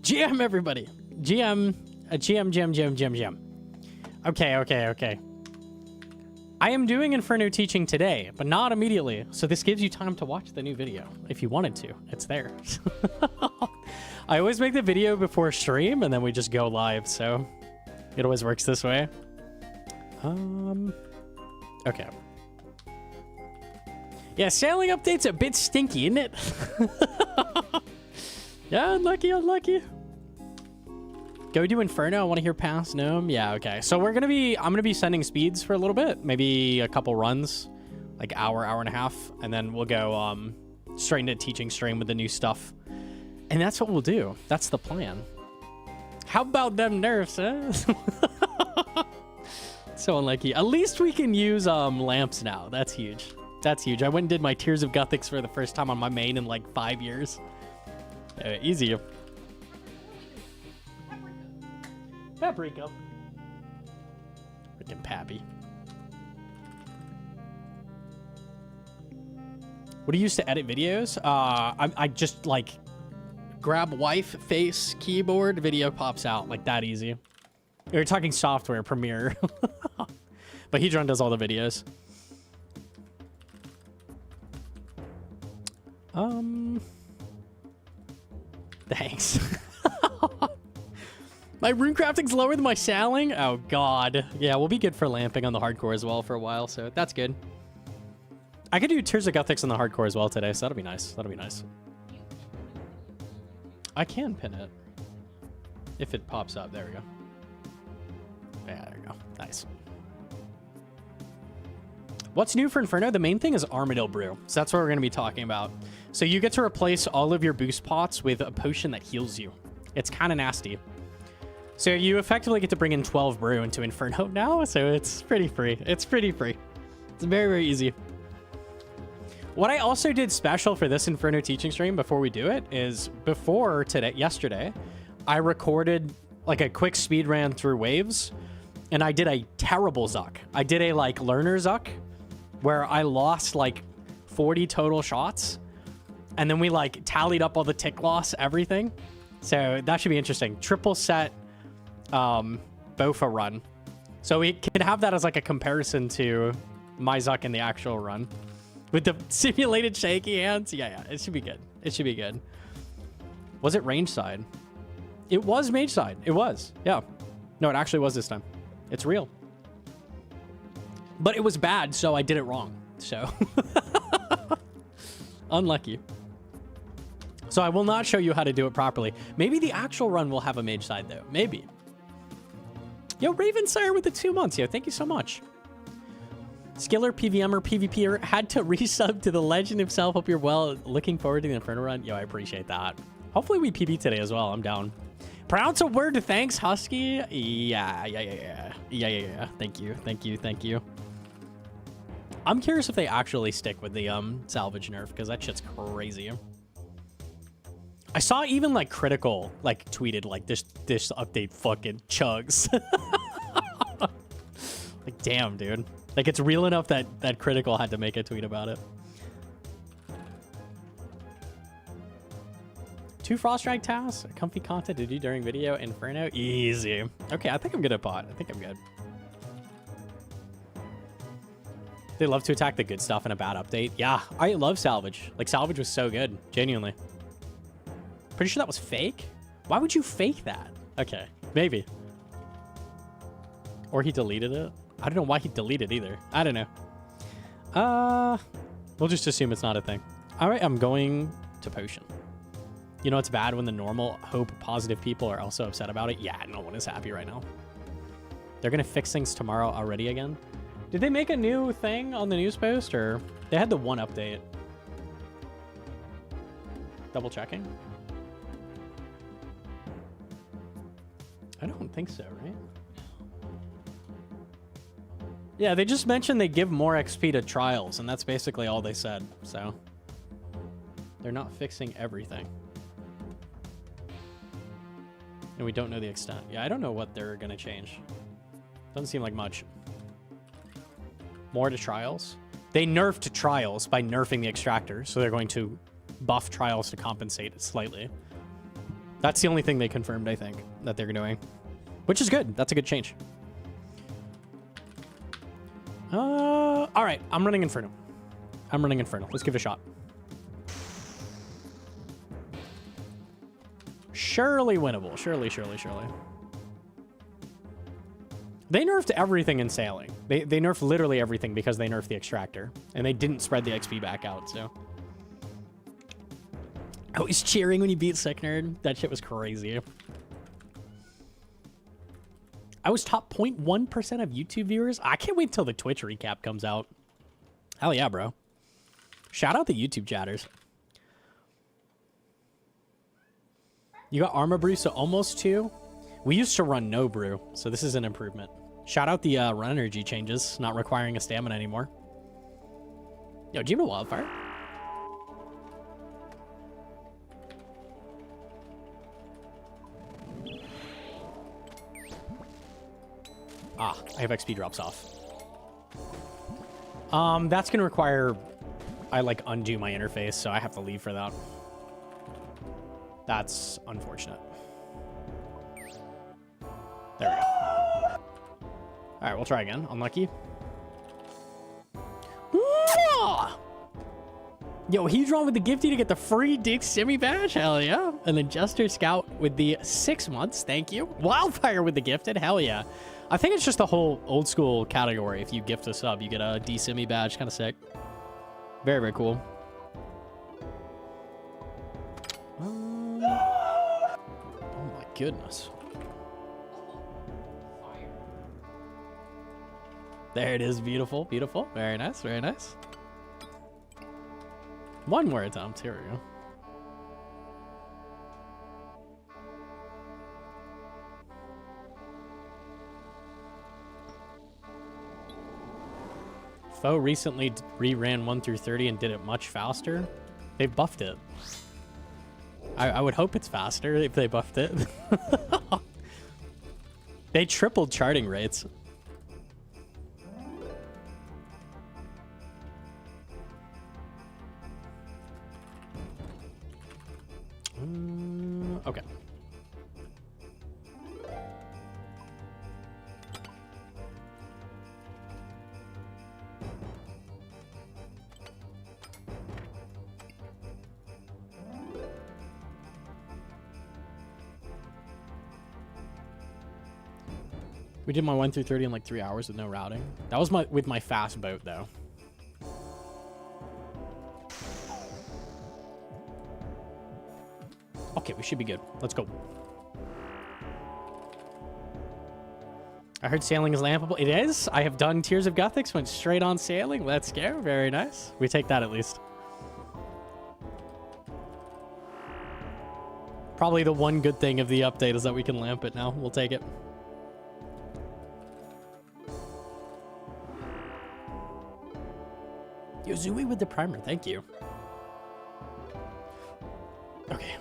GM, everybody. GM, GM. Okay. I am doing Inferno teaching today, but not immediately. So this gives you time to watch the new video if you wanted to. It's there. I always make the video before stream and then we just go live. So it always works this way. Okay. Yeah, sailing update's a bit stinky, isn't it? Yeah, unlucky. Go do Inferno. I want to hear past Gnome. Yeah, okay. So I'm gonna be sending speeds for a little bit, maybe a couple runs, like hour and a half, and then we'll go straight into teaching stream with the new stuff. And that's what we'll do. That's the plan. How about them nerfs, eh? So unlucky. At least we can use lamps now. That's huge. That's huge. I went and did my Tears of Guthix for the first time on my main in like 5 years. Easy. Paprika. Freaking Pappy. What do you use to edit videos? I just like grab wife, face, keyboard, video pops out like that easy. You're talking software, Premiere. But Hedron does all the videos. Thanks. My rune crafting's lower than my sailing? Oh, God. Yeah, we'll be good for lamping on the hardcore as well for a while, so that's good. I could do Tears of Guthix on the hardcore as well today, so that'll be nice. That'll be nice. I can pin it. If it pops up. There we go. Yeah, there we go. Nice. What's new for Inferno? The main thing is Armadillo Brew. So that's what we're going to be talking about. So you get to replace all of your boost pots with a potion that heals you. It's kind of nasty. So you effectively get to bring in 12 brew into Inferno now. So it's pretty free. It's pretty free. It's very, very easy. What I also did special for this Inferno teaching stream before we do it is yesterday, I recorded like a quick speed ran through waves and I did a terrible Zuck. I did a like learner Zuck where I lost like 40 total shots. And then we like tallied up all the tick loss, everything. So that should be interesting. Triple set Bofa run. So we can have that as like a comparison to my Zuck in the actual run. With the simulated shaky hands. Yeah, it should be good. It should be good. Was it range side? It was mage side. It was. Yeah. No, it actually was this time. It's real. But it was bad, so I did it wrong. So. Unlucky. So I will not show you how to do it properly. Maybe the actual run will have a mage side, though. Maybe. Yo, Ravensire with the 2 months. Yo, thank you so much. Skiller, PVMer, PvPer had to resub to the legend himself. Hope you're well. Looking forward to the Inferno run. Yo, I appreciate that. Hopefully we PB today as well. I'm down. Pronounce a word to thanks, Husky. Yeah. Thank you. I'm curious if they actually stick with the salvage nerf, because that shit's crazy. I saw even like Critical like tweeted like this update fucking chugs. Like damn, dude. Like it's real enough that Critical had to make a tweet about it. 2 frost drag tasks, comfy content to do during video, Inferno, easy. Okay, I think I'm good at bot. I think I'm good. They love to attack the good stuff in a bad update. Yeah, I love salvage. Like salvage was so good, genuinely. Pretty sure that was fake. Why would you fake that? Okay, maybe. Or he deleted it. I don't know why he deleted either. I don't know. We'll just assume it's not a thing. All right, I'm going to potion. You know it's bad when the normal hope positive people are also upset about it? Yeah, no one is happy right now. They're gonna fix things tomorrow already again. Did they make a new thing on the news post, or they had the one update? Double checking. I don't think so, right? Yeah, they just mentioned they give more XP to trials, and that's basically all they said, so. They're not fixing everything. And we don't know the extent. Yeah, I don't know what they're gonna change. Doesn't seem like much. More to trials? They nerfed trials by nerfing the extractor, so they're going to buff trials to compensate it slightly. That's the only thing they confirmed, I think, that they're doing. Which is good. That's a good change. All right. I'm running Inferno. Let's give it a shot. Surely winnable. Surely. They nerfed everything in sailing. They nerfed literally everything because they nerfed the extractor. And they didn't spread the XP back out, so. I was cheering when you beat Sick Nerd. That shit was crazy. I was top 0.1% of YouTube viewers. I can't wait till the Twitch recap comes out. Hell yeah, bro. Shout out the YouTube chatters. You got Armor Brew, so almost 2. We used to run no brew, so this is an improvement. Shout out the run energy changes, not requiring a stamina anymore. Yo, do you have a wildfire? Ah, I have XP drops off. That's gonna require I like undo my interface, so I have to leave for that. That's unfortunate. There we go. All right, we'll try again. Unlucky. Yo, he's drawn with the gifty to get the free Dick Simmy badge. Hell yeah. And then Jester Scout with the 6 months. Thank you. Wildfire with the gifted. Hell yeah. I think it's just the whole old school category. If you gift a sub, you get a D Simmy badge. Kind of sick. Very, very cool. Oh my goodness. There it is. Beautiful. Beautiful. Very nice. Very nice. One more attempt. Here we go. Foe recently reran 1 through 30 and did it much faster. They buffed it. I would hope it's faster if they buffed it. They tripled charting rates. Okay. We did my 1 through 30 in like 3 hours with no routing. That was with my fast boat though. Okay, we should be good. Let's go. I heard sailing is lampable. It is. I have done Tears of Guthix, went straight on sailing. Let's go. Very nice. We take that at least. Probably the one good thing of the update is that we can lamp it now. We'll take it. Yo, Zooey with the primer. Thank you. Okay.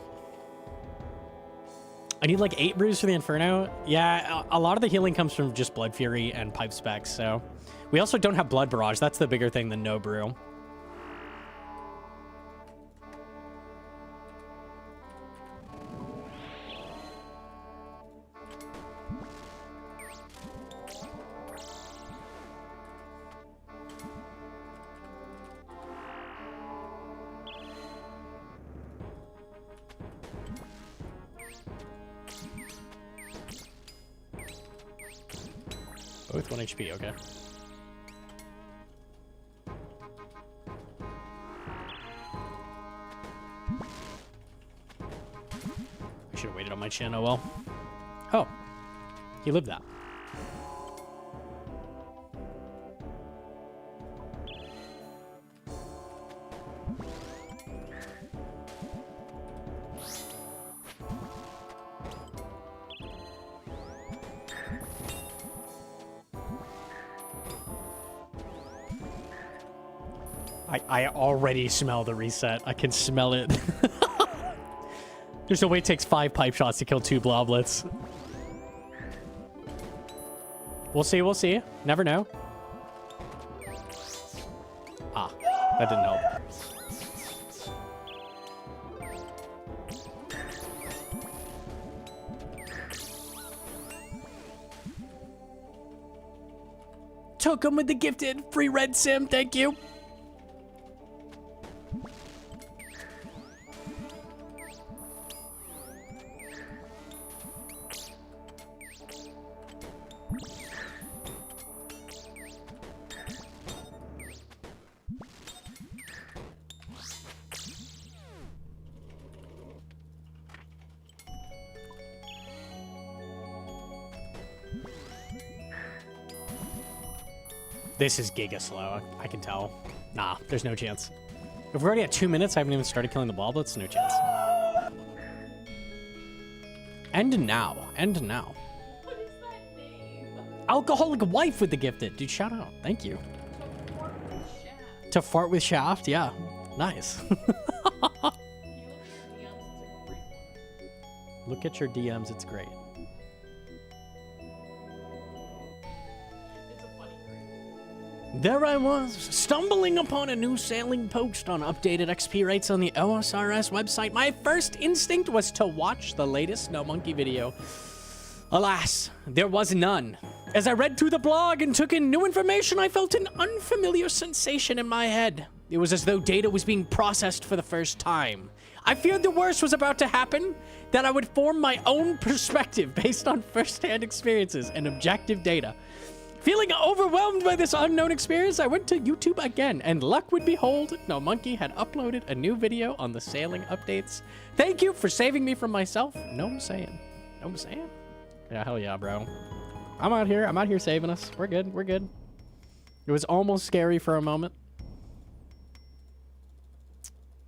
I need like 8 brews for the Inferno. Yeah, a lot of the healing comes from just Blood Fury and Pipe Specs, so. We also don't have Blood Barrage. That's the bigger thing than no brew. Both 1 HP, okay. I should have waited on my chin, oh well. Oh, he lived that. I already smell the reset. I can smell it. There's no way it takes 5 pipe shots to kill 2 bloblets. We'll see, we'll see. Never know. Ah, that didn't help. Tokum with the gifted free red sim. Thank you. This is giga slow. I can tell. Nah, there's no chance. If we're already at 2 minutes, I haven't even started killing the Bloblets. No chance. End now. End now. What is that name? Alcoholic wife with the gifted. Dude, shout out. Thank you. To fart with shaft? Yeah. Nice. Look at your DMs. It's great. There I was, stumbling upon a new sailing post on updated XP rates on the OSRS website. My first instinct was to watch the latest Gnomonkey video. Alas, there was none. As I read through the blog and took in new information, I felt an unfamiliar sensation in my head. It was as though data was being processed for the first time. I feared the worst was about to happen, that I would form my own perspective based on first-hand experiences and objective data. Feeling overwhelmed by this unknown experience, I went to YouTube again, and luck would behold, Gnomonkey had uploaded a new video on the sailing updates. Thank you for saving me from myself. No I'm saying. No I'm saying. Yeah, hell yeah, bro. I'm out here saving us. We're good. We're good. It was almost scary for a moment.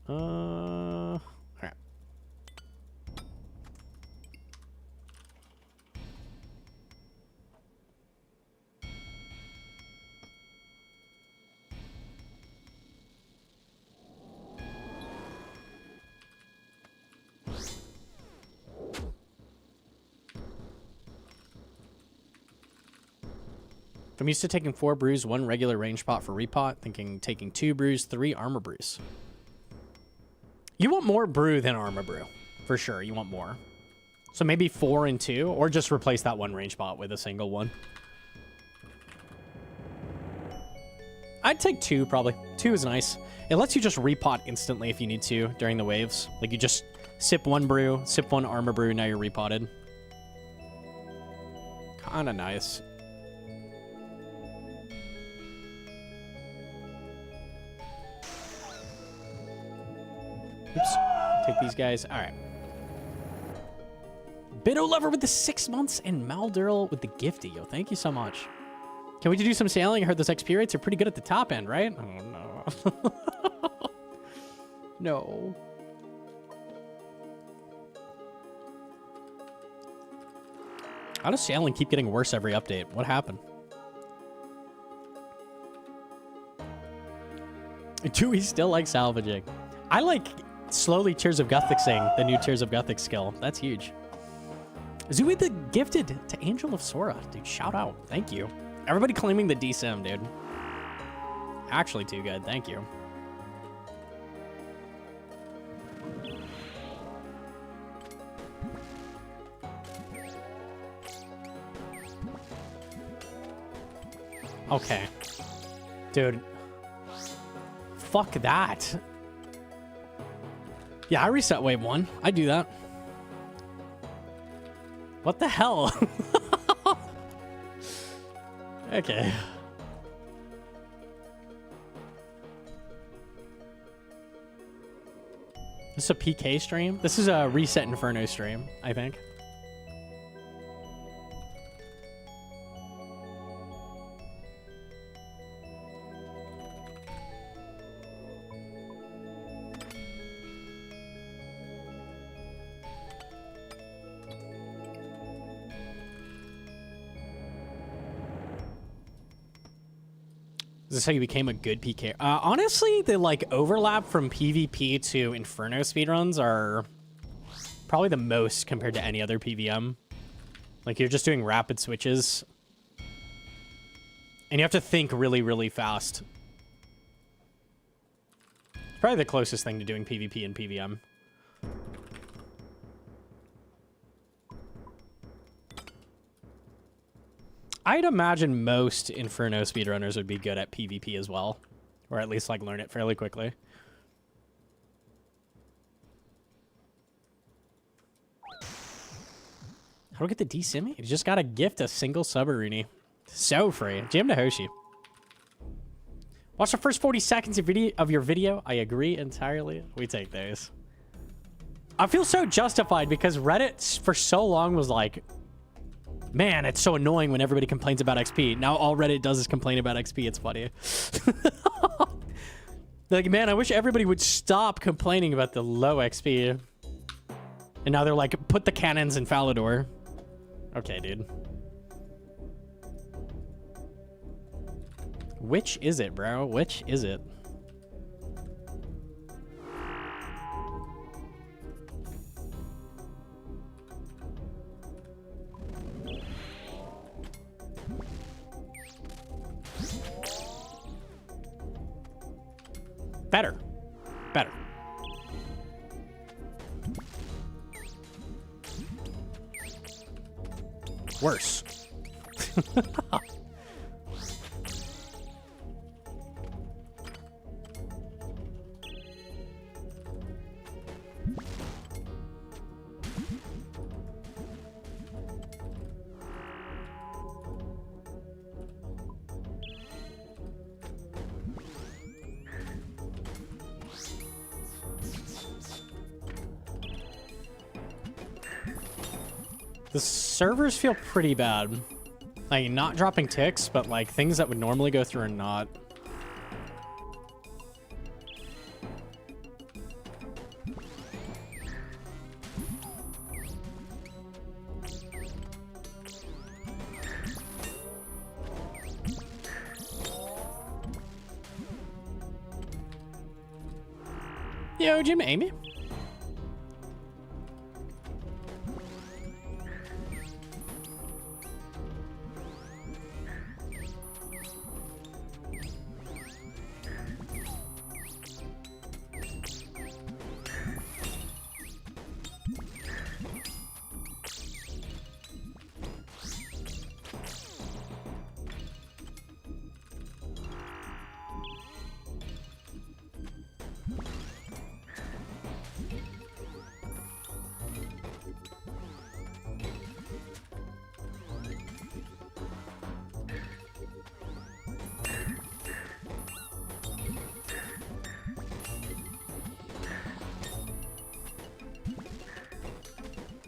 All right. I'm used to taking 4 brews, 1 regular range pot for repot, thinking taking 2 brews, 3 armor brews. You want more brew than armor brew. For sure, you want more. So maybe 4 and 2, or just replace that 1 range pot with a single one. I'd take 2, probably. 2 is nice. It lets you just repot instantly if you need to during the waves. Like, you just sip 1 brew, sip 1 armor brew, now you're repotted. Kinda nice. Oops. Take these guys. All right. Bido Lover with the 6 months and Maldurl with the gifty. Yo, thank you so much. Can we do some sailing? I heard those XP rates are pretty good at the top end, right? Oh, no. No. How does sailing keep getting worse every update? What happened? Do we still like salvaging? I like slowly Tears of Guthixing the new Tears of Guthix skill. That's huge. Zooey the gifted to Angel of Sora. Dude, shout out. Thank you. Everybody claiming the DSIM, dude. Actually too good. Thank you. Okay. Dude. Fuck that. Yeah, I reset wave 1. I do that. What the hell? Okay. This is a PK stream? This is a Reset Inferno stream, I think. Is this how you became a good PK? Honestly, the like overlap from PvP to Inferno speedruns are probably the most compared to any other PVM. Like, you're just doing rapid switches. And you have to think really, really fast. It's probably the closest thing to doing PvP and PVM. I'd imagine most Inferno speedrunners would be good at PvP as well. Or at least, like, learn it fairly quickly. How do we get the D-Simi? You just gotta gift a single Subaruni. So free. Jam to Hoshi. Watch the first 40 seconds of your video. I agree entirely. We take those. I feel so justified because Reddit for so long was like, man, it's so annoying when everybody complains about XP. Now all Reddit does is complain about XP. It's funny. Like, man, I wish everybody would stop complaining about the low XP. And now they're like, put the cannons in Falador. Okay, dude. Which is it, bro? Which is it? Better. Better. Worse. The servers feel pretty bad. Like, not dropping ticks, but like things that would normally go through are not. Yo, Jim, Amy.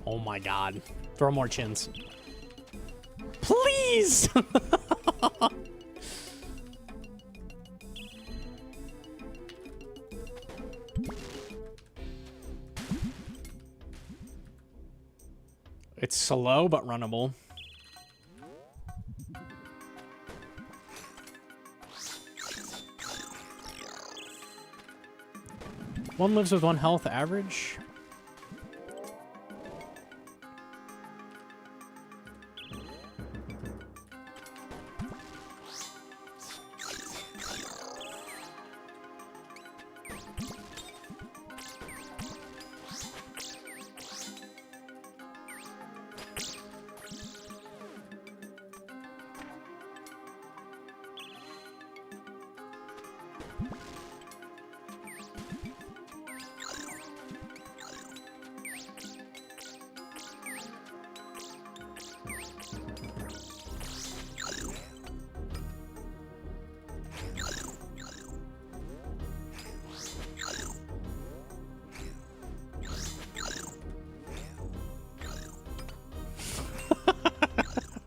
Oh my god. Throw more chins. Please! It's slow but runnable. One lives with 1 health average.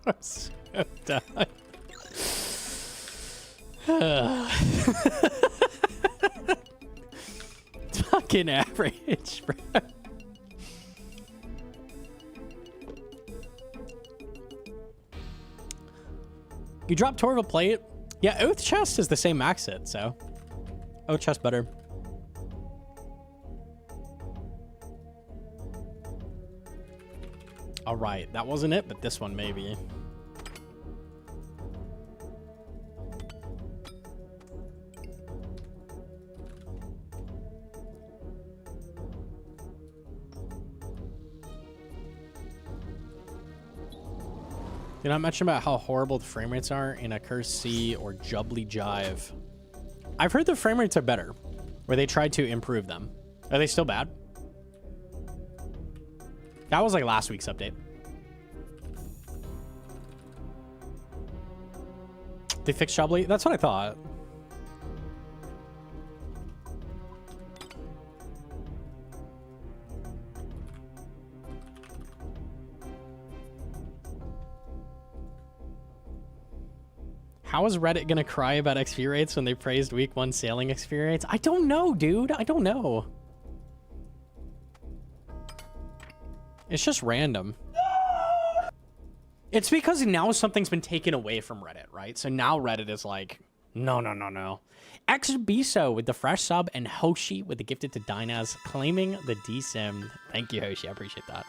I'm so done. Fucking average, bro. You drop Torval plate? Yeah, Oath Chest is the same max hit, so. Oath Chest better. All right, that wasn't it, but this one maybe. You're not mentioning about how horrible the frame rates are in a Curse C or Jubbly Jive. I've heard the frame rates are better, where they tried to improve them. Are they still bad? That was like last week's update. They fixed Jubbly? That's what I thought. How is Reddit gonna cry about XP rates when they praised week 1 sailing XP rates? I don't know, dude. I don't know. It's just random. It's because now something's been taken away from Reddit, right? So now Reddit is like, no, no, no, no. Xbiso with the fresh sub and Hoshi with the gifted to Dinaz claiming the DSIM. Thank you, Hoshi. I appreciate that.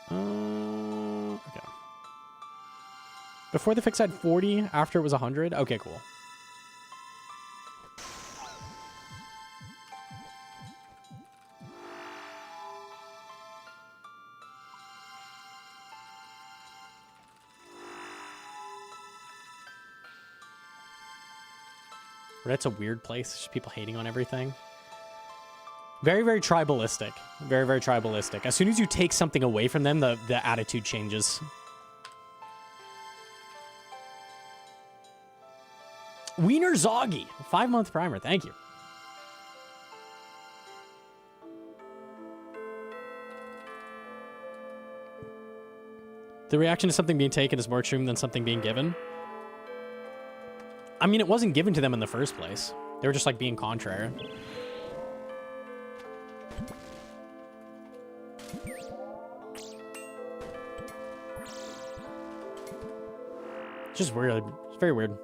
Okay. Before the fix had 40, after it was 100? Okay, cool. Reddit's a weird place. Just people hating on everything. Very, very tribalistic. Very, very tribalistic. As soon as you take something away from them, the attitude changes. Wiener Zoggy, 5-month primer. Thank you. The reaction to something being taken is more extreme than something being given. I mean, it wasn't given to them in the first place. They were just like being contrary. It's just weird. It's very weird.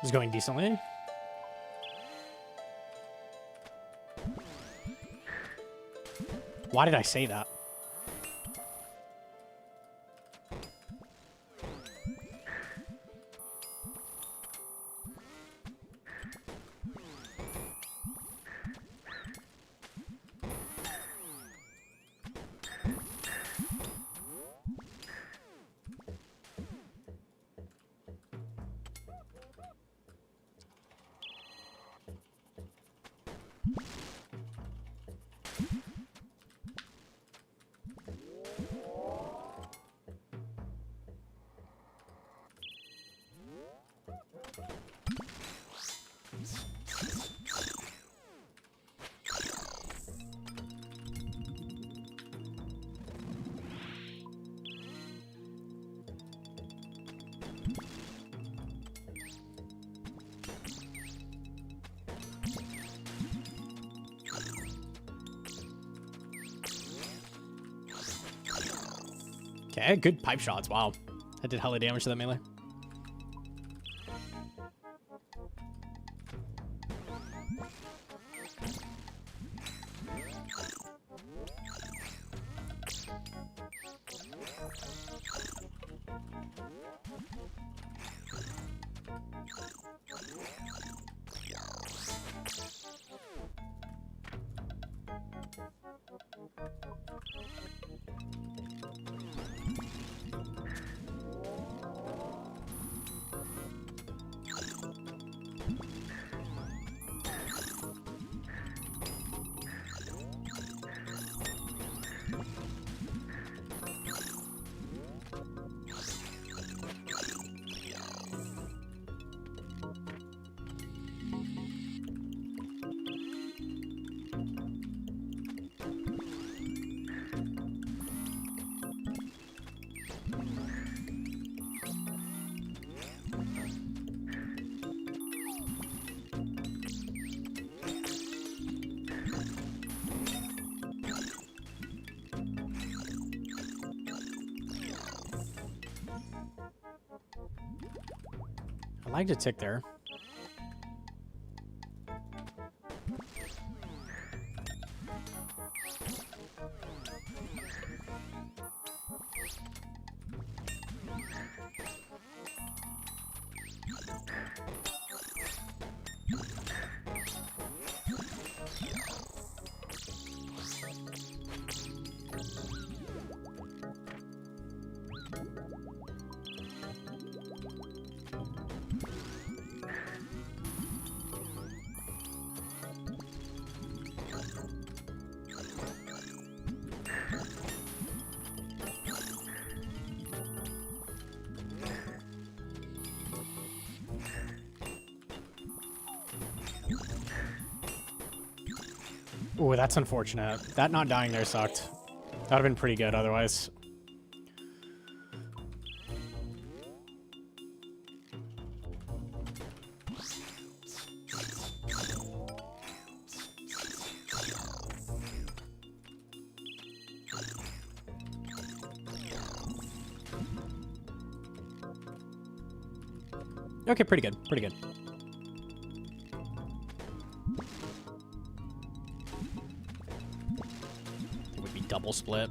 Is going decently. Why did I say that? Okay, good pipe shots. Wow. That did hella damage to that melee. I like to tick there. Ooh, that's unfortunate. That not dying there sucked. That would have been pretty good otherwise. Okay, pretty good. Pretty good. Double split.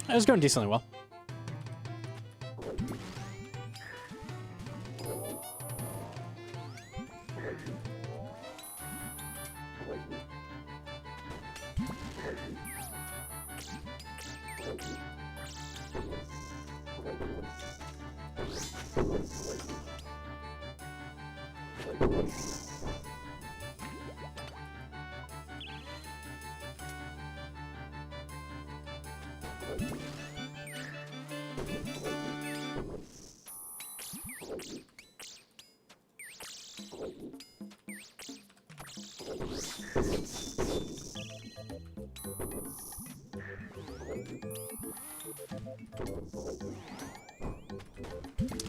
It was going decently well.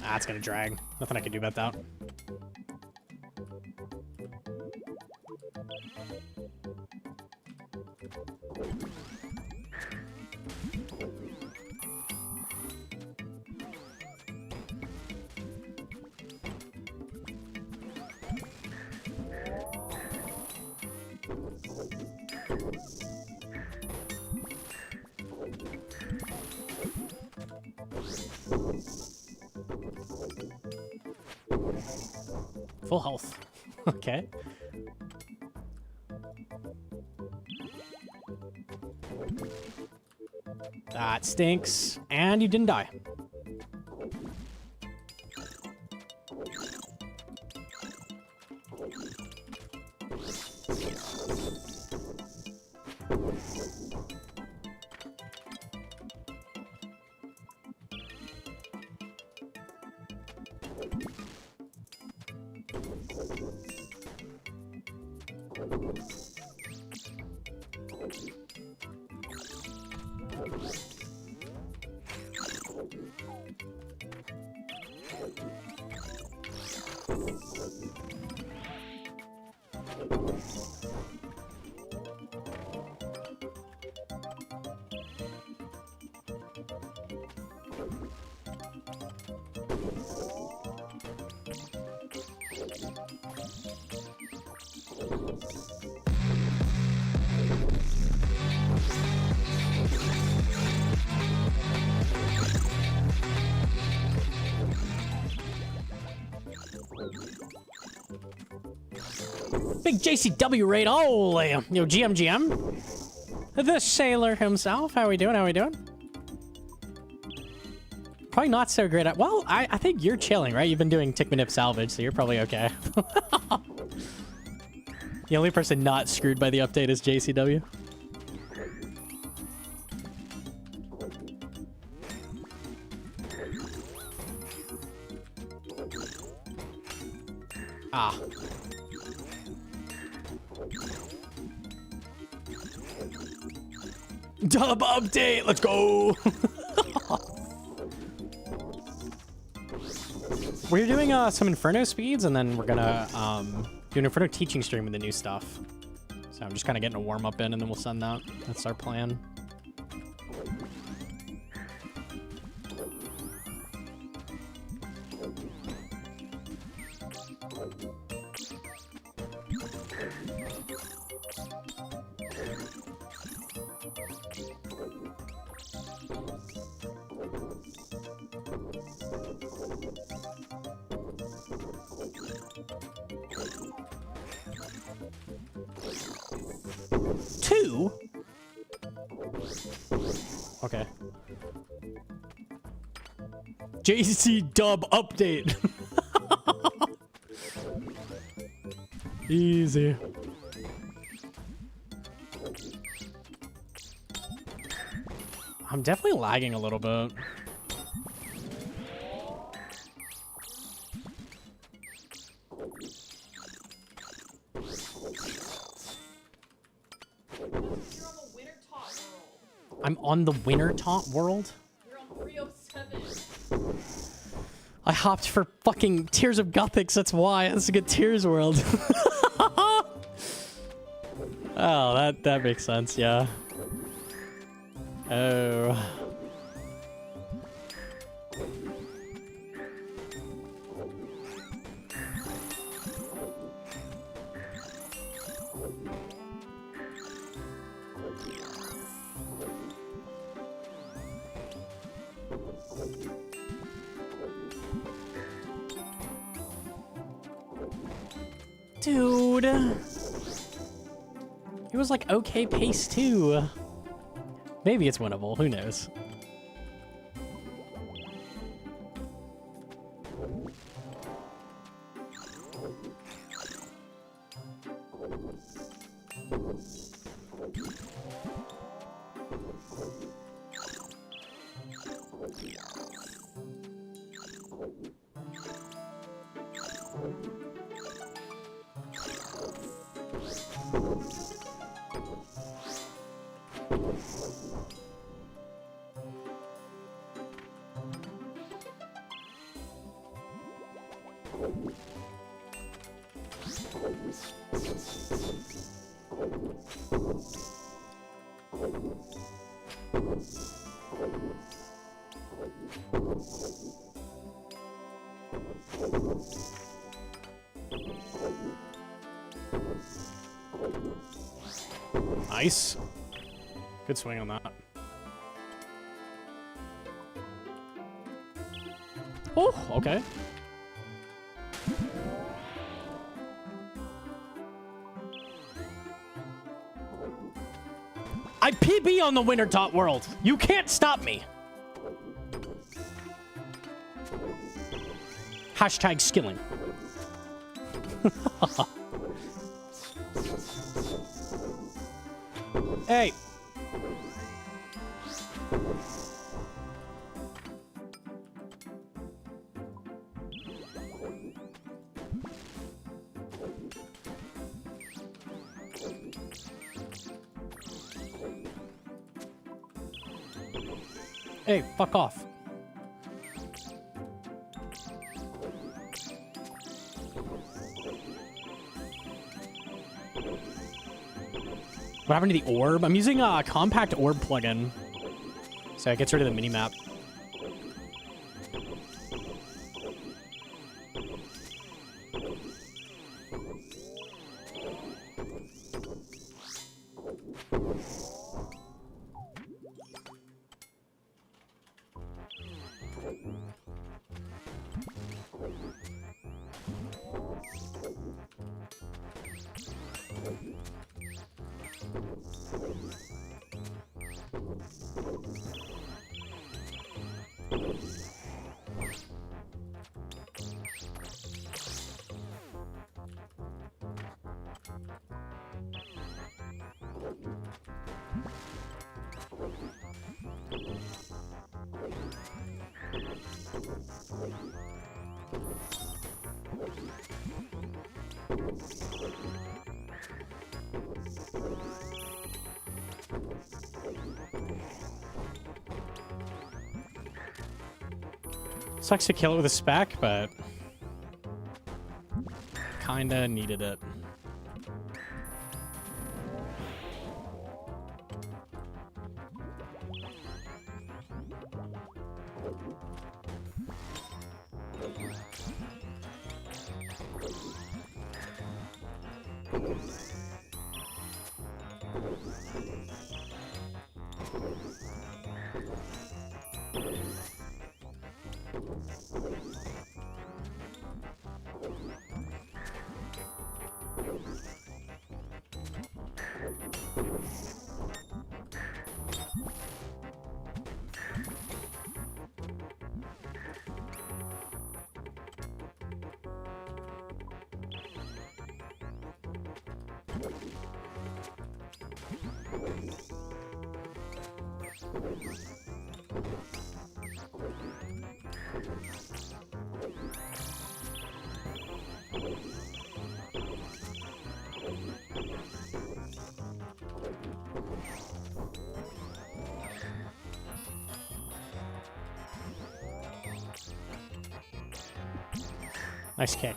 Ah, it's gonna drag. Nothing I can do about that. Full health. Okay. That stinks. And you didn't die. Big JCW raid. Oh, you know, GM. The sailor himself. How we doing? How we doing? Probably not so great at... Well, I think you're chilling, right? You've been doing Tickmanip salvage, so you're probably okay. The only person not screwed by the update is JCW. Ah. Dub update! Let's go! We're doing some Inferno speeds, and then we're gonna do an Inferno teaching stream with the new stuff. So I'm just kind of getting a warm-up in, and then we'll send that. That's our plan. Two? Okay. JC dub update. Easy. I'm definitely lagging a little bit. I'm on the winter taunt world. You're on 307. I hopped for fucking Tears of Gothics, that's why. That's a good Tears world. Oh, that makes sense, yeah. Oh. Dude. It was like okay pace too. Maybe it's winnable, who knows? Nice. Good swing on that. Oh, okay. I PB on the winter taunt world. You can't stop me. Hashtag skilling. Hey. Hey, fuck off. What happened to the orb? I'm using a compact orb plugin. So it gets rid of the minimap. Sucks to kill it with a spec, but kinda needed it. Nice kick.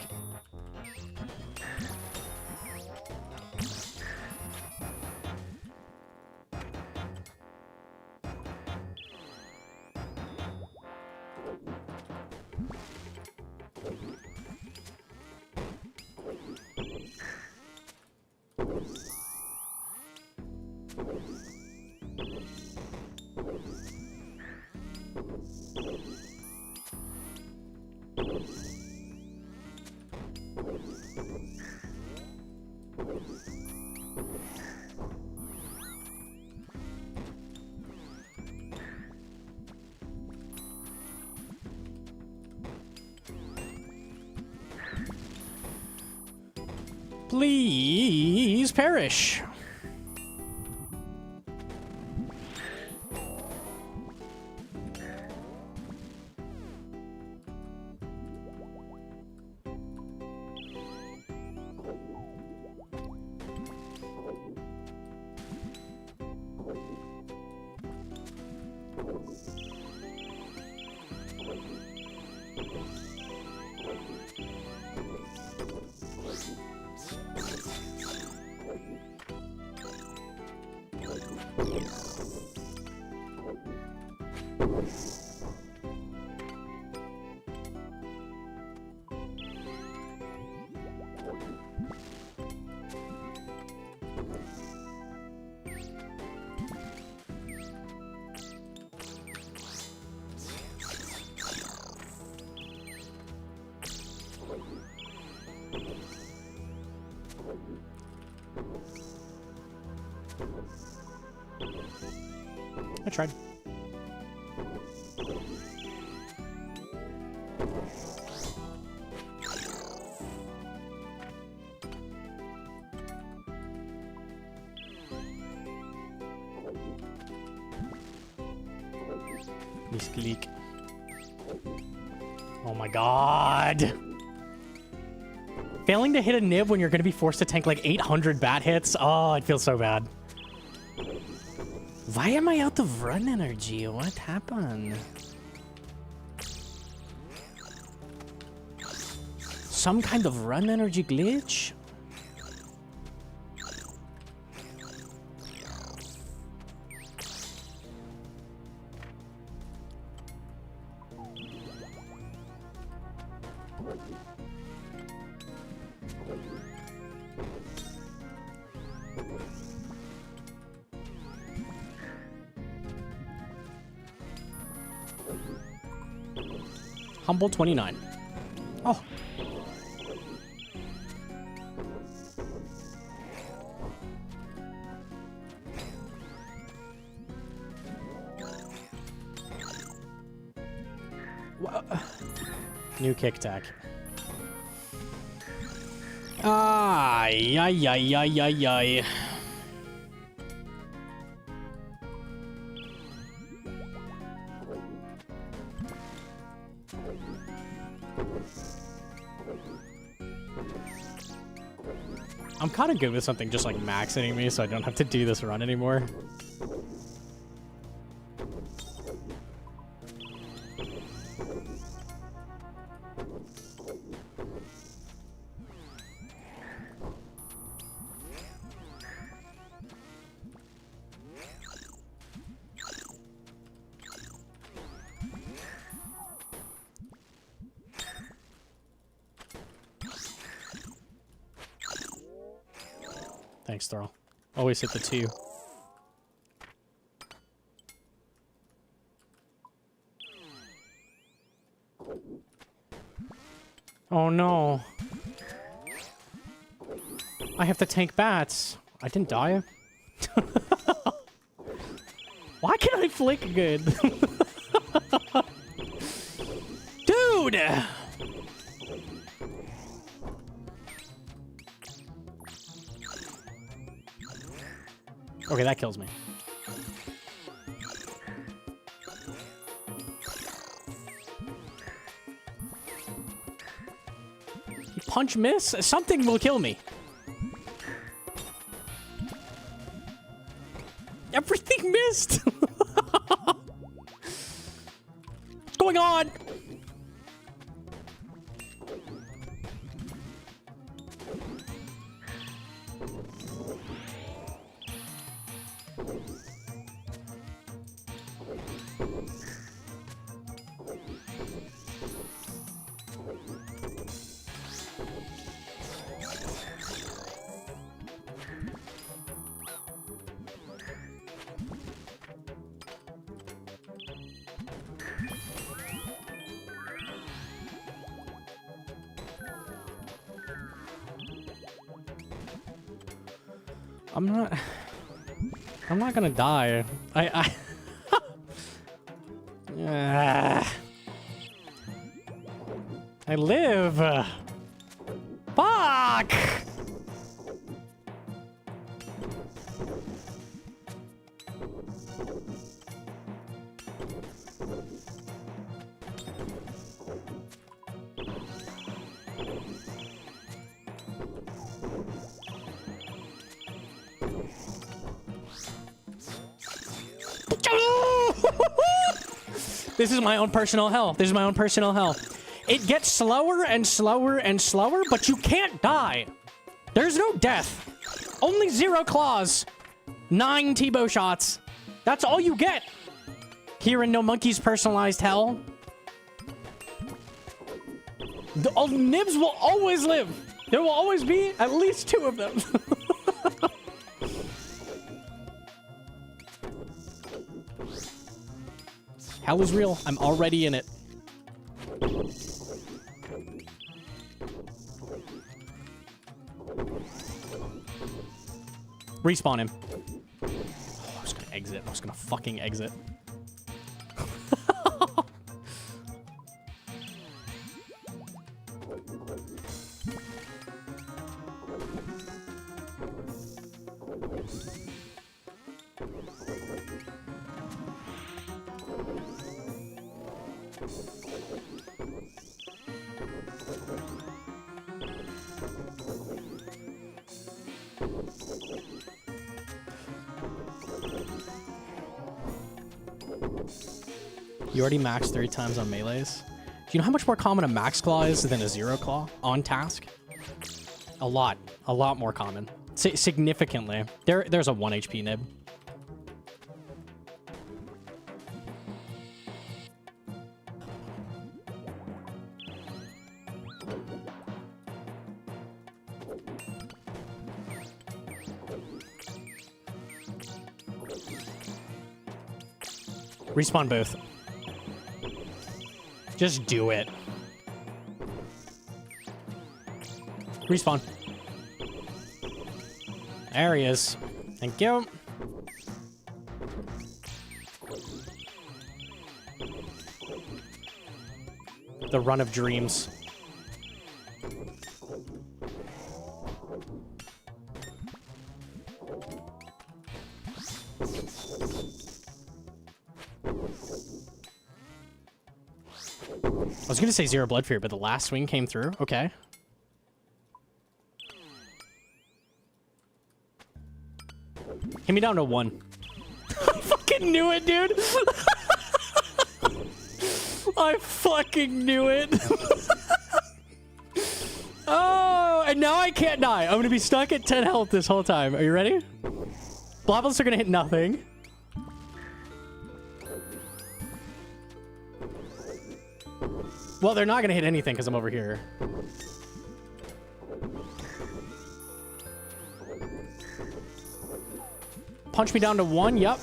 Please perish. I tried. Misclick. Oh my god. Failing to hit a nib when you're going to be forced to tank like 800 bat hits. Oh, it feels so bad. Why am I out of run energy? What happened? Some kind of run energy glitch? Humble 29. Oh. New kick tack. Ay, ay, ay, ay, ay, ay. I'm kind of good with something just like maxing me so I don't have to do this run anymore. Thanks, Thorl. Always hit the 2. Oh no. I have to tank bats. I didn't die. Why can't I flick good? Dude! Okay, that kills me. Punch miss? Something will kill me. Everything missed. What's going on? I'm not gonna die. I live. Fuck. This is my own personal hell. This is my own personal hell. It gets slower and slower and slower, but you can't die. There's no death. Only 0 claws. 9 T-bow shots. That's all you get. Here in Gnomonkey's personalized hell. The nibs will always live. There will always be at least 2 of them. Hell is real. I'm already in it. Respawn him. Oh, I was gonna exit. I was gonna fucking exit. You already maxed 3 times on melees. Do you know how much more common a max claw is than a 0 claw on task? A lot more common. Significantly. There's a 1 HP nib. Respawn both. Just do it. Respawn. There he is. Thank you. The run of dreams. I was gonna say 0 blood fear, but the last swing came through. Okay. Hit me down to 1. I fucking knew it, dude. I fucking knew it. Oh, and now I can't die. I'm gonna be stuck at 10 health this whole time. Are you ready? Bloblets are gonna hit nothing. Well, they're not gonna hit anything because I'm over here. Punch me down to 1, yep.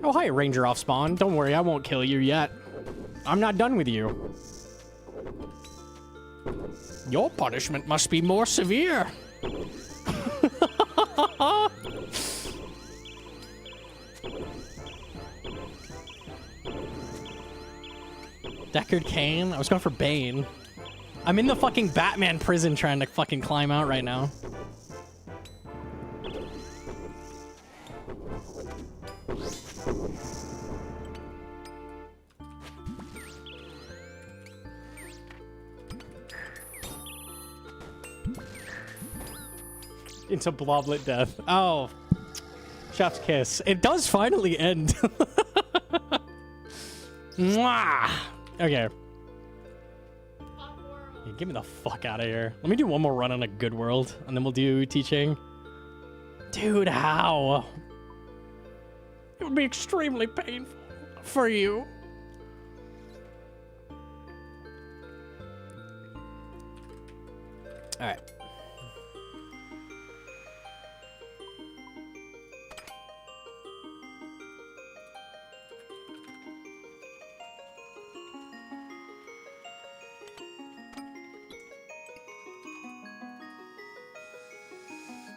Oh, hi, Ranger off spawn. Don't worry, I won't kill you yet. I'm not done with you. Your punishment must be more severe. Deckard Cain? I was going for Bane. I'm in the fucking Batman prison trying to fucking climb out right now. Into Bloblet death. Oh. Chef's kiss. It does finally end. Mwah! Okay. Yeah, get me the fuck out of here. Let me do one more run on a good world, and then we'll do teaching. Dude, how? It would be extremely painful for you. All right.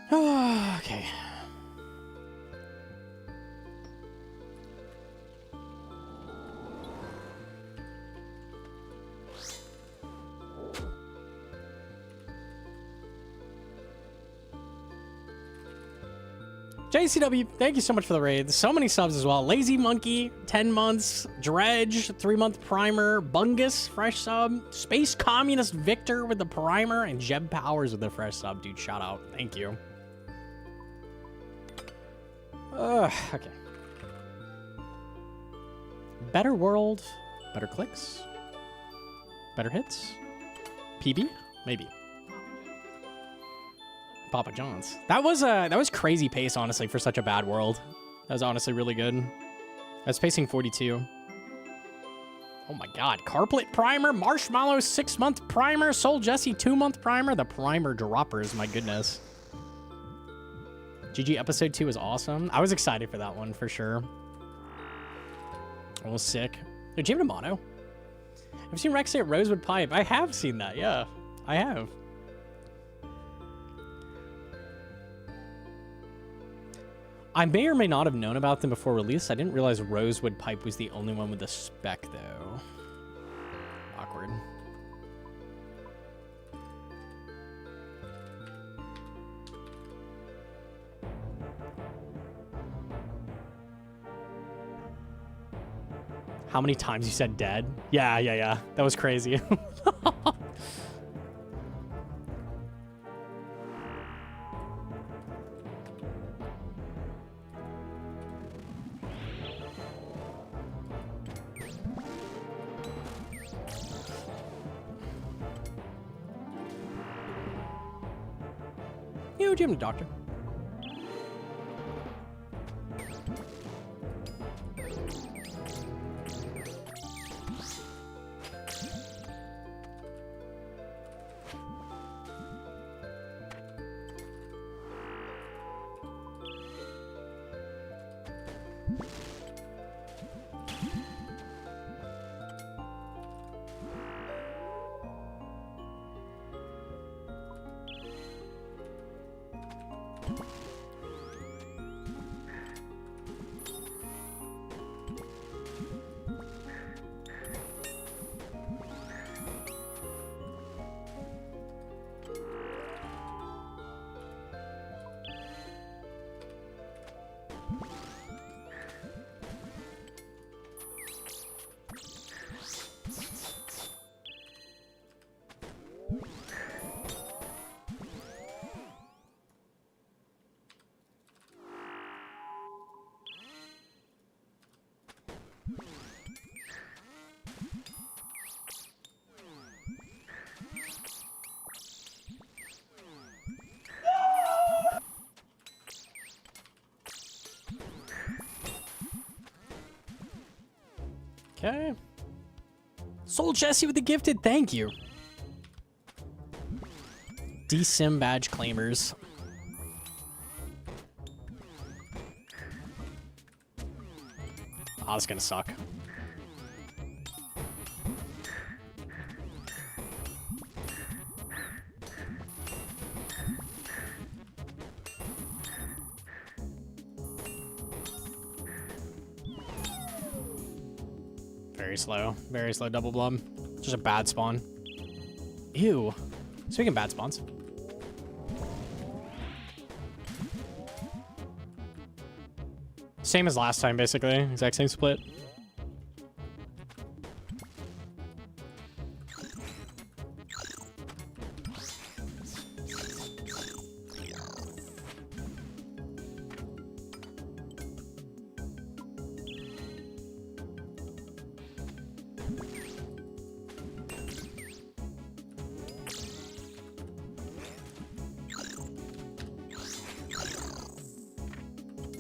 Okay. JCW, thank you so much for the raid. So many subs as well. Lazy Monkey, 10 months. Dredge, 3-month primer. Bungus, fresh sub. Space Communist Victor with the primer. And Jeb Powers with the fresh sub. Dude, shout out. Thank you. Okay. Better world. Better clicks. Better hits. PB? Maybe. Papa John's. That was crazy pace, honestly, for such a bad world. That was honestly really good. I was pacing 42. Oh my god. Carplet primer, Marshmallow 6-month primer, Soul Jesse 2-month primer, the primer droppers, my goodness. GG episode 2 is awesome. I was excited for that one for sure. I was sick. Hey, Jim D'Amato. I've seen Rex say Rosewood Pipe. I have seen that, yeah. I have. I may or may not have known about them before release. I didn't realize Rosewood Pipe was the only one with the spec, though. Awkward. How many times you said dead? Yeah. That was crazy. You, Jim the Doctor. Okay. Soul Jesse with the gifted. Thank you. DSIM badge claimers. Oh, this is gonna suck. Very slow double blob. Just a bad spawn. Ew. Speaking of bad spawns. Same as last time, basically. Exact same split.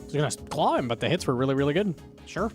I was gonna claw him, but the hits were really, really good. Sure.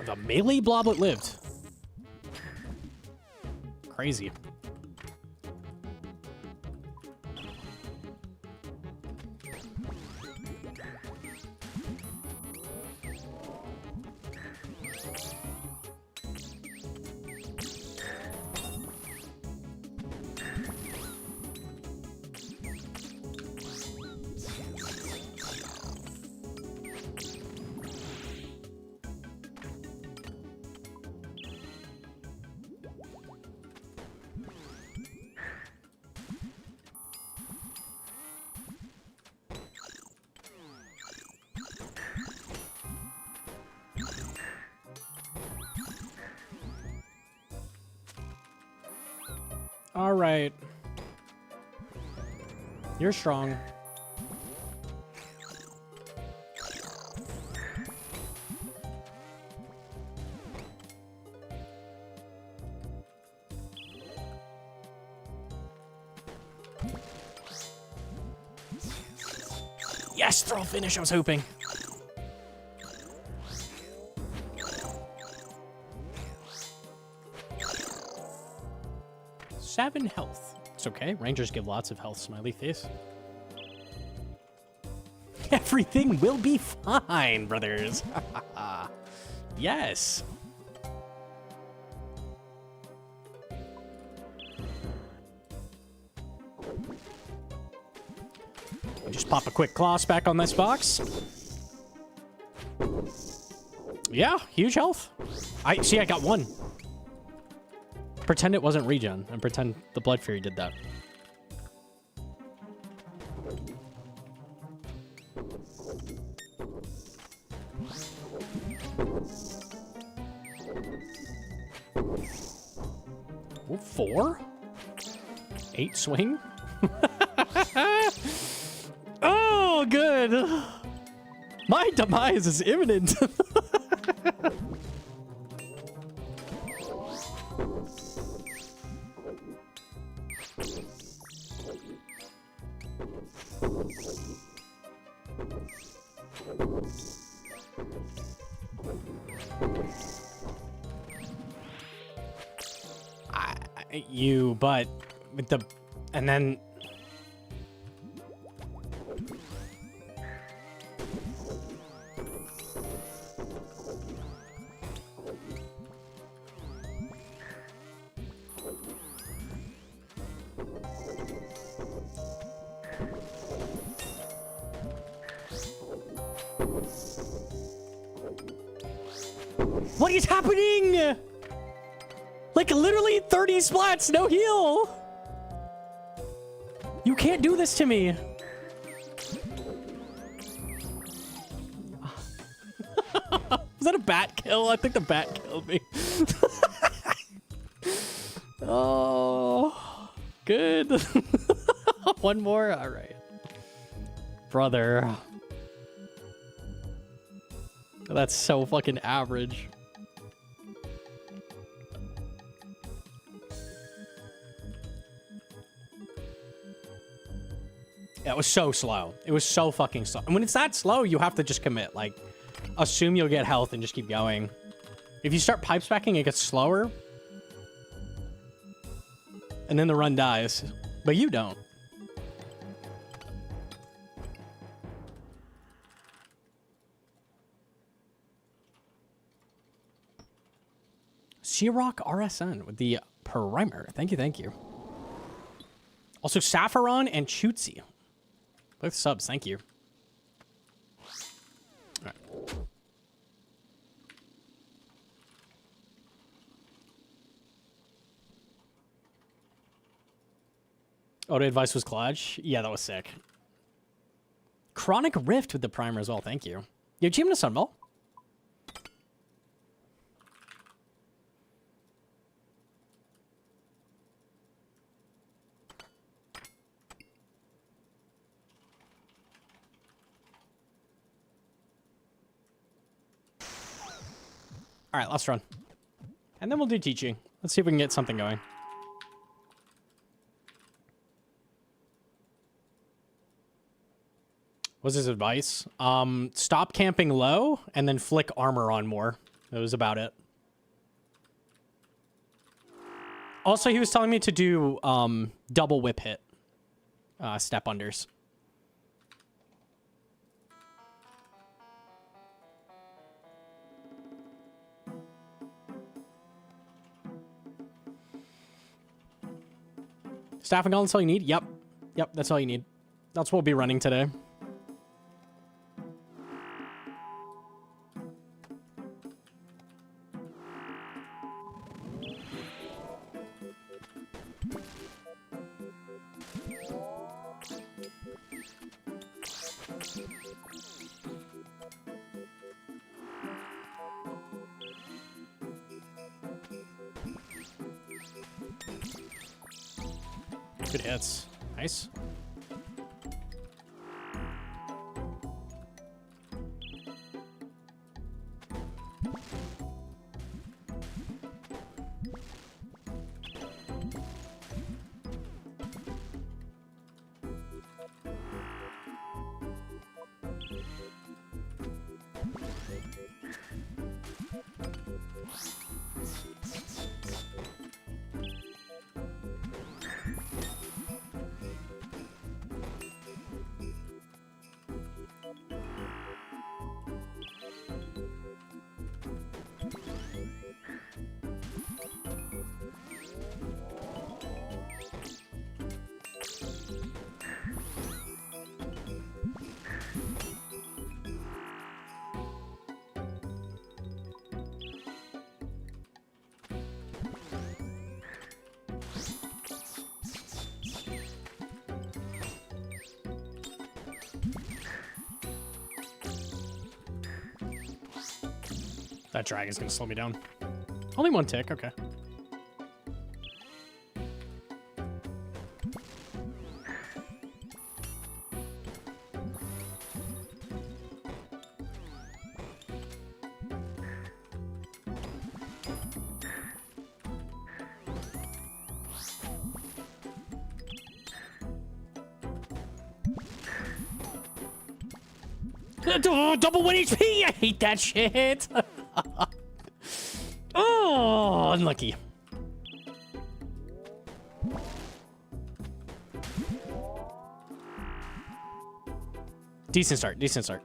The melee bloblet lived. Crazy. All right. You're strong. Yes, throw finish, I was hoping. Seven health. It's okay. Rangers give lots of health, smiley face. Everything will be fine, brothers. Yes. Just pop a quick claws back on this box. Yeah, huge health. I got one. Pretend it wasn't regen, and pretend the Blood Fury did that. Ooh, 4? 8 swing? Oh, good. My demise is imminent. you, but with the... And then... What is happening? Like literally 30 splats, no heal. You can't do this to me. Was that a bat kill? I think the bat killed me. Oh, good. One more. All right, brother. That's so fucking average. Yeah, it was so slow. It was so fucking slow. And when it's that slow, you have to just commit. Like, assume you'll get health and just keep going. If you start pipe spacking, it gets slower. And then the run dies. But you don't. Searock RSN with the primer. Thank you, thank you. Also, Saffron and Chootsy. Both subs, thank you. All right. Auto advice was clutch. Yeah, that was sick. Chronic Rift with the primer as well, thank you. You achievement a Sunball? All right, last run. And then we'll do teaching. Let's see if we can get something going. What's his advice? Stop camping low and then flick armor on more. That was about it. Also, he was telling me to do double whip hit. Step unders. Staffing all, that's all you need? Yep. Yep, that's all you need. That's what we'll be running today. Good hits. Nice. That dragon's gonna slow me down. Only one tick, okay. Double 1 HP! I hate that shit! Oh, unlucky. Decent start. Decent start.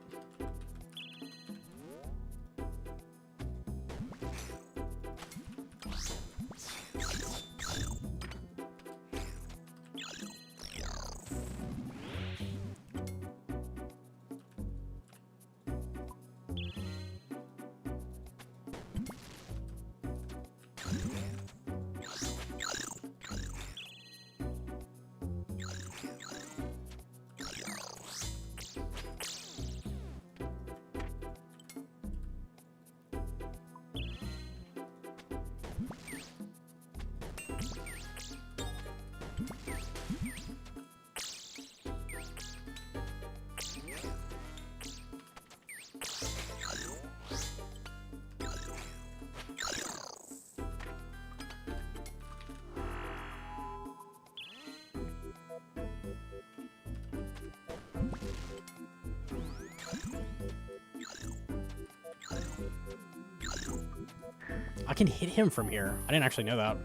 I can hit him from here. I didn't actually know that.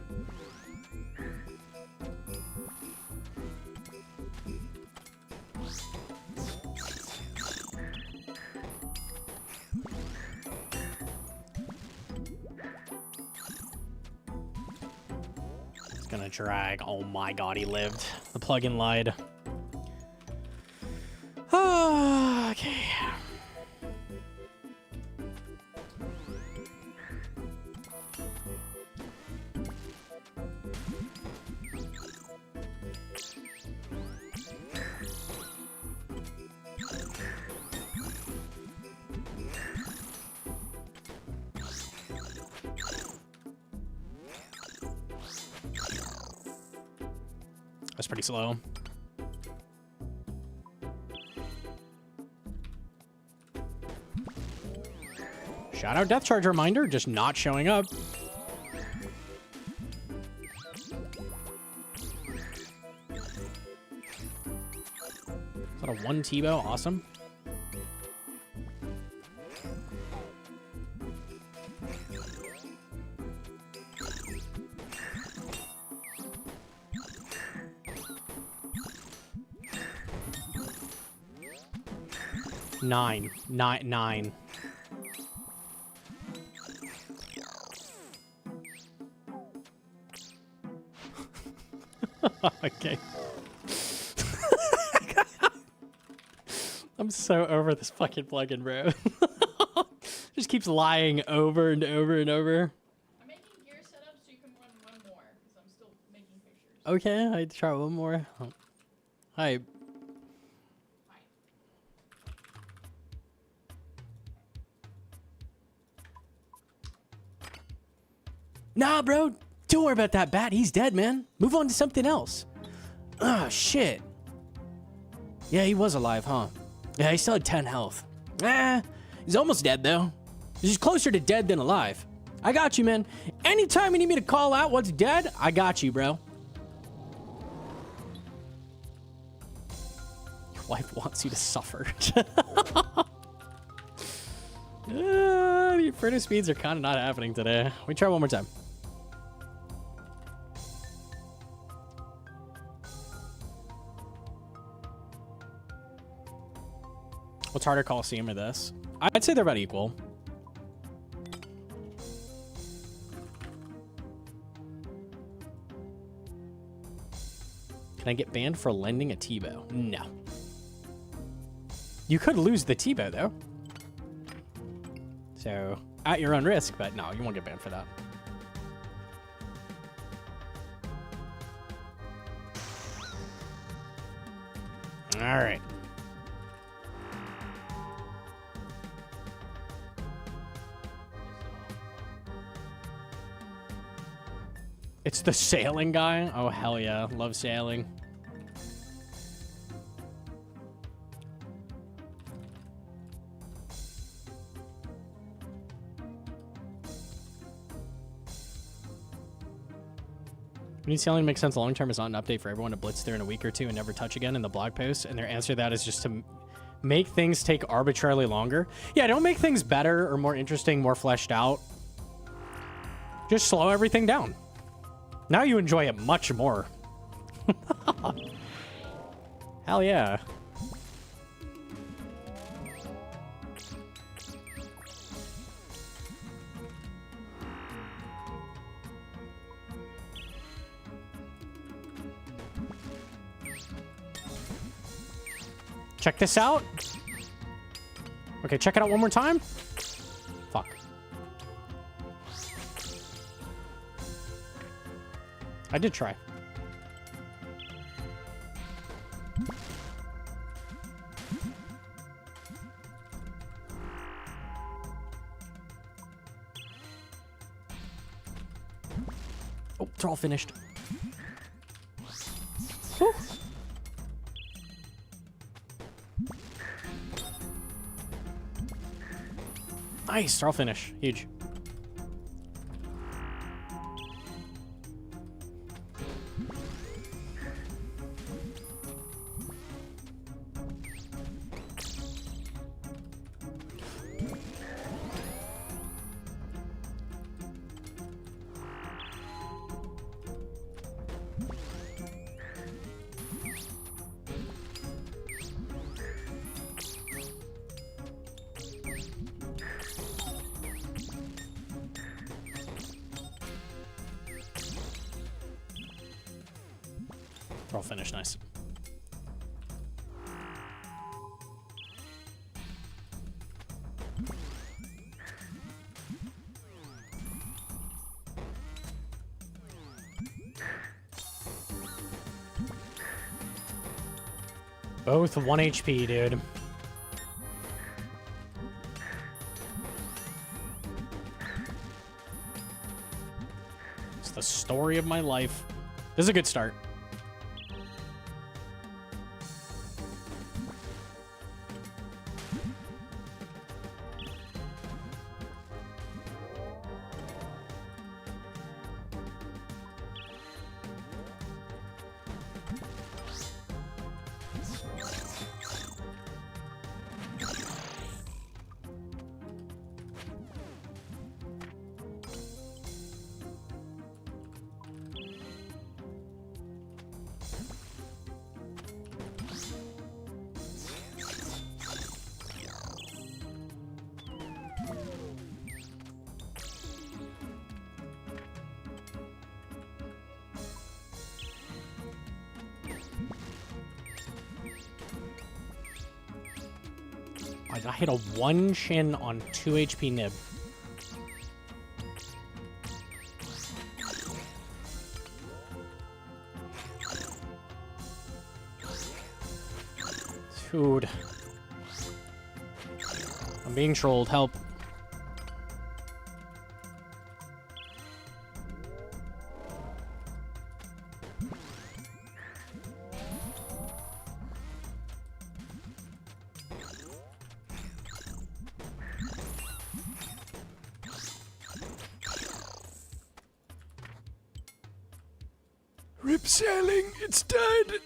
It's gonna drag. Oh my god, he lived. The plugin lied. Okay. That's pretty slow. Shout out Death Charge reminder, just not showing up. Is that a 1 T-bow? Awesome. Nine. Okay. I'm so over this fucking plugin, bro. Just keeps lying over and over and over. I'm making gear setup so you can run one more because I'm still making pictures. Okay, I'd try one more. Oh. Hi. Fine. Nah, bro. Don't worry about that bat. He's dead, man. Move on to something else. Oh, shit. Yeah, he was alive, huh? Yeah, he still had 10 health. He's almost dead, though. He's closer to dead than alive. I got you, man. Anytime you need me to call out what's dead, I got you, bro. Your wife wants you to suffer. The Inferno speeds are kind of not happening today. We try one more time. What's harder, Coliseum or this? I'd say they're about equal. Can I get banned for lending a T-bow? No. You could lose the T-bow, though. So, at your own risk, but no, you won't get banned for that. All right. It's the sailing guy? Oh, hell yeah. Love sailing. We need sailing to make sense long term is not an update for everyone to blitz there in a week or two and never touch again in the blog post. And their answer to that is just to make things take arbitrarily longer. Yeah, don't make things better or more interesting, more fleshed out. Just slow everything down. Now you enjoy it much more. Hell yeah. Check this out. Okay, check it out one more time. Fuck. I did try. Oh, they're all finished. Whew. Nice, they're all finished. Huge. They're all finished. Nice. Both 1 HP, dude. It's the story of my life. This is a good start. I hit a 1 chin on 2 HP nib. Dude. I'm being trolled. Help. Rip sailing, it's dead.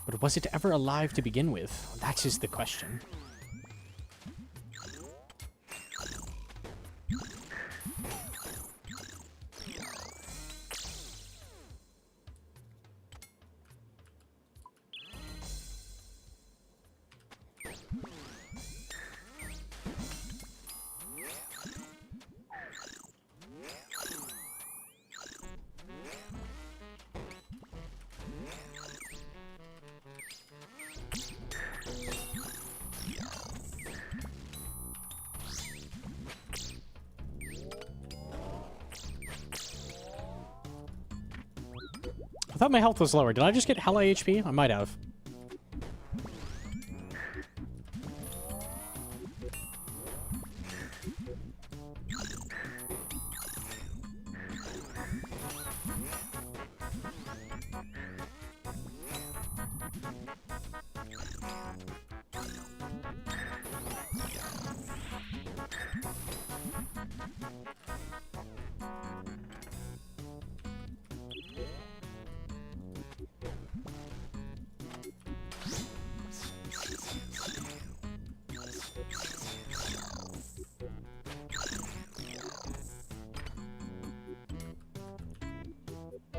But was it ever alive to begin with? That is the question. I thought my health was lower. Did I just get hella HP? I might have.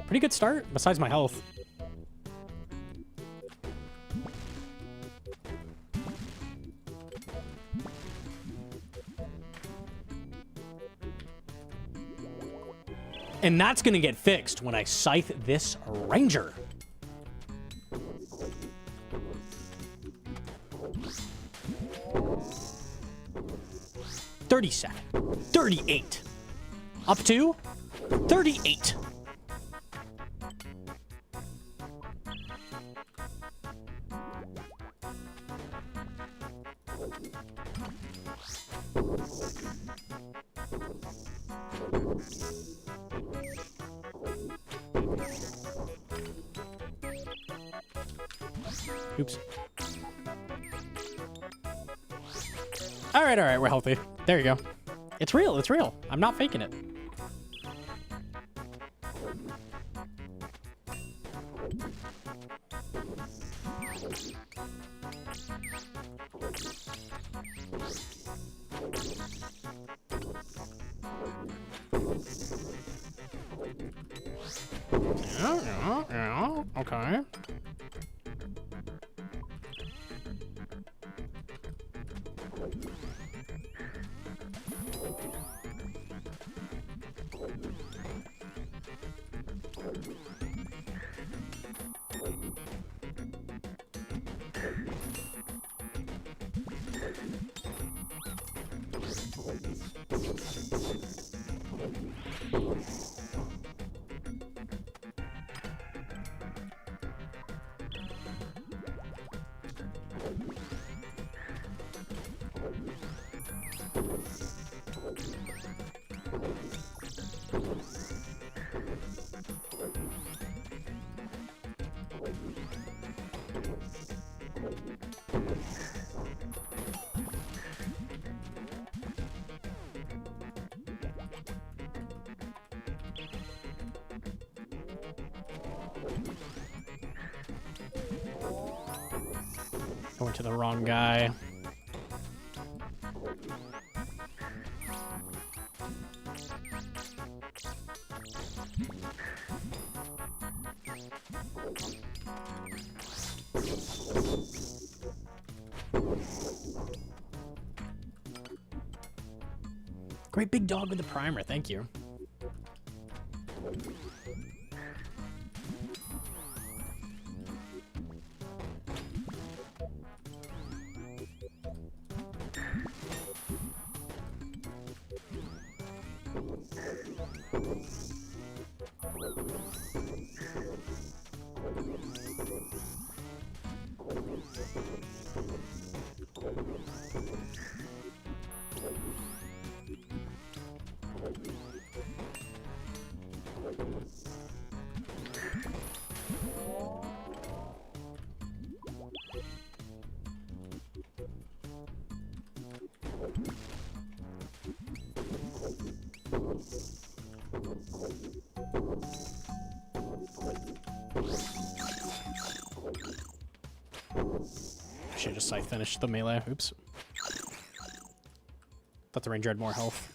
Pretty good start, besides my health. And that's going to get fixed when I scythe this ranger. $37, $38, up to $38. Oops. All right, we're healthy. There you go. It's real, it's real. I'm not faking it. Yeah, okay. Going to the wrong guy. Great big dog with the primer, thank you. I should just finished the melee. Oops. Thought the ranger had more health.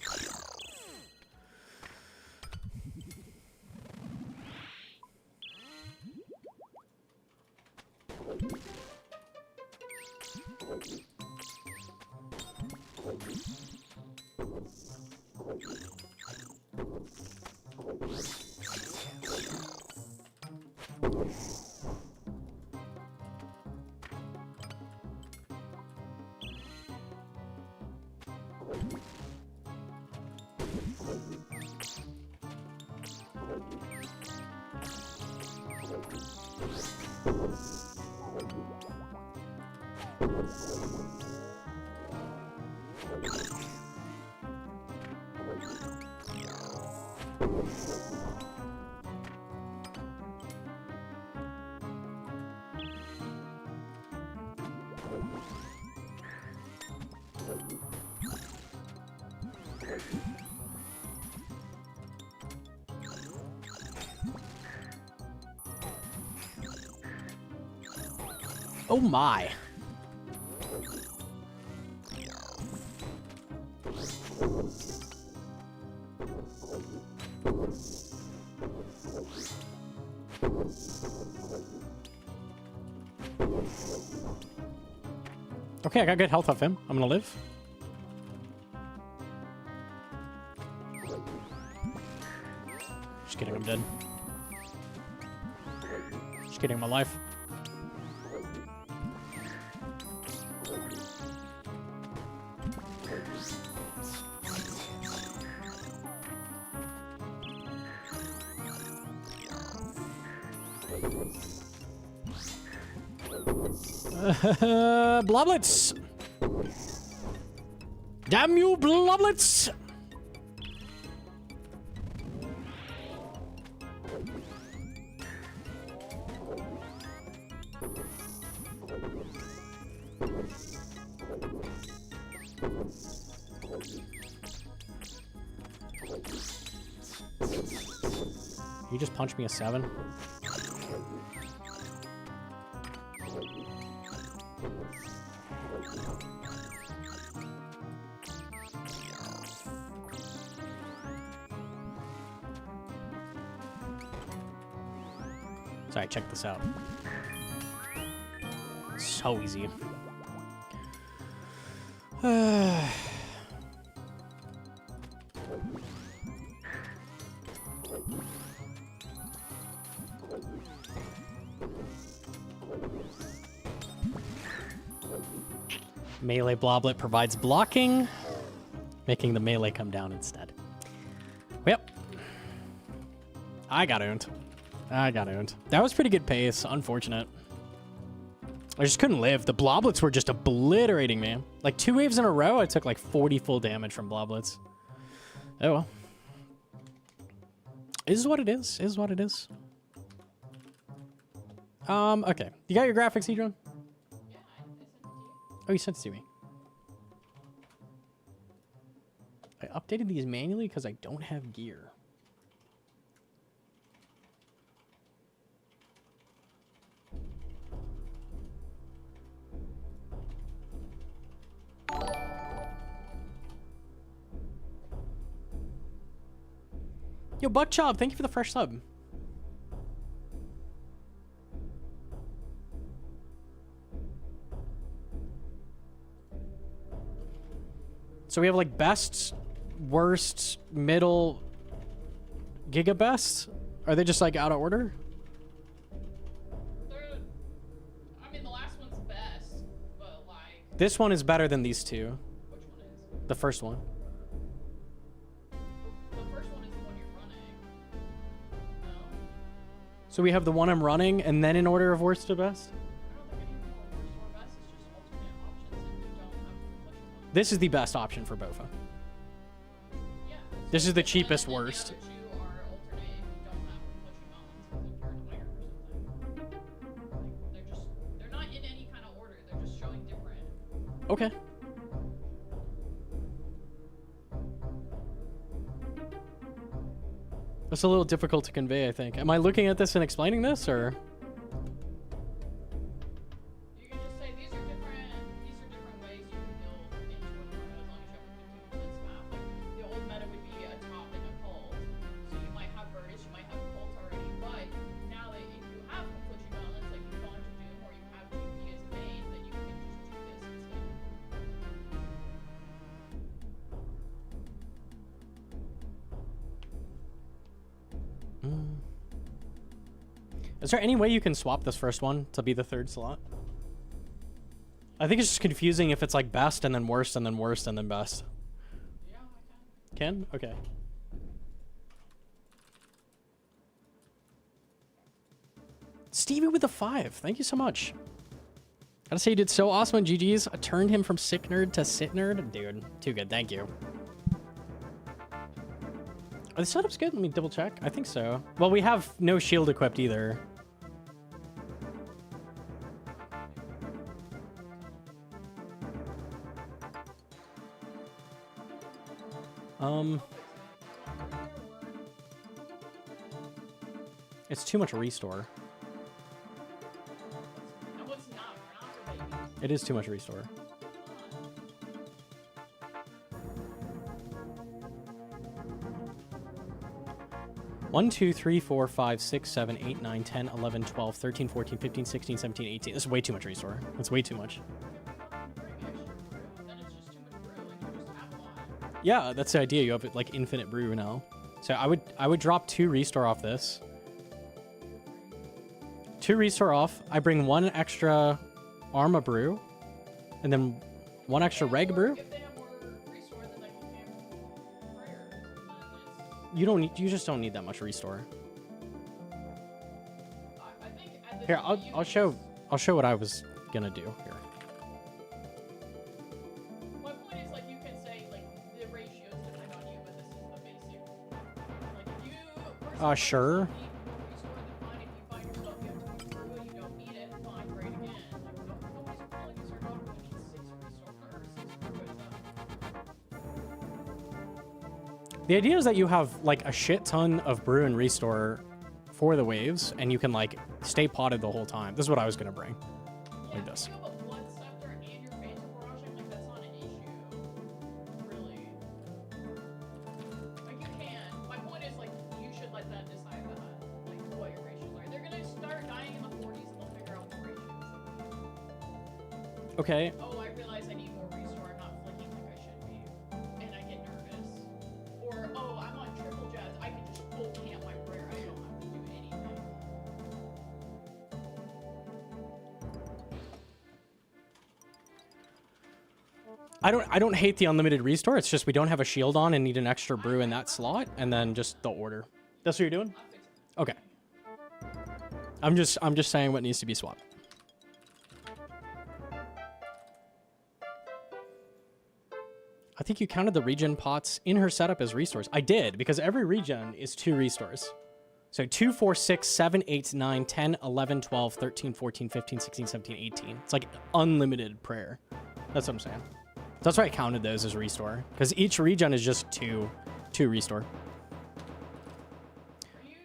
Oh my. Okay, I got good health off him. I'm gonna live. I'm dead. Just kidding, my life. Bloblets! Damn you, bloblets! You just punched me a 7? Sorry, check this out. So easy. Melee Bloblet provides blocking, making the melee come down instead. Yep. I got owned. That was pretty good pace. Unfortunate. I just couldn't live. The Bloblets were just obliterating me. Like 2 waves in a row, I took like 40 full damage from Bloblets. Oh well. Is what it is. Is what it is. Okay. You got your graphics, Edron? Yeah, I sent it to you. Oh, you sent it to me. I updated these manually because I don't have gear. Yo, Buckchop, thank you for the fresh sub. So we have like best, worst, middle, giga best? Are they just like out of order? I mean, the last one's best, but like... This one is better than these two. Which one is? The first one. The first one is the one you're running. No? So we have the one I'm running, and then in order of worst to best? I don't think anything like worst or best is just alternate options and you don't have confliction on. This is the best option for Bofa. Yeah. This is the one, cheapest and then worst. The other two are alternate if you don't have conflicting mountains, like you're a player or something. Like, they're not in any kind of order, they're just showing different. Okay. That's a little difficult to convey, I think. Am I looking at this and explaining this, or? You can just say these are different ways you can build into an arena as long as you have a 15% map. Like the old meta would be a top and a cult. So you might have Burnish, you might have a cult already, but now that if you have conflicting gauntlets like you've gone to Doom or you have GP as main, then you can just do this instead. Is there any way you can swap this first one to be the third slot? I think it's just confusing if it's like best and then worst and then worst and then best. Yeah, I can. Can? Okay. Stevie with the 5. Thank you so much. Gotta say you did so awesome on GG's. I turned him from sick nerd to sit nerd. Dude, too good. Thank you. Are the setups good? Let me double check. I think so. Well, we have no shield equipped either. It's too much restore. No, it's not. We're not for baby. It is too much restore. One, 2, 3, 4, 5, 6, 7, 8, 9, 10, 11, 12, 13, 14, 15, 16, 17, 18. This is way too much restore. That's way too much. Then it's just too much brew and you just have a lot. Yeah, that's the idea. You have like infinite brew now. So I would drop 2 restore off this. 2 restore off. I bring 1 extra Arma brew, and then 1 extra reg brew. If they have more restore, then they can camp prayers, and then You don't need. You just don't need that much restore. I think at this Here, point I'll show what I was gonna do here. My point is, like, you can say, like, the ratios depend on you, but this is the basic. Like, if you personally Sure. need more restore, then fine. If you find yourself you have to brew and you don't need it, fine, great again. Like, nobody's calling you start out when you need 6 restore or 6 brew at a time. The idea is that you have like a shit ton of brew and restore for the waves, and you can like stay potted the whole time. This is what I was gonna bring. Like this. If you have a blood scepter and your phantom barraging, like, that's not an issue, really. Like, you can. My point is, like, you should let them decide that, like, what your ratios are. They're gonna start dying in the 40s and they'll figure out more ratios. Okay. Oh, I realize I need more restore. I'm not flicking like I should be, and I get nervous. Or, oh, I'm on triple jazz. I can just full camp my prayer. I don't have to do anything. I don't hate the unlimited restore. It's just we don't have a shield on and need an extra brew in that slot, and then just the order. That's what you're doing? Okay. I'm just saying what needs to be swapped. I think you counted the regen pots in her setup as restores. I did, because every regen is 2 restores. So 2, 4, 6, 7, 8, 9, 10, 11, 12, 13, 14, 15, 16, 17, 18. It's like unlimited prayer. That's what I'm saying. That's why I counted those as restore, because each regen is just 2 restore. Are you...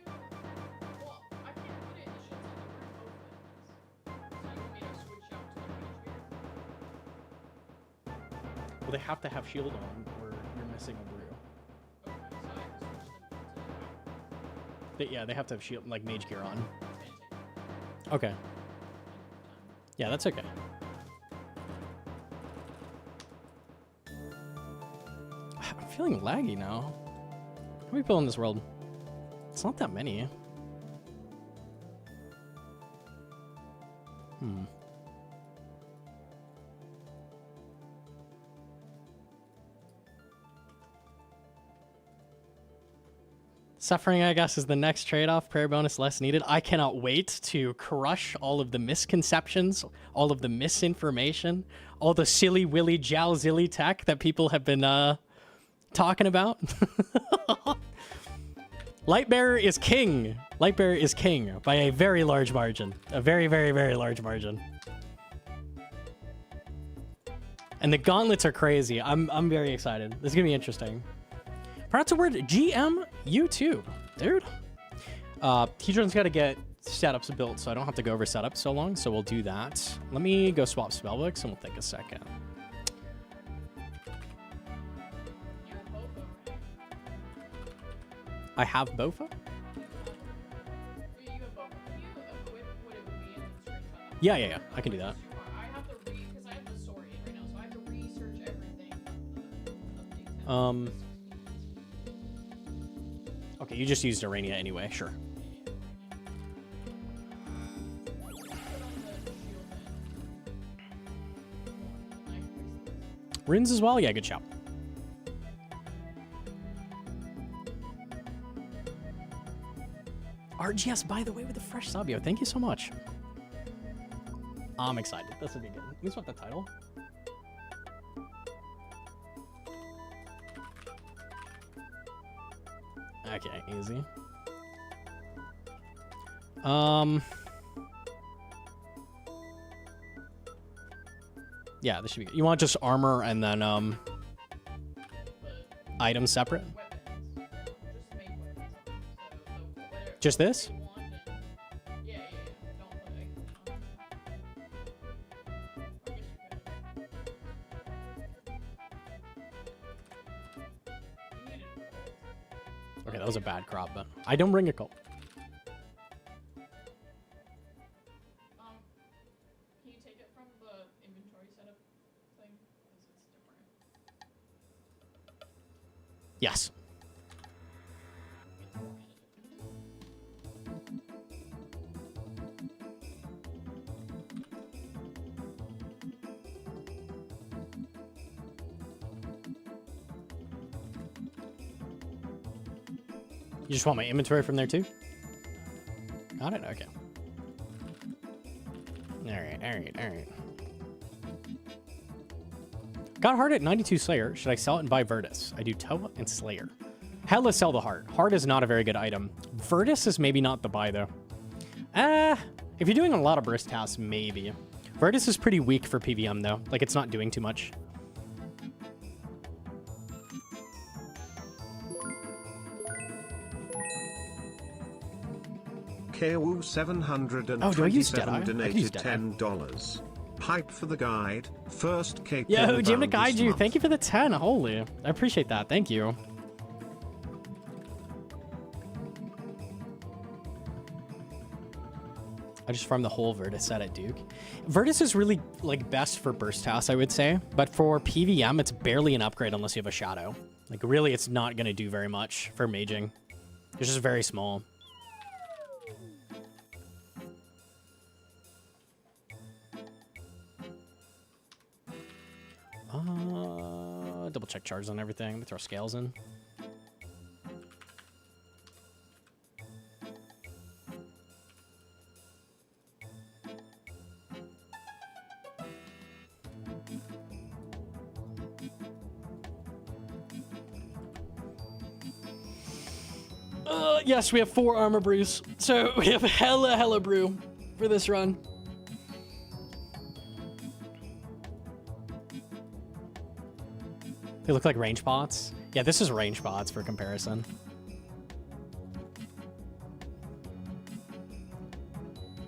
Well, I can't put it in the shield so that we're open. It's not gonna switch out to the mage gear. Well, they have to have shield on, or you're missing a brew. Okay, so I can switch them to... Yeah, they have to have shield, like mage gear on. Okay. Yeah, that's okay. I'm feeling laggy now. How many people in this world? It's not that many. Suffering, I guess, is the next trade-off. Prayer bonus less needed. I cannot wait to crush all of the misconceptions, all of the misinformation, all the silly willy jalzilly tech that people have been talking about. Lightbearer is king. Lightbearer is king by a very large margin. A very, very, very large margin. And the gauntlets are crazy. I'm very excited. This is gonna be interesting. Proud to word GM YouTube, dude. Hedron's got to get setups built, so I don't have to go over setups so long. So we'll do that. Let me go swap spellbooks, and we'll take a second. I have Bofa. Yeah. I can do that. I have to because I have the sword in right now, so I have to research everything. Okay, you just used Arania anyway. Sure. Runes as well? Yeah, good shout. RGS, by the way, with the fresh Sabio. Thank you so much. I'm excited. This will be good. Let me swap the title. Okay, easy. Yeah, this should be good. You want just armor and then items separate? Just this? Okay, that was a bad crop, but I don't bring a cult. Can you take it from the inventory setup thing? Because it's different. Yes. You just want my inventory from there too? Got it? Okay. Alright. Got heart at 92 Slayer. Should I sell it and buy Virtus? I do Toa and Slayer. Hella sell the heart. Heart is not a very good item. Virtus is maybe not the buy though. If you're doing a lot of burst tasks, maybe. Virtus is pretty weak for PVM though. Like it's not doing too much. KW 727 do I use Deadeye? I could use donated $10. Hype for the guide. First cake. Yo, Jim to guide you. Thank you for the 10. Holy. I appreciate that. Thank you. I just farmed the whole Virtus set at Duke. Virtus is really like best for burst tasks, I would say. But for PVM, it's barely an upgrade unless you have a Shadow. Like really, it's not going to do very much for maging. It's just very small. Double check charges on everything. Let me throw scales in. Yes, we have 4 armor brews. So we have hella brew for this run. They look like range pots. Yeah, this is range pots for comparison.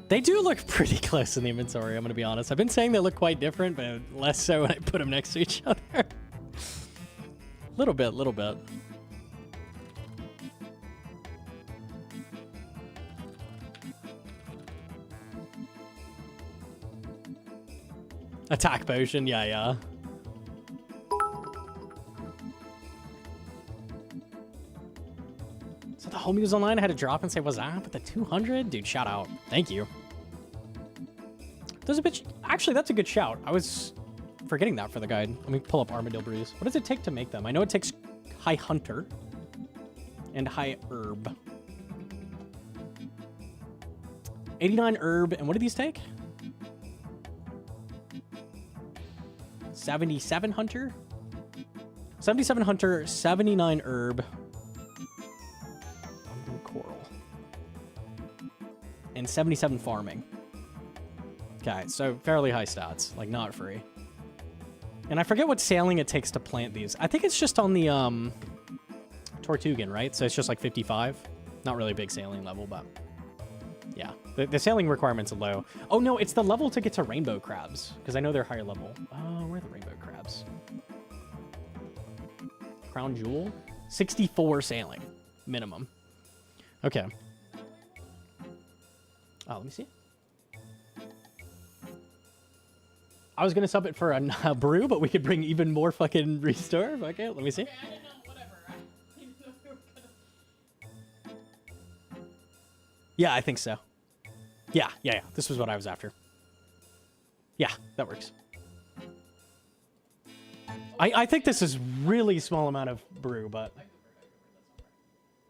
They do look pretty close in the inventory, I'm going to be honest. I've been saying they look quite different, but less so when I put them next to each other. Little bit. Attack potion, yeah. So the homies online had to drop and say, what's that? But the 200? Dude, shout out. Thank you. There's a bitch. Actually, that's a good shout. I was forgetting that for the guide. Let me pull up Armadillo Brews. What does it take to make them? I know it takes High Hunter and High Herb. 89 Herb. And what do these take? 77 Hunter? 77 Hunter, 79 Herb. Coral. And 77 Farming. Okay, so fairly high stats. Like, not free. And I forget what sailing it takes to plant these. I think it's just on the, Tortugan, right? So it's just like 55. Not really a big sailing level, but... yeah. The sailing requirement's low. Oh, no, it's the level to get to rainbow crabs. Because I know they're higher level. Oh, where are the rainbow crabs? Crown Jewel? 64 sailing. Minimum. Okay. Oh, let me see. I was going to sub it for a brew, but we could bring even more fucking restore. Okay, let me see. Okay, I didn't know, whatever. I didn't know we were gonna... Yeah, I think so. Yeah. This was what I was after. Yeah, that works. I think this is really small amount of brew, but...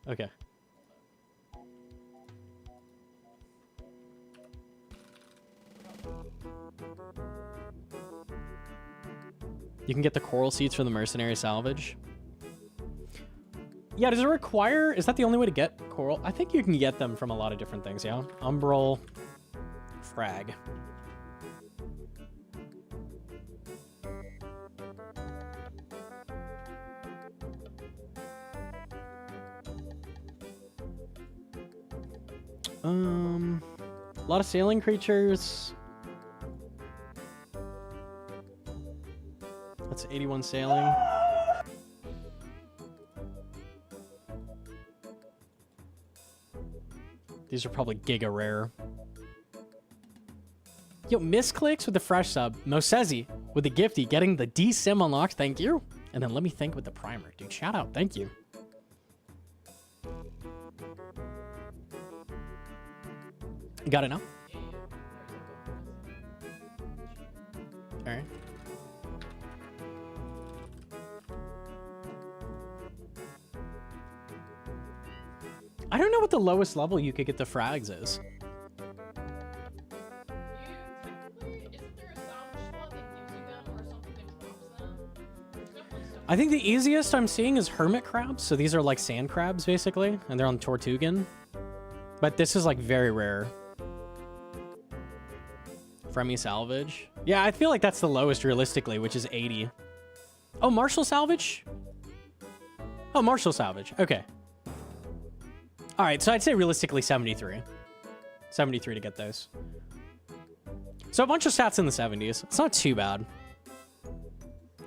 okay. You can get the coral seeds from the mercenary salvage. Yeah, does it require... is that the only way to get coral? I think you can get them from a lot of different things, yeah? Umbral frag. A lot of sailing creatures. That's 81 sailing. These are probably giga rare. Yo, misclicks with the fresh sub. Mosezi with the gifty, getting the D-Sim unlocked. Thank you. And then let me think with the primer. Dude, shout out. Thank you. Got it now? All right. I don't know what the lowest level you could get the frags is. I think the easiest I'm seeing is hermit crabs. So these are like sand crabs, basically. And they're on Tortugan. But this is like very rare. Fremy salvage. Yeah, I feel like that's the lowest realistically, which is 80. Oh, Marshall salvage? Oh, Marshall salvage. Okay. All right, so I'd say realistically 73. 73 to get those. So a bunch of stats in the 70s. It's not too bad.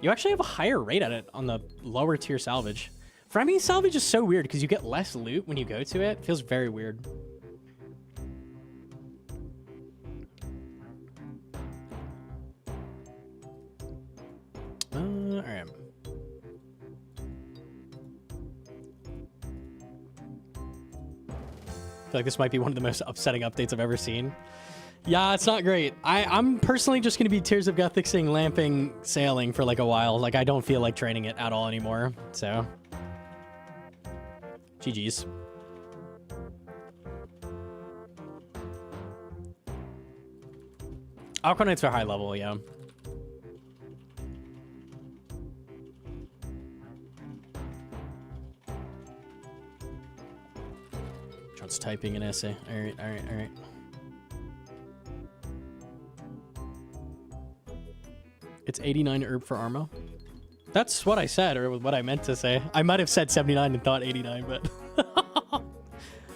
You actually have a higher rate at it on the lower tier salvage. Fremy salvage is so weird because you get less loot when you go to it. It feels very weird. All right. I feel like this might be one of the most upsetting updates I've ever seen. Yeah, it's not great. I'm personally just going to be Tears of Guthixing, lamping, sailing for like a while. Like, I don't feel like training it at all anymore. So, GG's. Alchonites are high level, yeah. John's typing an essay. All right, all right, all right. It's 89 herb for Armo. That's what I said, or what I meant to say. I might have said 79 and thought 89, but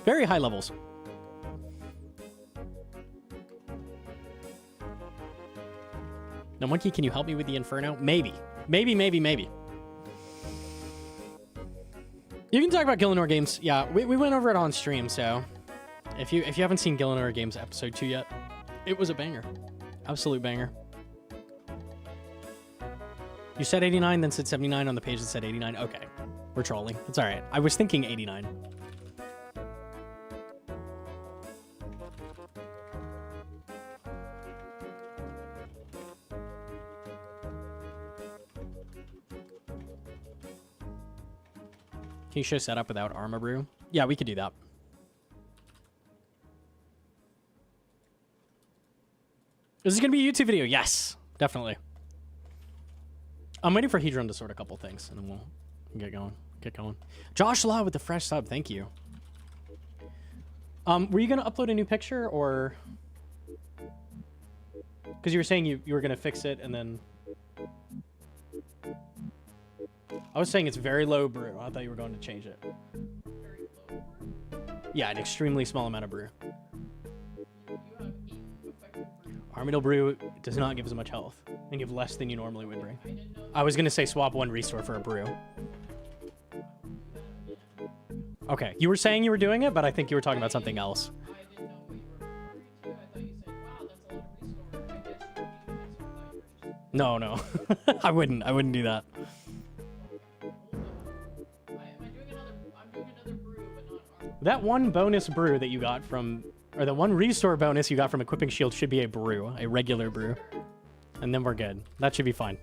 very high levels. Gnomonkey, can you help me with the Inferno? Maybe. Maybe, maybe, maybe. You can talk about Gillinor games. Yeah, we went over it on stream, so if you haven't seen Gillinor games episode 2 yet, it was a banger. Absolute banger. You said 89, then said 79 on the page that said 89. Okay, we're trolling. It's all right. I was thinking 89. Can you show setup without Armor Brew? Yeah, we could do that. Is this going to be a YouTube video? Yes, definitely. I'm waiting for Hedron to sort a couple things, and then we'll get going. Get going. Josh Law with the fresh sub. Thank you. Were you going to upload a new picture, or... Because you were saying you were going to fix it, and then... I was saying it's very low brew. I thought you were going to change it. Yeah, an extremely small amount of brew. Armadillo brew does not give as much health, and give less than you normally would bring. I was going to say swap one restore for a brew. Okay, you were saying you were doing it, but I think you were talking about something else. No, no. I wouldn't do that. That one bonus brew that you got from, or the one restore bonus you got from equipping shield should be a brew, a regular brew. And then we're good. That should be fine.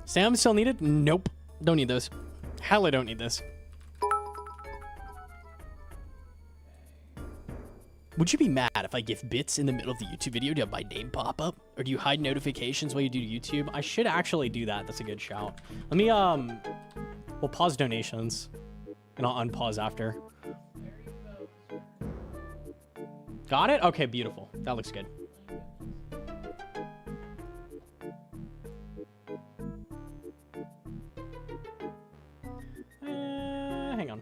Sam still needed? Nope. Don't need those. Hell, I don't need this. Would you be mad if I give bits in the middle of the YouTube video to have my name pop up? Or do you hide notifications while you do YouTube? I should actually do that. That's a good shout. Let me, we'll pause donations. And I'll unpause after. Got it? Okay, beautiful. That looks good. Hang on.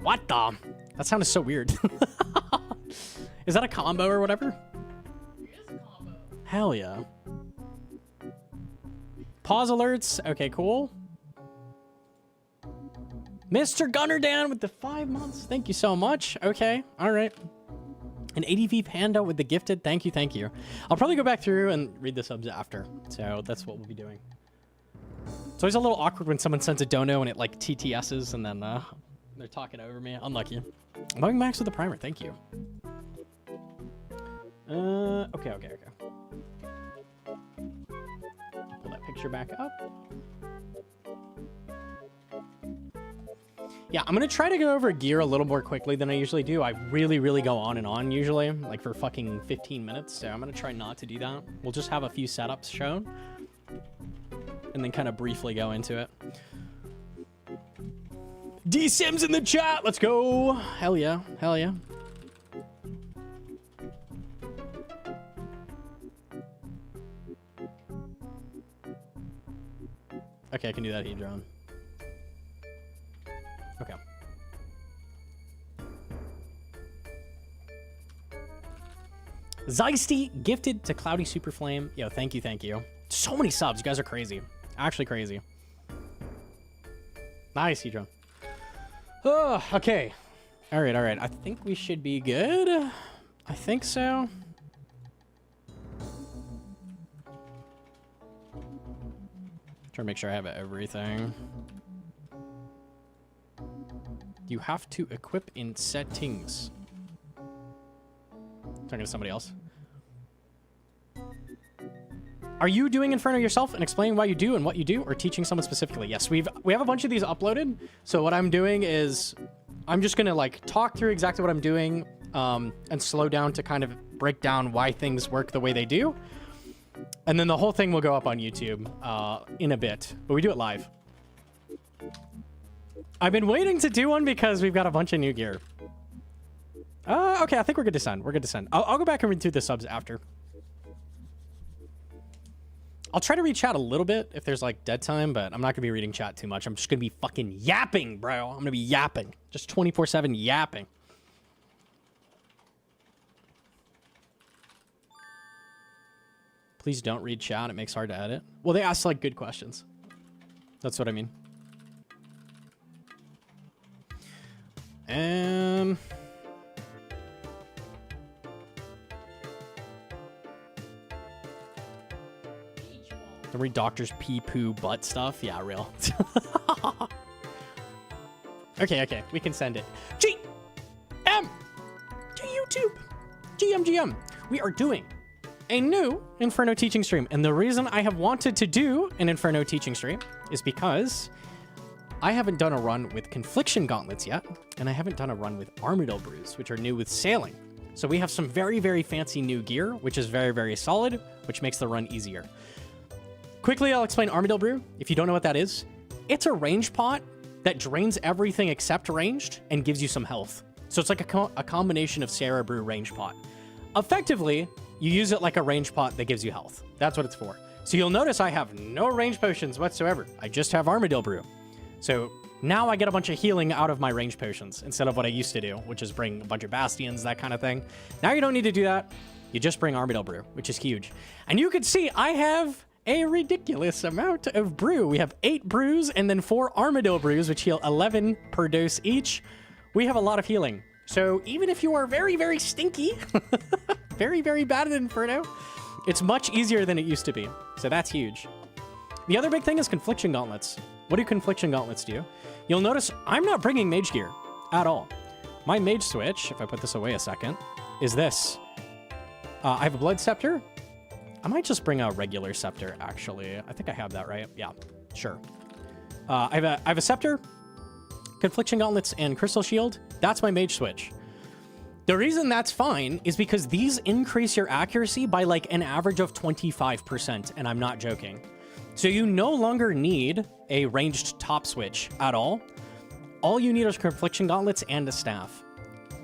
What the? That sounded so weird. Is that a combo or whatever? It is a combo. Hell yeah. Pause alerts. Okay, cool. Mr. Gunnerdan with the 5 months. Thank you so much. Okay, all right. An ADV Panda with the gifted. Thank you, thank you. I'll probably go back through and read the subs after. So that's what we'll be doing. It's always a little awkward when someone sends a dono and it like TTS's and then they're talking over me. Unlucky. I'm going max with the primer. Thank you. Okay. Pull that picture back up. Yeah, I'm gonna try to go over gear a little more quickly than I usually do. I really go on and on usually, like for fucking 15 minutes. So I'm gonna try not to do that. We'll just have a few setups shown and then kind of briefly go into it. D Sims in the chat, let's go. Hell yeah. Okay, I can do that Hedron. Okay. Zeisty gifted to Cloudy Superflame. Yo, thank you. So many subs. You guys are crazy. Actually crazy. Nice, Hedron. Oh, okay. All right. I think we should be good. I think so. Trying to make sure I have everything. You have to equip in settings. Talking to somebody else. Are you doing Inferno yourself and explaining why you do and what you do, or teaching someone specifically? Yes, we have a bunch of these uploaded. So what I'm doing is I'm just gonna like talk through exactly what I'm doing and slow down to kind of break down why things work the way they do. And then the whole thing will go up on YouTube in a bit, but we do it live. I've been waiting to do one because we've got a bunch of new gear. Okay, I think we're good to send. I'll go back and read through the subs after. I'll try to read chat a little bit if there's like dead time, but I'm not gonna be reading chat too much. I'm just gonna be fucking yapping, bro. I'm gonna be yapping. Just 24/7 yapping. Please don't read chat. It makes it hard to edit. Well, they ask like good questions. That's what I mean. Don't read doctors pee poo butt stuff. Yeah, real. Okay. We can send it. GM to YouTube. GM. We are doing a new Inferno teaching stream. And the reason I have wanted to do an Inferno teaching stream is because I haven't done a run with Confliction Gauntlets yet, and I haven't done a run with Armadillo Brews, which are new with sailing. So we have some very fancy new gear, which is very solid, which makes the run easier. Quickly, I'll explain Armadillo Brew. If you don't know what that is, it's a range pot that drains everything except ranged and gives you some health. So it's like a combination of Sarah Brew range pot. Effectively, you use it like a range pot that gives you health. That's what it's for. So you'll notice I have no range potions whatsoever. I just have Armadillo Brew. So now I get a bunch of healing out of my range potions instead of what I used to do, which is bring a bunch of bastions, that kind of thing. Now you don't need to do that. You just bring Armadillo Brew, which is huge. And you can see I have a ridiculous amount of brew. We have 8 brews and then 4 Armadillo Brews, which heal 11 per dose each. We have a lot of healing. So even if you are very stinky, very bad at Inferno, it's much easier than it used to be. So that's huge. The other big thing is Confliction Gauntlets. What do Confliction Gauntlets do? You'll notice I'm not bringing mage gear at all. My mage switch, if I put this away a second, is this. I have a blood scepter. I might just bring a regular scepter, actually. I think I have that, right? Yeah, sure. I have a scepter, Confliction Gauntlets, and Crystal Shield. That's my mage switch. The reason that's fine is because these increase your accuracy by like an average of 25%, and I'm not joking. So you no longer need a ranged top switch at all. All you need is Confliction Gauntlets and a staff.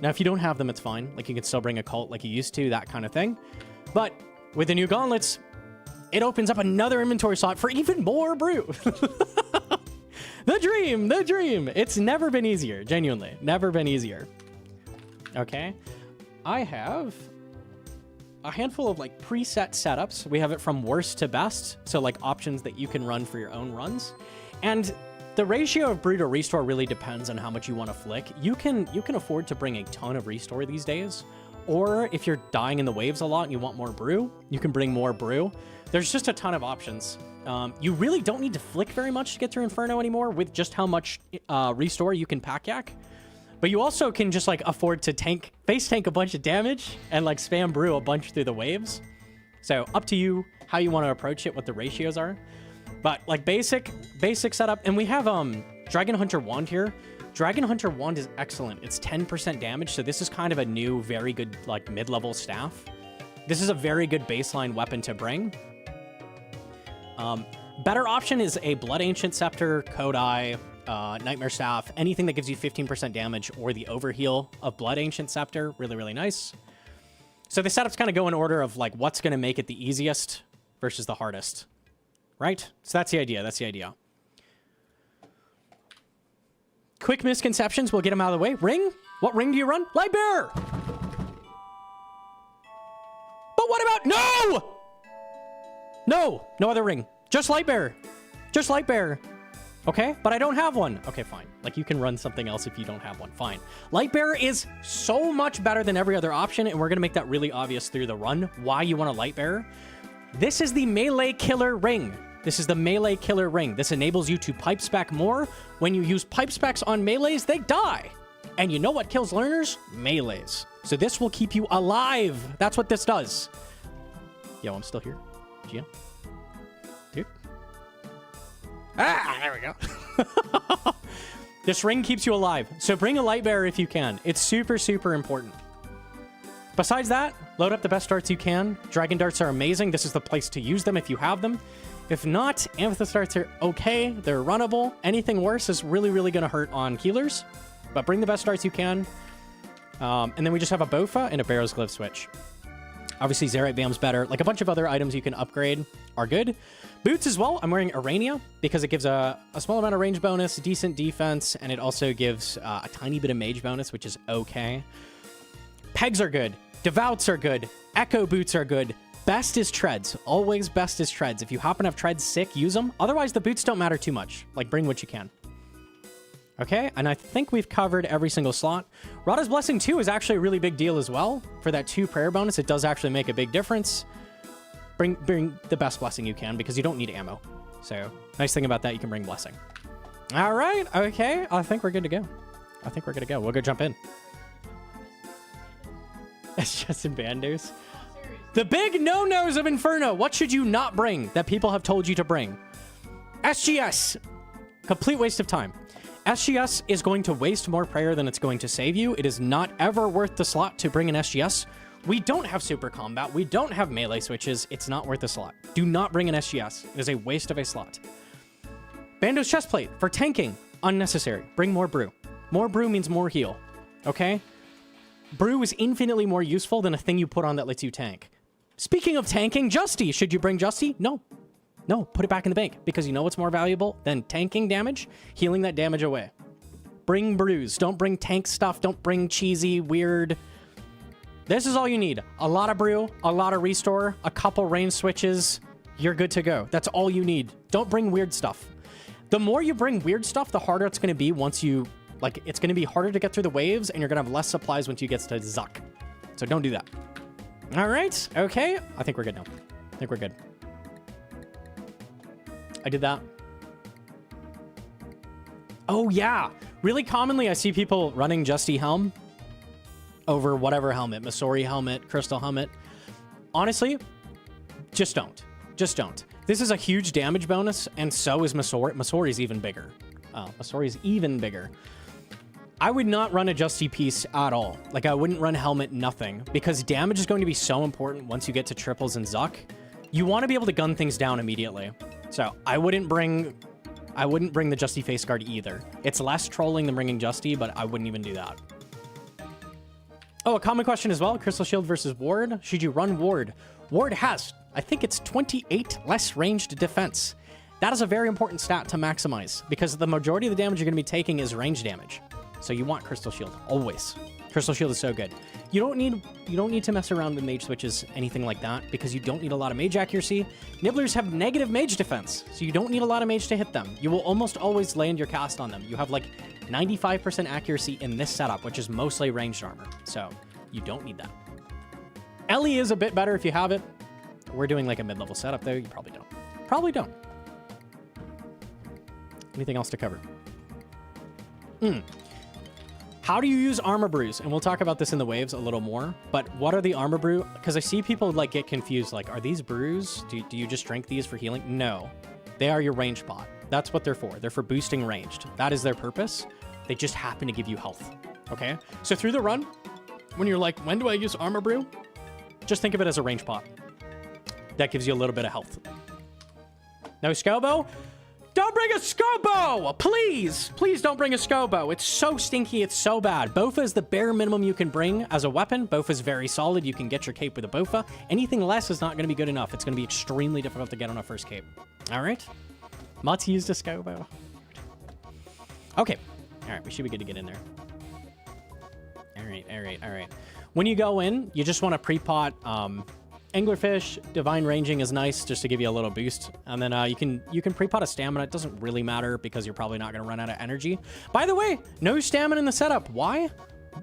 Now, if you don't have them, it's fine. Like, you can still bring a cult like you used to, that kind of thing. But with the new gauntlets, it opens up another inventory slot for even more brew. The dream. It's never been easier, genuinely. Never been easier. Okay. I have a handful of like preset setups. We have it from worst to best, so like options that you can run for your own runs. And the ratio of brew to restore really depends on how much you want to flick. You can afford to bring a ton of restore these days, or if you're dying in the waves a lot and you want more brew, you can bring more brew. There's just a ton of options. You really don't need to flick very much to get through Inferno anymore with just how much restore you can pack yak. But you also can just like afford to face tank a bunch of damage and like spam brew a bunch through the waves. So up to you how you want to approach it, what the ratios are. But like basic setup. And we have Dragon Hunter Wand here. Dragon Hunter Wand is excellent. It's 10% damage. So this is kind of a new, very good like mid-level staff. This is a very good baseline weapon to bring. Better option is a Blood Ancient Scepter, Kodai, Nightmare Staff, anything that gives you 15% damage, or the Overheal of Blood Ancient Scepter. Really, really nice. So the setups kind of go in order of like what's going to make it the easiest versus the hardest, right? So that's the idea. That's the idea. Quick misconceptions. We'll get them out of the way. Ring? What ring do you run? Lightbearer! But what about... No! No! No other ring. Just Lightbearer. Just Lightbearer. Okay? But I don't have one. Okay, fine. Like, you can run something else if you don't have one. Fine. Lightbearer is so much better than every other option, and we're going to make that really obvious through the run, why you want a Lightbearer. This is the melee killer ring. This is the melee killer ring. This enables you to pipe spec more. When you use pipe specs on melees, they die. And you know what kills learners? Melees. So this will keep you alive. That's what this does. Yo, I'm still here. Gia? Here? Ah, there we go. This ring keeps you alive. So bring a Lightbearer if you can. It's super, super important. Besides that, load up the best darts you can. Dragon darts are amazing. This is the place to use them if you have them. If not, Amethyst darts are okay. They're runnable. Anything worse is really, really going to hurt on healers. But bring the best darts you can. And then we just have a Bofa and a Barrow's Glaive switch. Obviously, Zerite Bam's better. Like a bunch of other items you can upgrade are good. Boots as well. I'm wearing Arania because it gives a small amount of range bonus, decent defense, and it also gives a tiny bit of mage bonus, which is okay. Pegs are good. Devouts are good. Echo boots are good. Best is treads. Always best is treads. If you happen to have treads sick, use them. Otherwise, the boots don't matter too much. Like, bring what you can. Okay, and I think we've covered every single slot. Rada's Blessing 2 is actually a really big deal as well. For that 2 prayer bonus, it does actually make a big difference. Bring the best blessing you can because you don't need ammo. So, nice thing about that, you can bring blessing. All right, okay. I think we're good to go. I think we're good to go. We'll go jump in. It's just in Bandos. The big no-nos of Inferno. What should you not bring that people have told you to bring? SGS. Complete waste of time. SGS is going to waste more prayer than it's going to save you. It is not ever worth the slot to bring an SGS. We don't have super combat. We don't have melee switches. It's not worth the slot. Do not bring an SGS. It is a waste of a slot. Bandos Chestplate for tanking. Unnecessary. Bring more brew. More brew means more heal. Okay? Brew is infinitely more useful than a thing you put on that lets you tank. Speaking of tanking, Justy. Should you bring Justy? No. No, put it back in the bank because you know what's more valuable than tanking damage? Healing that damage away. Bring brews. Don't bring tank stuff. Don't bring cheesy, weird. This is all you need. A lot of brew, a lot of restore, a couple range switches. You're good to go. That's all you need. Don't bring weird stuff. The more you bring weird stuff, the harder it's going to be once you... Like, it's going to be harder to get through the waves, and you're going to have less supplies once you get to Zuck. So don't do that. All right. Okay. I think we're good now. I think we're good. I did that. Oh, yeah. Really commonly, I see people running Justy Helm over whatever helmet. Masori helmet, Crystal helmet. Honestly, just don't. Just don't. This is a huge damage bonus, and so is Masori. Masori's even bigger. Masori's even bigger. I would not run a Justy piece at all. Like, I wouldn't run helmet, nothing. Because damage is going to be so important once you get to triples and Zuck. You want to be able to gun things down immediately. So I wouldn't bring the Justy face guard either. It's less trolling than bringing Justy, but I wouldn't even do that. Oh, a common question as well. Crystal Shield versus Ward. Should you run Ward? Ward has, I think it's 28 less ranged defense. That is a very important stat to maximize because the majority of the damage you're going to be taking is range damage. So you want Crystal Shield always. Crystal Shield is so good. You don't need to mess around with mage switches, anything like that, because you don't need a lot of mage accuracy. Nibblers have negative mage defense, so you don't need a lot of mage to hit them. You will almost always land your cast on them. You have like 95% accuracy in this setup, which is mostly ranged armor. So you don't need that. Ellie is a bit better if you have it. We're doing like a mid-level setup though. You probably don't. Probably don't. Anything else to cover? How do you use armor brews? And we'll talk about this in the waves a little more. But what are the armor brew? Because I see people like get confused. Like, are these brews? Do you just drink these for healing? No, they are your range pot. That's what they're for. They're for boosting ranged. That is their purpose. They just happen to give you health. Okay. So through the run, when you're like, when do I use armor brew? Just think of it as a range pot. That gives you a little bit of health. No Scobo? Don't bring a Scobo! Please! Please don't bring a Scobo. It's so stinky, it's so bad. Bofa is the bare minimum you can bring as a weapon. Bofa is very solid. You can get your cape with a Bofa. Anything less is not going to be good enough. It's going to be extremely difficult to get on a first cape. All right? Mutz used a Scobo. Okay. All right, we should be good to get in there. All right. When you go in, you just want to pre-pot Anglerfish. Divine Ranging is nice just to give you a little boost. And then you can pre-pot a stamina. It doesn't really matter because you're probably not going to run out of energy. By the way, no stamina in the setup. Why?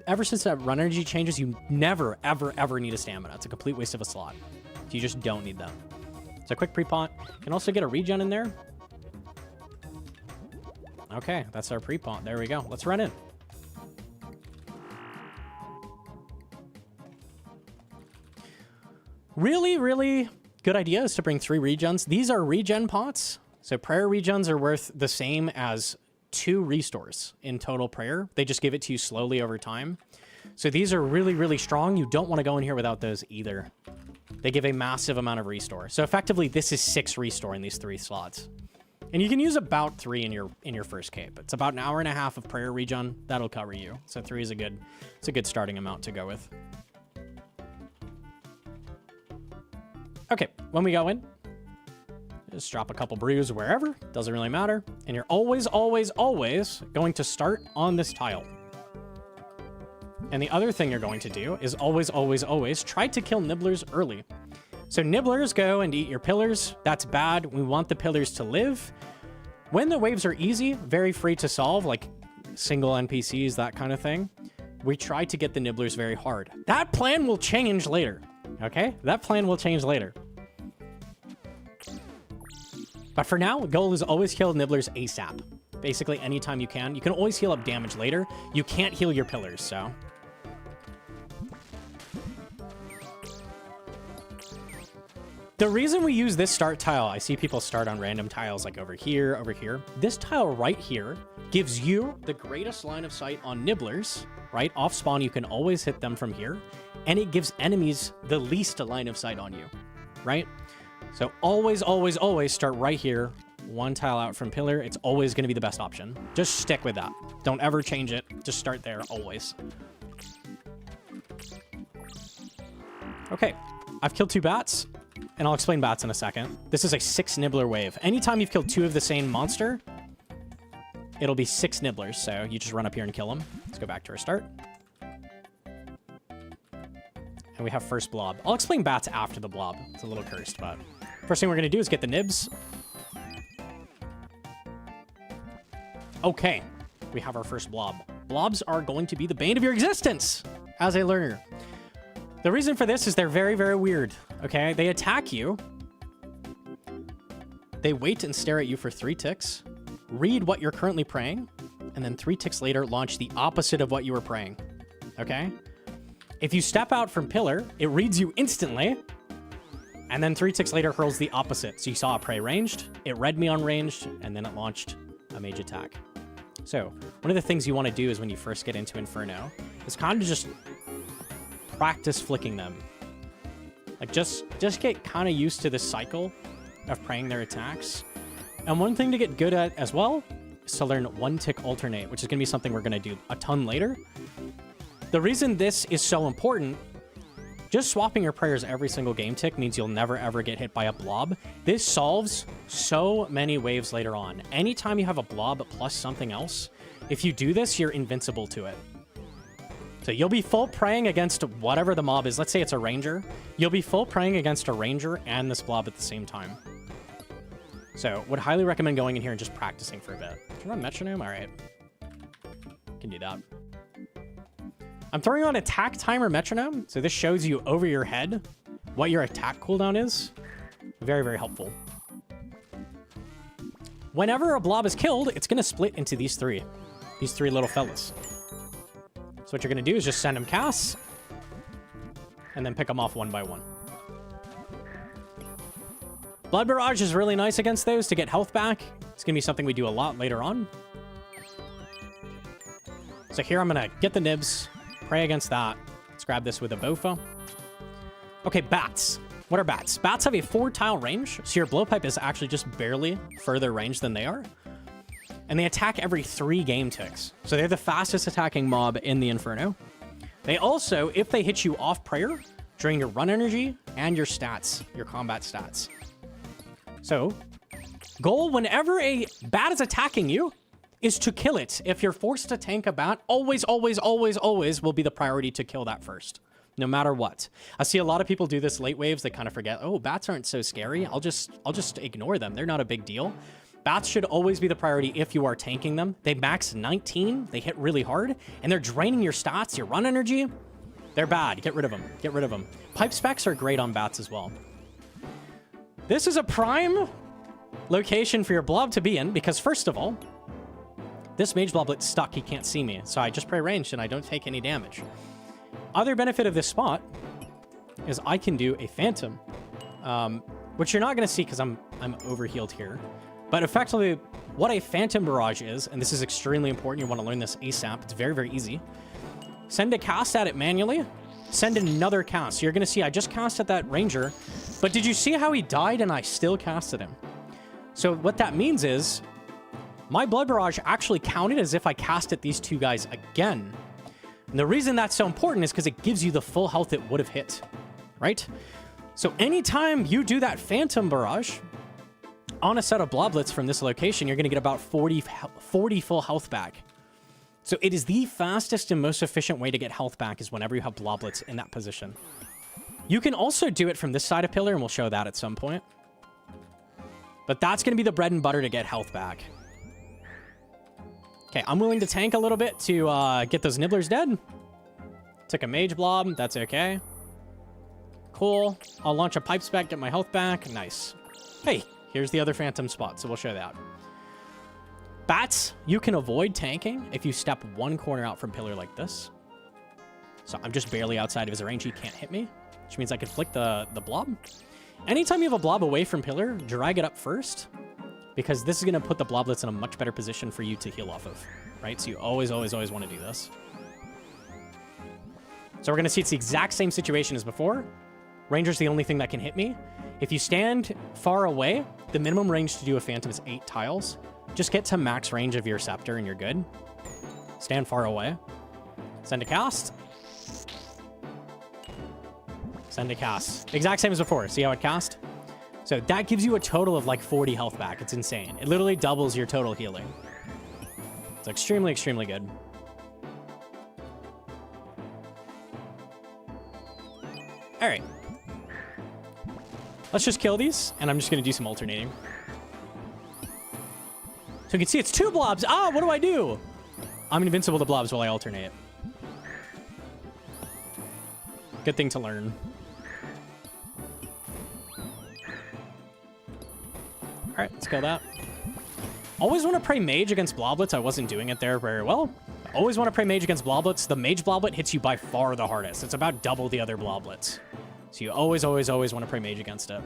Ever since that run energy changes, you never, ever need a stamina. It's a complete waste of a slot. You just don't need them. So quick pre-pot. Can also get a regen in there. Okay, that's our pre-pot. There we go. Let's run in. Really, really good idea is to bring 3 regens. These are regen pots. So prayer regens are worth the same as 2 restores in total prayer. They just give it to you slowly over time. So these are really, really strong. You don't want to go in here without those either. They give a massive amount of restore. So effectively, this is 6 restore in these 3 slots. And you can use about 3 in your first cape. It's about an hour and a half of prayer regen. That'll cover you. So 3 is a good starting amount to go with. Okay, when we go in, just drop a couple brews wherever. Doesn't really matter. And you're always, always, always going to start on this tile. And the other thing you're going to do is always, always, always try to kill nibblers early. So nibblers go and eat your pillars. That's bad. We want the pillars to live. When the waves are easy, very free to solve, like single NPCs, that kind of thing, we try to get the nibblers very hard. That plan will change later. Okay? That plan will change later. But for now, the goal is always kill nibblers ASAP. Basically, anytime you can. You can always heal up damage later. You can't heal your pillars, so... The reason we use this start tile, I see people start on random tiles like over here, over here. This tile right here gives you the greatest line of sight on nibblers, right? Off spawn, you can always hit them from here. And it gives enemies the least line of sight on you, right? So always, always, always start right here. 1 tile out from pillar. It's always going to be the best option. Just stick with that. Don't ever change it. Just start there, always. Okay, I've killed 2 bats. And I'll explain bats in a second. This is a 6 nibbler wave. Anytime you've killed 2 of the same monster, it'll be 6 nibblers. So you just run up here and kill them. Let's go back to our start. And we have first blob. I'll explain bats after the blob. It's a little cursed, but first thing we're going to do is get the nibs. Okay, we have our first blob. Blobs are going to be the bane of your existence as a learner. The reason for this is they're very, very weird, okay? They attack you. They wait and stare at you for 3 ticks, read what you're currently praying, and then 3 ticks later launch the opposite of what you were praying, okay? If you step out from pillar, it reads you instantly, and then 3 ticks later hurls the opposite. So you saw a prey ranged, it read me on ranged, and then it launched a mage attack. So one of the things you want to do is when you first get into Inferno is kind of just practice flicking them. Like just get kind of used to this cycle of praying their attacks. And one thing to get good at as well is to learn 1 tick alternate, which is going to be something we're going to do a ton later. The reason this is so important, just swapping your prayers every single game tick means you'll never ever get hit by a blob. This solves so many waves later on. Anytime you have a blob plus something else, if you do this, you're invincible to it. So you'll be full praying against whatever the mob is. Let's say it's a ranger. You'll be full praying against a ranger and this blob at the same time. So would highly recommend going in here and just practicing for a bit. Turn on metronome? All right. Can do that. I'm throwing on attack timer metronome. So this shows you over your head what your attack cooldown is. Very, very helpful. Whenever a blob is killed, it's going to split into these 3 little fellas. So what you're going to do is just send them casts, and then pick them off one by one. Blood Barrage is really nice against those to get health back. It's going to be something we do a lot later on. So here I'm going to get the nibs, pray against that. Let's grab this with a Bofa. Okay, bats. What are bats? Bats have a 4-tile range, so your blowpipe is actually just barely further range than they are. And they attack every 3 game ticks. So they're the fastest attacking mob in the Inferno. They also, if they hit you off prayer, drain your run energy and your stats, your combat stats. So, goal whenever a bat is attacking you is to kill it. If you're forced to tank a bat, always, always, always, always will be the priority to kill that first. No matter what. I see a lot of people do this late waves. They kind of forget, oh, bats aren't so scary. I'll just ignore them. They're not a big deal. Bats should always be the priority if you are tanking them. They max 19. They hit really hard. And they're draining your stats, your run energy. They're bad. Get rid of them. Get rid of them. Pipe specs are great on bats as well. This is a prime location for your blob to be in because, first of all, this mage bloblet's stuck. He can't see me. So I just pray ranged and I don't take any damage. Other benefit of this spot is I can do a phantom, which you're not going to see because I'm overhealed here. But effectively, what a phantom barrage is, and this is extremely important. You want to learn this ASAP. It's very, very easy. Send a cast at it manually. Send another cast. So you're going to see I just cast at that ranger, but did you see how he died and I still casted him? So what that means is my blood barrage actually counted as if I casted these 2 guys again. And the reason that's so important is because it gives you the full health it would have hit, right? So anytime you do that phantom barrage on a set of bloblets from this location, you're going to get about 40 full health back. So it is the fastest and most efficient way to get health back is whenever you have bloblets in that position. You can also do it from this side of pillar, and we'll show that at some point. But that's going to be the bread and butter to get health back. Okay, I'm willing to tank a little bit to get those nibblers dead. Took a mage blob. That's okay. Cool. I'll launch a pipe spec, get my health back. Nice. Hey, here's the other phantom spot, so we'll show that. Bats, you can avoid tanking if you step 1 corner out from pillar like this. So I'm just barely outside of his range. He can't hit me, which means I can flick the blob. Anytime you have a blob away from pillar, drag it up first, because this is going to put the bloblets in a much better position for you to heal off of, right? So you always, always, always want to do this. So we're going to see it's the exact same situation as before. Ranger's the only thing that can hit me. If you stand far away, the minimum range to do a phantom is 8 tiles. Just get to max range of your scepter and you're good. Stand far away. Send a cast. Send a cast. Exact same as before. See how it cast? So that gives you a total of like 40 health back. It's insane. It literally doubles your total healing. It's extremely, extremely good. All right. Let's just kill these, and I'm just going to do some alternating. So you can see it's 2 blobs. Ah, what do I do? I'm invincible to blobs while I alternate. Good thing to learn. All right, let's kill that. Always want to pray mage against bloblets. I wasn't doing it there very well. Always want to pray mage against bloblets. The mage bloblet hits you by far the hardest. It's about double the other bloblets. So you always, always, always want to pray mage against it.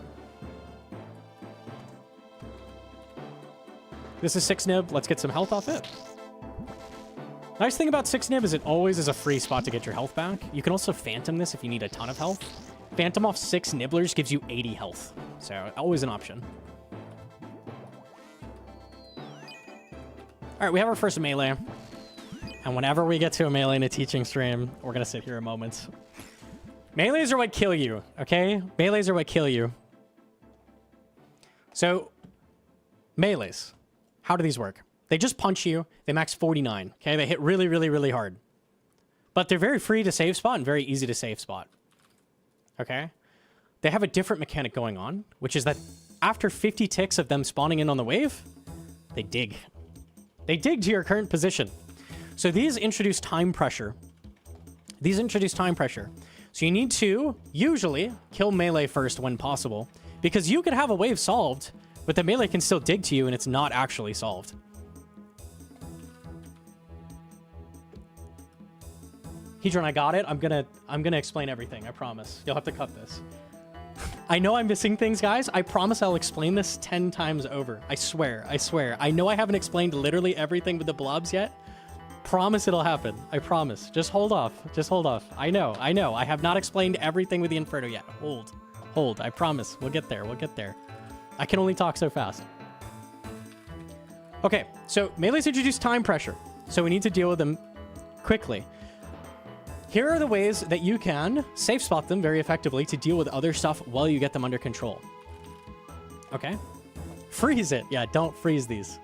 This is 6 nib. Let's get some health off it. Nice thing about 6 nib is it always is a free spot to get your health back. You can also phantom this if you need a ton of health. Phantom off 6 nibblers gives you 80 health. So always an option. All right, we have our first melee. And whenever we get to a melee in a teaching stream, we're going to sit here a moment. Melees are what kill you, okay? Melees are what kill you. So, melees. How do these work? They just punch you. They max 49, okay? They hit really, really, really hard. But they're very free to save spot and very easy to save spot, okay? They have a different mechanic going on, which is that after 50 ticks of them spawning in on the wave, they dig. They dig to your current position. So these introduce time pressure. These introduce time pressure. So you need to, usually, kill melee first when possible, because you could have a wave solved, but the melee can still dig to you and it's not actually solved. Hedron, I got it. I'm gonna explain everything. I promise. You'll have to cut this. I know I'm missing things, guys. I promise I'll explain this 10 times over. I swear. I swear. I know I haven't explained literally everything with the blobs yet. Promise it'll happen. I promise. Just hold off. Just hold off. I know. I have not explained everything with the Inferno yet. Hold. I promise. We'll get there. We'll get there. I can only talk so fast. Okay, so melee's introduced time pressure, so we need to deal with them quickly. Here are the ways that you can safe spot them very effectively to deal with other stuff while you get them under control. Okay? Freeze it. Yeah, don't freeze these.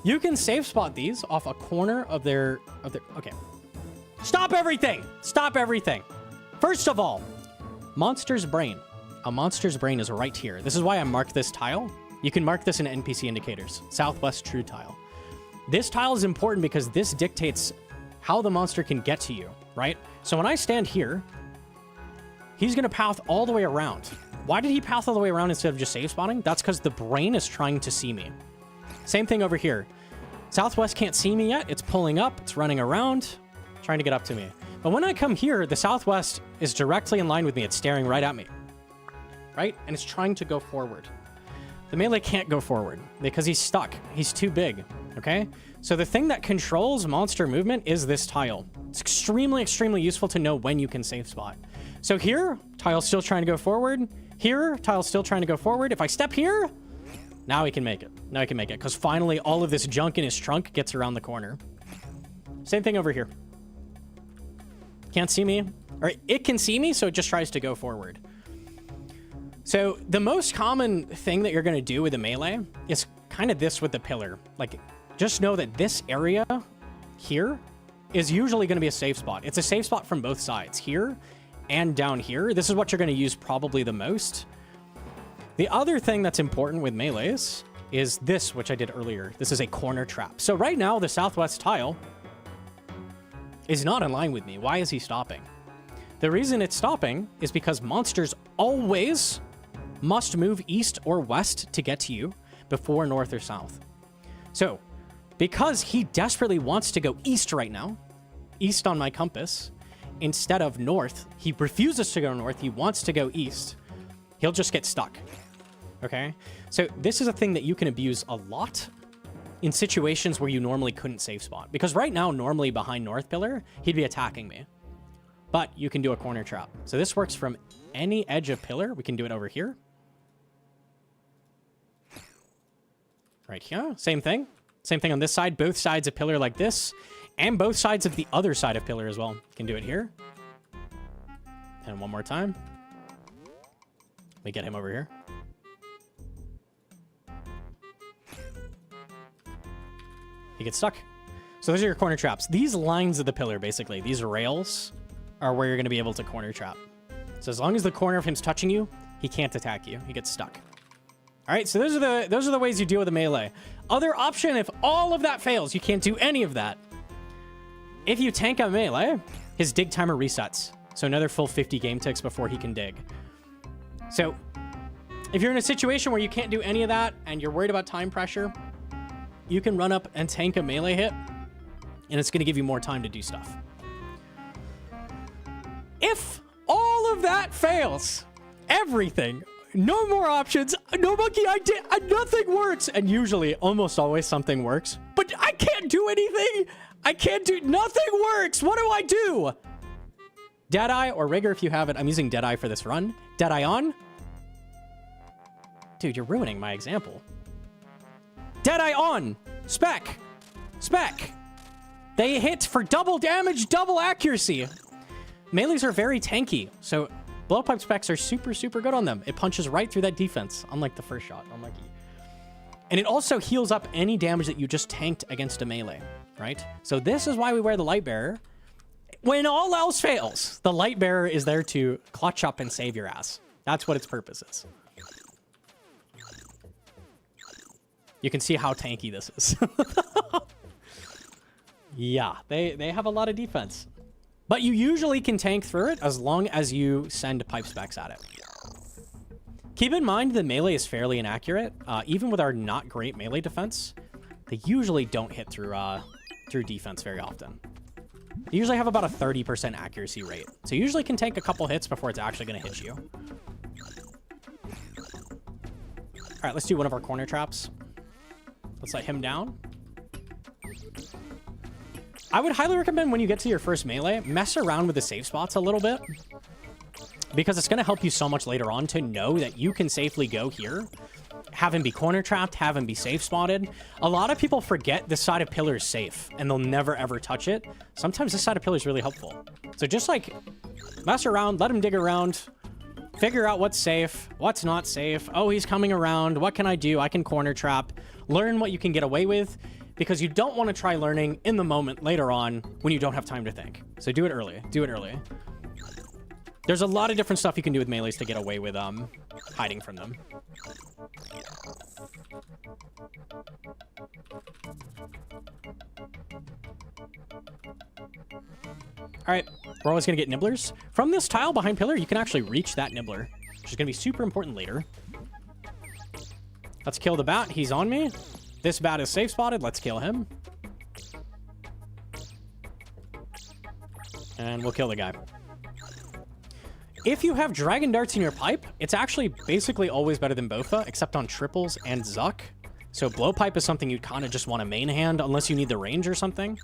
You can safe spot these off a corner of their... Okay. Stop everything! Stop everything! First of all, monster's brain. A monster's brain is right here. This is why I marked this tile. You can mark this in NPC indicators. Southwest true tile. This tile is important because this dictates how the monster can get to you, right? So when I stand here, he's going to path all the way around. Why did he path all the way around instead of just safe spawning? That's because the brain is trying to see me. Same thing over here. Southwest can't see me yet. It's pulling up. It's running around, trying to get up to me. But when I come here, the Southwest is directly in line with me. It's staring right at me, right? And it's trying to go forward. The melee can't go forward because he's stuck. He's too big, okay? So the thing that controls monster movement is this tile. It's extremely, extremely useful to know when you can safe spot. So here, tile's still trying to go forward. Here, tile's still trying to go forward. If I step here, now he can make it. Now he can make it because finally all of this junk in his trunk gets around the corner. Same thing over here. Can't see me, or it can see me, so it just tries to go forward. So the most common thing that you're going to do with a melee is kind of this with the pillar. Like, just know that this area here is usually going to be a safe spot. It's a safe spot from both sides, here and down here. This is what you're going to use probably the most. The other thing that's important with melees is this, which I did earlier. This is a corner trap. So right now, the Southwest tile is not in line with me. Why is he stopping? The reason it's stopping is because monsters always must move east or west to get to you before north or south. So, because he desperately wants to go east right now, east on my compass, instead of north, he refuses to go north, he wants to go east, he'll just get stuck, okay? So this is a thing that you can abuse a lot in situations where you normally couldn't safe spot. Because right now, normally behind north pillar, he'd be attacking me. But you can do a corner trap. So this works from any edge of pillar. We can do it over here. Right here, same thing. Same thing on this side, both sides of pillar like this, and both sides of the other side of pillar as well. Can do it here. And one more time. We get him over here. He gets stuck. So those are your corner traps. These lines of the pillar, basically, these rails are where you're going to be able to corner trap. So as long as the corner of him's touching you, he can't attack you. He gets stuck. All right, so those are the ways you deal with a melee. Other option, if all of that fails, you can't do any of that. If you tank a melee, his dig timer resets. So another full 50 game ticks before he can dig. So if you're in a situation where you can't do any of that and you're worried about time pressure, you can run up and tank a melee hit, and it's going to give you more time to do stuff. If all of that fails, everything, no more options, Gnomonkey, nothing works. And usually, almost always, something works. But I can't do anything. Nothing works. What do I do? Deadeye or Rigger if you have it. I'm using Deadeye for this run. Deadeye on. Dude, you're ruining my example. Deadeye on. Spec. They hit for double damage, double accuracy. Melees are very tanky, so blowpipe specs are super, super good on them. It punches right through that defense, unlike the first shot. Unlucky. And it also heals up any damage that you just tanked against a melee, right? So this is why we wear the Light Bearer. When all else fails, the Light Bearer is there to clutch up and save your ass. That's what its purpose is. You can see how tanky this is. Yeah, they have a lot of defense. But you usually can tank through it as long as you send pipe specs at it. Keep in mind the melee is fairly inaccurate. Even with our not great melee defense, they usually don't hit through defense very often. You usually have about a 30% accuracy rate. So you usually can take a couple hits before it's actually going to hit you. All right, let's do one of our corner traps. Let's let him down. I would highly recommend when you get to your first melee, mess around with the safe spots a little bit. Because it's going to help you so much later on to know that you can safely go here. Have him be corner trapped, have him be safe spotted. A lot of people forget this side of pillar is safe and they'll never ever touch it. Sometimes this side of pillar is really helpful. So just like mess around, let him dig around, figure out what's safe, what's not safe. Oh, he's coming around. What can I do? I can corner trap. Learn what you can get away with because you don't want to try learning in the moment later on when you don't have time to think. So do it early. Do it early. There's a lot of different stuff you can do with melees to get away with hiding from them. All right, we're always going to get nibblers. From this tile behind pillar, you can actually reach that nibbler, which is going to be super important later. Let's kill the bat. He's on me. This bat is safe spotted. Let's kill him. And we'll kill the guy. If you have dragon darts in your pipe, it's actually basically always better than Bofa, except on triples and Zuck. So blowpipe is something you kind of just want to main hand unless you need the range or something.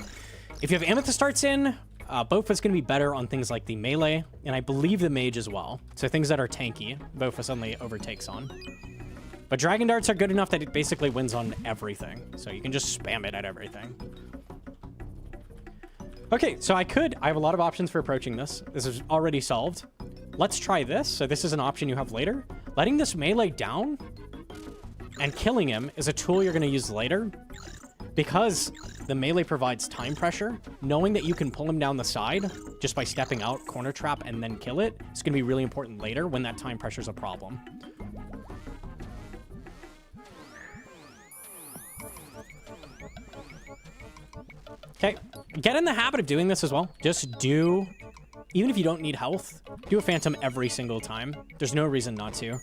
If you have amethyst darts in, Bofa's going to be better on things like the melee, and I believe the mage as well. So things that are tanky, Bofa suddenly overtakes on. But dragon darts are good enough that it basically wins on everything. So you can just spam it at everything. Okay, so I have a lot of options for approaching this. This is already solved. Let's try this. So this is an option you have later. Letting this melee down and killing him is a tool you're going to use later. Because the melee provides time pressure, knowing that you can pull him down the side just by stepping out, corner trap, and then kill it, it's going to be really important later when that time pressure is a problem. Okay, get in the habit of doing this as well. Just do, even if you don't need health, do a phantom every single time. There's no reason not to.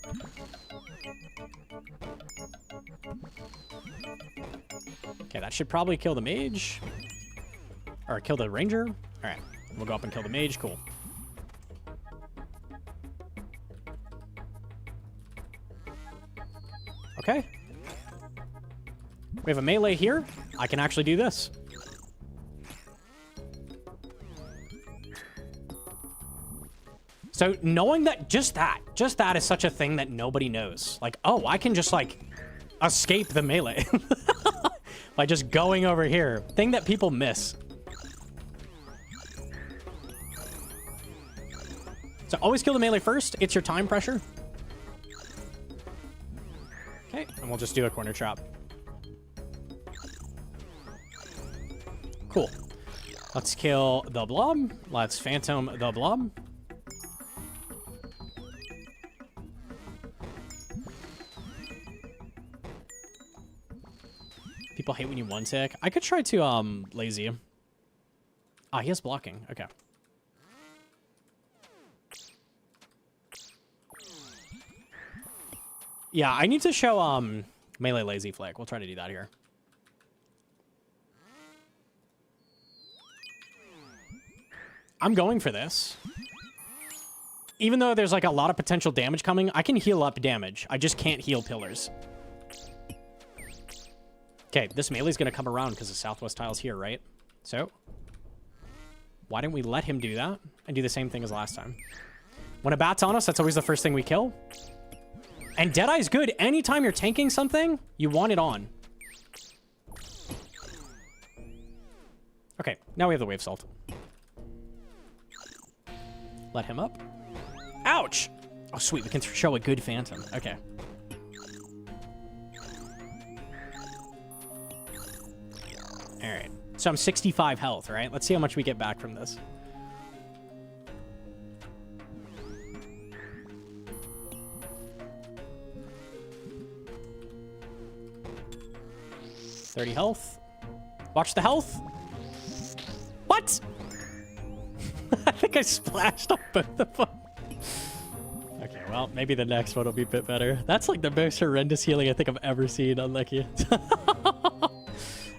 Okay, that should probably kill the mage. Or kill the ranger. All right, we'll go up and kill the mage. Cool. Okay. We have a melee here. I can actually do this. So knowing that just that is such a thing that nobody knows. Like, oh, I can just like escape the melee by just going over here. Thing that people miss. So always kill the melee first. It's your time pressure. Okay, and we'll just do a corner trap. Cool. Let's kill the blob. Let's phantom the blob. People hate when you one tick. I could try to lazy. Ah, he has blocking. Okay. Yeah, I need to show melee lazy flick. We'll try to do that here. I'm going for this. Even though there's like a lot of potential damage coming, I can heal up damage. I just can't heal pillars. Okay, this melee's going to come around because the southwest tile's here, right? So, why didn't we let him do that and do the same thing as last time? When a bat's on us, that's always the first thing we kill. And Deadeye's good. Anytime you're tanking something, you want it on. Okay, now we have the wave salt. Let him up. Ouch! Oh, sweet. We can show a good phantom. Okay. All right. So I'm 65 health, right? Let's see how much we get back from this. $30 health. Watch the health. What? I think I splashed on both of them. Okay, well, maybe the next one will be a bit better. That's like the most horrendous healing I think I've ever seen. Unlucky.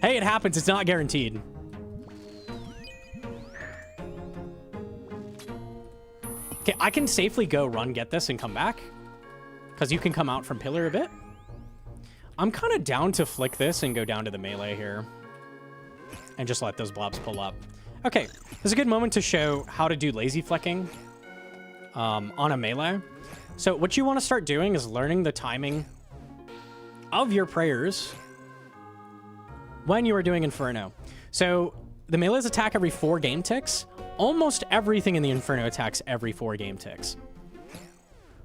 Hey, it happens. It's not guaranteed. Okay, I can safely go run, get this, and come back. Because you can come out from pillar a bit. I'm kind of down to flick this and go down to the melee here. And just let those blobs pull up. Okay, this is a good moment to show how to do lazy flicking on a melee. So what you want to start doing is learning the timing of your prayers when you are doing Inferno. So the melees attack every 4 game ticks. Almost everything in the Inferno attacks every 4 game ticks.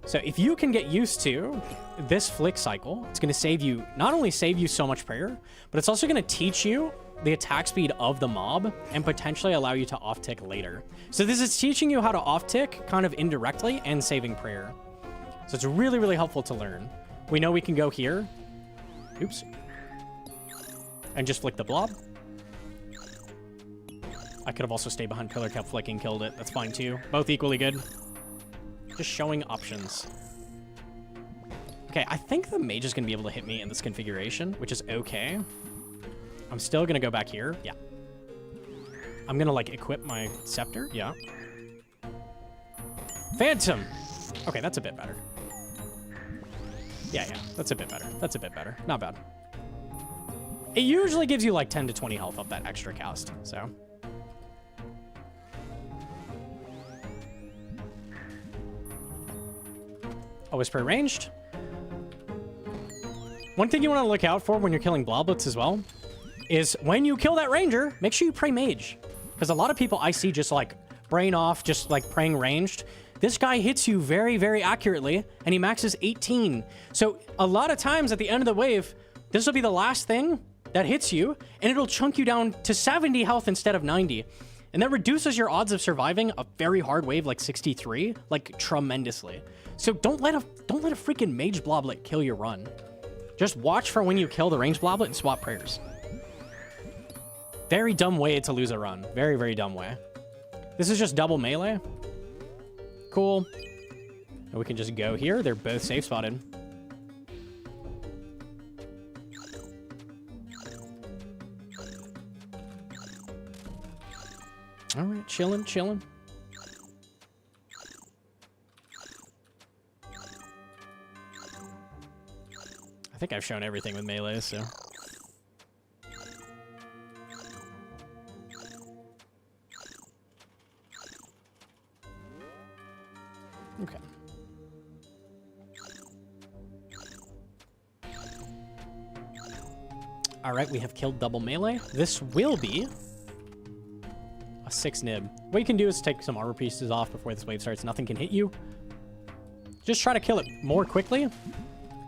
So if you can get used to this flick cycle, it's going to save you, not only save you so much prayer, but it's also going to teach you the attack speed of the mob and potentially allow you to off-tick later. So this is teaching you how to off-tick kind of indirectly and saving prayer. So it's really, really helpful to learn. We know we can go here. Oops. And just flick the blob. I could have also stayed behind pillar, kept flicking, killed it. That's fine too. Both equally good. Just showing options. Okay, I think the mage is going to be able to hit me in this configuration, which is okay. I'm still going to go back here. Yeah. I'm going to, like, equip my scepter. Yeah. Phantom! Okay, that's a bit better. Yeah, that's a bit better. That's a bit better. Not bad. It usually gives you, like, 10 to 20 health off that extra cast, so... Always pre-ranged. One thing you want to look out for when you're killing bloblets as well is when you kill that ranger, make sure you pray mage. Because a lot of people I see just like brain off, just like praying ranged. This guy hits you very, very accurately and he maxes 18. So a lot of times at the end of the wave, this will be the last thing that hits you and it'll chunk you down to 70 health instead of 90. And that reduces your odds of surviving a very hard wave like 63, like tremendously. So don't let a freaking mage bloblet kill your run. Just watch for when you kill the ranged bloblet and swap prayers. Very dumb way to lose a run. Very, very dumb way. This is just double melee. Cool. And we can just go here. They're both safe spotted. All right, chilling, chilling. I think I've shown everything with melee, so. Okay. All right, we have killed double melee. This will be a 6 nib. What you can do is take some armor pieces off before this wave starts. Nothing can hit you. Just try to kill it more quickly.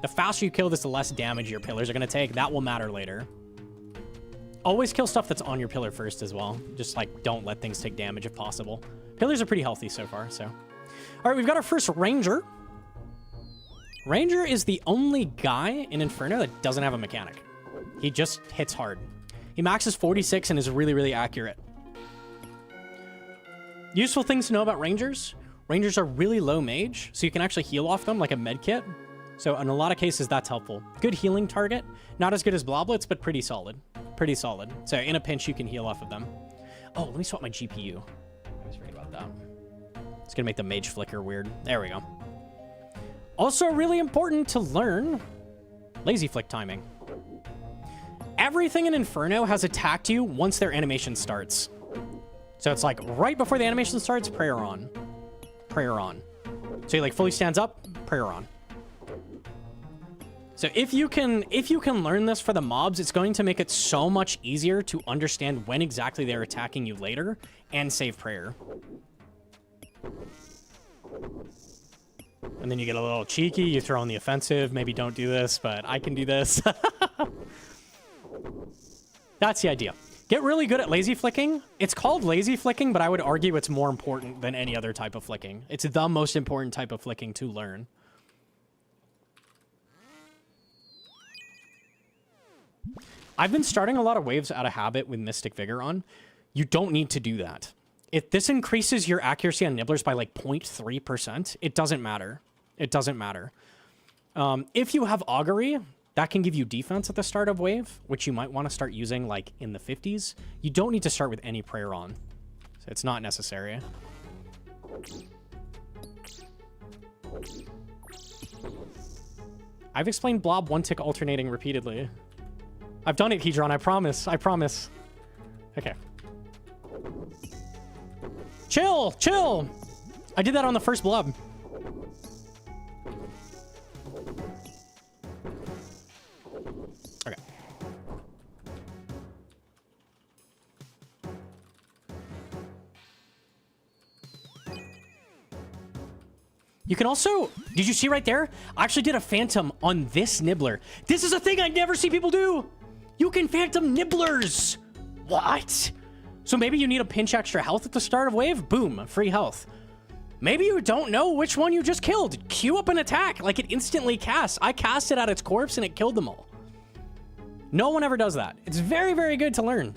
The faster you kill this, the less damage your pillars are going to take. That will matter later. Always kill stuff that's on your pillar first as well. Just, like, don't let things take damage if possible. Pillars are pretty healthy so far, so. All right, we've got our first Ranger. Ranger is the only guy in Inferno that doesn't have a mechanic. He just hits hard. He maxes 46 and is really, really accurate. Useful things to know about Rangers. Rangers are really low mage, so you can actually heal off them like a med kit. So in a lot of cases, that's helpful. Good healing target. Not as good as bloblets, but pretty solid. Pretty solid. So in a pinch, you can heal off of them. Oh, let me swap my GPU. I was right about that. It's going to make the mage flicker weird. There we go. Also really important to learn lazy flick timing. Everything in Inferno has attacked you once their animation starts. So it's like right before the animation starts, prayer on. Prayer on. So he like fully stands up, prayer on. So if you can learn this for the mobs, it's going to make it so much easier to understand when exactly they're attacking you later and save prayer. And then you get a little cheeky, you throw on the offensive, maybe don't do this, but I can do this. That's the idea. Get really good at lazy flicking. It's called lazy flicking, but I would argue it's more important than any other type of flicking. It's the most important type of flicking to learn. I've been starting a lot of waves out of habit with Mystic Vigor on. You don't need to do that. If this increases your accuracy on nibblers by like 0.3%, it doesn't matter. It doesn't matter. If you have Augury, that can give you defense at the start of wave, which you might want to start using like in the 50s. You don't need to start with any prayer on. So it's not necessary. I've explained blob one tick alternating repeatedly. I've done it, Hedron. I promise. I promise. Okay. Chill. Chill. I did that on the first blob. Okay. You can also, did you see right there? I actually did a phantom on this nibbler. This is a thing I never see people do. You can phantom nibblers. What? So maybe you need a pinch extra health at the start of wave. Boom, free health. Maybe you don't know which one you just killed. Queue up an attack like it instantly casts. I cast it at its corpse and it killed them all. No one ever does that. It's very, very good to learn.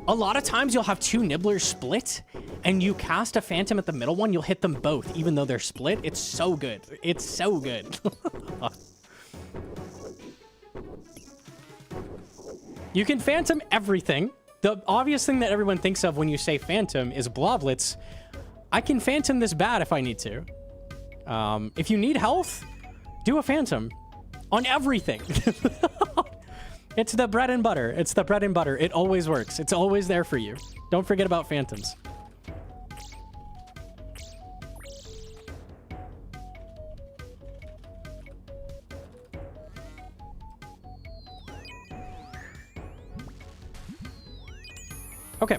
A lot of times you'll have two nibblers split and you cast a phantom at the middle one, you'll hit them both even though they're split. It's so good. It's so good. You can phantom everything. The obvious thing that everyone thinks of when you say phantom is bloblets. I can phantom this bat if I need to. If you need health, do a phantom on everything. It's the bread and butter. It's the bread and butter. It always works. It's always there for you. Don't forget about phantoms. Okay.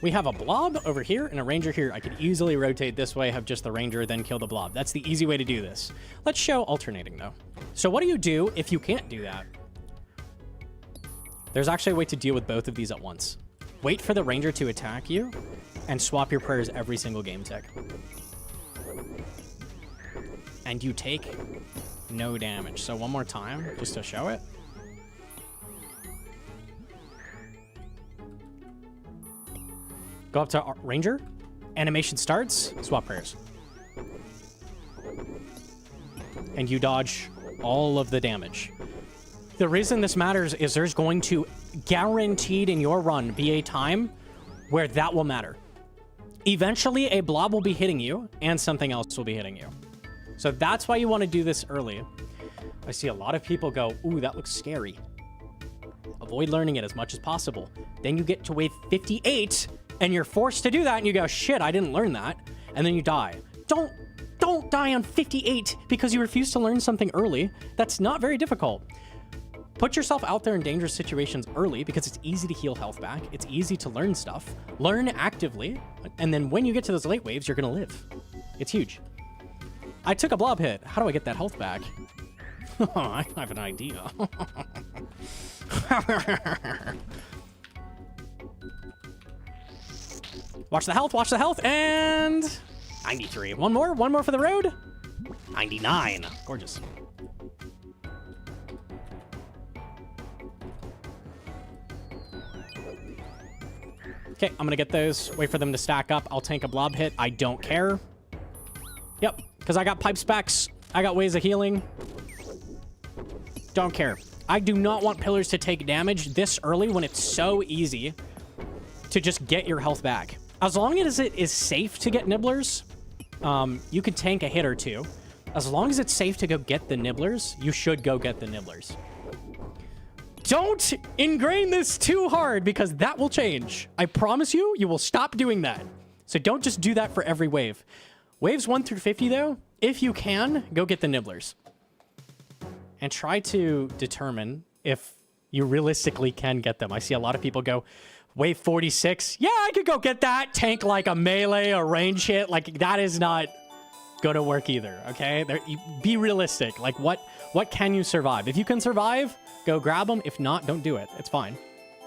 We have a blob over here and a ranger here. I could easily rotate this way, have just the ranger, then kill the blob. That's the easy way to do this. Let's show alternating, though. So what do you do if you can't do that? There's actually a way to deal with both of these at once. Wait for the ranger to attack you and swap your prayers every single game tick. And you take no damage. So one more time, just to show it. Go up to Ranger. Animation starts. Swap prayers. And you dodge all of the damage. The reason this matters is there's going to, guaranteed in your run, be a time where that will matter. Eventually, a blob will be hitting you, and something else will be hitting you. So that's why you want to do this early. I see a lot of people go, ooh, that looks scary. Avoid learning it as much as possible. Then you get to wave 58, and you're forced to do that, and you go, shit, I didn't learn that. And then you die. Don't die on 58 because you refuse to learn something early. That's not very difficult. Put yourself out there in dangerous situations early because it's easy to heal health back. It's easy to learn stuff. Learn actively. And then when you get to those late waves, you're going to live. It's huge. I took a blob hit. How do I get that health back? I have an idea. Watch the health, and 93. One more for the road. 99. Gorgeous. Okay, I'm gonna get those. Wait for them to stack up. I'll tank a blob hit. I don't care. Yep, because I got pipe specs. I got ways of healing. Don't care. I do not want pillars to take damage this early when it's so easy to just get your health back. As long as it is safe to get nibblers, you could tank a hit or two. As long as it's safe to go get the nibblers, you should go get the nibblers. Don't ingrain this too hard because that will change. I promise you, you will stop doing that. So don't just do that for every wave. Waves 1 through 50, though, if you can, go get the nibblers. And try to determine if you realistically can get them. I see a lot of people go, wave 46, yeah, I could go get that. Tank like a melee or range hit. Like, that is not going to work either, okay? Be realistic. Like, what can you survive? If you can survive, go grab them. If not, don't do it. It's fine.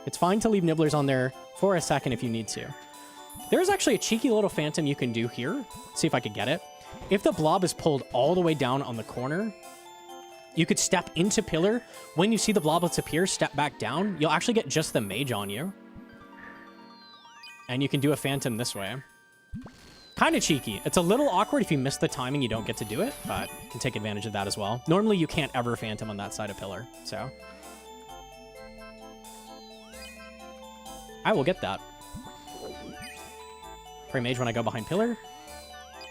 It's fine to leave nibblers on there for a second if you need to. There's actually a cheeky little phantom you can do here. See if I could get it. If the blob is pulled all the way down on the corner, you could step into pillar. When you see the bloblets appear, step back down. You'll actually get just the mage on you. And you can do a phantom this way. Kind of cheeky. It's a little awkward if you miss the timing, you don't get to do it, but you can take advantage of that as well. Normally, you can't ever phantom on that side of pillar, so. I will get that. Pray mage when I go behind pillar.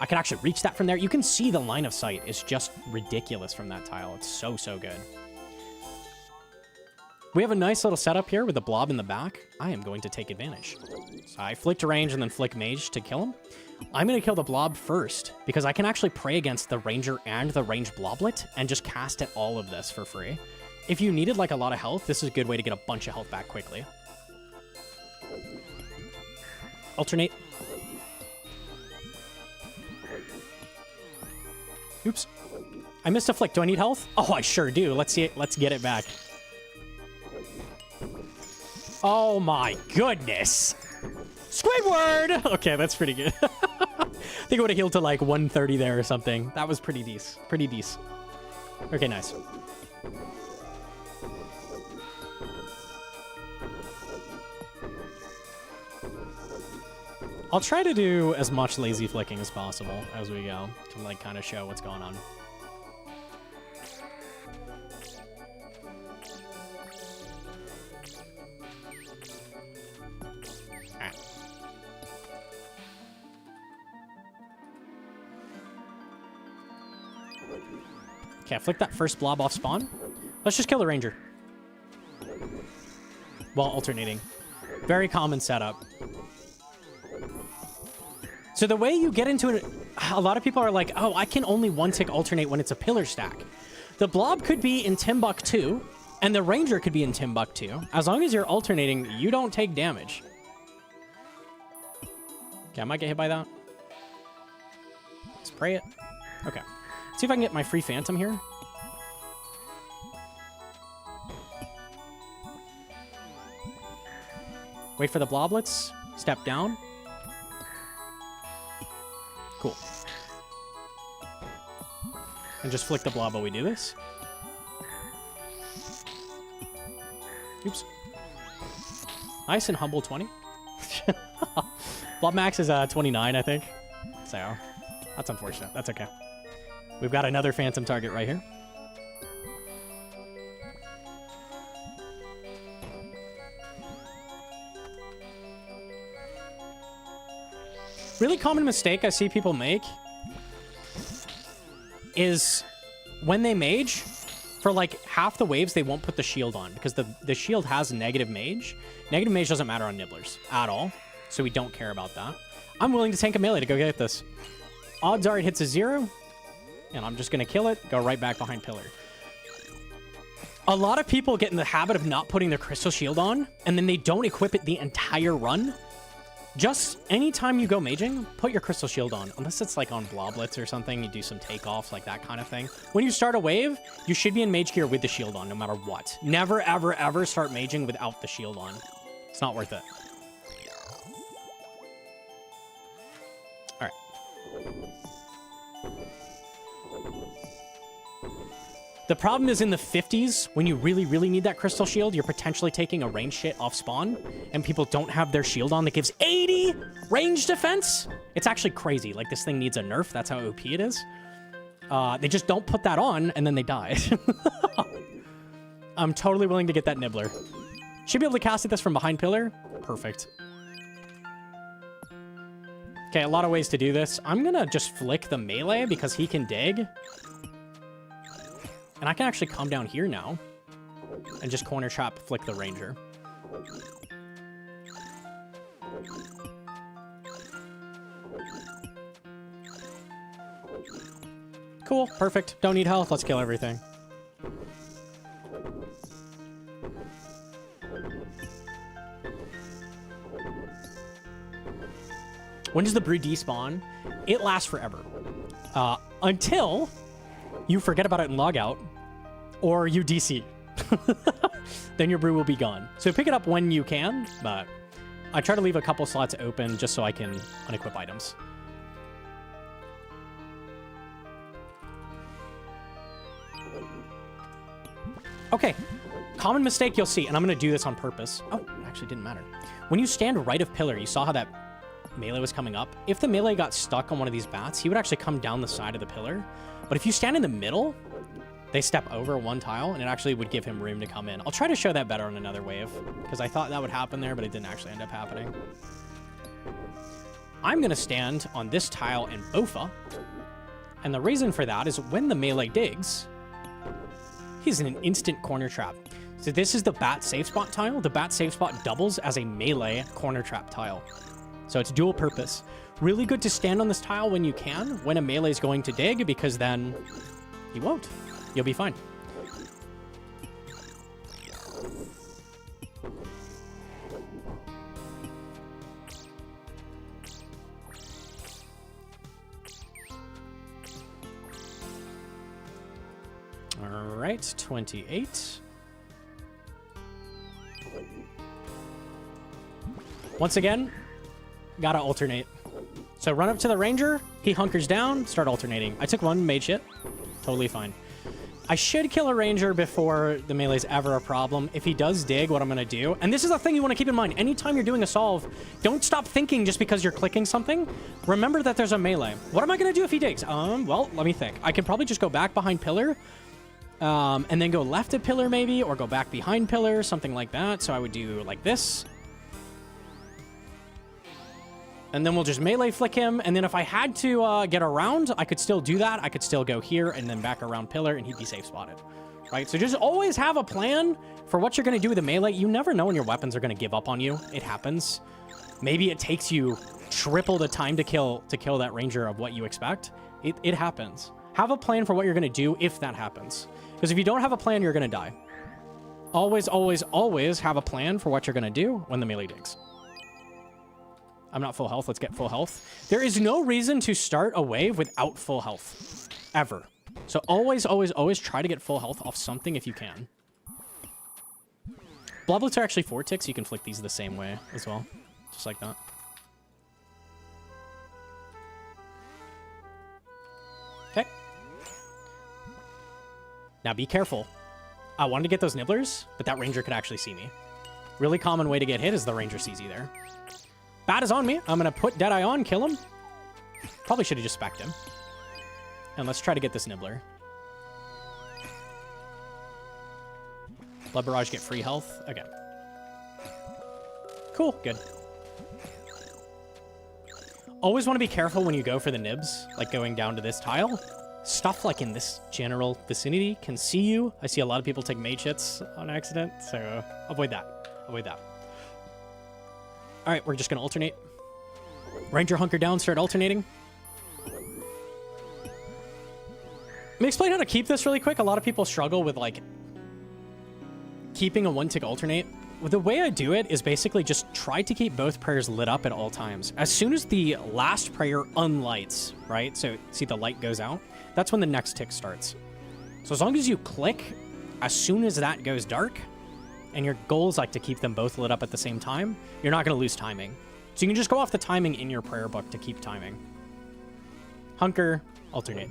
I can actually reach that from there. You can see the line of sight is just ridiculous from that tile. It's so, so good. We have a nice little setup here with the blob in the back. I am going to take advantage. So I flick to range and then flick mage to kill him. I'm going to kill the blob first because I can actually pray against the ranger and the ranged bloblet and just cast at all of this for free. If you needed like a lot of health, this is a good way to get a bunch of health back quickly. Alternate. Oops. I missed a flick. Do I need health? Oh, I sure do. Let's see it. Let's get it back. Oh my goodness. Squidward! Okay, that's pretty good. I think it would have healed to like 130 there or something. That was pretty decent. Pretty decent. Okay, nice. I'll try to do as much lazy flicking as possible as we go to like kind of show what's going on. Okay, I flick that first blob off spawn. Let's just kill the ranger. While alternating. Very common setup. So the way you get into it, a lot of people are like, oh, I can only one-tick alternate when it's a pillar stack. The blob could be in Timbuktu, and the ranger could be in Timbuktu. As long as you're alternating, you don't take damage. Okay, I might get hit by that. Spray it. Okay. Let's see if I can get my free phantom here. Wait for the bloblets. Step down. Cool. And just flick the blob while we do this. Oops. Nice and humble 20. Blob max is 29, I think. So, that's unfortunate. That's okay. We've got another phantom target right here. Really common mistake I see people make is when they mage, for like half the waves, they won't put the shield on because the shield has negative mage. Negative mage doesn't matter on nibblers at all, so we don't care about that. I'm willing to tank a melee to go get this. Odds are it hits a 0, and I'm just going to kill it, go right back behind pillar. A lot of people get in the habit of not putting their crystal shield on, and then they don't equip it the entire run. Just anytime you go maging, put your crystal shield on. Unless it's like on bloblets or something, you do some takeoffs, like that kind of thing. When you start a wave, you should be in mage gear with the shield on, no matter what. Never, ever, ever start maging without the shield on. It's not worth it. All right. The problem is in the 50s, when you really, really need that crystal shield, you're potentially taking a range hit off spawn, and people don't have their shield on that gives 80 range defense. It's actually crazy. Like, this thing needs a nerf. That's how OP it is. They just don't put that on, and then they die. I'm totally willing to get that nibbler. Should be able to cast at this from behind pillar. Perfect. Okay, a lot of ways to do this. I'm gonna just flick the melee because he can dig. And I can actually come down here now and just corner trap flick the ranger. Cool, perfect. Don't need health. Let's kill everything. When does the brew despawn? It lasts forever. Until you forget about it and log out, or you DC. Then your brew will be gone. So pick it up when you can, but I try to leave a couple slots open just so I can unequip items. Okay, common mistake you'll see, and I'm gonna do this on purpose. Oh, it actually didn't matter. When you stand right of pillar, you saw how that melee was coming up. If the melee got stuck on one of these bats, he would actually come down the side of the pillar. But if you stand in the middle, they step over one tile, and it actually would give him room to come in. I'll try to show that better on another wave, because I thought that would happen there, but it didn't actually end up happening. I'm going to stand on this tile in Bofa. And the reason for that is when the melee digs, he's in an instant corner trap. So this is the bat safe spot tile. The bat safe spot doubles as a melee corner trap tile. So it's dual purpose. Really good to stand on this tile when you can, when a melee is going to dig, because then he won't. You'll be fine. All right, 28. Once again, gotta alternate. So run up to the ranger, he hunkers down, start alternating. I took one mage hit, totally fine. I should kill a ranger before the melee's ever a problem. If he does dig, what I'm gonna do, and this is the thing you wanna keep in mind, anytime you're doing a solve, don't stop thinking just because you're clicking something. Remember that there's a melee. What am I gonna do if he digs? Well, let me think. I can probably just go back behind pillar, and then go left of pillar maybe, or go back behind pillar, something like that. So I would do like this. And then we'll just melee flick him. And then if I had to get around, I could still do that. I could still go here and then back around pillar and he'd be safe spotted. Right? So just always have a plan for what you're going to do with a melee. You never know when your weapons are going to give up on you. It happens. Maybe it takes you triple the time to kill that ranger of what you expect. It happens. Have a plan for what you're going to do if that happens. Because if you don't have a plan, you're going to die. Always, always, always have a plan for what you're going to do when the melee digs. I'm not full health. Let's get full health. There is no reason to start a wave without full health. Ever. So always, always, always try to get full health off something if you can. Bloblets are actually 4 ticks. You can flick these the same way as well. Just like that. Okay. Now be careful. I wanted to get those nibblers, but that ranger could actually see me. Really common way to get hit is the ranger sees you there. Bat is on me. I'm going to put Deadeye on, kill him. Probably should have just specced him. And let's try to get this nibbler. Blood Barrage get free health. Okay. Cool. Good. Always want to be careful when you go for the nibs, like going down to this tile. Stuff like in this general vicinity can see you. I see a lot of people take mage hits on accident, so avoid that. Avoid that. All right, we're just going to alternate. Ranger hunker down, start alternating. Let me explain how to keep this really quick. A lot of people struggle with, like, keeping a 1-tick alternate. Well, the way I do it is basically just try to keep both prayers lit up at all times. As soon as the last prayer unlights, right? So, see the light goes out? That's when the next tick starts. So as long as you click, as soon as that goes dark, and your goal is like to keep them both lit up at the same time, you're not going to lose timing. So you can just go off the timing in your prayer book to keep timing. Hunker, alternate.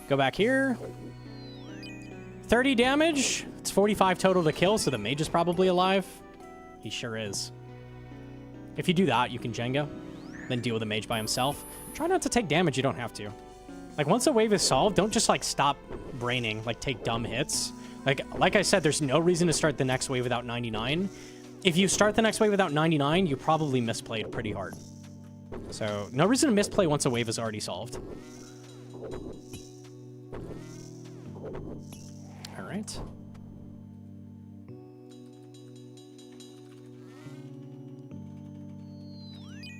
Go back here. 30 damage. It's 45 total to kill, so the mage is probably alive. He sure is. If you do that, you can Jenga, then deal with the mage by himself. Try not to take damage you don't have to. Like, once a wave is solved, don't just, like, stop braining, like, take dumb hits. Like I said, there's no reason to start the next wave without 99. If you start the next wave without 99, you probably misplayed pretty hard. So, no reason to misplay once a wave is already solved. All right.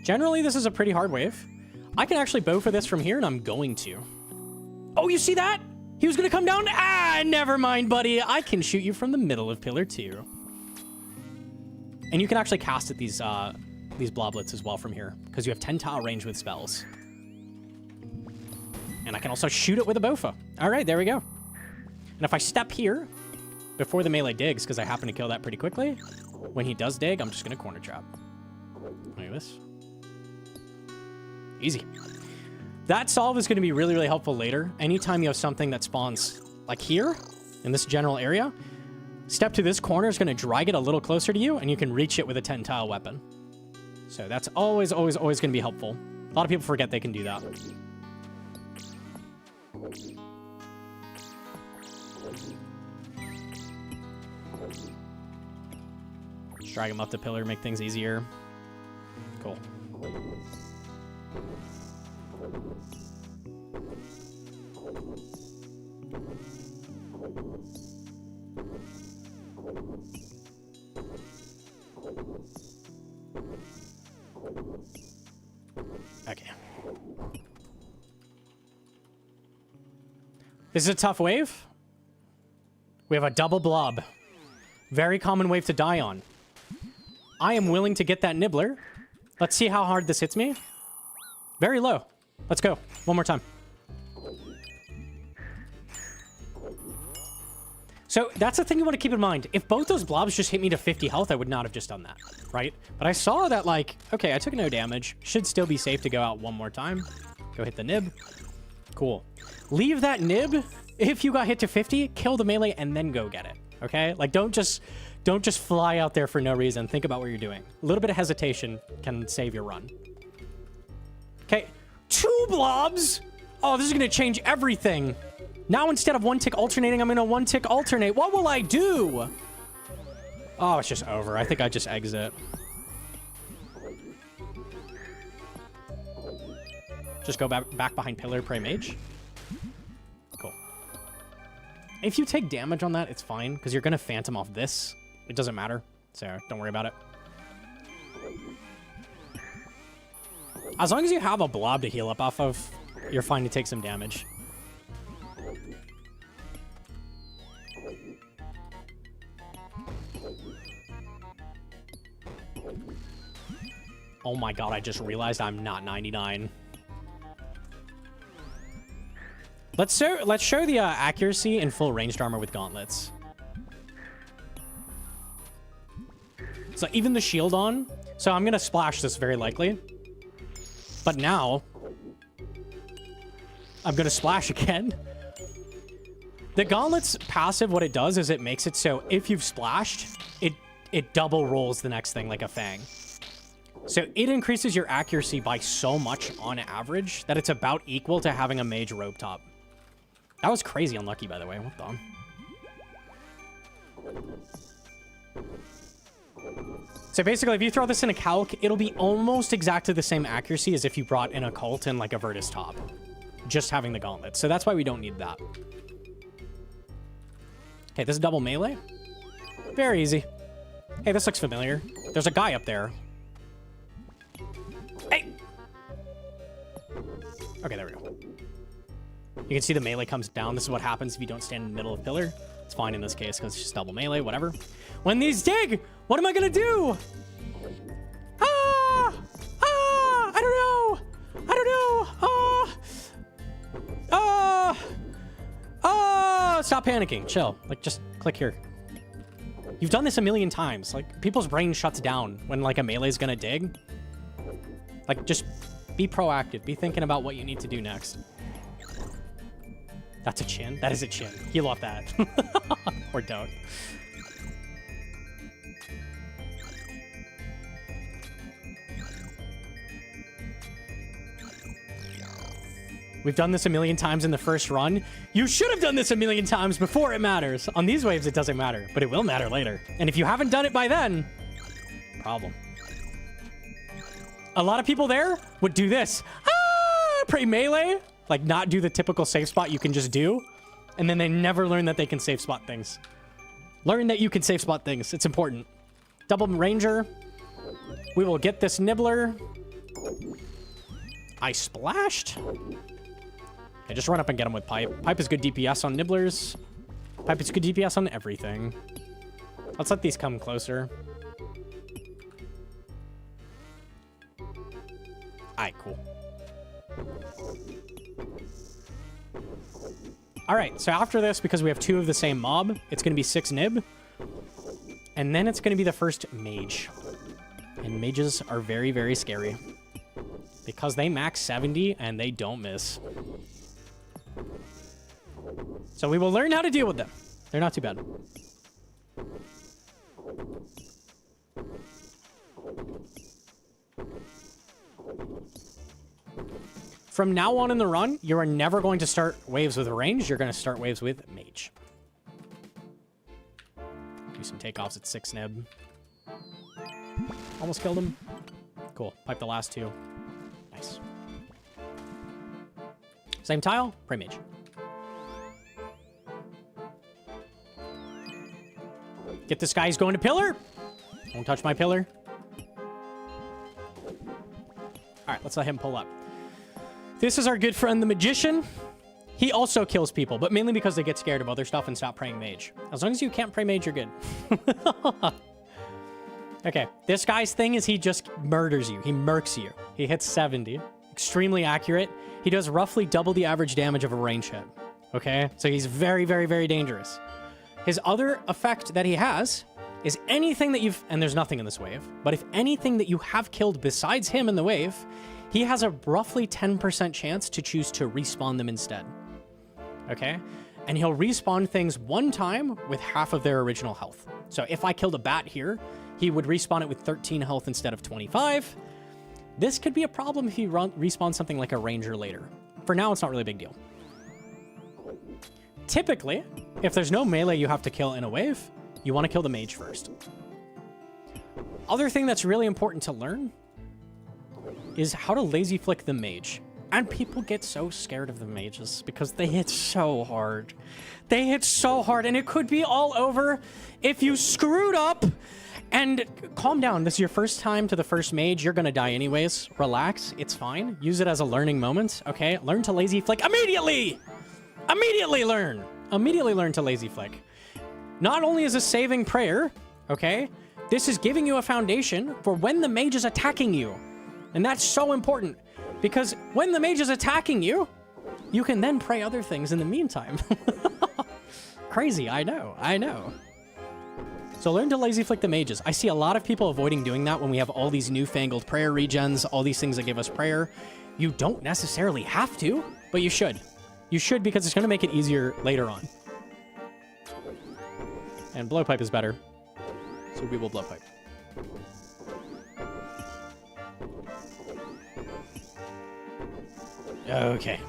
Generally, this is a pretty hard wave. I can actually bow for this from here, and I'm going to. Oh, you see that? He was going to come down. Ah, never mind, buddy. I can shoot you from the middle of pillar 2. And you can actually cast at these bloblets as well from here, because you have 10 tile range with spells. And I can also shoot it with a bofa. All right, there we go. And if I step here before the melee digs, because I happen to kill that pretty quickly, when he does dig, I'm just going to corner trap. Look at this. Easy. That solve is going to be really, really helpful later. Anytime you have something that spawns like here, in this general area, step to this corner is going to drag it a little closer to you, and you can reach it with a 10-tile weapon. So that's always, always, always going to be helpful. A lot of people forget they can do that. Just drag him up the pillar, make things easier. Cool. Okay. This is a tough wave. We have a double blob. Very common wave to die on. I am willing to get that nibbler. Let's see how hard this hits me. Very low. Let's go. One more time. So that's the thing you want to keep in mind. If both those blobs just hit me to 50 health, I would not have just done that, right? But I saw that, like, okay, I took no damage. Should still be safe to go out one more time. Go hit the nib. Cool. Leave that nib. If you got hit to 50, kill the melee and then go get it, okay? Like, don't just fly out there for no reason. Think about what you're doing. A little bit of hesitation can save your run. Okay, 2 blobs? Oh, this is going to change everything. Now, instead of 1-tick alternating, I'm going to 1-tick alternate. What will I do? Oh, it's just over. I think I just exit. Just go back behind pillar, pray mage. Cool. If you take damage on that, it's fine, because you're going to phantom off this. It doesn't matter, so don't worry about it. As long as you have a blob to heal up off of, you're fine to take some damage. Oh my god, I just realized I'm not 99. Let's show the accuracy in full ranged armor with gauntlets. So even the shield on. So I'm going to splash this very likely. But now, I'm going to splash again. The gauntlet's passive, what it does is it makes it so if you've splashed, it double rolls the next thing like a fang. So it increases your accuracy by so much on average that it's about equal to having a mage rope top. That was crazy unlucky, by the way. What the? So basically, if you throw this in a calc, it'll be almost exactly the same accuracy as if you brought in a cult and like a Virtus top. Just having the gauntlet. So that's why we don't need that. Okay, this is double melee. Very easy. Hey, this looks familiar. There's a guy up there. Hey! Okay, there we go. You can see the melee comes down. This is what happens if you don't stand in the middle of pillar. It's fine in this case because it's just double melee, whatever. When these dig, what am I gonna do? Ah! Ah! I don't know! I don't know! Stop panicking. Chill. Like, just click here. You've done this a million times. Like, people's brain shuts down when, like, a melee's gonna dig. Like, just be proactive. Be thinking about what you need to do next. That's a chin. That is a chin. Heal off that. Or don't. We've done this a million times in the first run. You should have done this a million times before it matters. On these waves, it doesn't matter, but it will matter later. And if you haven't done it by then, problem. A lot of people there would do this. Ah, pray melee. Like, not do the typical safe spot you can just do. And then they never learn that they can safe spot things. Learn that you can safe spot things. It's important. Double ranger. We will get this nibbler. I splashed. Okay, just run up and get him with pipe. Pipe is good DPS on nibblers. Pipe is good DPS on everything. Let's let these come closer. Alright, cool. Alright, so after this, because we have 2 of the same mob, it's going to be 6 nib. And then it's going to be the first mage. And mages are very, very scary. Because they max 70 and they don't miss. So we will learn how to deal with them. They're not too bad. From now on in the run, you are never going to start waves with range. You're going to start waves with mage. Do some takeoffs at 6 nib. Almost killed him. Cool. Pipe the last two. Nice. Same tile. Pray mage. Get this guy. He's going to pillar. Don't touch my pillar. All right, let's let him pull up. This is our good friend, the magician. He also kills people, but mainly because they get scared of other stuff and stop praying mage. As long as you can't pray mage, you're good. Okay, this guy's thing is he just murders you. He murks you. He hits 70. Extremely accurate. He does roughly double the average damage of a range hit. Okay, so he's very, very, very dangerous. His other effect that he has is anything that you've... And there's nothing in this wave. But if anything that you have killed besides him in the wave, he has a roughly 10% chance to choose to respawn them instead. Okay? And he'll respawn things one time with half of their original health. So if I killed a bat here, he would respawn it with 13 health instead of 25. This could be a problem if he respawns something like a ranger later. For now, it's not really a big deal. Typically, if there's no melee you have to kill in a wave, you want to kill the mage first. Other thing that's really important to learn is how to lazy flick the mage. And people get so scared of the mages because they hit so hard. They hit so hard, and it could be all over if you screwed up. And calm down. This is your first time to the first mage. You're going to die anyways. Relax. It's fine. Use it as a learning moment. Okay? Learn to lazy flick immediately. Immediately learn. Immediately learn to lazy flick. Not only is a saving prayer, okay? This is giving you a foundation for when the mage is attacking you. And that's so important. Because when the mage is attacking you, you can then pray other things in the meantime. Crazy, I know, I know. So learn to lazy flick the mages. I see a lot of people avoiding doing that when we have all these newfangled prayer regens, all these things that give us prayer. You don't necessarily have to, but you should. You should because it's going to make it easier later on. And blowpipe is better. So we will blowpipe. Okay.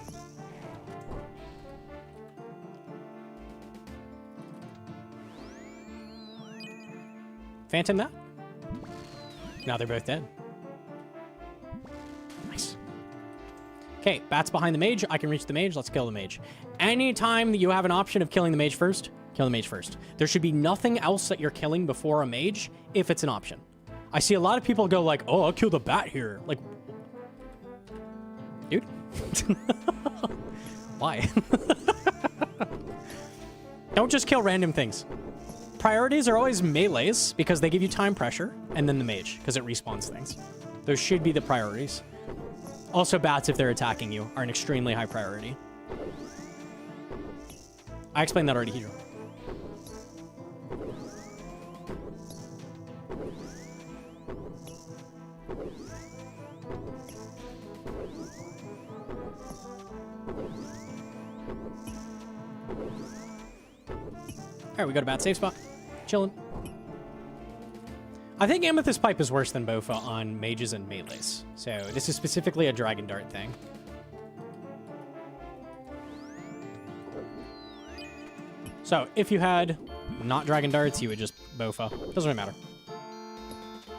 Phantom that. Now they're both dead. Nice. Okay, bat's behind the mage. I can reach the mage. Let's kill the mage. Anytime that you have an option of killing the mage first, kill the mage first. There should be nothing else that you're killing before a mage if it's an option. I see a lot of people go like, oh, I'll kill the bat here. Like, dude. Why? Don't just kill random things. Priorities are always melees because they give you time pressure, and then the mage because it respawns things. Those should be the priorities. Also, bats, if they're attacking you, are an extremely high priority. I explained that already here. All right, we got a bat safe spot. Chilling. I think Amethyst Pipe is worse than Bofa on mages and melees. So this is specifically a Dragon Dart thing. So if you had not Dragon Darts, you would just Bofa. Doesn't really matter.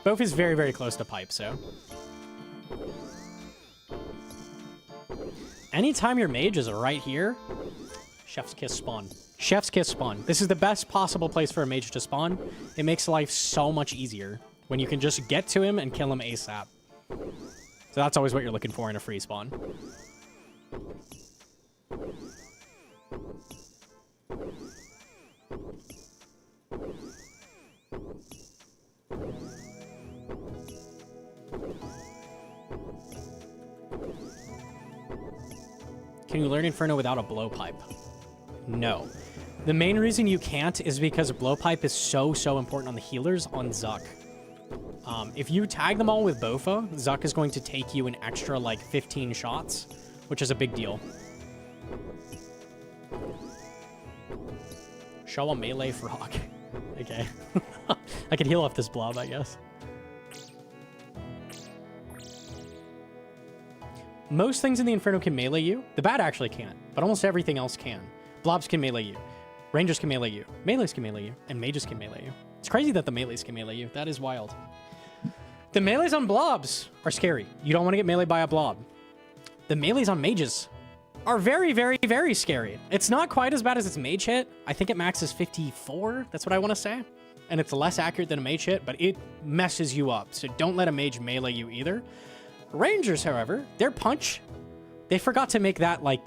Bofa is very, very close to Pipe, so. Anytime your mage is right here, Chef's Kiss spawn. Chef's Kiss spawn. This is the best possible place for a mage to spawn. It makes life so much easier when you can just get to him and kill him ASAP. So that's always what you're looking for in a free spawn. Can you learn Inferno without a blowpipe? No. The main reason you can't is because blowpipe is so important on the healers on Zuck. If you tag them all with Bofa, Zuck is going to take you an extra like 15 shots, which is a big deal. Show a melee frog. Okay. I can heal off this blob, I guess. Most things in the Inferno can melee you. The bat actually can't, but almost everything else can. Blobs can melee you. Rangers can melee you. Melees can melee you. And mages can melee you. It's crazy that the melees can melee you. That is wild. The melees on blobs are scary. You don't want to get meleeed by a blob. The melees on mages are very, very, very scary. It's not quite as bad as its mage hit. I think it maxes 54. That's what I want to say. And it's less accurate than a mage hit, but it messes you up. So don't let a mage melee you either. Rangers, however, their punch, they forgot to make that, like,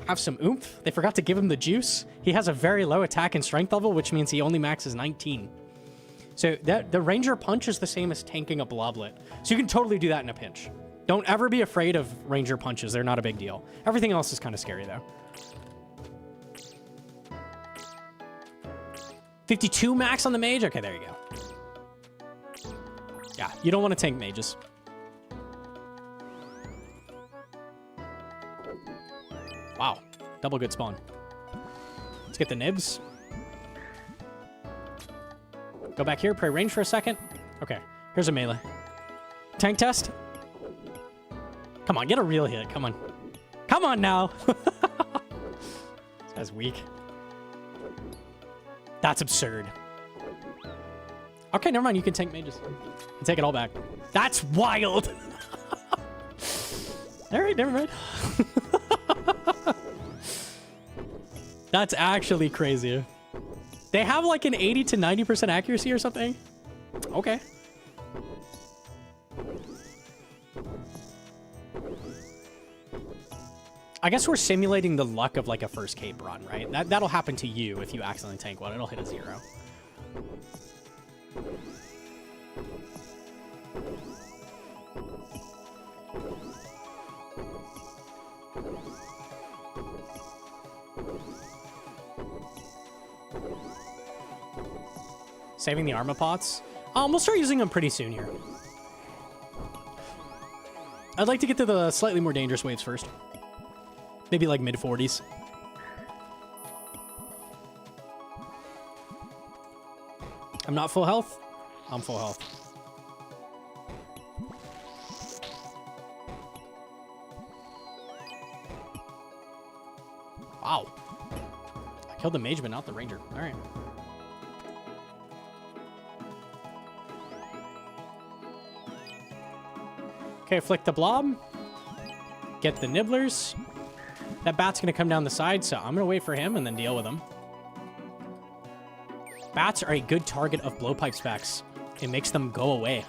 have some oomph. They forgot to give him the juice. He has a very low attack and strength level, which means he only maxes 19. So the ranger punch is the same as tanking a bloblet. So you can totally do that in a pinch. Don't ever be afraid of ranger punches. They're not a big deal. Everything else is kind of scary, though. 52 max on the mage? Okay, there you go. Yeah, you don't want to tank mages. Wow, double good spawn. Let's get the nibs. Go back here, pray range for a second. Okay, here's a melee. Tank test. Come on, get a real hit. Come on. Come on now. This guy's weak. That's absurd. Okay, never mind. You can tank mages. And take it all back. That's wild. All right, never mind. That's actually crazy. They have like an 80 to 90% accuracy or something. Okay. I guess we're simulating the luck of like a first cape run, right? That'll happen to you if you accidentally tank one. It'll hit a 0. Saving the armor pots. We'll start using them pretty soon here. I'd like to get to the slightly more dangerous waves first. Maybe like mid-40s. I'm not full health. I'm full health. Wow. I killed the mage, but not the ranger. All right. Okay, flick the blob. Get the nibblers. That bat's going to come down the side, so I'm going to wait for him and then deal with him. Bats are a good target of blowpipe specs. It makes them go away.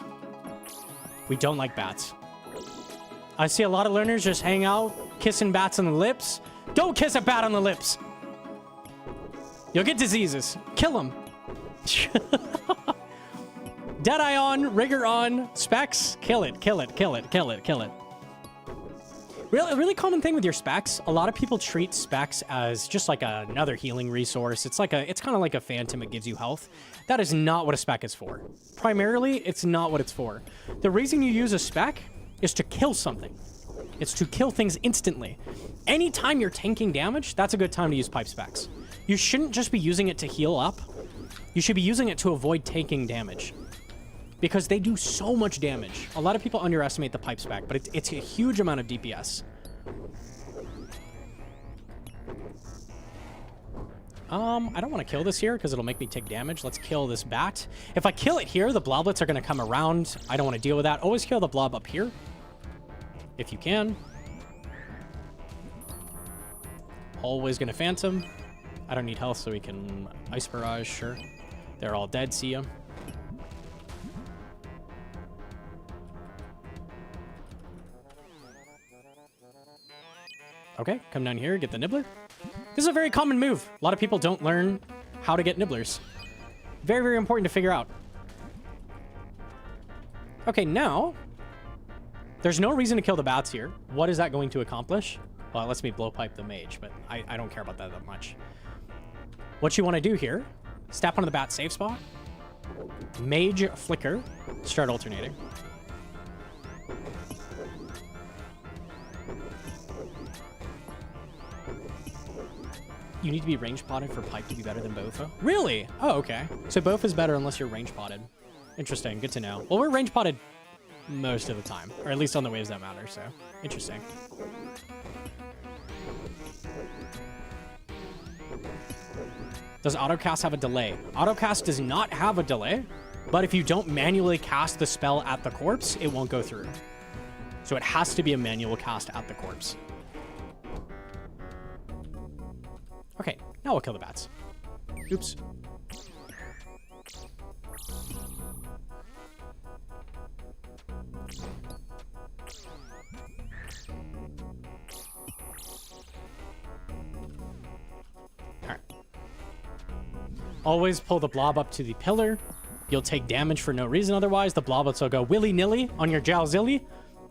We don't like bats. I see a lot of learners just hang out, kissing bats on the lips. Don't kiss a bat on the lips. You'll get diseases. Kill them. Deadeye on, rigor on, specs. Kill it, kill it, kill it, kill it, kill it. A really common thing with your specs, a lot of people treat specs as just like another healing resource. It's kind of like a phantom. It gives you health. That is not what a spec is for. Primarily, it's not what it's for. The reason you use a spec is to kill something. It's to kill things instantly. Anytime you're tanking damage, that's a good time to use pipe specs. You shouldn't just be using it to heal up. You should be using it to avoid taking damage, because they do so much damage. A lot of people underestimate the pipe spec, but it's a huge amount of DPS. I don't want to kill this here because it'll make me take damage. Let's kill this bat. If I kill it here, the bloblets are going to come around. I don't want to deal with that. Always kill the blob up here, if you can. Always going to phantom. I don't need health, so we can ice barrage, sure. They're all dead, see ya. Okay, come down here, get the nibbler. This is a very common move. A lot of people don't learn how to get nibblers. Very, very important to figure out. Okay, now, there's no reason to kill the bats here. What is that going to accomplish? Well, it lets me blowpipe the mage, but I don't care about that much. What you want to do here, step onto the bat safe spot, mage flicker, start alternating. You need to be range potted for pipe to be better than Botha. Really? Oh, okay. So both is better unless you're range potted. Interesting. Good to know. Well, we're range potted most of the time, or at least on the waves that matter. So interesting. Does autocast have a delay? Autocast does not have a delay. But if you don't manually cast the spell at the corpse, it won't go through. So it has to be a manual cast at the corpse. Okay, now we'll kill the bats. Oops. Alright. Always pull the blob up to the pillar. You'll take damage for no reason otherwise. The bloblets will go willy-nilly on your Jalzilly.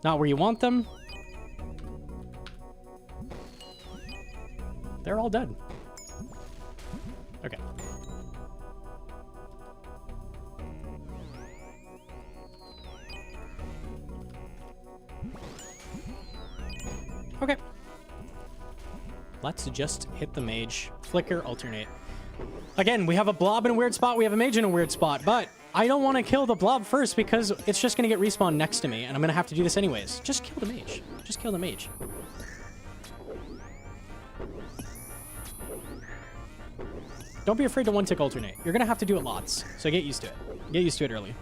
Not where you want them. They're all dead. Okay. Okay. Let's just hit the mage. Flicker, alternate. Again, we have a blob in a weird spot. We have a mage in a weird spot, but I don't want to kill the blob first because it's just going to get respawned next to me, and I'm going to have to do this anyways. Just kill the mage. Just kill the mage. Don't be afraid to one-tick alternate. You're going to have to do it lots, so get used to it. Get used to it early.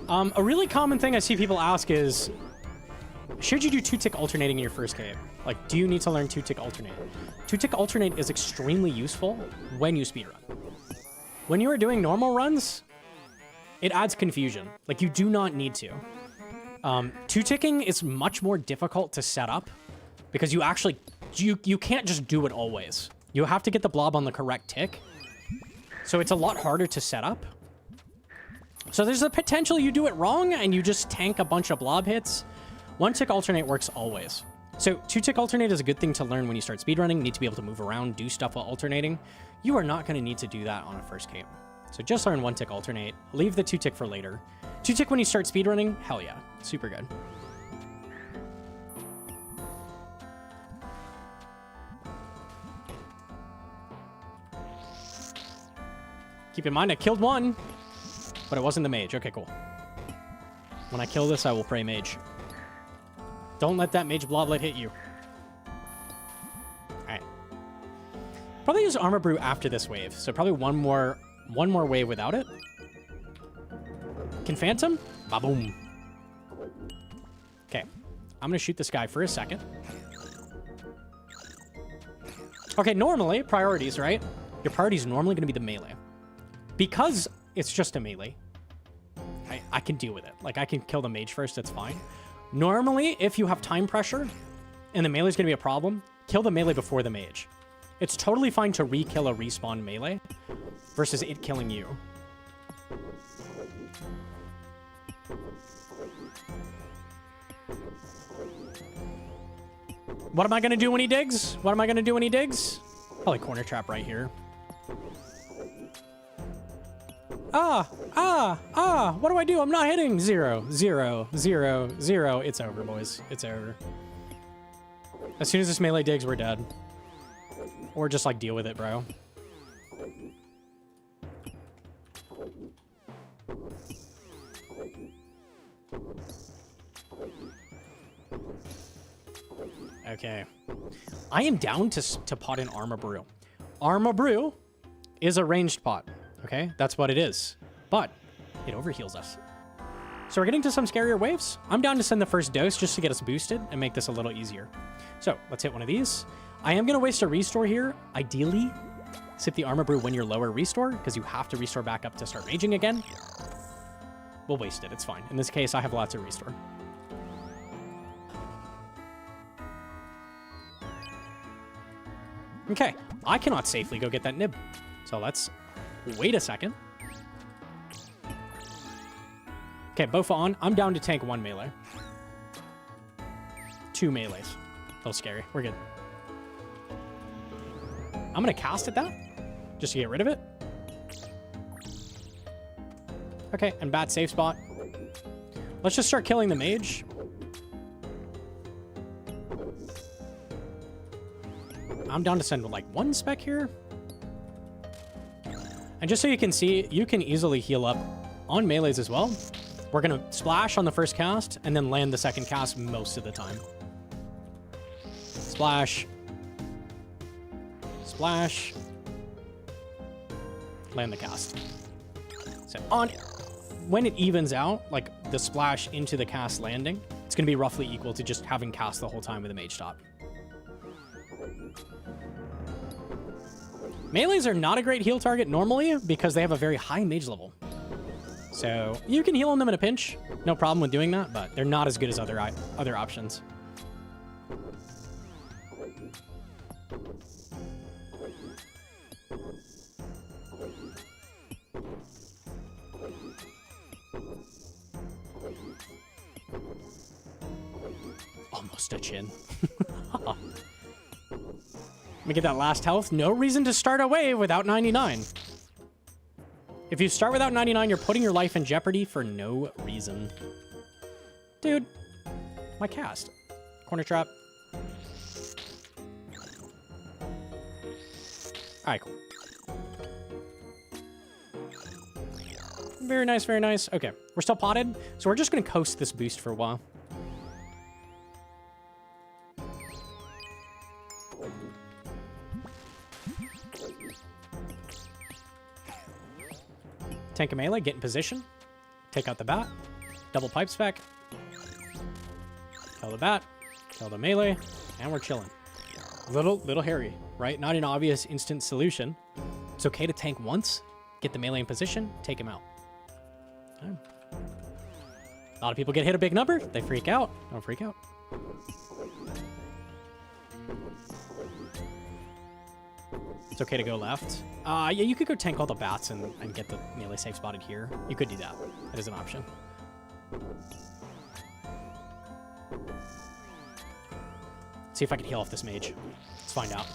A really common thing I see people ask is, should you do two-tick alternating in your first game? Like, do you need to learn two-tick alternate? Two-tick alternate is extremely useful when you speedrun. When you are doing normal runs, it adds confusion. Like, you do not need to. Two-ticking is much more difficult to set up because you actually, you can't just do it always. You have to get the blob on the correct tick. So it's a lot harder to set up. So there's a potential you do it wrong and you just tank a bunch of blob hits. One-tick alternate works always. So two-tick alternate is a good thing to learn when you start speedrunning. You need to be able to move around, do stuff while alternating. You are not going to need to do that on a first game. So just learn one-tick alternate. Leave the two-tick for later. Two-tick when you start speedrunning, hell yeah. Super good. Keep in mind, I killed one, but it wasn't the mage. Okay, cool. When I kill this, I will pray mage. Don't let that mage bloblet hit you. Alright. Probably use Armor Brew after this wave. So probably one more wave without it. Can Phantom? Ba-boom. Okay. I'm gonna shoot this guy for a second. Okay, normally, priorities, right? Your priority is normally gonna be the melee. Because it's just a melee, I can deal with it. Like, I can kill the mage first, that's fine. Normally, if you have time pressure and the melee is going to be a problem, kill the melee before the mage. It's totally fine to re-kill a respawn melee versus it killing you. What am I going to do when he digs? What am I going to do when he digs? Probably corner trap right here. What do I do? I'm not hitting. 0, 0, 0, 0. It's over, boys. It's over. As soon as this melee digs, we're dead. Or just, like, deal with it, bro. Okay. I am down to pot in Armor Brew. Armor Brew is a ranged pot. Okay, that's what it is. But it overheals us. So we're getting to some scarier waves. I'm down to send the first dose just to get us boosted and make this a little easier. So let's hit one of these. I am going to waste a restore here. Ideally, sip the Armor Brew when you're lower restore because you have to restore back up to start raging again. We'll waste it. It's fine. In this case, I have lots of restore. Okay, I cannot safely go get that nib. So let's wait a second. Okay, Bofa on. I'm down to tank 1 melee. 2 melees. A little scary. We're good. I'm going to cast at that just to get rid of it. Okay, and bad safe spot. Let's just start killing the mage. I'm down to send like 1 spec here. And just so you can see, you can easily heal up on melees as well. We're going to splash on the first cast and then land the second cast most of the time. Splash. Splash. Land the cast. So when it evens out, like the splash into the cast landing, it's going to be roughly equal to just having cast the whole time with a mage top. Melees are not a great heal target normally because they have a very high mage level. So you can heal on them in a pinch. No problem with doing that, but they're not as good as other options. Almost a chin. Let me get that last health. No reason to start a wave without 99. If you start without 99, you're putting your life in jeopardy for no reason. Dude, my cast. Corner trap. Alright, cool. Very nice, very nice. Okay, we're still potted, so we're just going to coast this boost for a while. Tank a melee, get in position. Take out the bat. Double pipe spec. Kill the bat. Kill the melee. And we're chilling. Little hairy, right? Not an obvious instant solution. It's okay to tank once, get the melee in position, take him out. Okay. A lot of people get hit a big number. They freak out. Don't freak out. It's okay to go left. Yeah, you could go tank all the bats and get the melee safe spotted here. You could do that. That is an option. See if I can heal off this mage. Let's find out.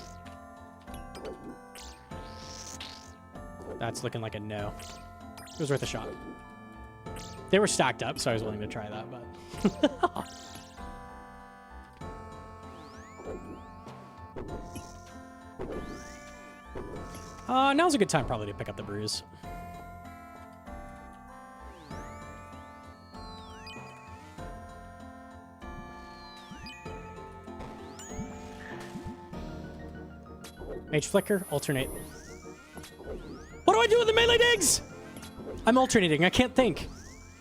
That's looking like a no. It was worth a shot. They were stacked up, so I was willing to try that, but... Now's a good time probably to pick up the bruise. Mage flicker, alternate. What do I do with the melee digs? I'm alternating, I can't think.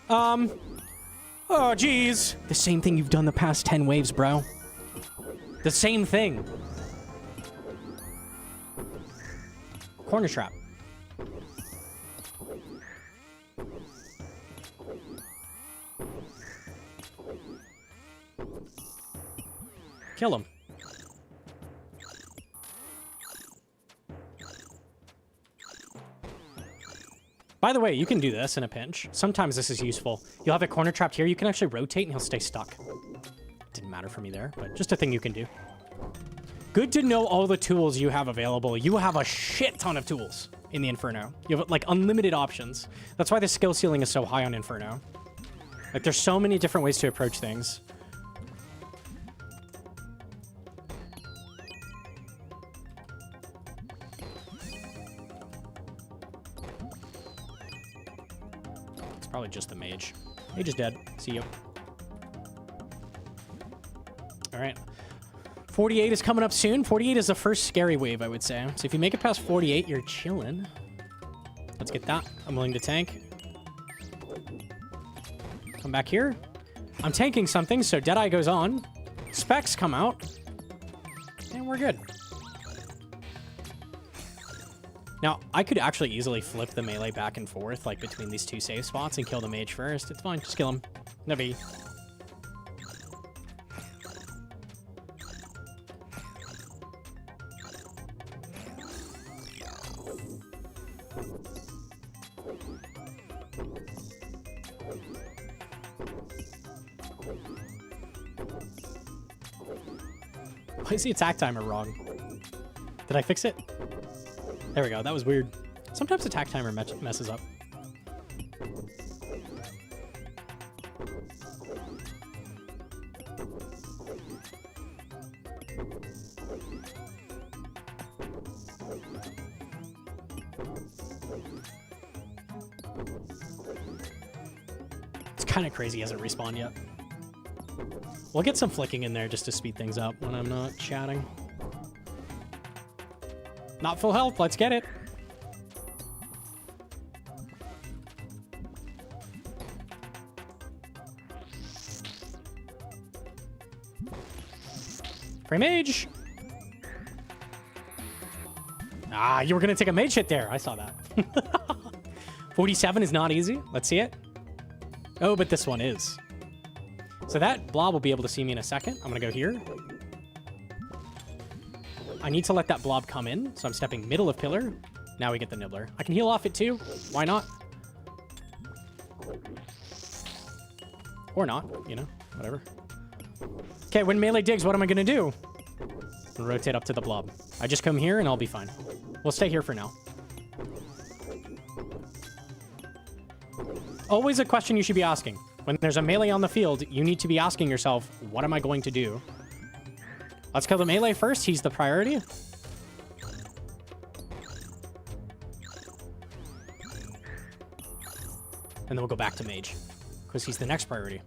Oh geez. The same thing you've done the past 10 waves, bro. The same thing. Corner trap. Kill him. By the way, you can do this in a pinch. Sometimes this is useful. You'll have a corner trapped here. You can actually rotate and he'll stay stuck. Didn't matter for me there, but just a thing you can do. Good to know all the tools you have available. You have a shit ton of tools in the Inferno. You have like unlimited options. That's why the skill ceiling is so high on Inferno. Like there's so many different ways to approach things. It's probably just the mage. Mage is dead. See you. All right. 48 is coming up soon. 48 is the first scary wave, I would say. So if you make it past 48, you're chilling. Let's get that. I'm willing to tank. Come back here. I'm tanking something, so Deadeye goes on. Specs come out. And we're good. Now, I could actually easily flip the melee back and forth, like between these two safe spots and kill the mage first. It's fine. Just kill him. No biggie. Why is the attack timer wrong? Did I fix it? There we go. That was weird. Sometimes attack timer messes up. kind of crazy he hasn't respawned yet. We'll get some flicking in there just to speed things up when I'm not chatting. Not full health. Let's get it. Free mage. Ah, you were going to take a mage hit there. I saw that. 47 is not easy. Let's see it. Oh, but this one is. So that blob will be able to see me in a second. I'm going to go here. I need to let that blob come in. So I'm stepping middle of pillar. Now we get the nibbler. I can heal off it too. Why not? Or not, you know, whatever. Okay, when melee digs, what am I going to do? I'll rotate up to the blob. I just come here and I'll be fine. We'll stay here for now. Always a question you should be asking. When there's a melee on the field, you need to be asking yourself, what am I going to do? Let's kill the melee first. He's the priority. And then we'll go back to mage, because he's the next priority.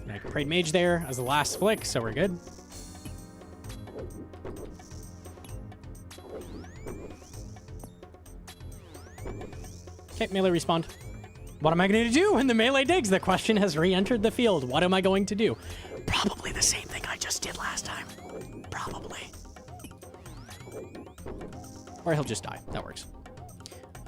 And I prayed mage there as the last flick, so we're good. Okay, melee respawned. What am I going to do when the melee digs? The question has re-entered the field. What am I going to do? Probably the same thing I just did last time. Probably. Or he'll just die. That works.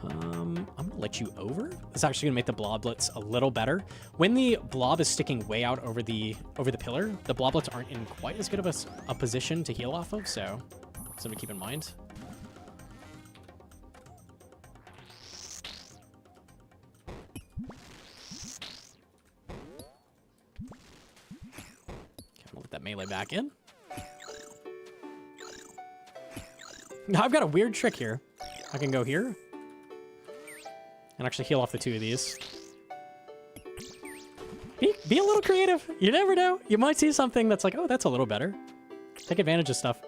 I'm going to let you over. It's actually going to make the bloblets a little better. When the blob is sticking way out over the pillar, the bloblets aren't in quite as good of a position to heal off of, so something to keep in mind. That melee back in. Now I've got a weird trick here. I can go here and actually heal off the two of these. Be a little creative. You never know. You might see something that's like, oh, that's a little better. Take advantage of stuff.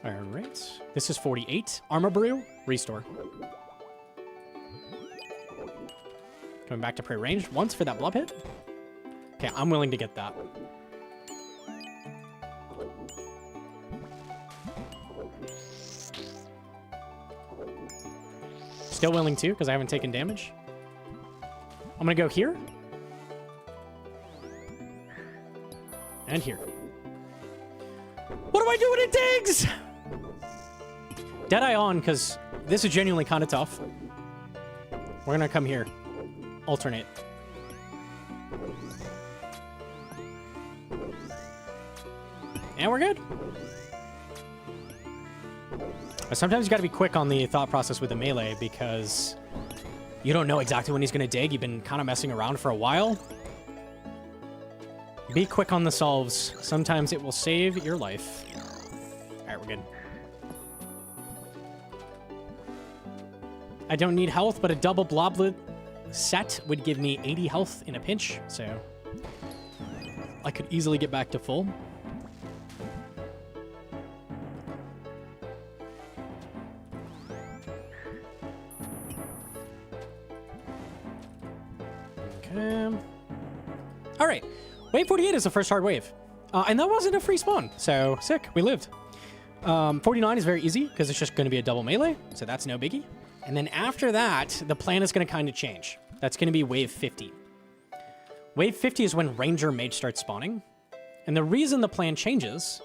All right. This is 48. Armor brew. Restore. Coming back to prey range once for that blob hit. Okay, I'm willing to get that. Still willing to, because I haven't taken damage. I'm going to go here. And here. What do I do when it digs? Deadeye on, because this is genuinely kind of tough. We're going to come here. Alternate. And we're good. Sometimes you got to be quick on the thought process with the melee because you don't know exactly when he's going to dig. You've been kind of messing around for a while. Be quick on the solves. Sometimes it will save your life. All right, we're good. I don't need health, but a double bloblet set would give me 80 health in a pinch, so I could easily get back to full. Okay. All right. Wave 48 is the first hard wave. And that wasn't a free spawn, so sick. We lived. 49 is very easy because it's just going to be a double melee, so that's no biggie. And then after that, the plan is going to kind of change. That's going to be wave 50. Wave 50 is when Ranger Mage starts spawning. And the reason the plan changes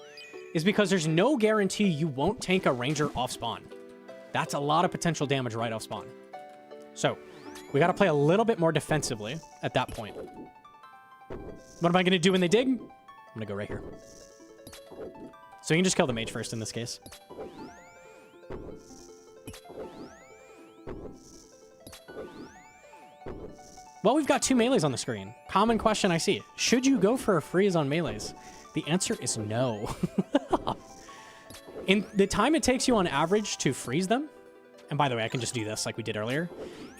is because there's no guarantee you won't tank a Ranger off spawn. That's a lot of potential damage right off spawn. So we got to play a little bit more defensively at that point. What am I going to do when they dig? I'm going to go right here. So you can just kill the mage first in this case. Well, we've got two melees on the screen. Common question I see. Should you go for a freeze on melees? The answer is no. In the time it takes you on average to freeze them, and by the way, I can just do this like we did earlier.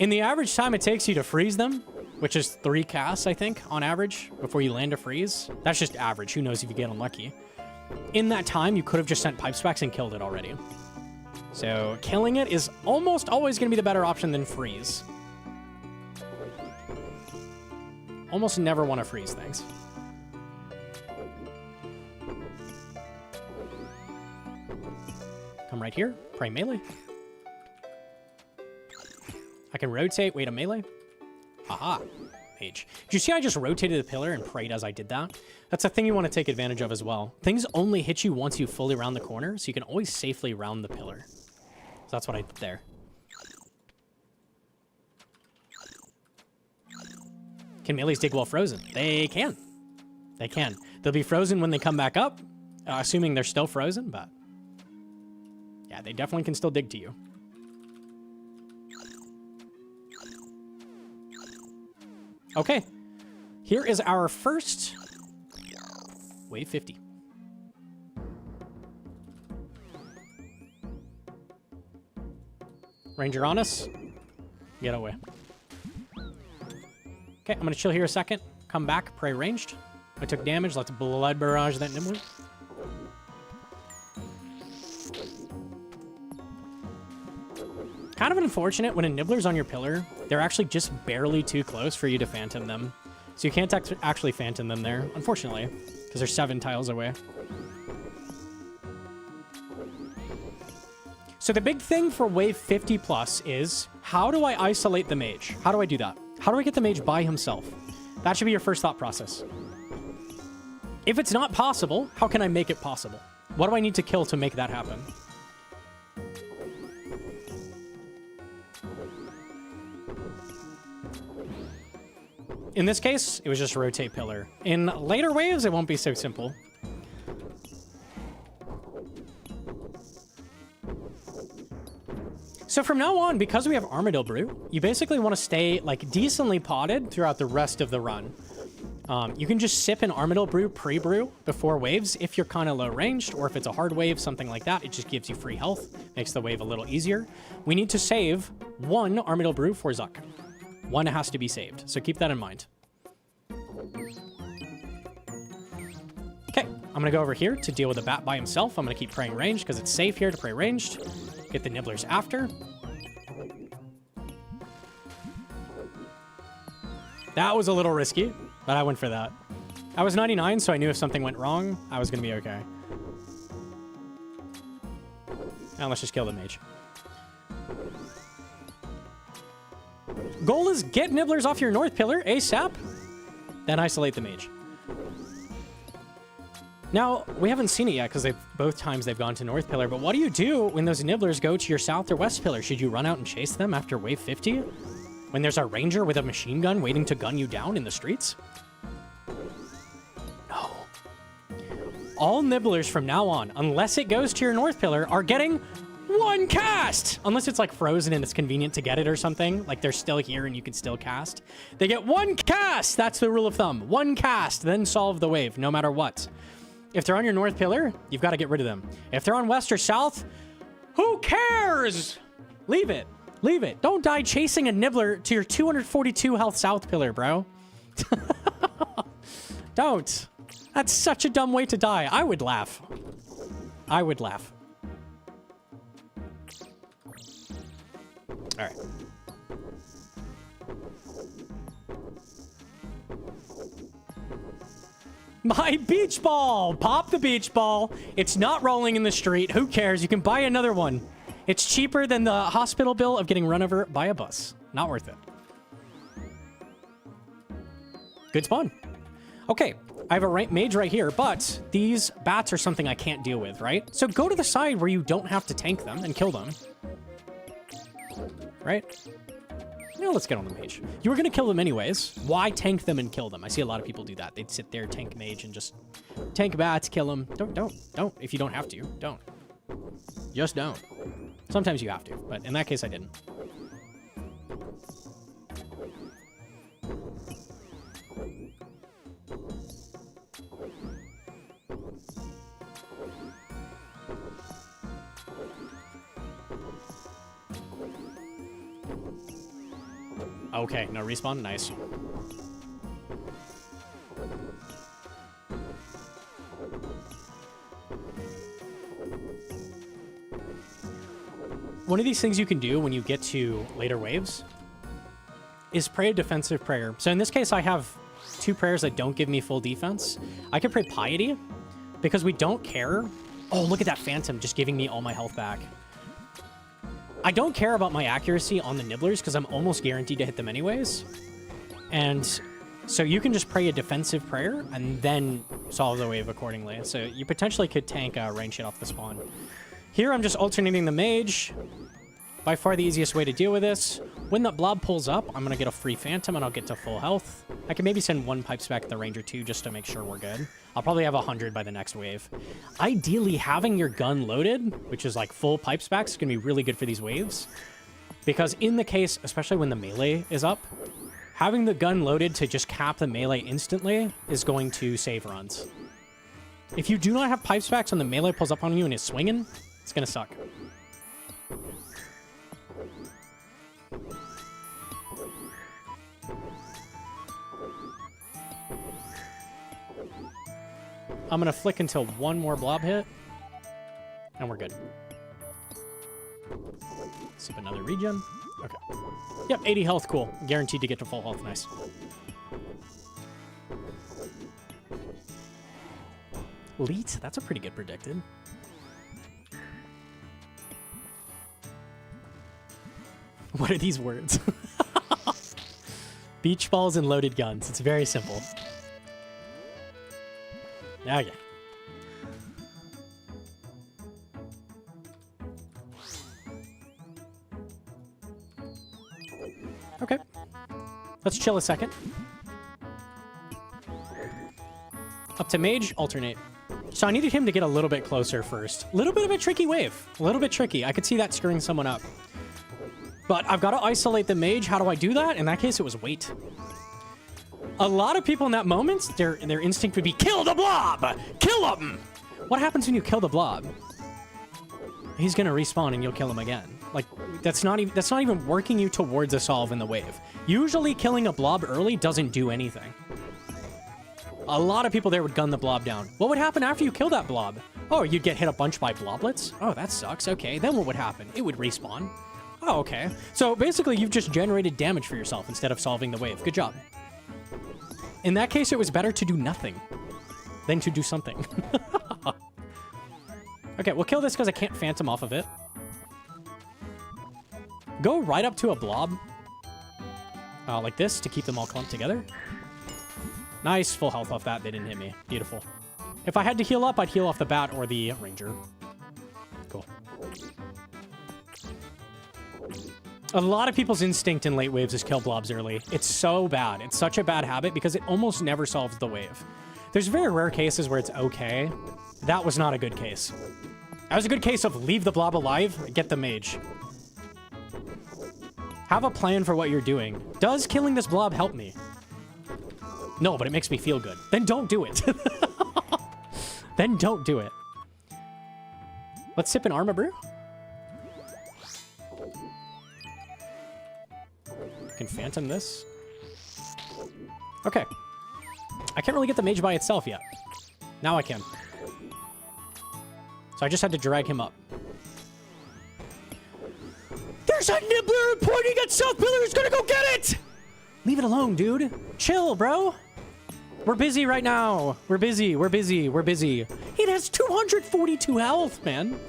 In the average time it takes you to freeze them, which is 3 casts, I think, on average, before you land a freeze. That's just average. Who knows if you get unlucky. In that time, you could have just sent pipe specs and killed it already. So killing it is almost always going to be the better option than freeze. Almost never want to freeze things. Come right here. Pray melee. I can rotate. Wait, a melee? Aha. Mage. Did you see I just rotated the pillar and prayed as I did that? That's a thing you want to take advantage of as well. Things only hit you once you fully round the corner, so you can always safely round the pillar. So that's what I did there. Can melees dig while frozen? They can. They can. They'll be frozen when they come back up, assuming they're still frozen, but yeah, they definitely can still dig to you. Okay, here is our first wave 50. Ranger on us. Get away. Okay, I'm gonna chill here a second. Come back, pray ranged. I took damage. Let's blood barrage that nibbler. Kind of unfortunate when a nibbler's on your pillar, they're actually just barely too close for you to phantom them. So you can't actually phantom them there, unfortunately, because they're 7 tiles away. So the big thing for wave 50 plus is, how do I isolate the mage? How do I do that? How do I get the mage by himself? That should be your first thought process. If it's not possible, how can I make it possible? What do I need to kill to make that happen? In this case, it was just rotate pillar. In later waves, it won't be so simple. So from now on, because we have Armadillo Brew, you basically want to stay like decently potted throughout the rest of the run. You can just sip an Armadillo Brew pre-brew before waves if you're kind of low ranged, or if it's a hard wave, something like that. It just gives you free health, makes the wave a little easier. We need to save 1 Armadillo Brew for Zuck. 1 has to be saved, so keep that in mind. Okay, I'm gonna go over here to deal with the bat by himself. I'm gonna keep praying ranged because it's safe here to pray ranged. Get the nibblers after. That was a little risky, but I went for that. I was 99, so I knew if something went wrong, I was gonna be okay. Now let's just kill the mage. Goal is get nibblers off your north pillar ASAP, then isolate the mage. Now, we haven't seen it yet because both times they've gone to north pillar, but what do you do when those nibblers go to your south or west pillar? Should you run out and chase them after wave 50? When there's a ranger with a machine gun waiting to gun you down in the streets? No. All nibblers from now on, unless it goes to your north pillar, are getting 1 cast! Unless it's like frozen and it's convenient to get it or something. Like they're still here and you can still cast. They get 1 cast! That's the rule of thumb. 1 cast, then solve the wave, no matter what. If they're on your north pillar, you've got to get rid of them. If they're on west or south, who cares? Leave it. Leave it. Don't die chasing a nibbler to your 242 health south pillar, bro. Don't. That's such a dumb way to die. I would laugh. I would laugh. All right. My beach ball! Pop the beach ball. It's not rolling in the street. Who cares? You can buy another one. It's cheaper than the hospital bill of getting run over by a bus. Not worth it. Good spawn. Okay, I have a mage right here, but these bats are something I can't deal with, right? So go to the side where you don't have to tank them and kill them. Right? Now let's get on the mage. You were going to kill them anyways. Why tank them and kill them? I see a lot of people do that. They'd sit there, tank mage, and just tank bats, kill them. Don't. If you don't have to, don't. Just don't. Sometimes you have to, but in that case, I didn't. Okay, no respawn. Nice. one of these things you can do when you get to later waves is pray a defensive prayer. So in this case, I have 2 prayers that don't give me full defense. I can pray Piety because we don't care. Oh, look at that Phantom just giving me all my health back. I don't care about my accuracy on the Nibblers because I'm almost guaranteed to hit them anyways. And so you can just pray a defensive prayer and then solve the wave accordingly. So you potentially could tank range hit off the spawn. Here I'm just alternating the mage. By far the easiest way to deal with this. When that blob pulls up, I'm going to get a free Phantom and I'll get to full health. I can maybe send 1 Pipes back at the Ranger too just to make sure we're good. I'll probably have 100 by the next wave. Ideally, having your gun loaded, which is like full Pipes back, is going to be really good for these waves. Because in the case, especially when the melee is up, having the gun loaded to just cap the melee instantly is going to save runs. If you do not have Pipes backs when the melee pulls up on you and is swinging, it's going to suck. I'm going to flick until 1 more blob hit, and we're good. Sip another regen. Okay. Yep, 80 health, cool. Guaranteed to get to full health, nice. Leet, that's a pretty good predicted. What are these words? Beach balls and loaded guns. It's very simple. Okay. Okay. Let's chill a second. Up to mage, alternate. So I needed him to get a little bit closer first. A little bit of a tricky wave. A little bit tricky. I could see that screwing someone up. But I've got to isolate the mage. How do I do that? In that case, it was wait. A lot of people in that moment, their instinct would be, kill the blob! Kill him! What happens when you kill the blob? He's gonna respawn and you'll kill him again. Like, that's not even working you towards a solve in the wave. Usually killing a blob early doesn't do anything. A lot of people there would gun the blob down. What would happen after you kill that blob? Oh, you'd get hit a bunch by bloblets? Oh, that sucks. Okay, then what would happen? It would respawn. Oh, okay. So basically, you've just generated damage for yourself instead of solving the wave. Good job. In that case, it was better to do nothing than to do something. Okay, we'll kill this because I can't Phantom off of it. Go right up to a blob. Like this to keep them all clumped together. Nice, full health off that. They didn't hit me. Beautiful. If I had to heal up, I'd heal off the bat or the ranger. Cool. A lot of people's instinct in late waves is kill blobs early. It's so bad. It's such a bad habit because it almost never solves the wave. There's very rare cases where it's okay. That was not a good case. That was a good case of leave the blob alive, get the mage. Have a plan for what you're doing. Does killing this blob help me? No, but it makes me feel good. Then don't do it. Then don't do it. Let's sip an Armor Brew. Can Phantom this. Okay. I can't really get the mage by itself yet. Now I can. So I just had to drag him up. There's a Nibbler pointing at South Pillar. He's gonna go get it! Leave it alone, dude. Chill, bro. We're busy right now. We're busy. We're busy. We're busy. It has 242 health, man.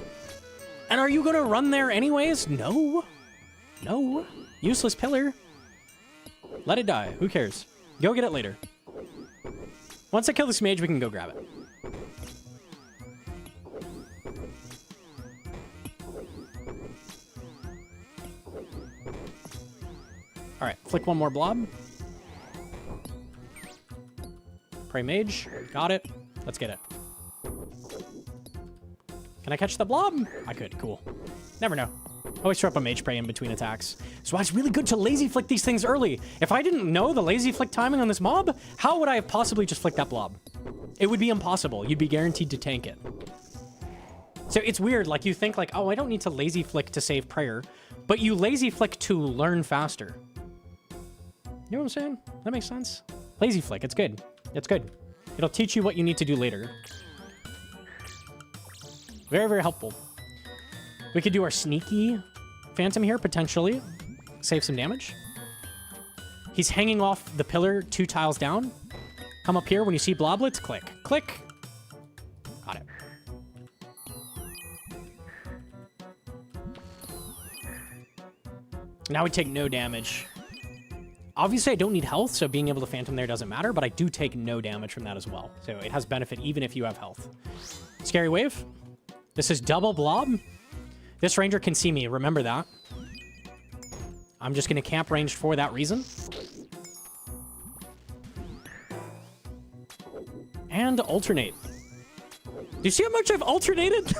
And are you gonna run there anyways? No. No. Useless pillar. Let it die. Who cares? Go get it later. Once I kill this mage, we can go grab it. All right, flick one more blob. Pray mage. Got it. Let's get it. Can I catch the blob? I could. Cool. Never know. Always throw up a mage spray in between attacks. So it's really good to lazy flick these things early. If I didn't know the lazy flick timing on this mob, how would I have possibly just flicked that blob? It would be impossible. You'd be guaranteed to tank it. So it's weird. Like you think like, oh, I don't need to lazy flick to save prayer, but you lazy flick to learn faster. You know what I'm saying? That makes sense. Lazy flick. It's good. It's good. It'll teach you what you need to do later. Very, very helpful. We could do our sneaky. Phantom here, potentially. Save some damage. He's hanging off the pillar 2 tiles down. Come up here. When you see bloblets, click. Click. Got it. Now we take no damage. Obviously, I don't need health, so being able to Phantom there doesn't matter, but I do take no damage from that as well. So it has benefit even if you have health. Scary Wave. This is double blob. This ranger can see me, remember that. I'm just going to camp ranged for that reason. And alternate. Do you see how much I've alternated?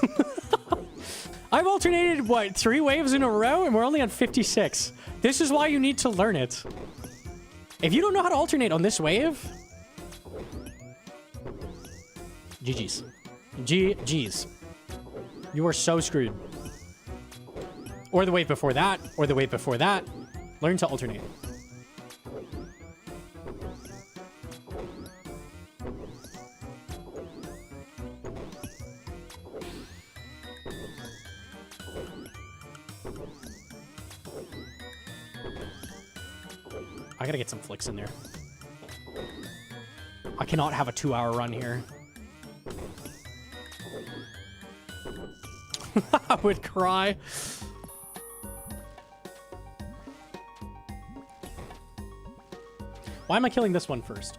I've alternated, what, 3 waves in a row, and we're only on 56. This is why you need to learn it. If you don't know how to alternate on this wave... GG's. GG's. You are so screwed. Or the wave before that, or the wave before that. Learn to alternate. I gotta get some flicks in there. I cannot have a 2-hour run here. I would cry. Why am I killing this one first?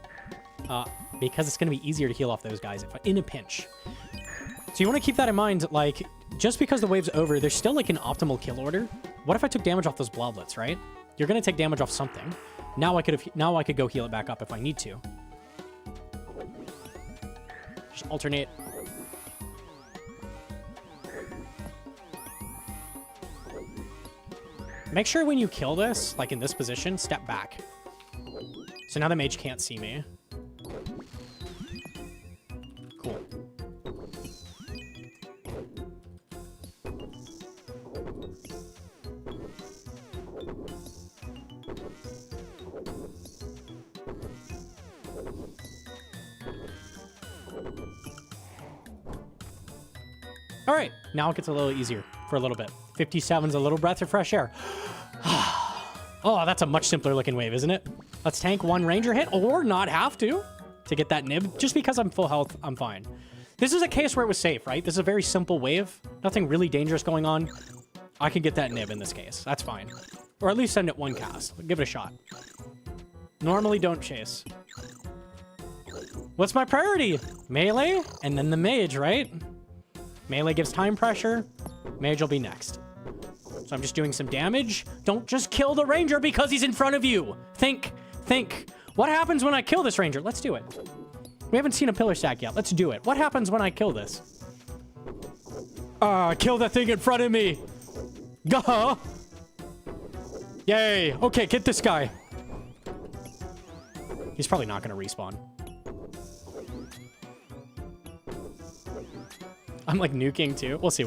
Because it's going to be easier to heal off those guys in a pinch. So you want to keep that in mind, like, just because the wave's over, there's still, like, an optimal kill order. What if I took damage off those bloblets, right? You're going to take damage off something. Now I could go heal it back up if I need to. Just alternate. Make sure when you kill this, like in this position, step back. So now the mage can't see me. Cool. All right, now it gets a little easier for a little bit. 57's a little breath of fresh air. Oh, that's a much simpler looking wave, isn't it? Let's tank 1 ranger hit, or not have to get that nib. Just because I'm full health, I'm fine. This is a case where it was safe, right? This is a very simple wave. Nothing really dangerous going on. I can get that nib in this case. That's fine. Or at least send it 1 cast. Give it a shot. Normally don't chase. What's my priority? Melee, and then the mage, right? Melee gives time pressure. Mage will be next. So I'm just doing some damage. Don't just kill the ranger because he's in front of you. Think. What happens when I kill this ranger? Let's do it. We haven't seen a pillar stack yet. Let's do it. What happens when I kill this? Kill the thing in front of me. Gah! Yay. Okay, get this guy. He's probably not going to respawn. I'm like nuking too. We'll see.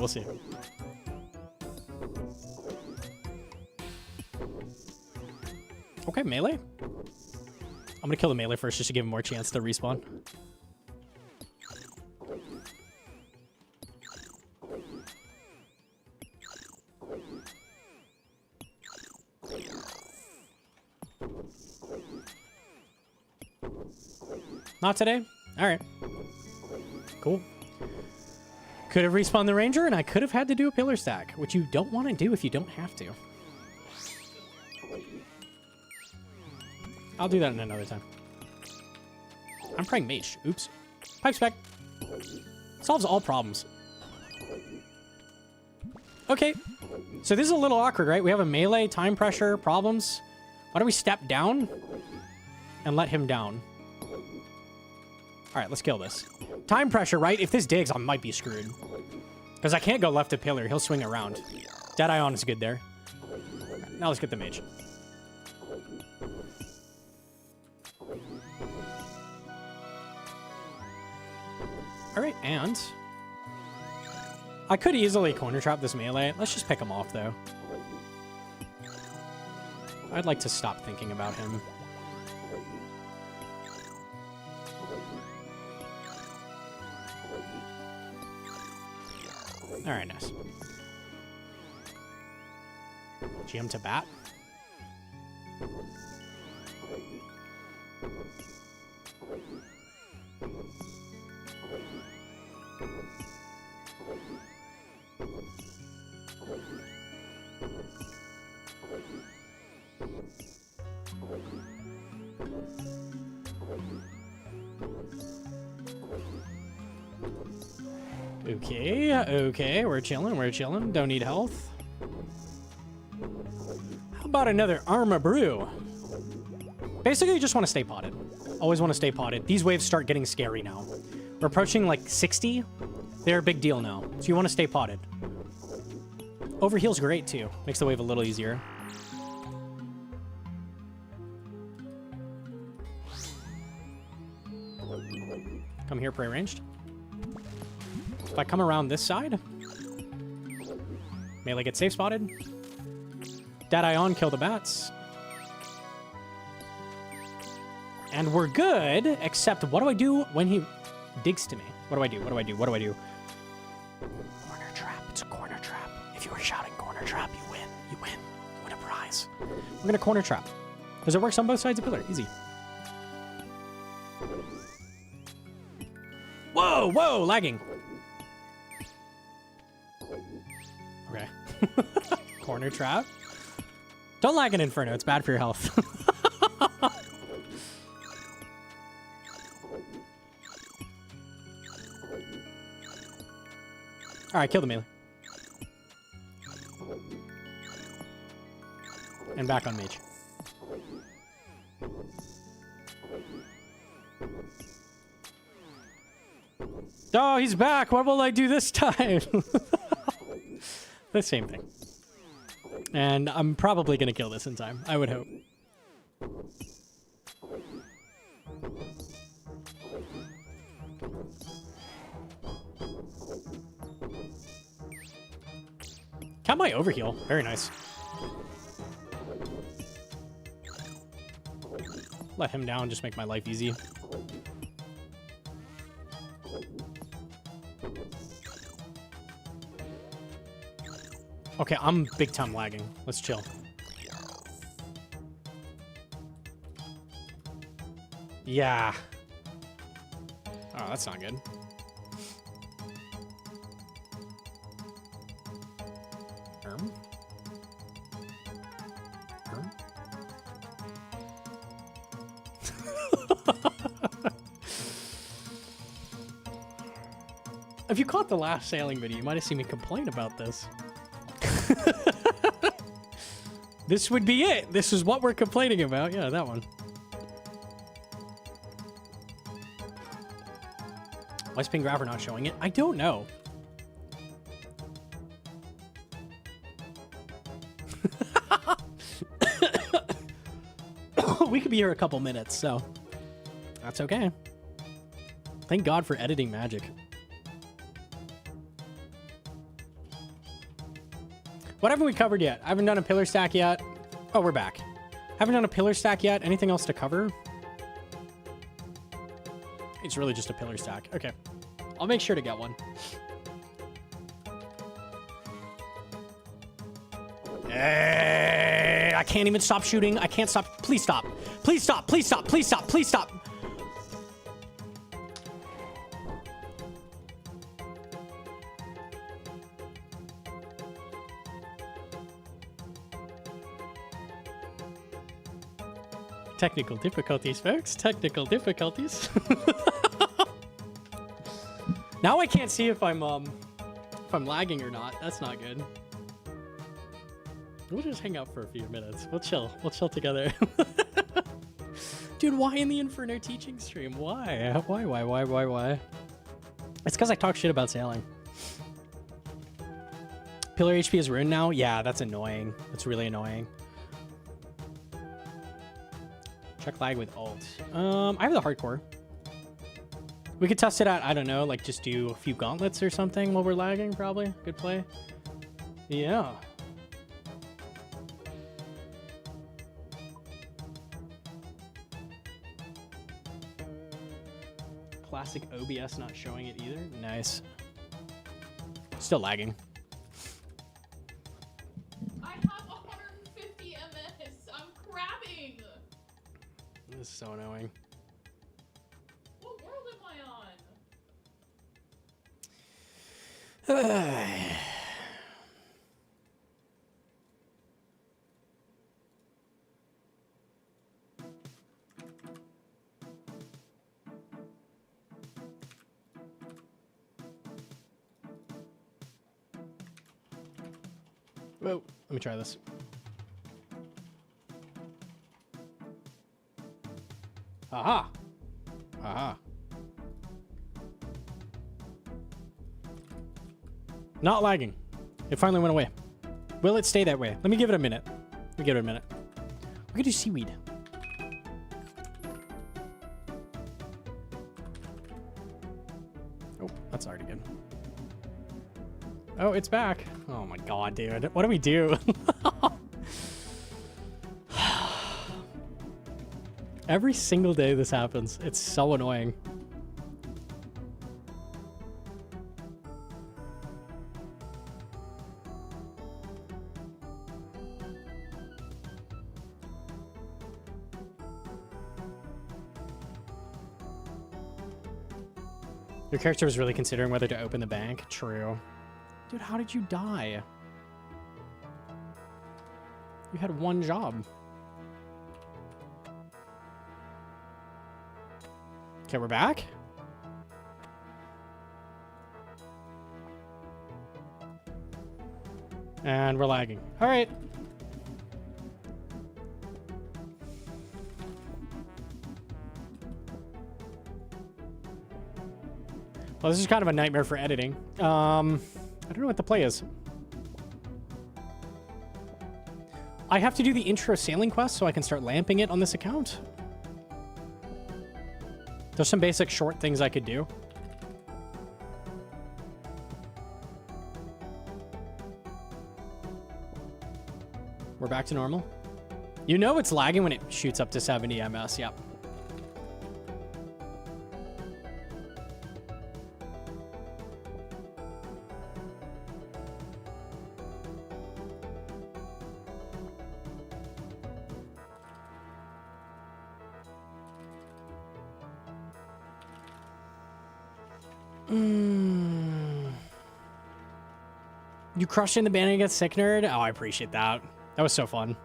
Okay, melee. I'm gonna kill the melee first just to give him more chance to respawn. Not today? Alright. Cool. Could have respawned the ranger, and I could have had to do a pillar stack, which you don't want to do if you don't have to. I'll do that in another time. I'm praying mage. Oops. Pipe spec. Solves all problems. Okay. So this is a little awkward, right? We have a melee, time pressure, problems. Why don't we step down and let him down? All right, let's kill this. Time pressure, right? If this digs, I might be screwed. Because I can't go left to pillar. He'll swing around. Dead Ion is good there. Right, now let's get the mage. All right, and I could easily corner trap this melee. Let's just pick him off, though. I'd like to stop thinking about him. All right, nice. GM to bat. Okay, okay, we're chilling. Don't need health. How about another Arma Brew? Basically, you just want to stay potted. Always want to stay potted. These waves start getting scary now. We're approaching like 60. They're a big deal now. So you want to stay potted. Overheal's great too. Makes the wave a little easier. Come here, prey ranged. If I come around this side, melee gets safe spotted. Deadeye on, kill the bats. And we're good, except what do I do when he digs to me? What do I do? Corner trap. It's a corner trap. If you were shouting corner trap, you win. You win a prize. We're going to corner trap. Because it works on both sides of pillar. Easy. Whoa, lagging. Okay. Corner trap. Don't lag an Inferno. It's bad for your health. All right, kill the melee. And back on mage. Oh, he's back. What will I do this time? The same thing. And I'm probably going to kill this in time. I would hope. Count my overheal. Very nice. Let him down, just make my life easy. Okay, I'm big time lagging. Let's chill. Yeah. Oh, that's not good. If you caught the last sailing video, you might have seen me complain about this. This would be it. This is what we're complaining about. Yeah, that one. Why is Ping Grabber not showing it? I don't know. We could be here a couple minutes, so that's okay. Thank God for editing magic. What haven't we covered yet? I haven't done a pillar stack yet. Oh, we're back. Haven't done a pillar stack yet. Anything else to cover? It's really just a pillar stack. Okay. I'll make sure to get one. Hey, I can't even stop shooting. I can't stop. Please stop. Please stop. Please stop. Please stop. Please stop. Technical difficulties, folks. Technical difficulties. Now I can't see if I'm lagging or not. That's not good. We'll just hang out for a few minutes. We'll chill. We'll chill together. Dude, why in the Inferno teaching stream? Why? Why? It's because I talk shit about sailing. Pillar HP is ruined now? Yeah, that's annoying. That's really annoying. Check lag with ult. I have the hardcore. We could test it out, I don't know, like just do a few gauntlets or something while we're lagging, probably. Good play. Yeah. Classic OBS not showing it either. Nice. Still lagging. I have 140 This is so annoying. What world am I on? Whoa, let me try this. Aha! Aha. Not lagging. It finally went away. Will it stay that way? Let me give it a minute. Let me give it a minute. We could do seaweed. Oh, that's already good. Oh, it's back. Oh my god, dude. What do we do? Every single day this happens. It's so annoying. Your character was really considering whether to open the bank. True. Dude, how did you die? You had one job. Okay, we're back. And we're lagging. All right. Well, this is kind of a nightmare for editing. I don't know what the play is. I have to do the intro sailing quest so I can start lamping it on this account. There's some basic short things I could do. We're back to normal. You know it's lagging when it shoots up to 70 ms, yep. You crushed in the bandit against Sick Nerd? Oh, I appreciate that. That was so fun.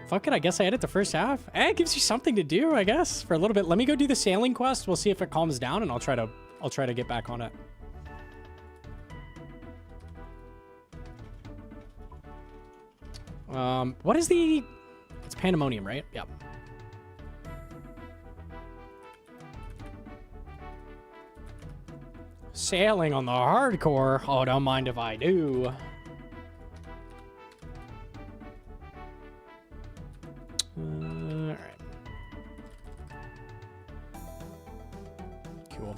Fuck it, I guess I edit the first half. Eh, it gives you something to do, I guess, for a little bit. Let me go do the sailing quest. We'll see if it calms down, and I'll try to get back on it. What is the... It's Pandemonium, right? Yep. Sailing on the hardcore. Oh, don't mind if I do. All right. Cool.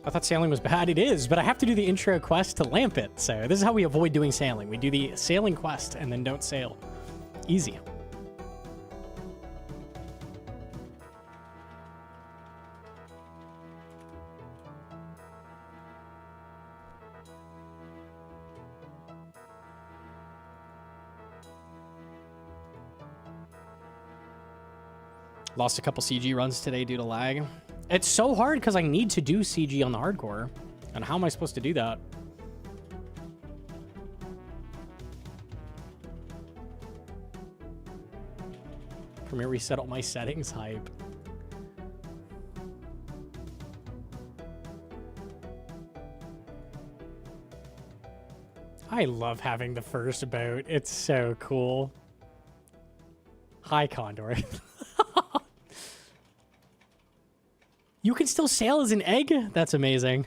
I thought sailing was bad. It is, but I have to do the intro quest to lamp it. So this is how we avoid doing sailing. We do the sailing quest and then don't sail. Easy. Lost a couple CG runs today due to lag. It's so hard because I need to do CG on the hardcore. And how am I supposed to do that? Premiere reset all my settings hype. I love having the first boat. It's so cool. Hi, Condor. You can still sail as an egg? That's amazing.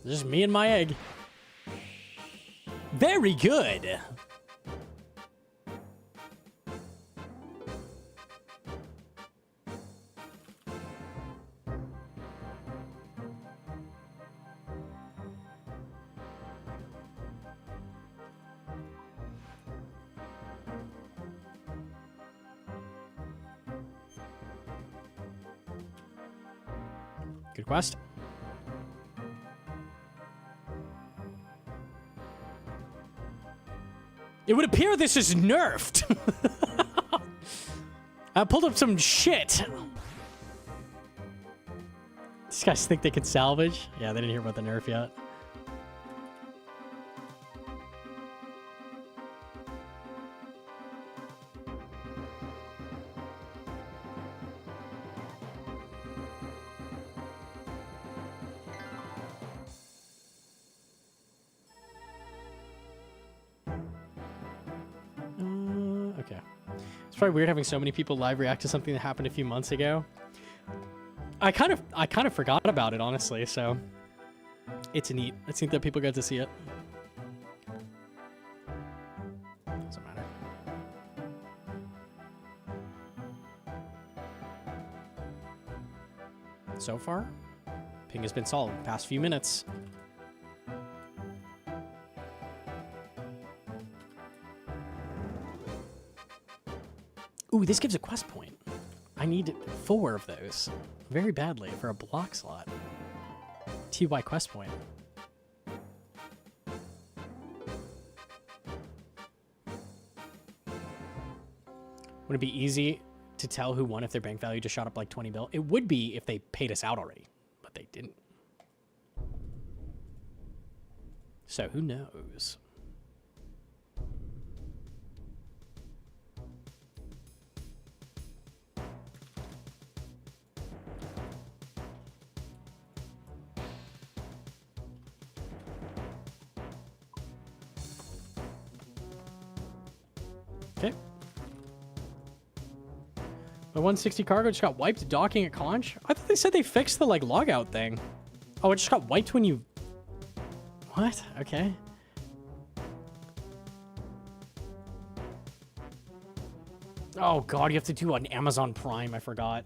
Just me and my egg. Very good. Good quest. It would appear this is nerfed. I pulled up some shit. These guys think they can salvage? Yeah, they didn't hear about the nerf yet. Okay. It's probably weird having so many people live react to something that happened a few months ago. I kind of forgot about it, honestly, so it's neat. It's neat that people got to see it. Doesn't matter. So far, ping has been solid the past few minutes. Ooh, this gives a quest point. I need 4 of those very badly for a block slot. TY quest point. Would it be easy to tell who won if their bank value just shot up like 20 bill? It would be if they paid us out already, but they didn't. So who knows? Okay. My 160 cargo just got wiped docking at Conch. I thought they said they fixed the like logout thing. Oh, it just got wiped when you... What? Okay. Oh god, you have to do an Amazon Prime, I forgot.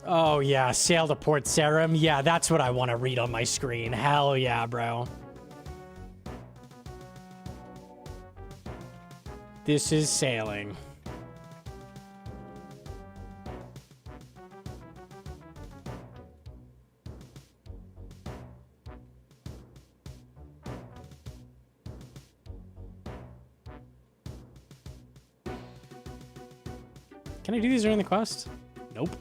Oh yeah, sail to Port Sarim. Yeah, that's what I want to read on my screen. Hell yeah, bro. This is sailing. Can I do these during the quest? Nope.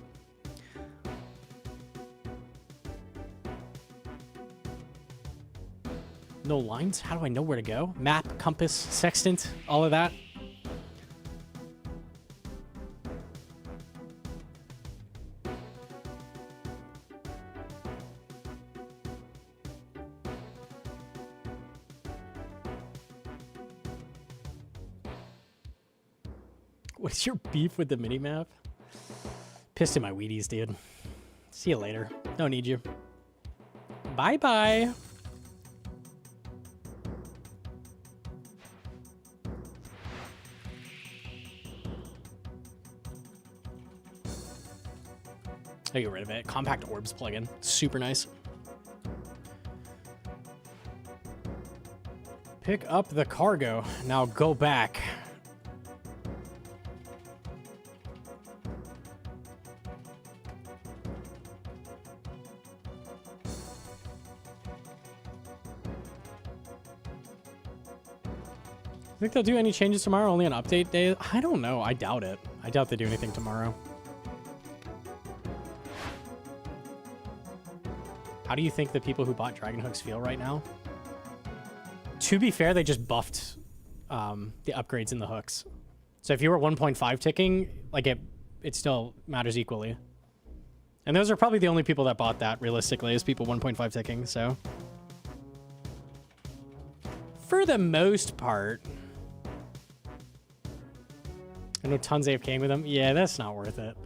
No lines? How do I know where to go? Map, compass, sextant, all of that. What's your beef with the minimap? Pissed in my Wheaties, dude. See you later. Don't need you. Bye-bye. I get rid of it. Compact orbs plugin. Super nice. Pick up the cargo. Now go back. Think they'll do any changes tomorrow? Only on update day? I don't know. I doubt it. I doubt they do anything tomorrow. How do you think the people who bought Dragon Hooks feel right now? To be fair, they just buffed the upgrades in the hooks. So if you were 1.5 ticking, like it still matters equally. And those are probably the only people that bought that, realistically, is people 1.5 ticking, so. For the most part. I know tons AFKing with them. Yeah, that's not worth it.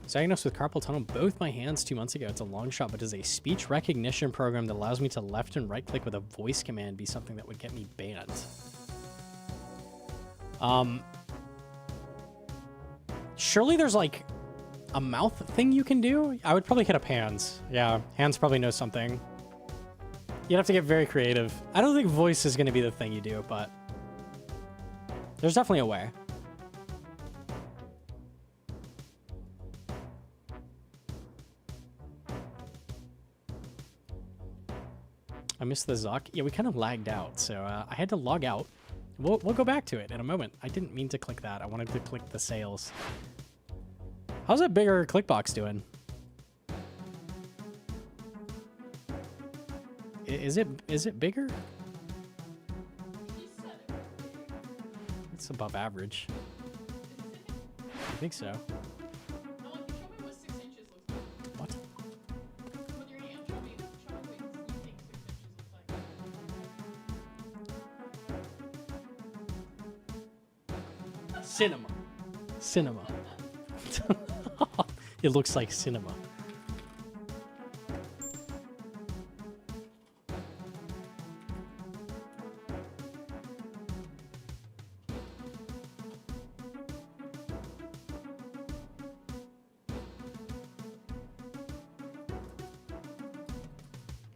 Diagnosed with carpal tunnel both my hands 2 months ago. It's a long shot, but does a speech recognition program that allows me to left and right click with a voice command be something that would get me banned? Surely there's like A mouth thing you can do? I would probably hit up hands. Yeah, hands probably knows something. You'd have to get very creative. I don't think voice is going to be the thing you do, but there's definitely a way. I missed the Zuck. Yeah, we kind of lagged out, so I had to log out. We'll go back to it in a moment. I didn't mean to click that. I wanted to click the sales. How's that bigger click box doing? Is it bigger? It's above average. I think so. What? With your hand, show me what you think 6 inches looks like. Cinema. Cinema. It looks like cinema.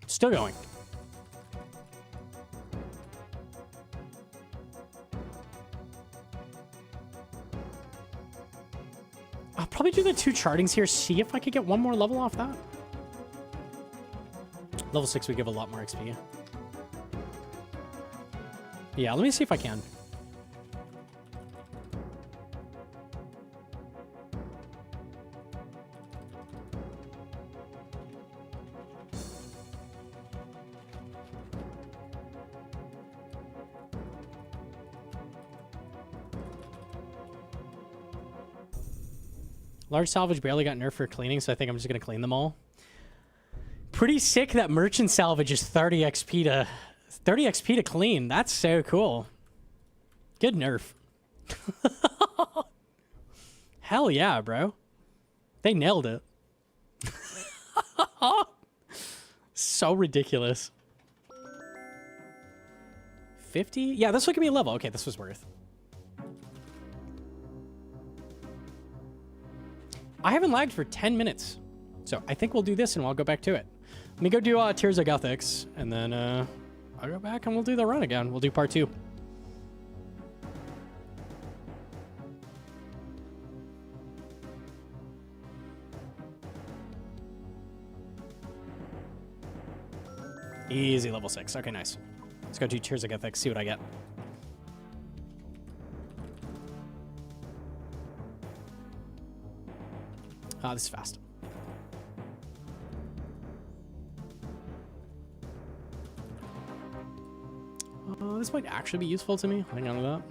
Still going. I'll probably do the 2 chartings here, see if I could get 1 more level off that. Level 6 would give a lot more XP. Yeah, let me see if I can. Large salvage barely got nerfed for cleaning, so I think I'm just going to clean them all. Pretty sick that merchant salvage is 30 XP to clean. That's so cool. Good nerf. Hell yeah, bro. They nailed it. So ridiculous. 50? Yeah, this will give me a level. Okay, this was worth. I haven't lagged for 10 minutes. So I think we'll do this and I'll go back to it. Let me go do Tears of Gothics, and then I'll go back and we'll do the run again. We'll do part 2. Easy level 6. Okay, nice. Let's go do Tears of Gothics, see what I get. This is fast. This might actually be useful to me. Hang on to that.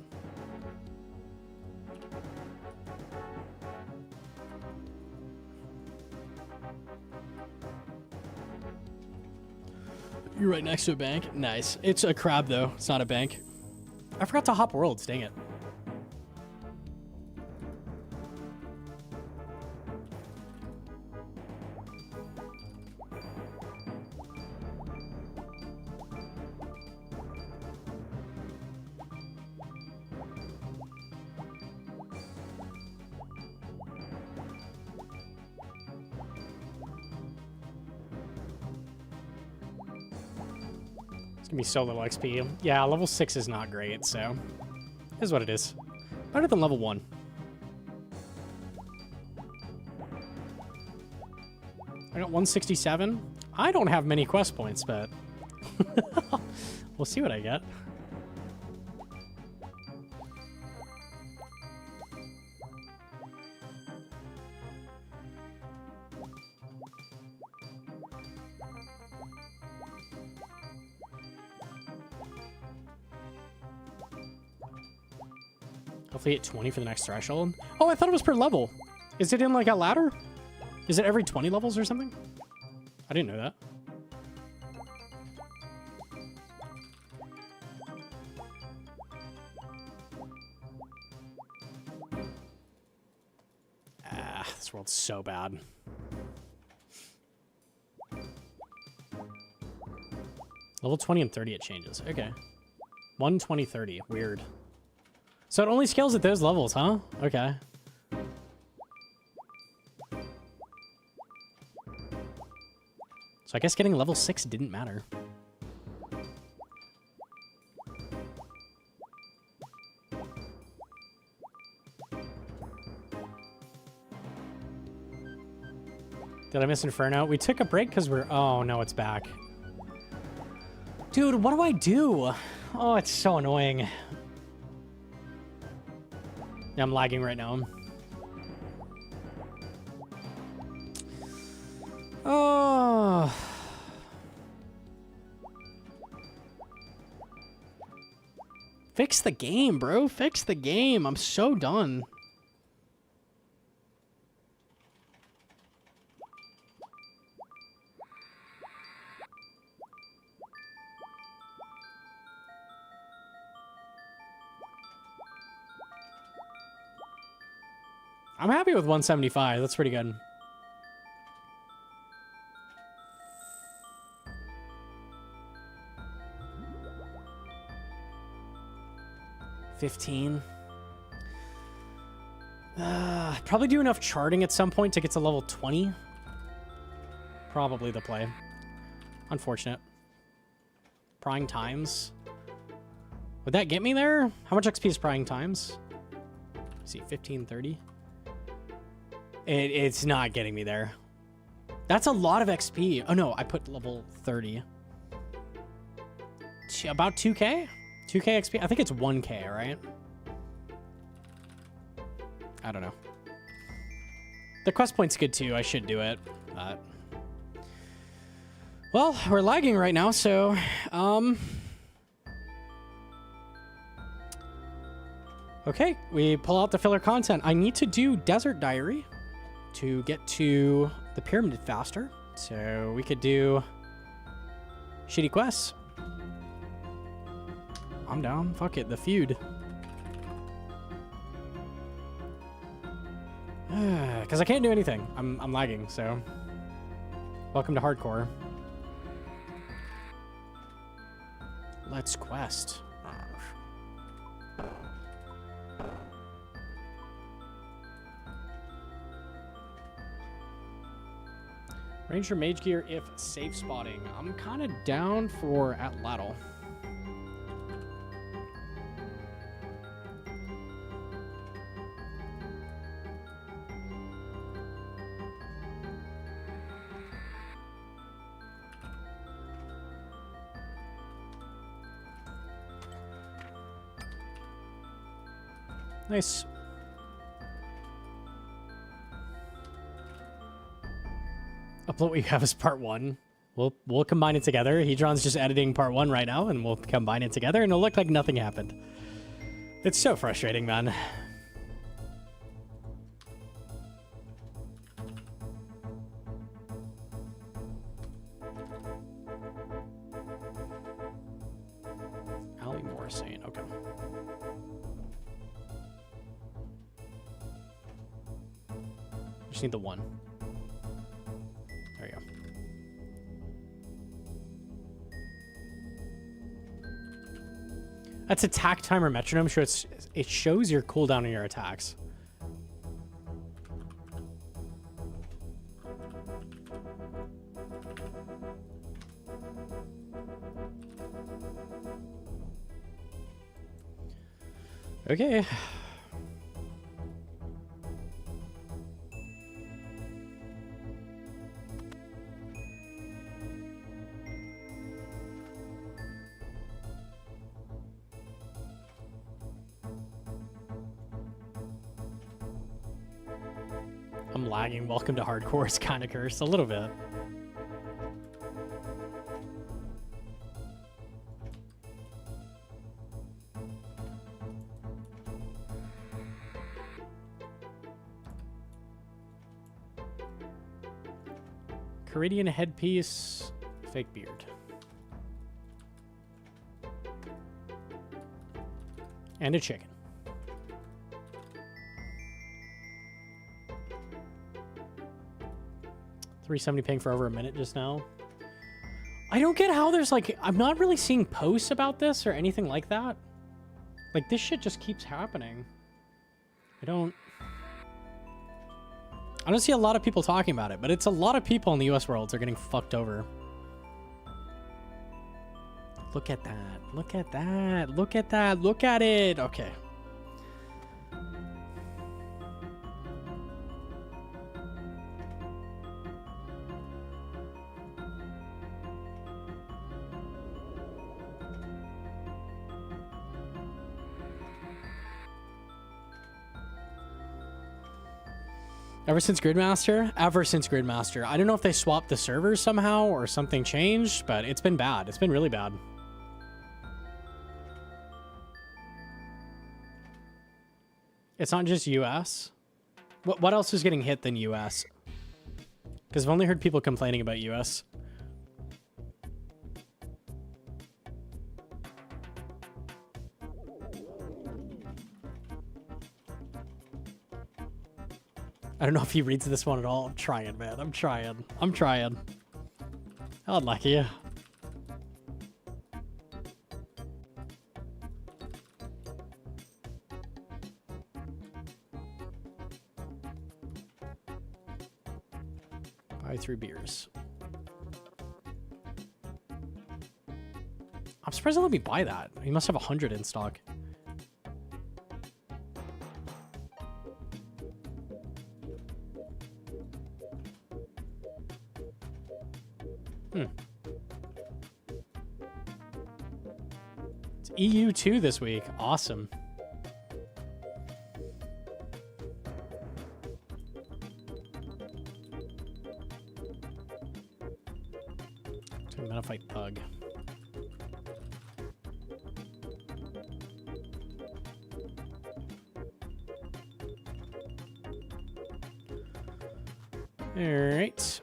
You're right next to a bank. Nice. It's a crab, though. It's not a bank. I forgot to hop worlds. Dang it. Give me so little XP. Yeah, level 6 is not great, so it is what it is. Better than level 1. I got 167. I don't have many quest points, but we'll see what I get. Hopefully hit 20 for the next threshold. Oh, I thought it was per level. Is it in like a ladder? Is it every 20 levels or something? I didn't know that. Ah, this world's so bad. Level 20 and 30 it changes. Okay. 1, 20, 30. Weird. So it only scales at those levels, huh? Okay. So I guess getting level 6 didn't matter. Did I miss Inferno? We took a break because we're... Oh, no, it's back. Dude, what do I do? Oh, it's so annoying. Yeah, I'm lagging right now. Oh. Fix the game, bro. Fix the game. I'm so done. I'm happy with 175. That's pretty good. $15. Probably do enough charting at some point to get to level 20. Probably the play. Unfortunate. Prying times. Would that get me there? How much XP is prying times? Let's see, 1530. It's not getting me there. That's a lot of XP. Oh no, I put level 30. About 2k? 2k XP? I think it's 1k, right? I don't know. The quest point's good too. I should do it. But... Well, we're lagging right now, so... Okay, we pull out the filler content. I need to do Desert Diary to get to the pyramid faster. So we could do shitty quests. I'm down. Fuck it. The feud. Because I can't do anything. I'm lagging, so... Welcome to hardcore. Let's quest. Ranger mage gear if safe spotting. I'm kind of down for Atlatl. Nice. Upload what you have as part 1. We'll combine it together. Hedron's just editing part 1 right now, and we'll combine it together, and it'll look like nothing happened. It's so frustrating, man. Ali Morrison, okay. Just need the 1. There you go. That's attack timer metronome. Sure, it shows your cooldown on your attacks. Okay. I'm lagging. Welcome to hardcore. It's kind of cursed a little bit. Caridian headpiece, fake beard. And a chicken. $370 paying for over a minute just now. I don't get how there's like, I'm not really seeing posts about this or anything like that. Like this shit just keeps happening. I don't see a lot of people talking about it, but it's a lot of people in the US worlds are getting fucked over. Look at that. Look at that. Look at that. Look at it. Okay. Ever since Gridmaster? Ever since Gridmaster. I don't know if they swapped the servers somehow or something changed, but it's been bad. It's been really bad. It's not just US. What else is getting hit than US? Because I've only heard people complaining about US. I don't know if he reads this one at all. I'm trying, man. I'm trying. I'm trying. How unlucky. Buy 3 beers. I'm surprised they let me buy that. He must have 100 in stock. It's EU2 this week. Awesome. I'm gonna fight Pug. All right.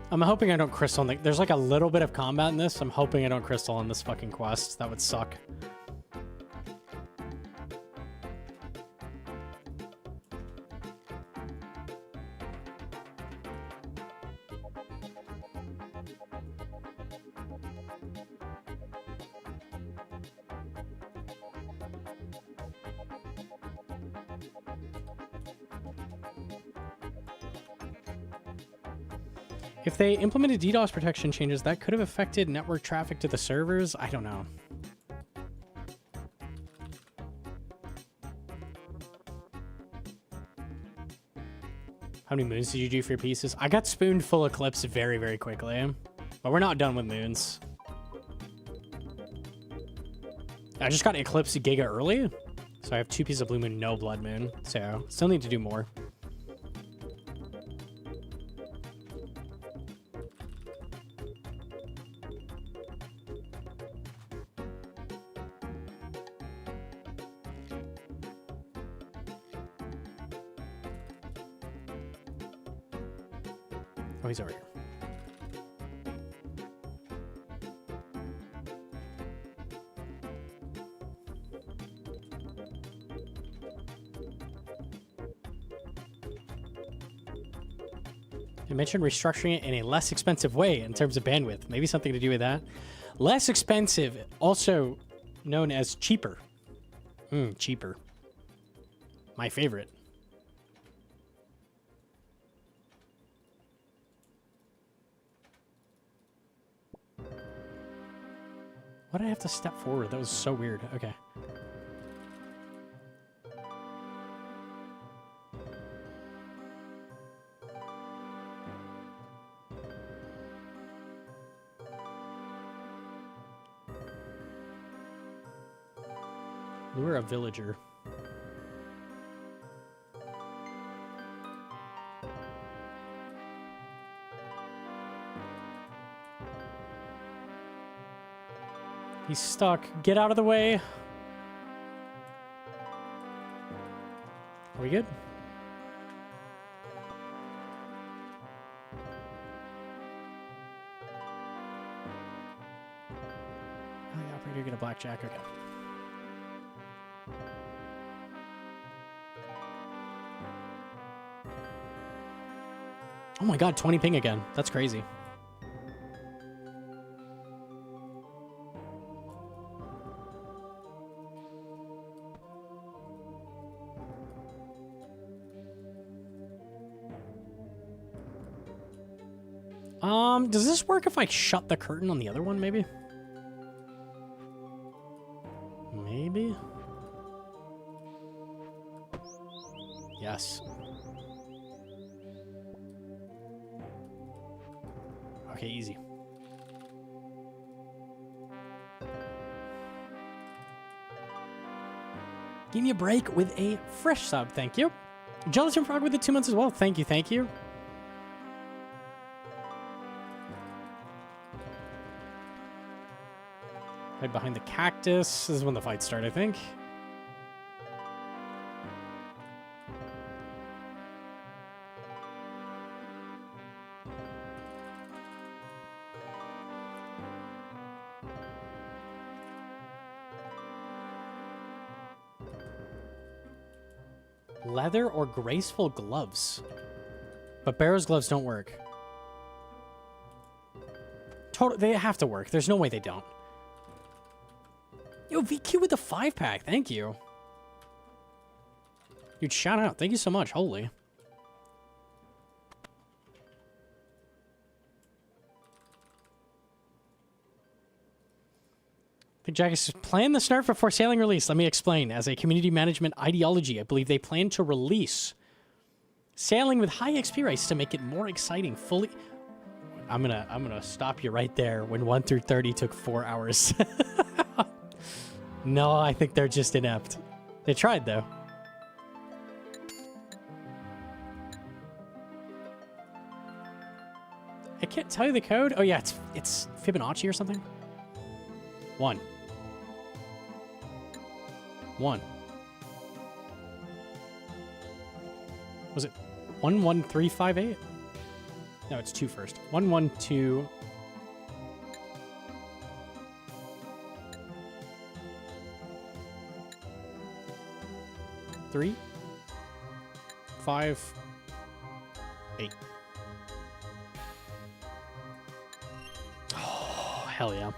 I'm hoping I don't crystal in the... There's like a little bit of combat in this. I'm hoping I don't crystal in this fucking quest. That would suck. If they implemented DDoS protection changes, that could have affected network traffic to the servers. I don't know. How many moons did you do for your pieces? I got spooned full of clips very, very quickly. But we're not done with moons. I just got Eclipse Giga early. So I have 2 pieces of Blue Moon, no Blood Moon. So still need to do more. Oh, he's over here. You mentioned restructuring it in a less expensive way in terms of bandwidth. Maybe something to do with that. Less expensive, also known as cheaper. Cheaper. My favorite. Why did I have to step forward? That was so weird. Okay. Lure a villager. He's stuck. Get out of the way. Are we good? Oh, the operator get a blackjack. Okay. Oh my god, 20 ping again. That's crazy. Does this work if I shut the curtain on the other one, maybe? Maybe? Yes. Okay, easy. Give me a break with a fresh sub, thank you. Gelatin Frog with the 2 months as well, thank you, thank you. Hide behind the cactus. This is when the fights start, I think. Leather or graceful gloves. But Barrow's gloves don't work. They have to work. There's no way they don't. Yo, VQ with the 5-pack. Thank you. Dude, shout out. Thank you so much. Holy. Big Jack is plan the snarf before sailing release. Let me explain. As a community management ideology, I believe they plan to release sailing with high XP rates to make it more exciting. Fully, I'm gonna stop you right there. When 1 through 30 took 4 hours. No, I think they're just inept. They tried though. I can't tell you the code. Oh yeah, it's Fibonacci or something. 1. Was it 11358? No, it's 2 first. 112. 3, 5, 8. Oh, hell yeah.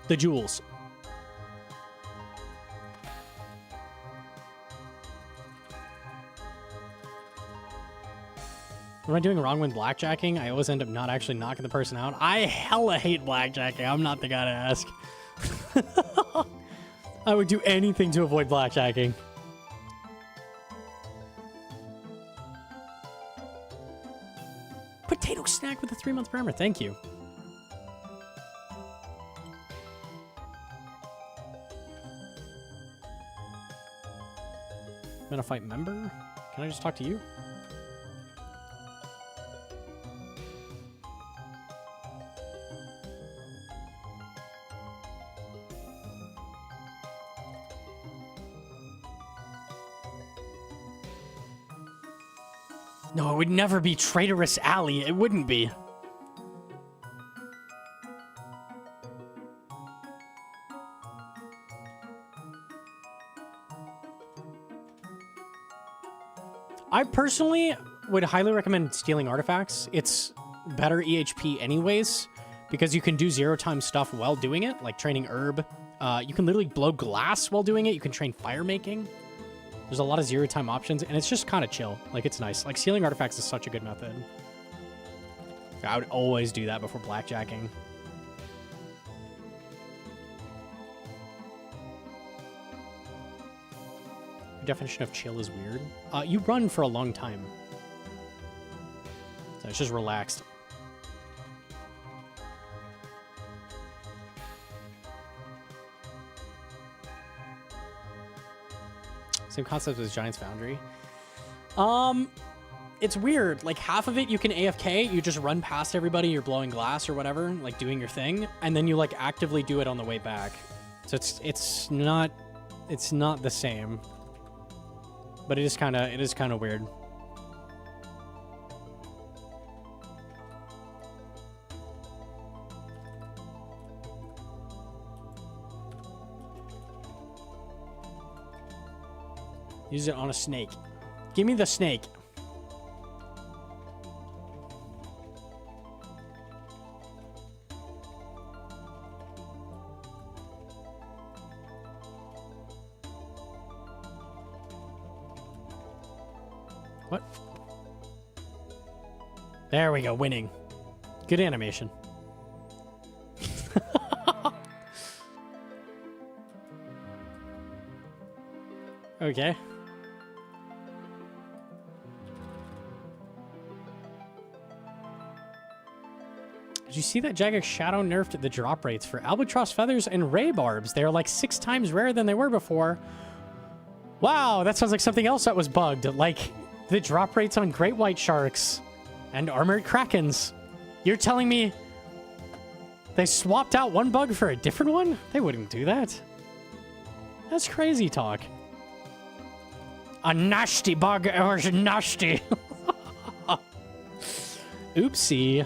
The jewels. What am I doing wrong when blackjacking? I always end up not actually knocking the person out. I hella hate blackjacking. I'm not the guy to ask. I would do anything to avoid blackjacking. Potato snack with a 3-month primer. Thank you. I'm gonna fight member. Can I just talk to you? No, it would never be Traitorous Alley. It wouldn't be. I personally would highly recommend stealing artifacts. It's better EHP anyways, because you can do 0-time stuff while doing it, like training herb. You can literally blow glass while doing it. You can train fire making. There's a lot of 0-time options, and it's just kind of chill. Like, it's nice. Like, stealing artifacts is such a good method. I would always do that before blackjacking. Your definition of chill is weird. You run for a long time. So it's just relaxed. Same concept as Giant's Foundry. It's weird. Like, half of it you can AFK. You just run past everybody. You're blowing glass or whatever, like doing your thing, and then you like actively do it on the way back. So it's not the same, but it is kind of weird. Use it on a snake. Give me the snake. What? There we go, winning. Good animation. Okay. Did you see that Jagex Shadow nerfed the drop rates for albatross feathers and ray barbs? They're like 6 times rarer than they were before. Wow, that sounds like something else that was bugged. Like the drop rates on great white sharks and armored krakens. You're telling me they swapped out one bug for a different one? They wouldn't do that. That's crazy talk. A nasty bug or nasty. Oopsie.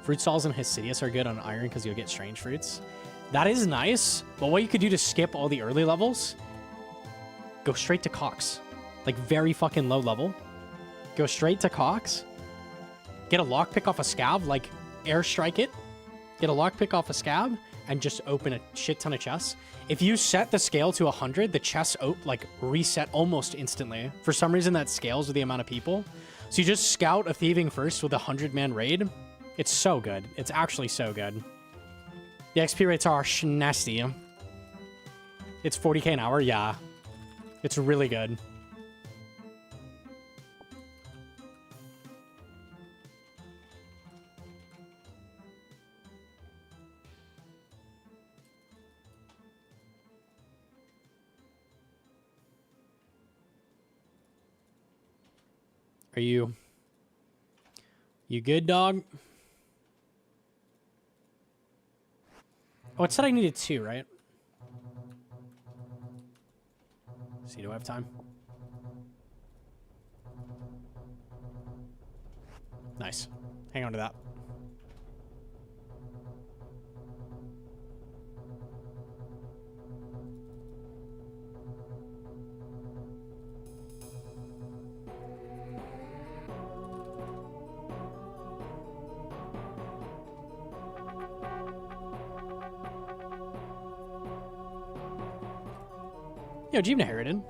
Fruit stalls in Hesidius are good on iron because you'll get strange fruits. That is nice, but what you could do to skip all the early levels, go straight to Cox. Like very fucking low level. Go straight to Cox. Get a lockpick off a scab, like airstrike it. Get a lockpick off a scab and just open a shit ton of chests. If you set the scale to 100, the chests like reset almost instantly. For some reason that scales with the amount of people. So you just scout a thieving first with a 100-man raid. It's so good. It's actually so good. The XP rates are nasty. It's 40k an hour, yeah. It's really good. Are you good, dog? Oh, it said I needed 2, right? See, do I have time? Nice. Hang on to that. Yo, Jeebna Harridan.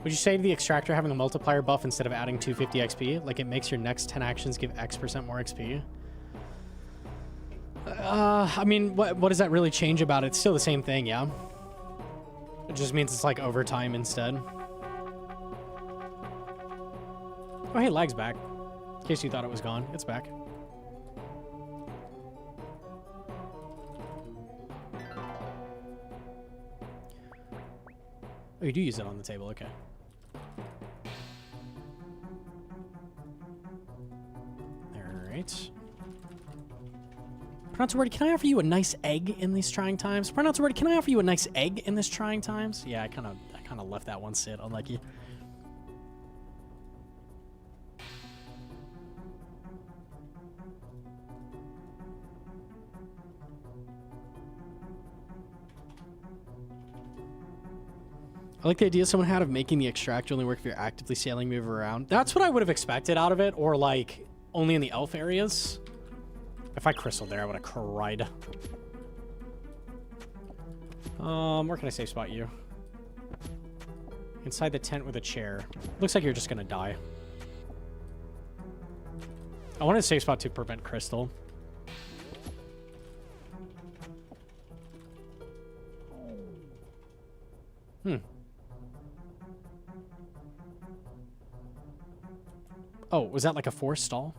Would you say the extractor having a multiplier buff instead of adding 250 XP? Like it makes your next 10 actions give X% more XP? I mean, what does that really change about it? It's still the same thing, yeah? It just means it's like overtime instead. Oh, hey, lag's back. In case you thought it was gone, it's back. Oh, you do use it on the table, okay. Alright. Pronounce a word, can I offer you a nice egg in these trying times? Pronounce a word, can I offer you a nice egg in this trying times? Yeah, I kind of left that one sit, unlike you. I like the idea someone had of making the extractor only work if you're actively sailing, move around. That's what I would have expected out of it, or like only in the elf areas. If I crystaled there, I would have cried. Where can I safe spot you? Inside the tent with a chair. Looks like you're just gonna die. I wanted a safe spot to prevent crystal. Oh, was that like a forced stall?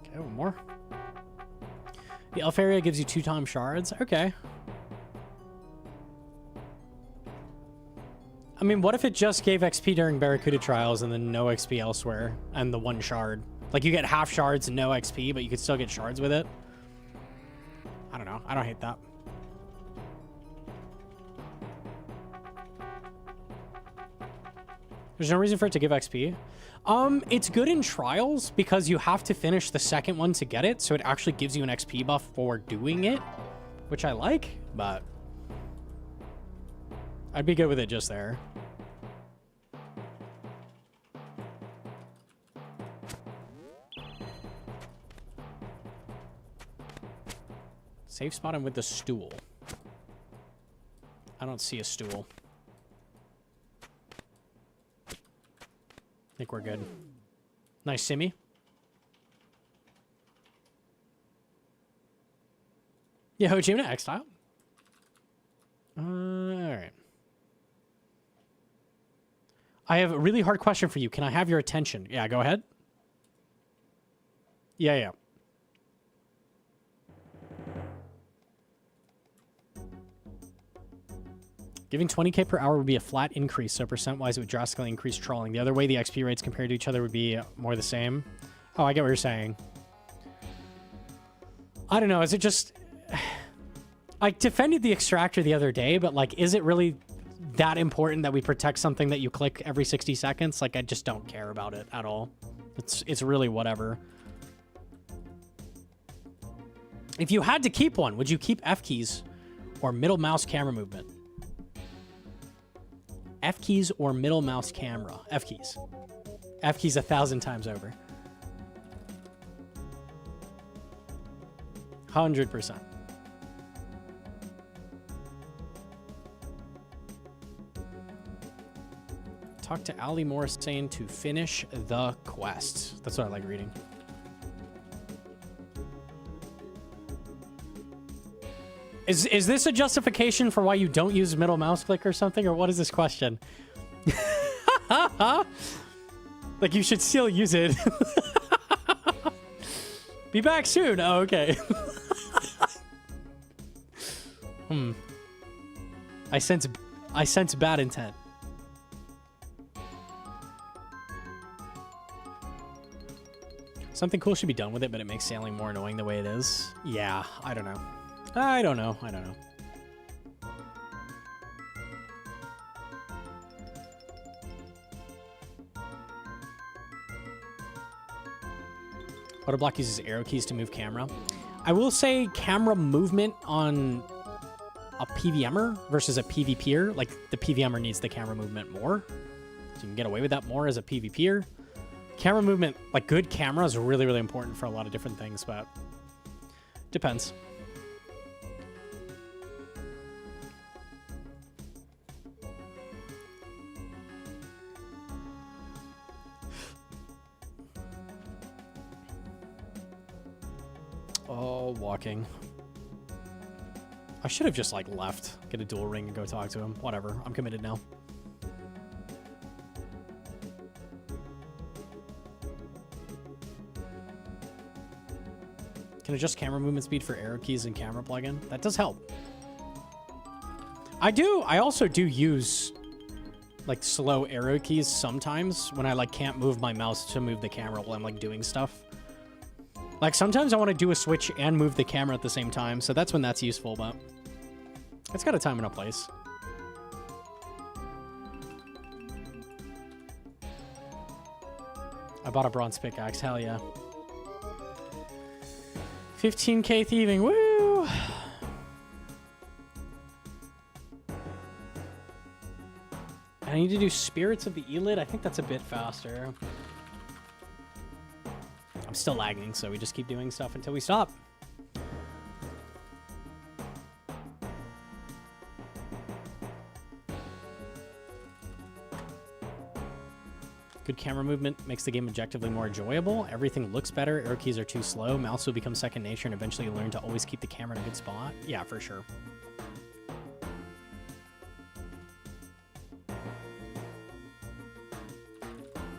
Okay, one more. The elf area gives you 2 time shards. Okay. I mean, what if it just gave XP during Barracuda trials and then no XP elsewhere and the 1 shard? Like you get half shards and no XP, but you could still get shards with it. I don't know. I don't hate that. There's no reason for it to give XP. It's good in trials because you have to finish the second one to get it, so it actually gives you an XP buff for doing it, which I like, but I'd be good with it just there. Safe spot and with the stool. I don't see a stool. I think we're good. Nice simmy. Yeah, Hojima X-Style. Alright. I have a really hard question for you. Can I have your attention? Yeah, go ahead. Yeah. Giving 20k per hour would be a flat increase, so percent-wise it would drastically increase trolling. The other way, the XP rates compared to each other would be more the same. Oh, I get what you're saying. I don't know, is it just... I defended the extractor the other day, but, like, is it really that important that we protect something that you click every 60 seconds? Like, I just don't care about it at all. It's really whatever. If you had to keep one, would you keep F keys or middle mouse camera movement? F keys or middle mouse camera? F keys. F keys 1,000 times over. 100%. Talk to Ali Morrison to finish the quest. That's what I like reading. Is this a justification for why you don't use middle mouse click or something? Or what is this question? Like, you should still use it. Be back soon. Oh, okay. I sense bad intent. Something cool should be done with it, but it makes sailing more annoying the way it is. Yeah, I don't know. I don't know. Autoblock uses arrow keys to move camera. I will say camera movement on a PVMer versus a PvPer, like the PVMer needs the camera movement more. So you can get away with that more as a PvPer. Camera movement, like good camera is really, really important for a lot of different things, but depends. Oh, walking. I should have just, like, left. Get a dual ring and go talk to him. Whatever. I'm committed now. Can adjust camera movement speed for arrow keys and camera plugin. That does help. I also do use, like, slow arrow keys sometimes when I, like, can't move my mouse to move the camera while I'm, like, doing stuff. Like, sometimes I want to do a switch and move the camera at the same time, so that's when that's useful, but it's got a time and a place. I bought a bronze pickaxe, hell yeah. 15k thieving, woo! I need to do Spirits of the Elid. I think that's a bit faster. I'm still lagging, so we just keep doing stuff until we stop. Good camera movement makes the game objectively more enjoyable. Everything looks better. Arrow keys are too slow. Mouse will become second nature, and eventually you learn to always keep the camera in a good spot. Yeah, for sure.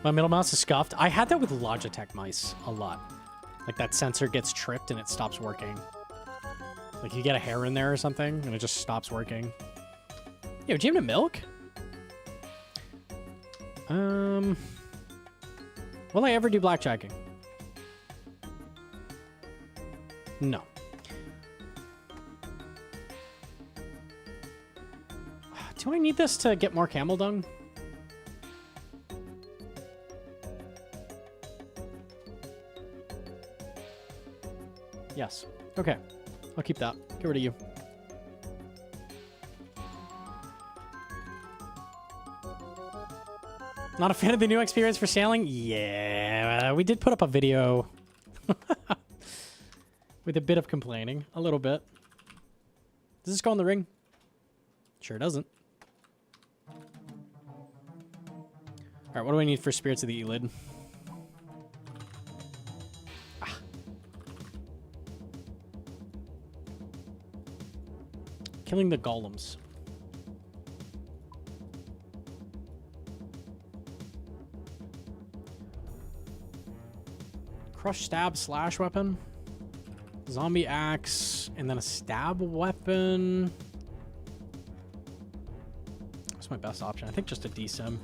My middle mouse is scuffed. I had that with Logitech mice a lot. Like, that sensor gets tripped and it stops working. Like, you get a hair in there or something and it just stops working. Yo, do you have milk? Will I ever do blackjacking? No. Do I need this to get more camel dung? Yes. Okay. I'll keep that. Get rid of you. Not a fan of the new experience for sailing? Yeah, we did put up a video with a bit of complaining. A little bit. Does this go on the ring? Sure doesn't. All right, what do I need for Spirits of the Elid? Ah. Killing the golems. Crush, stab, slash weapon. Zombie axe, and then a stab weapon. What's my best option? I think just a DSim.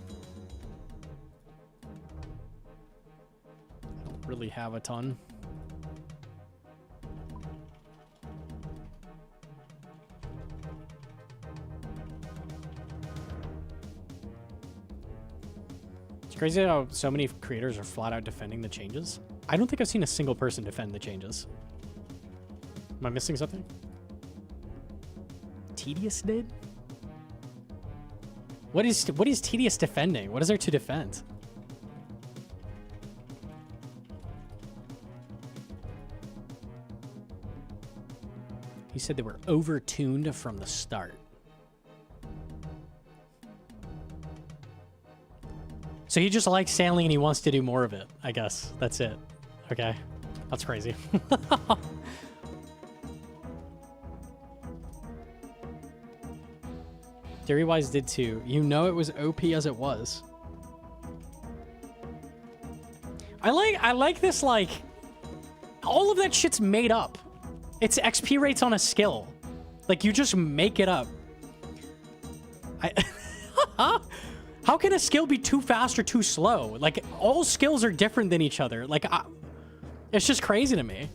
I don't really have a ton. It's crazy how so many creators are flat out defending the changes. I don't think I've seen a single person defend the changes. Am I missing something? Tedious did? What is Tedious defending? What is there to defend? He said they were overtuned from the start. So he just likes sailing and he wants to do more of it, I guess. That's it. Okay. That's crazy. Theory-wise did too. You know it was OP as it was. I like this, like, all of that shit's made up. It's XP rates on a skill. Like, you just make it up. How can a skill be too fast or too slow? Like, all skills are different than each other. Like, it's just crazy to me.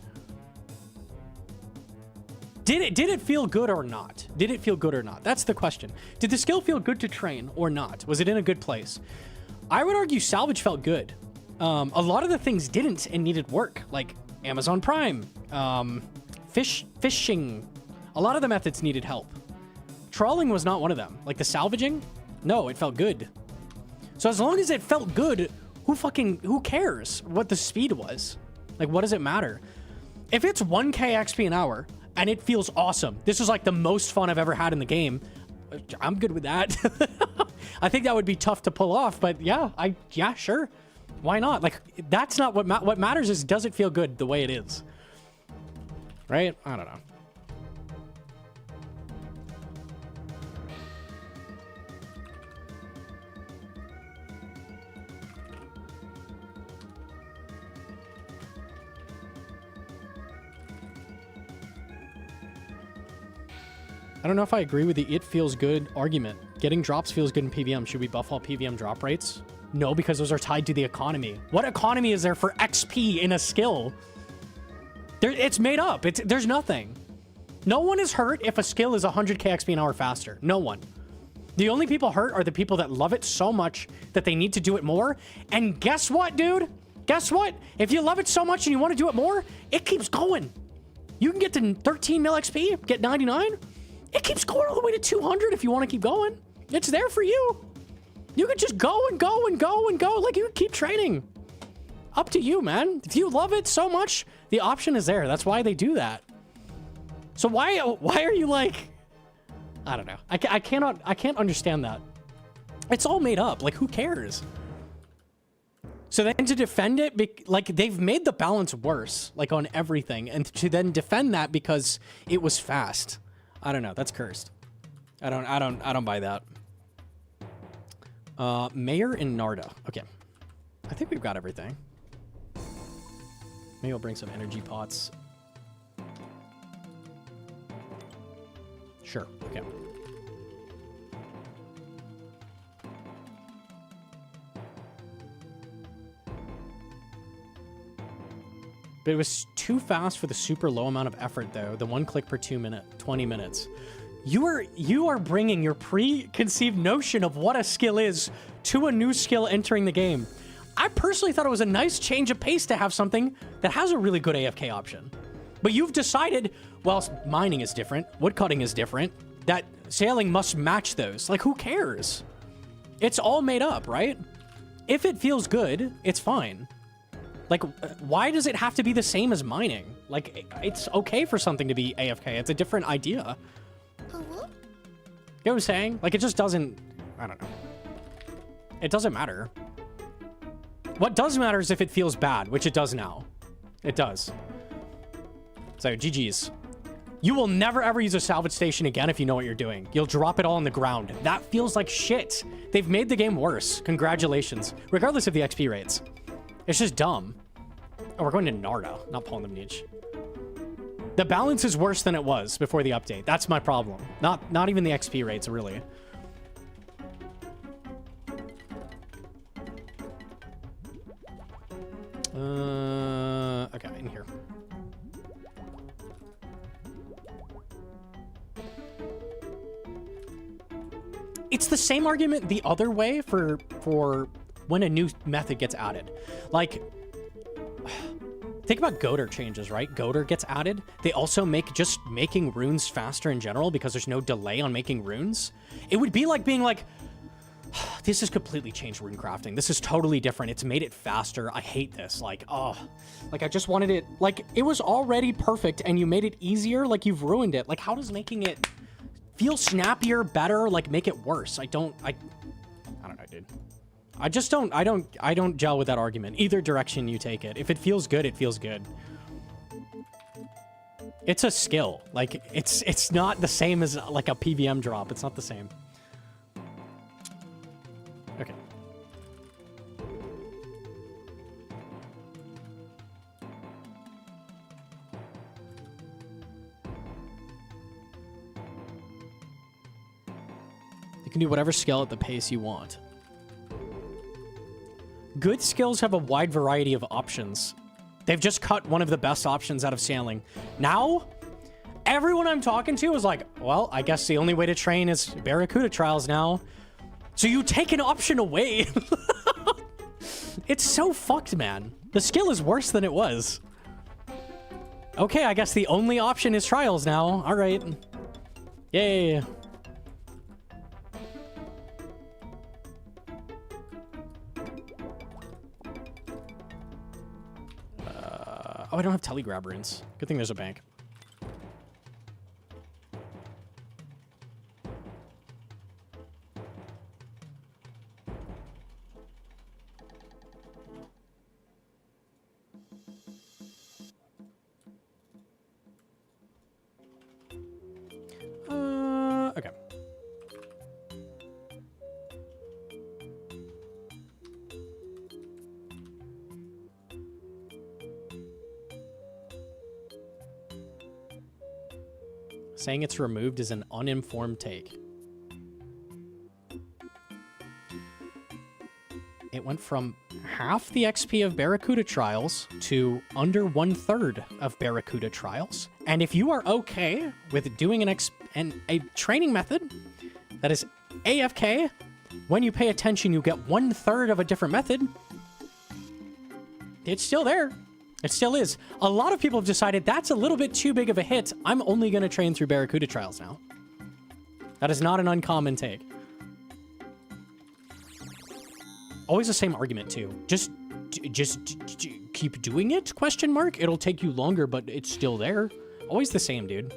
Did it feel good or not? Did it feel good or not? That's the question. Did the skill feel good to train or not? Was it in a good place? I would argue salvage felt good. A lot of the things didn't and needed work, like Amazon Prime, fishing. A lot of the methods needed help. Trawling was not one of them. Like the salvaging, no, it felt good. So as long as it felt good, who cares what the speed was? Like, what does it matter? If it's 1k XP an hour and it feels awesome, this is like the most fun I've ever had in the game, I'm good with that. I think that would be tough to pull off, but yeah, sure. Why not? Like, that's not what matters is, does it feel good the way it is? Right? I don't know. I don't know if I agree with the "it feels good" argument. Getting drops feels good in PVM. Should we buff all PVM drop rates? No, because those are tied to the economy. What economy is there for XP in a skill? It's made up. There's nothing. No one is hurt if a skill is 100k XP an hour faster. No one. The only people hurt are the people that love it so much that they need to do it more. And guess what, dude? Guess what? If you love it so much and you want to do it more, it keeps going. You can get to 13 mil XP, get 99. It keeps going all the way to 200 if you want to keep going. It's there for you. You could just go and go and go and go. Like, you could keep training. Up to you, man. If you love it so much, the option is there. That's why they do that. So why are you like... I don't know. I can't understand that. It's all made up. Like, who cares? So then to defend it, like, they've made the balance worse, like, on everything. And to then defend that because it was fast. I don't know. That's cursed. I don't buy that. Mayor and Narda. Okay. I think we've got everything. Maybe I'll bring some energy pots. Sure. Okay. But it was too fast for the super low amount of effort, though. The 1 click per 20 minutes. You are bringing your preconceived notion of what a skill is to a new skill entering the game. I personally thought it was a nice change of pace to have something that has a really good AFK option. But you've decided, well, mining is different, woodcutting is different, that sailing must match those. Like, who cares? It's all made up, right? If it feels good, it's fine. Like, why does it have to be the same as mining? Like, it's okay for something to be AFK. It's a different idea. You know what I'm saying? Like, it just doesn't... I don't know. It doesn't matter. What does matter is if it feels bad, which it does now. It does. So, GG's. You will never ever use a salvage station again if you know what you're doing. You'll drop it all on the ground. That feels like shit. They've made the game worse. Congratulations. Regardless of the XP rates. It's just dumb. Oh, we're going to Narda, not Polnimnich. The balance is worse than it was before the update. That's my problem. Not even the XP rates, really. Okay, in here. It's the same argument the other way for when a new method gets added. Like, think about Goater changes, right? Goater gets added. They also make just making runes faster in general because there's no delay on making runes. It would be like being like, this has completely changed rune crafting. This is totally different. It's made it faster. I hate this. Like, oh, like I just wanted it, like it was already perfect and you made it easier. Like you've ruined it. Like how does making it feel snappier, better, like make it worse? I don't know, dude. I just don't, I don't gel with that argument. Either direction you take it. If it feels good, it feels good. It's a skill. Like it's not the same as like a PVM drop. It's not the same. Okay. You can do whatever skill at the pace you want. Good skills have a wide variety of options. They've just cut one of the best options out of sailing. Now, everyone I'm talking to is like, well, I guess the only way to train is Barracuda trials now. So you take an option away. It's so fucked, man. The skill is worse than it was. Okay, I guess the only option is trials now. All right. Yay. Oh, I don't have telegrab runes. Good thing there's a bank. Okay. Saying it's removed is an uninformed take. It went from half the XP of Barracuda Trials to under 1/3 of Barracuda Trials. And if you are okay with doing a training method that is AFK, when you pay attention, you get 1/3 of a different method. It's still there. It still is. A lot of people have decided that's a little bit too big of a hit. I'm only going to train through Barracuda Trials now. That is not an uncommon take. Always the same argument too. Just keep doing it? Question mark. It'll take you longer, but it's still there. Always the same, dude.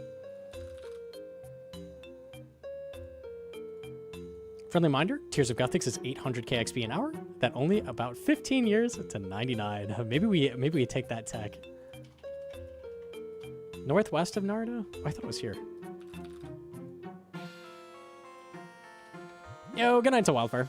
Friendly reminder, Tears of Gothics is 800k XP an hour. That only about 15 years to 99. Maybe we take that tech. Northwest of Narda? Oh, I thought it was here. Yo, good night to Wildfire.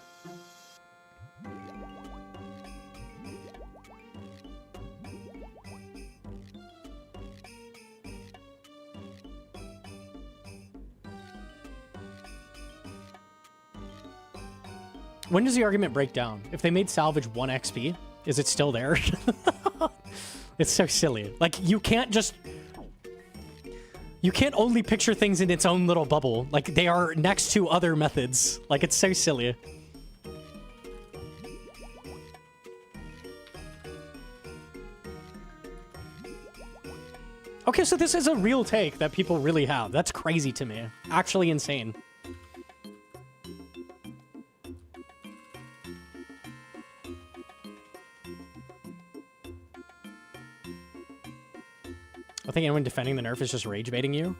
When does the argument break down? If they made salvage 1 XP, is it still there? It's so silly. Like, you can't only picture things in its own little bubble. Like, they are next to other methods. Like, it's so silly. Okay, so this is a real take that people really have. That's crazy to me. Actually insane. I think anyone defending the nerf is just rage baiting you.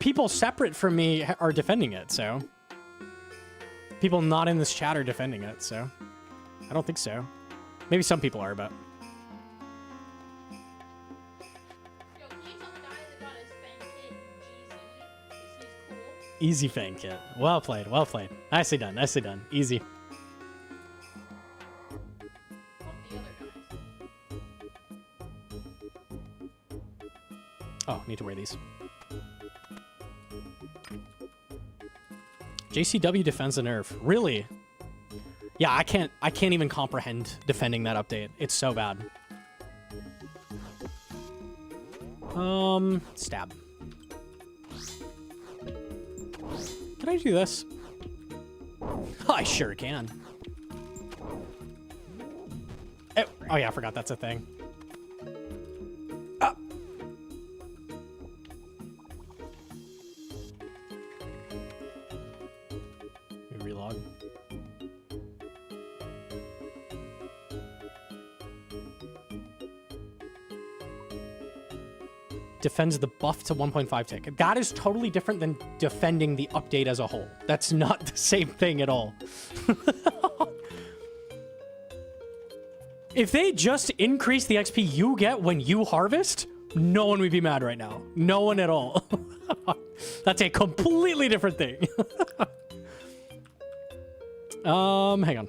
people separate from me are defending it, so. People not in this chat are defending it, so. I don't think so. Maybe some people are, but. Yo, can you tell the guy that got his fan kit GZ? 'Cause he's cool. Easy fan kit. Well played, well played. Nicely done, nicely done. Easy. Fuck the other guys. Oh, need to wear these. JCW defends the nerf. Really? Yeah, I can't even comprehend defending that update. It's so bad. Stab. Can I do this? I sure can. Oh yeah, I forgot that's a thing. Ah. Relog. Defends the buff to 1.5 tick. That is totally different than defending the update as a whole. That's not the same thing at all. If they just increase the XP you get when you harvest, no one would be mad right now. No one at all. That's a completely different thing. Hang on.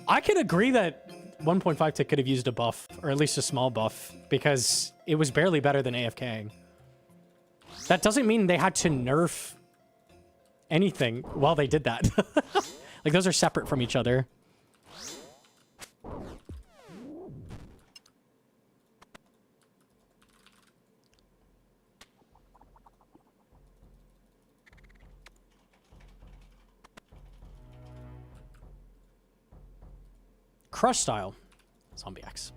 I can agree that 1.5 tick could have used a buff, or at least a small buff, because it was barely better than AFK. That doesn't mean they had to nerf anything while they did that. Like, those are separate from each other. Crush style. Zombie X.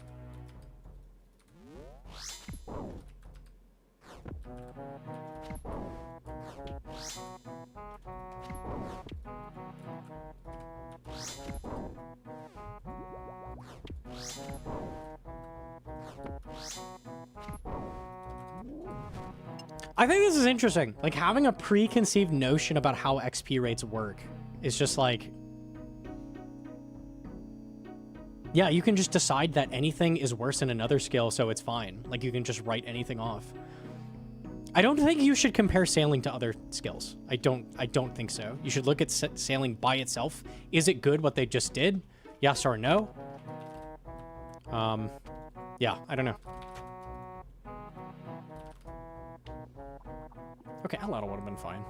I think this is interesting. Like, having a preconceived notion about how XP rates work is just like... Yeah, you can just decide that anything is worse than another skill, so it's fine. Like, you can just write anything off. I don't think you should compare sailing to other skills. I don't think so. You should look at sailing by itself. Is it good what they just did? Yes or no? Yeah, I don't know. Okay, a lot would have been fine.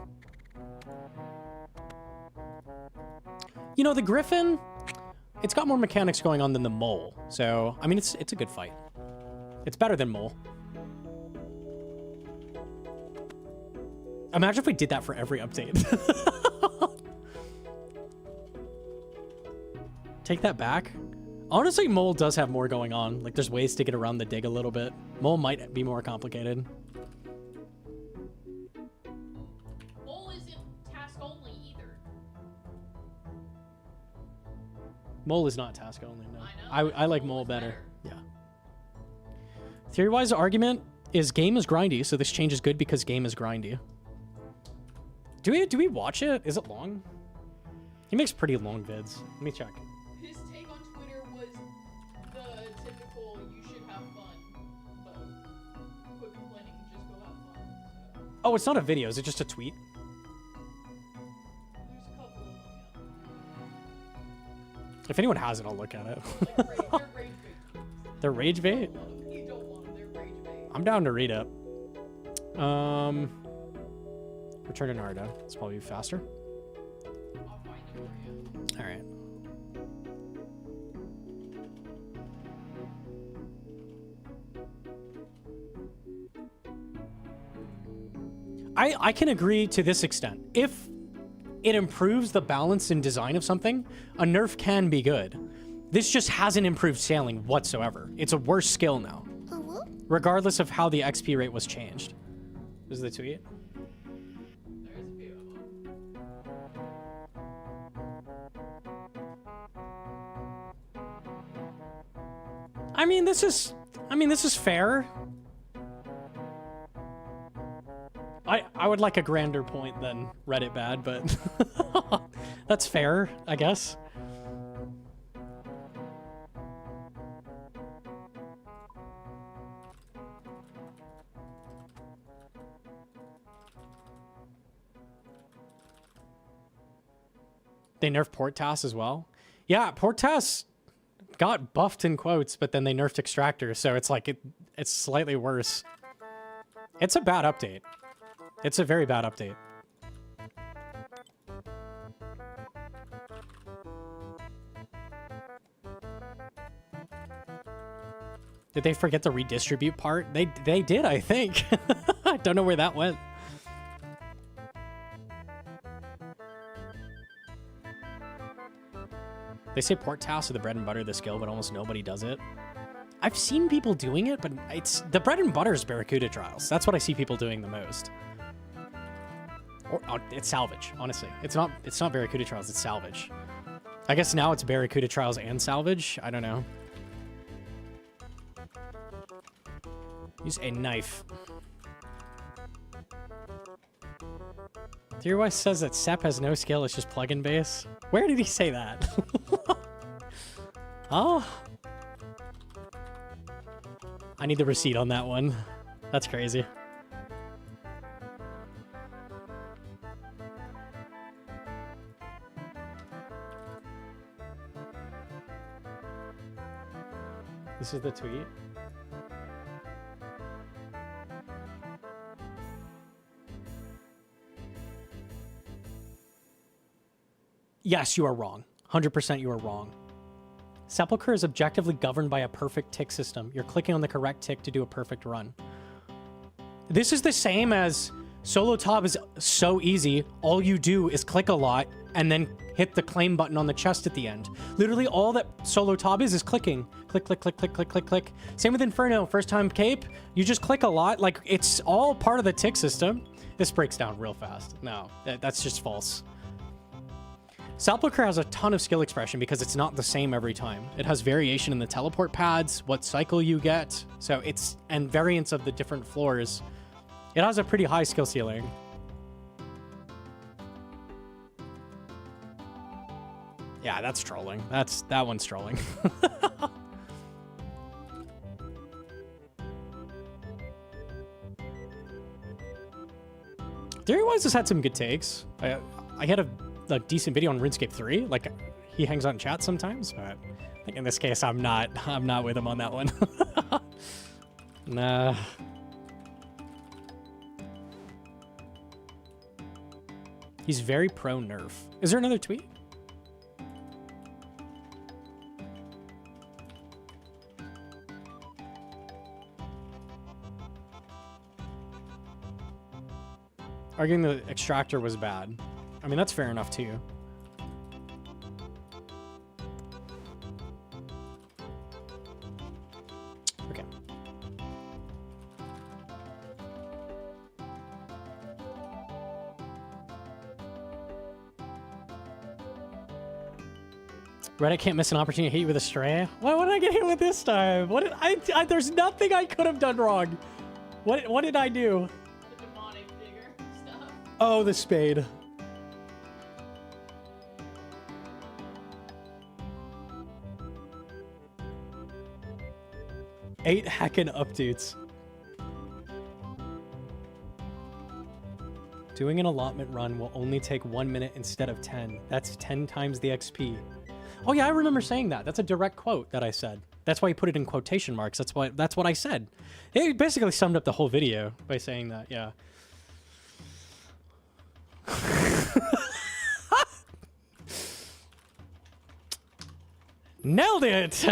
You know, the Griffin, it's got more mechanics going on than the Mole. So, I mean, it's a good fight. It's better than Mole. Imagine if we did that for every update. Take that back. Honestly, Mole does have more going on. Like, there's ways to get around the dig a little bit. Mole might be more complicated. Mole isn't task only either. Mole is not task only, no. I know. I like Mole better. Yeah. Theory-wise argument is game is grindy, so this change is good because game is grindy. Do we watch it? Is it long? He makes pretty long vids. Let me check. His take on Twitter was the typical "you should have fun," but quit complaining and just go have fun. So. Oh, it's not a video. Is it just a tweet? There's a couple of them. If anyone has it, I'll look at it. Yeah. Like, they're rage bait. They're rage bait? You don't want them. They're rage bait. I'm down to read it. Return to Naruto. It's probably faster. I'll find it for you. All right. I can agree to this extent. If it improves the balance and design of something, a nerf can be good. This just hasn't improved sailing whatsoever. It's a worse skill now, regardless of how the XP rate was changed. This is the tweet. There's a few of them. I mean, this is I mean, this is fair. I would like a grander point than Reddit bad, but that's fair, I guess. They nerfed Portas as well. Yeah, Portas got buffed in quotes, but then they nerfed Extractor, so it's like it's slightly worse. It's a bad update. It's a very bad update. Did they forget the redistribute part? They did, I think. I don't know where that went. They say port tasks are the bread and butter of the skill, but almost nobody does it. I've seen people doing it, but it's the bread and butter is Barracuda Trials. That's what I see people doing the most. Or it's salvage, honestly. It's not Barracuda Trials, it's salvage. I guess now it's Barracuda Trials and salvage. I don't know. Use a knife. Theory-wise says that Sep has no skill, it's just plug-in base. Where did he say that? Oh. I need the receipt on that one. That's crazy. This is the tweet. Yes, you are wrong. 100% you are wrong. Sepulchre is objectively governed by a perfect tick system. You're clicking on the correct tick to do a perfect run. This is the same as Solo Top is so easy. All you do is click a lot and then hit the claim button on the chest at the end. Literally all that Solo Top is clicking. Click, click, click, click, click, click, click. Same with Inferno. First time cape, you just click a lot. Like, it's all part of the tick system. This breaks down real fast. No, that's just false. Sepulchre has a ton of skill expression because it's not the same every time. It has variation in the teleport pads, what cycle you get, so it's, and variants of the different floors. It has a pretty high skill ceiling. Yeah, that's trolling. That one's trolling. Theory-wise, this had some good takes. I had a decent video on RuneScape 3. Like, he hangs out in chat sometimes, but I think in this case, I'm not with him on that one. Nah. He's very pro nerf. Is there another tweet? Arguing the extractor was bad. I mean, that's fair enough, too. Okay. Reddit can't miss an opportunity to hit you with a stray. What did I get hit with this time? What did I there's nothing I could have done wrong. What did I do? The demonic digger stuff. Oh, the spade. Eight heckin' updates. Doing an allotment run will only take 1 minute instead of 10. That's 10 times the XP. Oh yeah, I remember saying that. That's a direct quote that I said. That's why he put it in quotation marks. That's what I said. He basically summed up the whole video by saying that, yeah. Nailed it!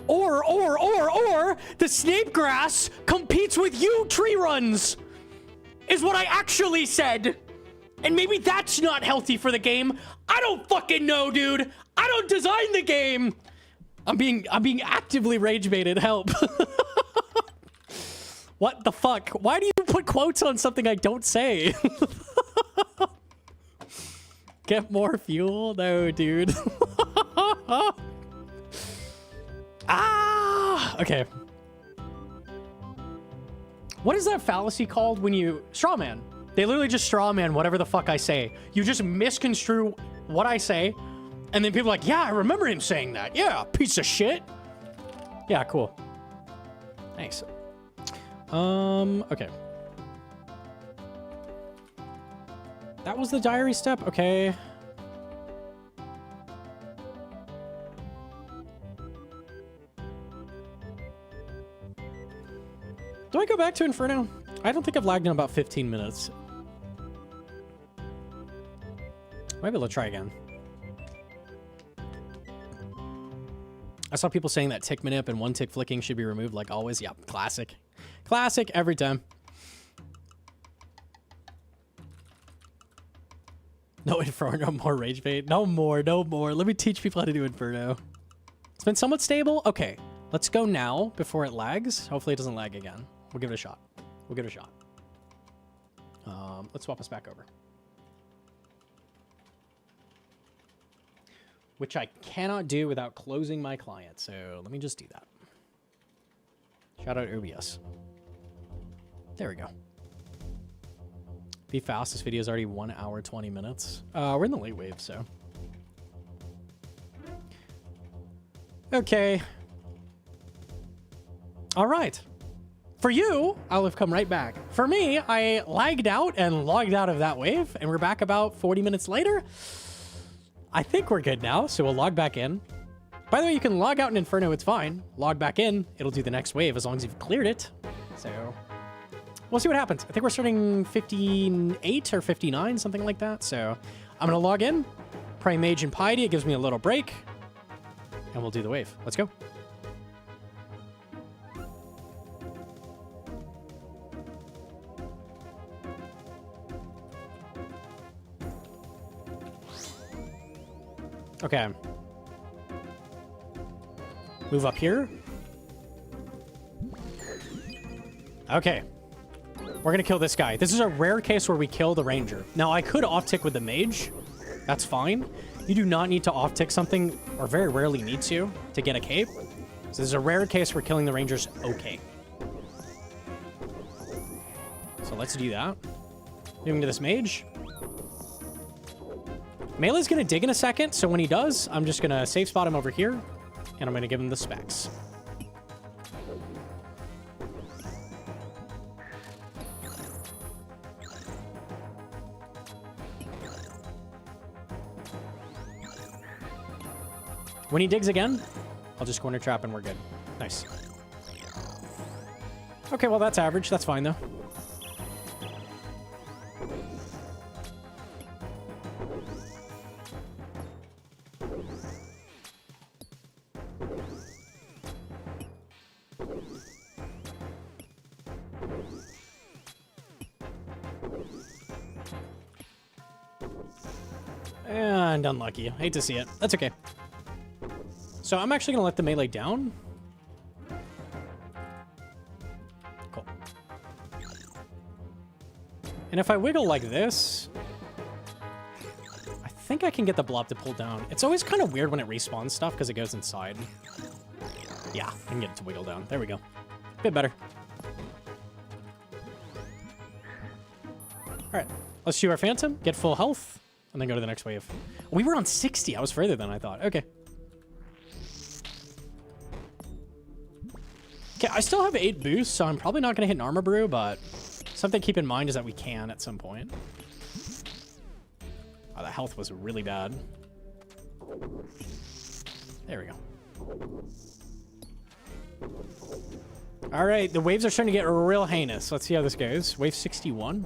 Or the Snape grass competes with you tree runs, is what I actually said. And maybe that's not healthy for the game. I don't fucking know, dude. I don't design the game. I'm being actively rage baited. Help. What the fuck? Why do you put quotes on something I don't say? Get more fuel? No, dude. Ah! Okay. What is that fallacy called when you... Straw man. They literally just straw man whatever the fuck I say. You just misconstrue what I say, and then people are like, yeah, I remember him saying that. Yeah, piece of shit. Yeah, cool. Thanks. Okay. That was the diary step? Okay. Do I go back to Inferno? I don't think I've lagged in about 15 minutes. Maybe let's try again. I saw people saying that tick manip and one tick flicking should be removed like always. Yeah, classic. Classic every time. No Inferno, more rage bait. No more, no more. Let me teach people how to do Inferno. It's been somewhat stable. Okay, let's go now before it lags. Hopefully it doesn't lag again. We'll give it a shot. We'll give it a shot. Let's swap us back over. Which I cannot do without closing my client. So let me just do that. Shout out OBS. There we go. Be fast. This video is already 1 hour, 20 minutes. We're in the late wave, so. Okay. All right. For you, I'll have come right back. For me, I lagged out and logged out of that wave, and we're back about 40 minutes later. I think we're good now, so we'll log back in. By the way, you can log out in Inferno, it's fine. Log back in, it'll do the next wave as long as you've cleared it. So, we'll see what happens. I think we're starting 58 or 59, something like that. So, I'm gonna log in, pray Mage and Piety, it gives me a little break, and we'll do the wave. Let's go. Okay. Move up here. Okay. We're gonna kill this guy. This is a rare case where we kill the ranger. Now, I could off-tick with the mage. That's fine. You do not need to off-tick something, or very rarely need to get a cape. So this is a rare case where killing the ranger's okay. So let's do that. Moving to this mage. Melee's gonna dig in a second, so when he does, I'm just gonna safe spot him over here, and I'm gonna give him the specs. When he digs again, I'll just corner trap and we're good. Nice. Okay, well that's average. That's fine though. And unlucky. Hate to see it. That's okay. So I'm actually gonna let the melee down. Cool. And if I wiggle like this, I think I can get the blob to pull down. It's always kind of weird when it respawns stuff because it goes inside. Yeah, I can get it to wiggle down. There we go. Bit better. All right, let's shoot our Phantom, get full health, and then go to the next wave. We were on 60. I was further than I thought. Okay. Okay, I still have 8 boosts, so I'm probably not going to hit an armor brew, but something to keep in mind is that we can at some point. Oh, the health was really bad. There we go. All right, the waves are starting to get real heinous. Let's see how this goes. Wave 61.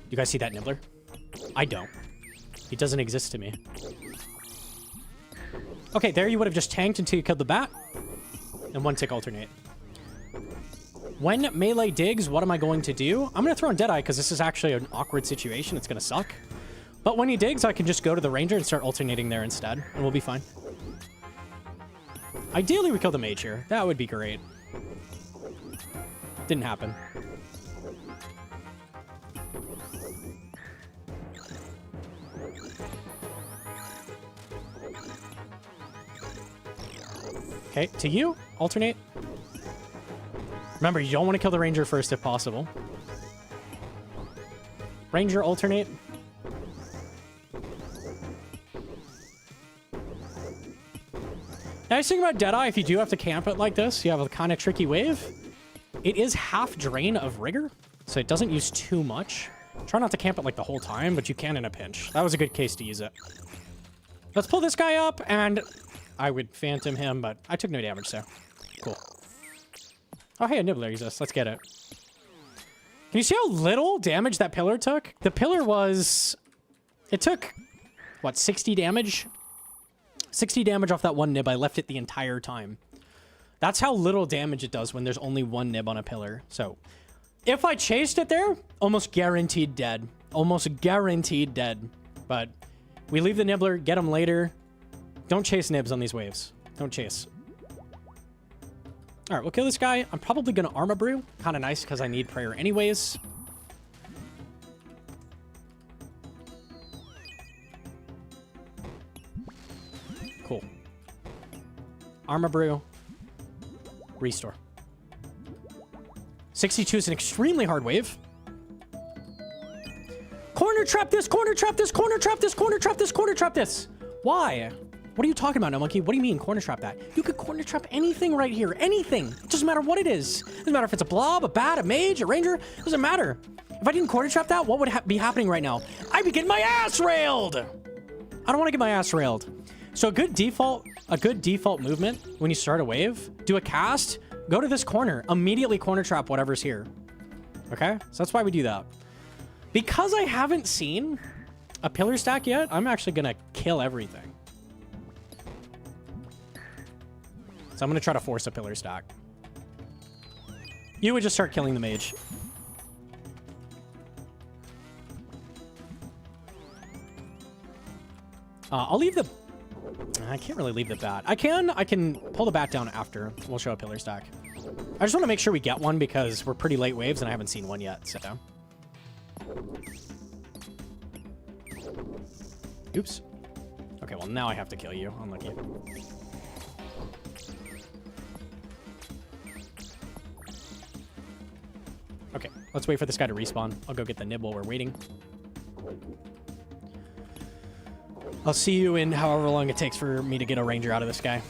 You guys see that nibbler? I don't. It doesn't exist to me. Okay, there you would have just tanked until you killed the bat. And 1 tick alternate. When melee digs, what am I going to do? I'm going to throw in Deadeye because this is actually an awkward situation. It's going to suck. But when he digs, I can just go to the ranger and start alternating there instead. And we'll be fine. Ideally, we kill the mage here. That would be great. Didn't happen. Okay, to you. Alternate. Remember, you don't want to kill the ranger first if possible. Ranger, alternate. Nice thing about Deadeye, if you do have to camp it like this, you have a kind of tricky wave. It is half drain of rigor, so it doesn't use too much. Try not to camp it like the whole time, but you can in a pinch. That was a good case to use it. Let's pull this guy up, and I would phantom him, but I took no damage, so cool. Oh, hey, a nibbler exists. Let's get it. Can you see how little damage that pillar took? The pillar was... It took, what, 60 damage? 60 damage off that one nib. I left it the entire time. That's how little damage it does when there's only one nib on a pillar. So, if I chased it there, almost guaranteed dead. Almost guaranteed dead. But we leave the nibbler, get him later. Don't chase nibs on these waves. Don't chase. All right, we'll kill this guy. I'm probably going to Armor Brew. Kind of nice because I need prayer anyways. Cool. Armor Brew. Restore. 62 is an extremely hard wave. Corner trap this, corner trap this, corner trap this, corner trap this, corner trap this. Why? What are you talking about, Gnomonkey? What do you mean corner trap that? You could corner trap anything right here. Anything. It doesn't matter what it is. It doesn't matter if it's a blob, a bat, a mage, a ranger. It doesn't matter. If I didn't corner trap that, what would be happening right now? I'd be getting my ass railed. I don't want to get my ass railed. So a good default movement when you start a wave, do a cast, go to this corner, immediately corner trap whatever's here. Okay? So that's why we do that. Because I haven't seen a pillar stack yet, I'm actually going to kill everything. So I'm going to try to force a pillar stack. You would just start killing the mage. I'll leave the... I can't really leave the bat. I can pull the bat down after. We'll show a pillar stack. I just want to make sure we get one because we're pretty late waves and I haven't seen one yet, so... Oops. Okay, well now I have to kill you. Unlucky. Okay, let's wait for this guy to respawn. I'll go get the nib while we're waiting. I'll see you in however long it takes for me to get a ranger out of this guy.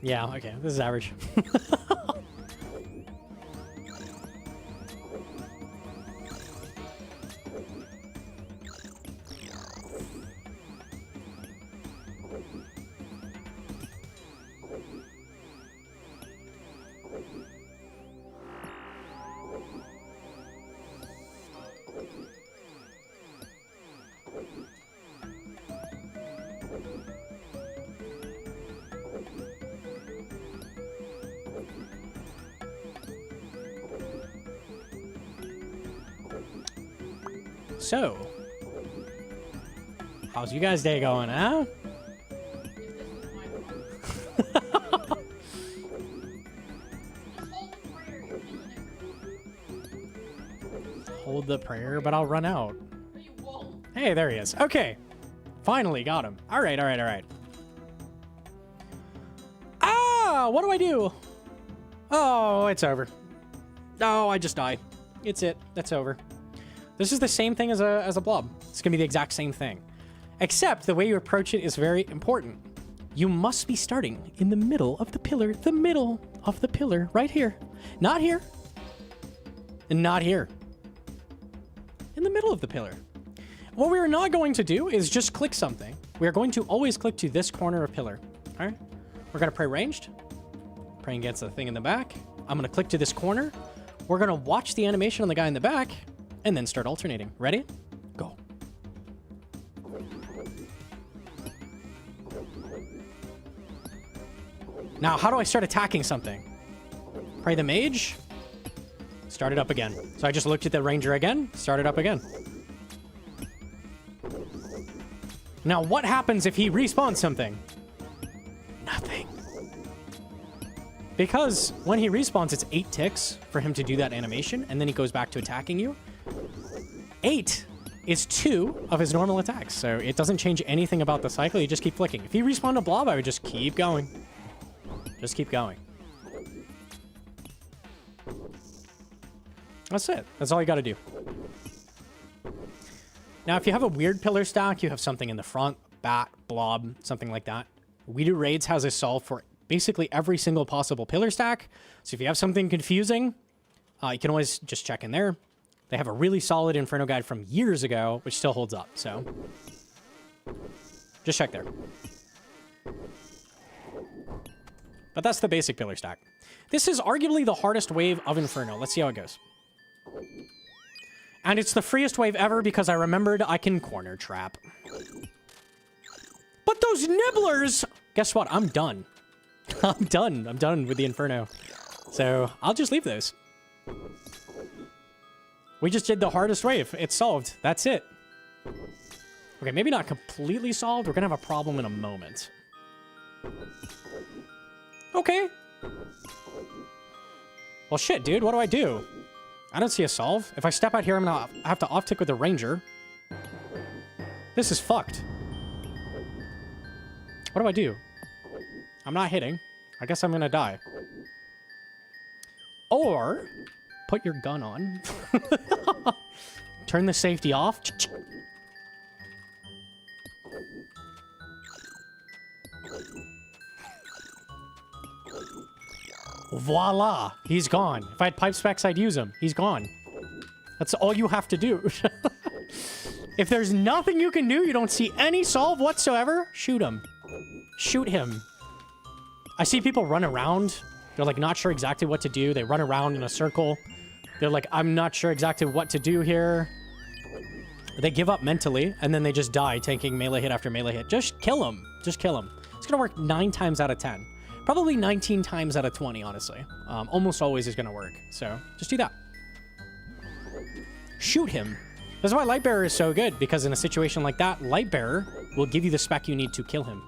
Yeah, okay, this is average. So, how's you guys' day going, huh? Hold the prayer, but I'll run out. Hey, there he is. Okay. Finally got him. All right, all right, all right. Ah, what do I do? Oh, it's over. Oh, I just died. It's it. That's over. This is the same thing as a blob. It's going to be the exact same thing. Except the way you approach it is very important. You must be starting in the middle of the pillar. The middle of the pillar. Right here. Not here. And not here. In the middle of the pillar. What we are not going to do is just click something. We are going to always click to this corner of pillar. All right? We're going to pray ranged. Praying against the thing in the back. I'm going to click to this corner. We're going to watch the animation on the guy in the back. And then start alternating. Ready? Now, how do I start attacking something? Pray the mage. Start it up again. So I just looked at the ranger again, start it up again. Now, what happens if he respawns something? Nothing. Because when he respawns, it's 8 ticks for him to do that animation, and then he goes back to attacking you. 8 is 2 of his normal attacks, so it doesn't change anything about the cycle. You just keep flicking. If he respawned a blob, I would just keep going. Just keep going. That's it. That's all you got to do. Now, if you have a weird pillar stack, you have something in the front, bat, blob, something like that. We Do Raids has a solve for basically every single possible pillar stack. So if you have something confusing, you can always just check in there. They have a really solid Inferno guide from years ago, which still holds up. So just check there. But that's the basic pillar stack. This is arguably the hardest wave of Inferno. Let's see how it goes. And it's the freest wave ever because I remembered I can corner trap. But those nibblers! Guess what? I'm done. I'm done. I'm done with the Inferno. So I'll just leave those. We just did the hardest wave. It's solved. That's it. Okay, maybe not completely solved. We're gonna have a problem in a moment. Okay. Well, shit, dude. What do I do? I don't see a solve. If I step out here, I'm gonna have to off-tick with the ranger. This is fucked. What do I do? I'm not hitting. I guess I'm gonna die. Or put your gun on. Turn the safety off. Voila! He's gone. If I had pipe specs, I'd use him. He's gone. That's all you have to do. If there's nothing you can do, you don't see any solve whatsoever, shoot him. Shoot him. I see people run around. They're like not sure exactly what to do. They run around in a circle. They're like, I'm not sure exactly what to do here. They give up mentally, and then they just die, tanking melee hit after melee hit. Just kill him. Just kill him. It's gonna work 9 times out of 10. Probably 19 times out of 20, honestly. Almost always is gonna work. So just do that. Shoot him. That's why Lightbearer is so good, because in a situation like that, Lightbearer will give you the spec you need to kill him.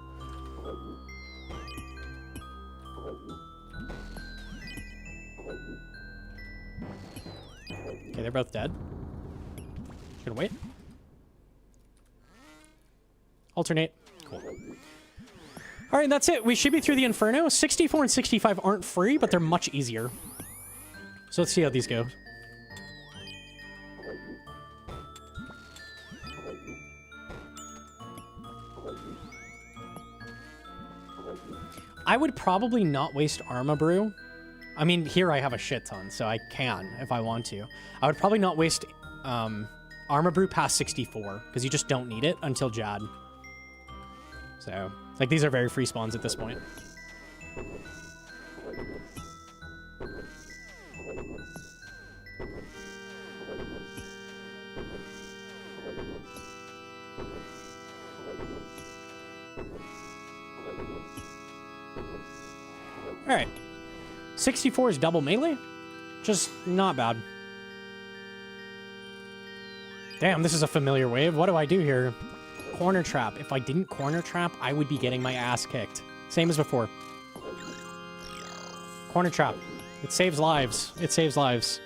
Okay, they're both dead. Just gonna wait. Alternate. Cool. All right, that's it. We should be through the Inferno. 64 and 65 aren't free, but they're much easier. So let's see how these go. I would probably not waste Arma Brew. I mean, here I have a shit ton, so I can if I want to. I would probably not waste Arma Brew past 64, because you just don't need it until Jad. So, like, these are very free spawns at this point. Alright. 64 is double melee? Just not bad. Damn, this is a familiar wave. What do I do here? Corner trap. If I didn't corner trap, I would be getting my ass kicked. Same as before. Corner trap. It saves lives. It saves lives.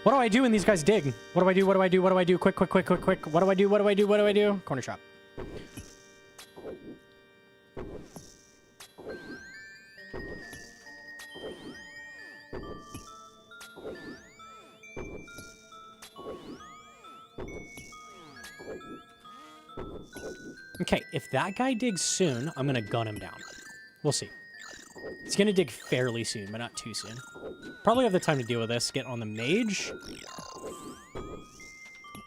What do I do when these guys dig? What do I do? What do I do? What do I do? Quick, quick, quick, quick, quick. What do I do? What do I do? What do I do? Corner trap. Okay, if that guy digs soon, I'm gonna gun him down. We'll see. He's gonna dig fairly soon, but not too soon. Probably have the time to deal with this. Get on the mage.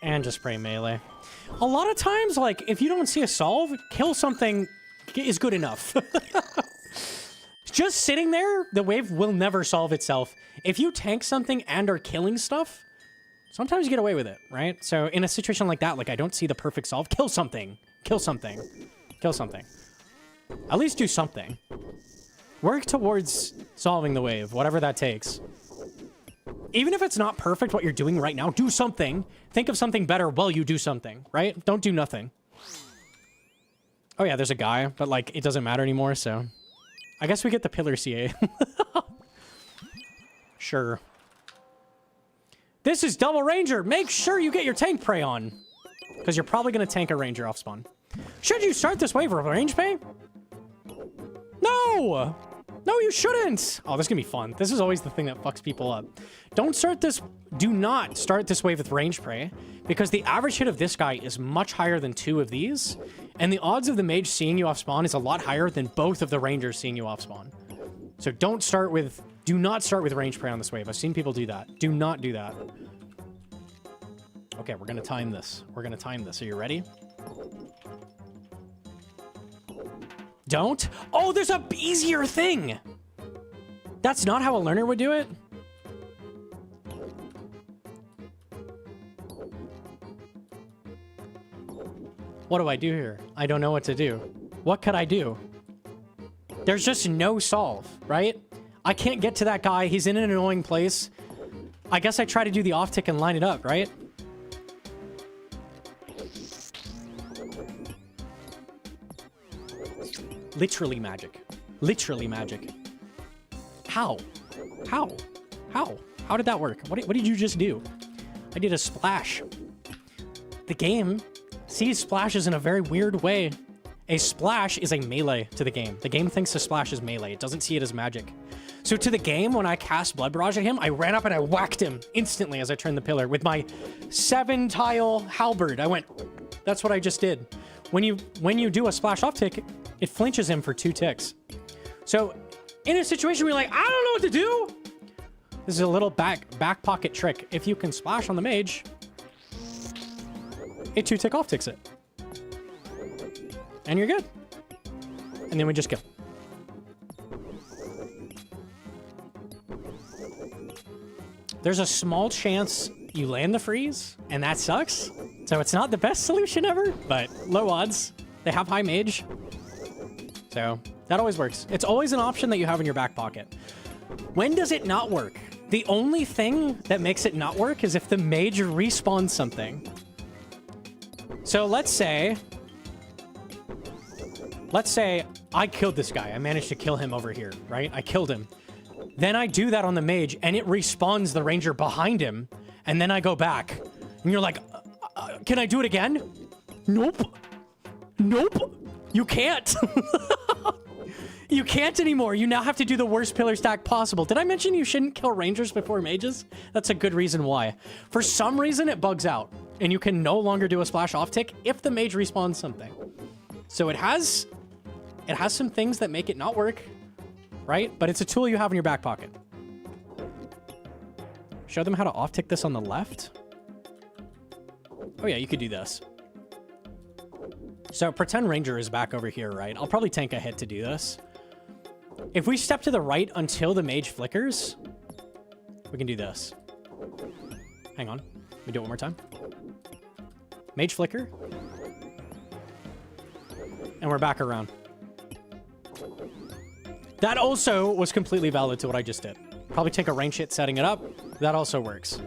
And just spray melee. A lot of times, like, if you don't see a solve, kill something is good enough. Just sitting there, the wave will never solve itself. If you tank something and are killing stuff, sometimes you get away with it, right? So in a situation like that, like, I don't see the perfect solve. Kill something. Kill something. Kill something. At least do something. Work towards solving the wave, whatever that takes. Even if it's not perfect what you're doing right now, do something. Think of something better while you do something, right? Don't do nothing. Oh yeah, there's a guy, but like, it doesn't matter anymore, so... I guess we get the pillar CA. Sure. This is Double Ranger. Make sure you get your tank prey on. Because you're probably going to tank a ranger off spawn. Should you start this wave with range pay? No! No, you shouldn't! Oh, this is going to be fun. This is always the thing that fucks people up. Do not start this wave with range prey, because the average hit of this guy is much higher than 2 of these, and the odds of the mage seeing you off spawn is a lot higher than both of the rangers seeing you off spawn. So do not start with range prey on this wave. I've seen people do that. Do not do that. Okay, we're going to time this. Are you ready? Don't? Oh, there's a easier thing! That's not how a learner would do it? What do I do here? I don't know what to do. What could I do? There's just no solve, right? I can't get to that guy. He's in an annoying place. I guess I try to do the off tick and line it up, right? Literally magic. Literally magic. How? How? How? How did that work? What did you just do? I did a splash. The game sees splashes in a very weird way. A splash is a melee to the game. The game thinks a splash is melee. It doesn't see it as magic. So to the game, when I cast Blood Barrage at him, I ran up and I whacked him instantly as I turned the pillar with my 7-tile halberd. I went, that's what I just did. When you do a splash off tick, it flinches him for 2 ticks. So in a situation where you're like, I don't know what to do, this is a little back pocket trick. If you can splash on the mage, it 2-tick off ticks it. And you're good. And then we just kill. There's a small chance you land the freeze, and that sucks. So it's not the best solution ever, but low odds. They have high mage. So that always works. It's always an option that you have in your back pocket. When does it not work? The only thing that makes it not work is if the mage respawns something. So let's say I killed this guy. I managed to kill him over here, right? I killed him. Then I do that on the mage, and it respawns the ranger behind him, and then I go back. And you're like, can I do it again? Nope. Nope. You can't. You can't anymore. You now have to do the worst pillar stack possible. Did I mention you shouldn't kill rangers before mages? That's a good reason why. For some reason, it bugs out, and you can no longer do a splash off tick if the mage respawns something. So it has some things that make it not work, right? But it's a tool you have in your back pocket. Show them how to off tick this on the left. Oh yeah, you could do this. So pretend ranger is back over here, right? I'll probably tank a hit to do this. If we step to the right until the mage flickers, we can do this. Hang on. Let me do it one more time. Mage flicker. And we're back around. That also was completely valid to what I just did. Probably take a range hit setting it up. That also works.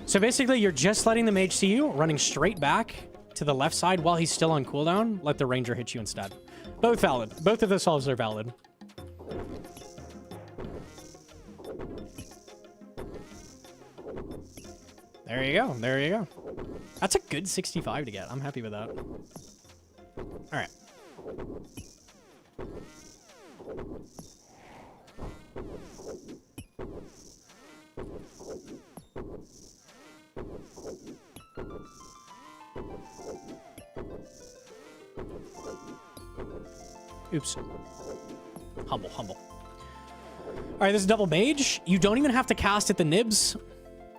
So basically, you're just letting the mage see you, running straight back to the left side while he's still on cooldown. Let the ranger hit you instead. Both valid. Both of the solves are valid. There you go. There you go. That's a good 65 to get. I'm happy with that. All right. Oops. Humble, humble. All right, this is double mage. You don't even have to cast at the nibs.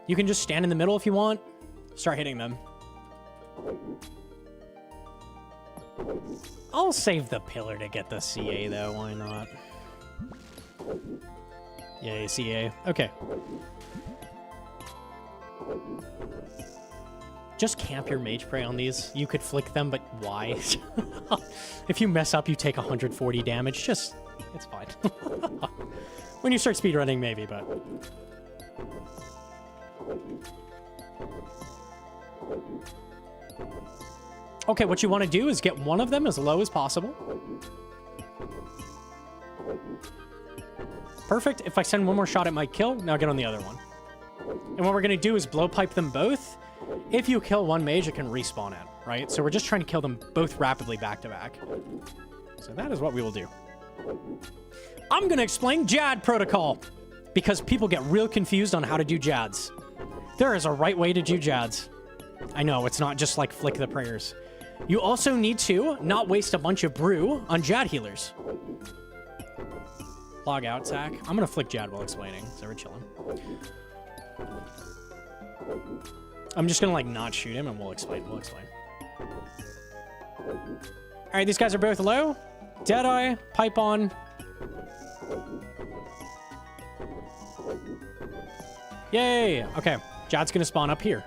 You can just stand in the middle if you want. Start hitting them. I'll save the pillar to get the CA, though. Why not? Yay, CA. Okay. Just camp your mage prey on these. You could flick them, but why? If you mess up, you take 140 damage. Just It's fine. When you start speedrunning, maybe, but... Okay, what you want to do is get one of them as low as possible. Perfect. If I send one more shot, it might kill. Now get on the other one. And what we're going to do is blow pipe them both. If you kill one mage, it can respawn it, right? So we're just trying to kill them both rapidly back to back. So that is what we will do. I'm going to explain Jad protocol because people get real confused on how to do Jads. There is a right way to do Jads. I know, it's not just like flick the prayers. You also need to not waste a bunch of brew on Jad healers. Log out, Zach. I'm going to flick Jad while explaining, so we're chilling. I'm just going to, like, not shoot him, and we'll explain. All right, these guys are both low. Deadeye, pipe on. Yay! Okay, Jad's going to spawn up here.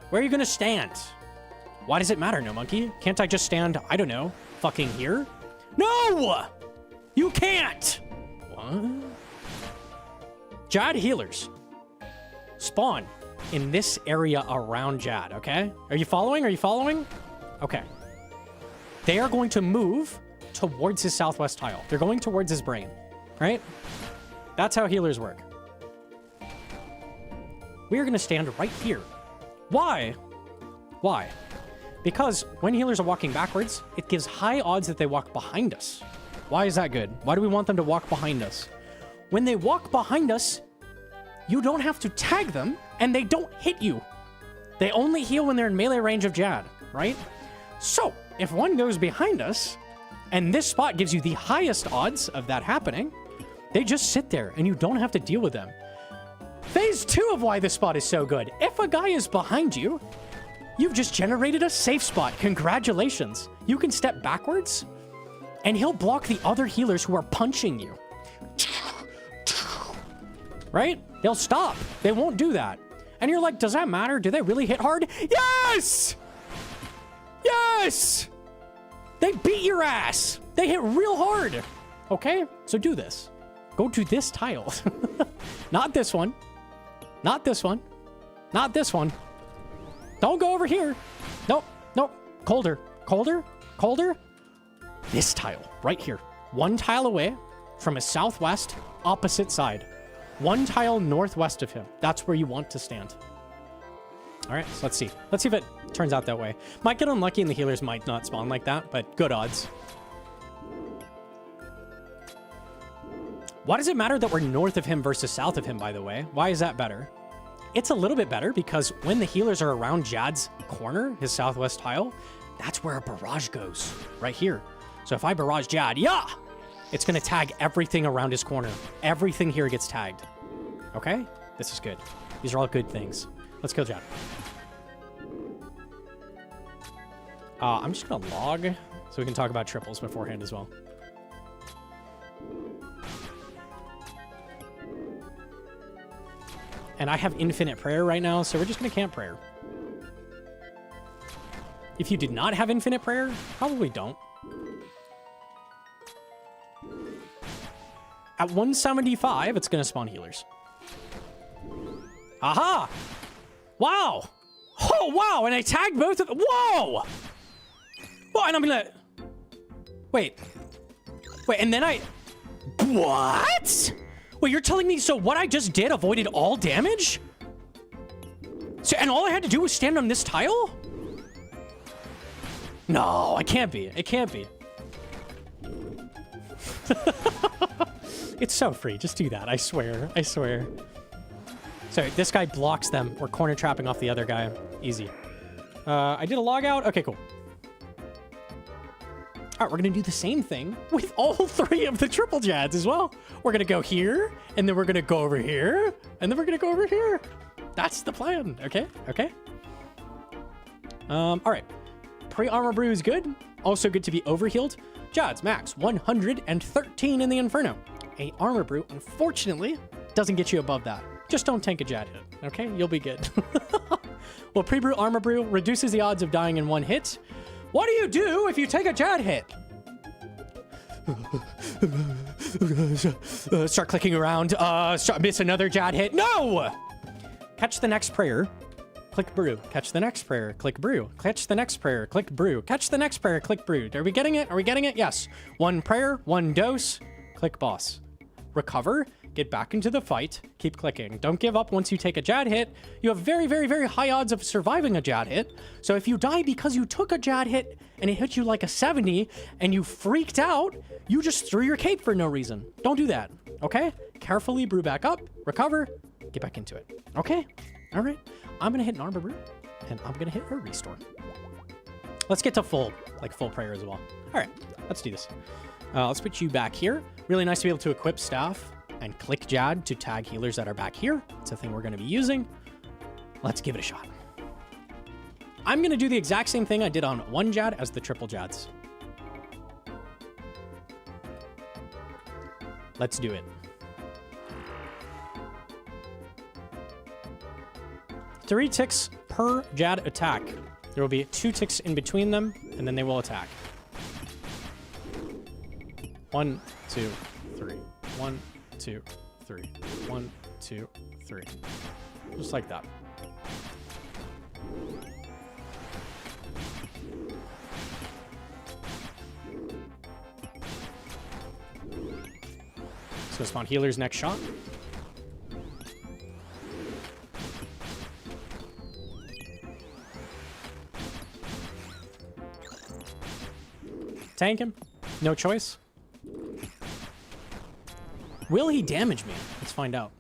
Where are you going to stand? Why does it matter, Gnomonkey? Can't I just stand, I don't know, fucking here? No! You can't! What? Jad healers spawn in this area around Jad, okay? Are you following? Are you following? Okay. They are going to move towards his southwest tile. They're going towards his brain, right? That's how healers work. We are going to stand right here. Why? Why? Because when healers are walking backwards, it gives high odds that they walk behind us. Why is that good? Why do we want them to walk behind us? When they walk behind us, you don't have to tag them, and they don't hit you. They only heal when they're in melee range of Jad, right? So, if one goes behind us, and this spot gives you the highest odds of that happening, they just sit there, and you don't have to deal with them. Phase 2 of why this spot is so good. If a guy is behind you, you've just generated a safe spot. Congratulations. You can step backwards, and he'll block the other healers who are punching you. Right? They'll stop. They won't do that. And you're like, does that matter? Do they really hit hard? Yes! Yes! They beat your ass. They hit real hard. Okay? So do this. Go to this tile. Not this one. Not this one. Not this one. Don't go over here. Nope. Nope. Colder. Colder. Colder. This tile. Right here. One tile away from his southwest opposite side. One tile northwest of him. That's where you want to stand. All right, so let's see. Let's see if it turns out that way. Might get unlucky and the healers might not spawn like that, but good odds. Why does it matter that we're north of him versus south of him, by the way? Why is that better? It's a little bit better because when the healers are around Jad's corner, his southwest tile, that's where a barrage goes, right here. So if I barrage Jad, yeah! It's going to tag everything around his corner. Everything here gets tagged. Okay? This is good. These are all good things. Let's kill Jad. I'm just going to log so we can talk about triples beforehand as well. And I have infinite prayer right now, so we're just going to camp prayer. If you did not have infinite prayer, probably don't. At 175, it's going to spawn healers. Aha! Wow! Oh, wow! And I tagged both of them. Whoa! Well, and I'm going to... Wait. Wait, and then I... What? Wait, you're telling me, so what I just did avoided all damage? So, and all I had to do was stand on this tile? No, it can't be. It can't be. It's so free. Just do that. I swear. I swear. So this guy blocks them. We're corner trapping off the other guy. Easy. I did a log out. Okay, cool. All right, we're going to do the same thing with all three of the triple Jads as well. We're going to go here, and then we're going to go over here, and then we're going to go over here. That's the plan. Okay? Okay? All right. Pre-armor brew is good. Also good to be overhealed. Jads max 113 in the Inferno. A armor brew, unfortunately, doesn't get you above that. Just don't tank a Jad hit, okay? You'll be good. Well, pre-brew armor brew reduces the odds of dying in one hit, What do you do if you take a Jad hit? Start clicking around. Miss another Jad hit. No! Catch the next prayer. Click brew. Catch the next prayer. Click brew. Catch the next prayer. Click brew. Catch the next prayer. Click brew. Are we getting it? Are we getting it? Yes. One prayer, one dose. Click boss. Recover. Get back into the fight. Keep clicking. Don't give up once you take a Jad hit. You have very, very, very high odds of surviving a Jad hit. So if you die because you took a Jad hit and it hit you like a 70 and you freaked out, you just threw your cape for no reason. Don't do that. Okay? Carefully brew back up. Recover. Get back into it. Okay? All right. I'm going to hit an armor brew and I'm going to hit a restore. Let's get to full prayer as well. All right. Let's do this. Let's put you back here. Really nice to be able to equip staff and click Jad to tag healers that are back here. It's a thing we're going to be using. Let's give it a shot. I'm going to do the exact same thing I did on one Jad as the triple Jads. Let's do it. 3 ticks per Jad attack. There will be 2 ticks in between them, and then they will attack. 1, 2, 3. 1, 2, 3. 1, 2, 3. Just like that. So spawn healers next shot. Tank him. No choice. Will he damage me? Let's find out.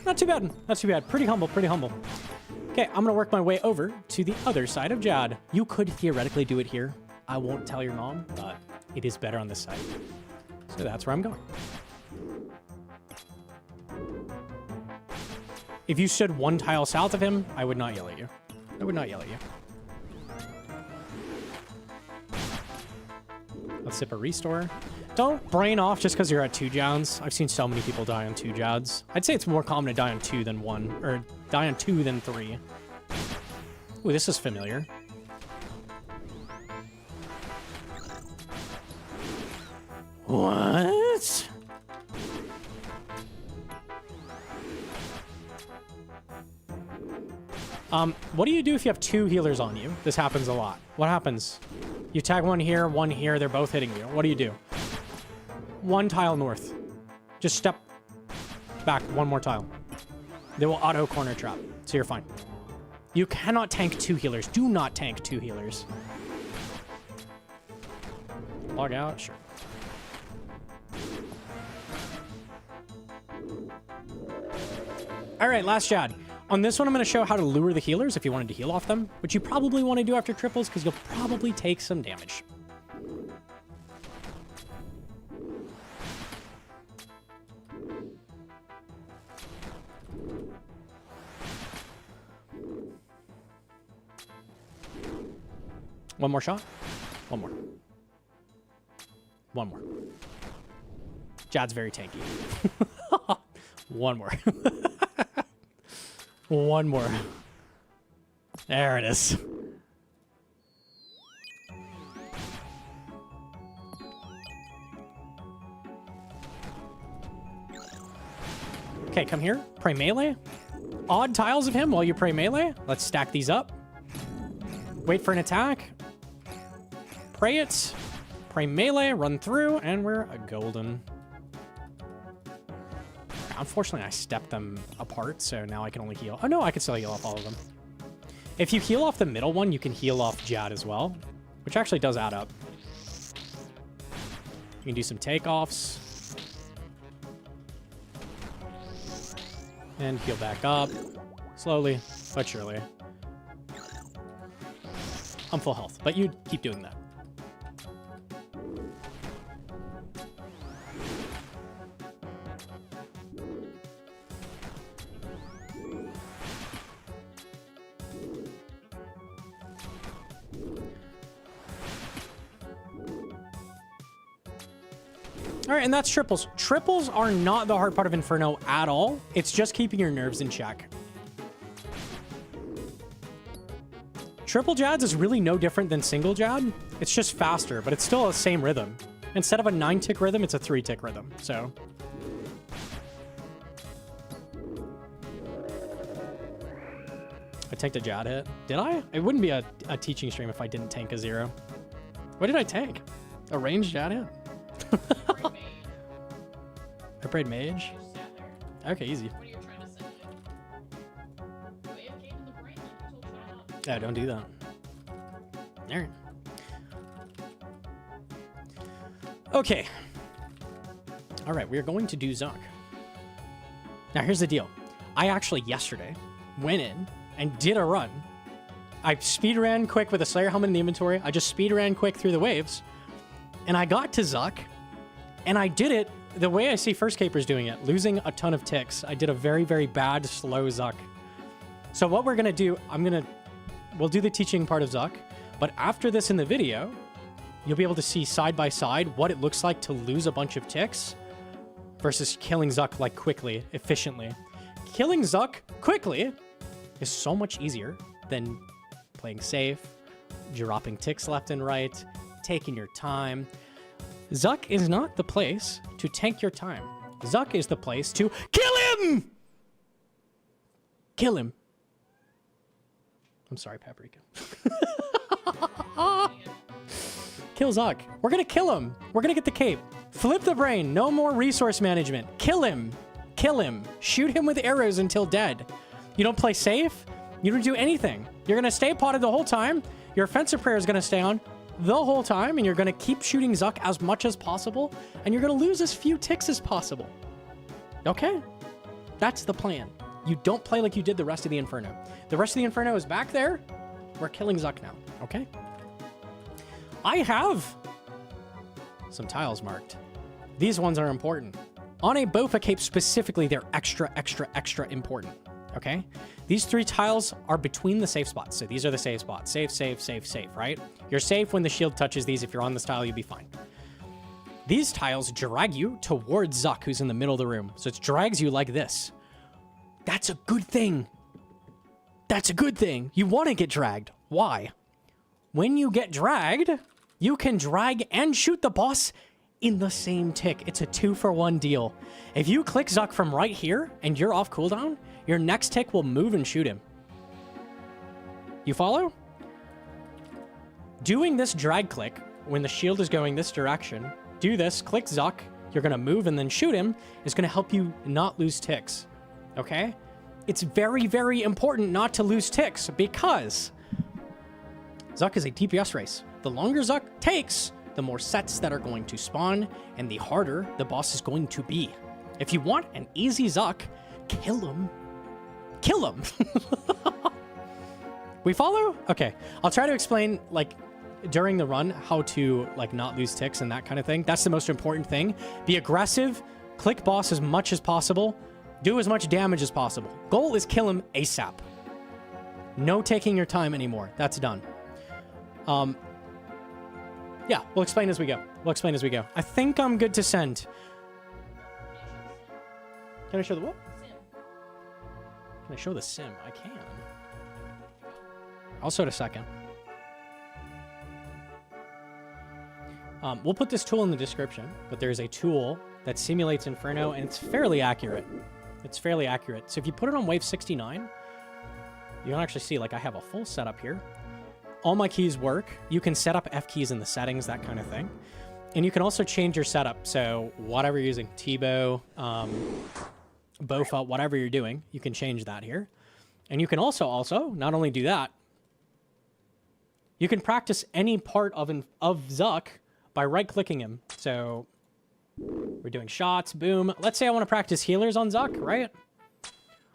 Not too bad. Not too bad. Pretty humble. Pretty humble. Okay, I'm gonna work my way over to the other side of Jad. You could theoretically do it here. I won't tell your mom, but it is better on this side. So that's where I'm going. If you stood 1 tile south of him, I would not yell at you. I would not yell at you. Let's sip a restore. Don't brain off just because you're at 2 Jads. I've seen so many people die on 2 Jads. I'd say it's more common to die on 2 than 1, or die on 2 than 3. Ooh, this is familiar. What? What do you do if you have 2 healers on you? This happens a lot. What happens? You tag one here, they're both hitting you. What do you do? 1 tile north. Just step back 1 more tile. They will auto corner trap, so you're fine. You cannot tank 2 healers. Do not tank 2 healers. Log out, sure. All right, last Jad. On this one, I'm going to show how to lure the healers if you wanted to heal off them, which you probably want to do after triples because you'll probably take some damage. One more shot. One more. One more. Jad's very tanky. One more. One more. There it is. Okay, come here. Pray melee. Odd tiles of him while you pray melee. Let's stack these up. Wait for an attack. Pray it. Pray melee. Run through. And we're a golden. Unfortunately, I stepped them apart, so now I can only heal. Oh, no, I can still heal off all of them. If you heal off the middle one, you can heal off Jad as well, which actually does add up. You can do some takeoffs. And heal back up. Slowly, but surely. I'm full health, but you keep doing that. All right, and that's triples. Triples are not the hard part of Inferno at all. It's just keeping your nerves in check. Triple Jads is really no different than single Jad. It's just faster, but it's still the same rhythm. Instead of a 9-tick rhythm, it's a 3-tick rhythm, so. I tanked a Jad hit. Did I? It wouldn't be a teaching stream if I didn't tank a 0. What did I tank? A ranged Jad hit? I prayed mage? Okay, easy. What are you trying to say? Wave game in the brain. Yeah, don't do that. Alright. Okay. Alright, we're going to do Zuck. Now, here's the deal. I actually, yesterday, went in and did a run. I speed ran quick with a Slayer helmet in the inventory. I just speed ran quick through the waves. And I got to Zuck. And I did it the way I see First Capers doing it, losing a ton of ticks. I did a very, very bad, slow Zuck. So what we're going to do, we'll do the teaching part of Zuck. But after this in the video, you'll be able to see side by side what it looks like to lose a bunch of ticks versus killing Zuck like quickly, efficiently. Killing Zuck quickly is so much easier than playing safe, dropping ticks left and right, taking your time. Zuck is not the place to tank your time. Zuck is the place to kill him! Kill him. I'm sorry, Paprika. Kill Zuck. We're gonna kill him. We're gonna get the cape. Flip the brain. No more resource management. Kill him. Kill him. Shoot him with arrows until dead. You don't play safe. You don't do anything. You're gonna stay potted the whole time. Your offensive prayer is gonna stay on the whole time, and you're gonna keep shooting Zuck as much as possible, and you're gonna lose as few ticks as possible. Okay? That's the plan. You don't play like you did the rest of the Inferno. The rest of the Inferno is back there. We're killing Zuck now, okay? I have some tiles marked. These ones are important. On a Bofa cape specifically, they're extra, extra, extra important, okay? These 3 tiles are between the safe spots. So these are the safe spots. Safe, safe, safe, safe, right? You're safe when the shield touches these. If you're on this tile, you'll be fine. These tiles drag you towards Zuck, who's in the middle of the room. So it drags you like this. That's a good thing. That's a good thing. You want to get dragged. Why? When you get dragged, you can drag and shoot the boss in the same tick. It's a 2-for-1 deal. If you click Zuck from right here and you're off cooldown, your next tick will move and shoot him. You follow? Doing this drag click when the shield is going this direction, do this, click Zuck, you're going to move and then shoot him, is going to help you not lose ticks. Okay? It's very, very important not to lose ticks because Zuck is a DPS race. The longer Zuck takes, the more sets that are going to spawn, and the harder the boss is going to be. If you want an easy Zuck, kill him. Kill him. We follow? Okay. I'll try to explain, like, during the run, how to, like, not lose ticks and that kind of thing. That's the most important thing. Be aggressive. Click boss as much as possible. Do as much damage as possible. Goal is kill him ASAP. No taking your time anymore. That's done. Yeah, we'll explain as we go. We'll explain as we go. I think I'm good to send. Can I show the what? Sim. Can I show the sim? I can. I'll show it a second. We'll put this tool in the description, but there's a tool that simulates Inferno, and it's fairly accurate. It's fairly accurate. So if you put it on wave 69, you can actually see, like, I have a full setup here. All my keys work. You can set up F keys in the settings, that kind of thing. And you can also change your setup. So whatever you're using, T-bow, Bofa, whatever you're doing, you can change that here. And you can also not only do that, you can practice any part of Zuck by right-clicking him. So we're doing shots, boom. Let's say I want to practice healers on Zuck, right?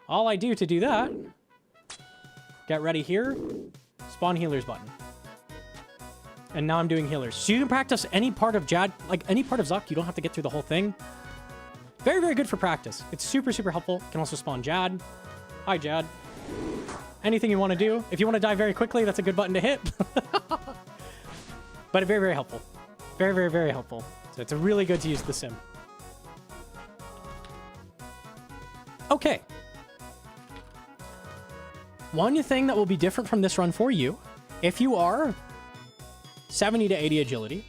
All I do to do that, get ready here, spawn healers button. And now I'm doing healers. So you can practice any part of Jad, like any part of Zuck. You don't have to get through the whole thing. Very, very good for practice. It's super, super helpful. You can also spawn Jad. Hi, Jad. Anything you want to do. If you want to die very quickly, that's a good button to hit. But very, very helpful. Very, very, very helpful. So it's really good to use the sim. Okay. One thing that will be different from this run for you, if you are 70 to 80 agility,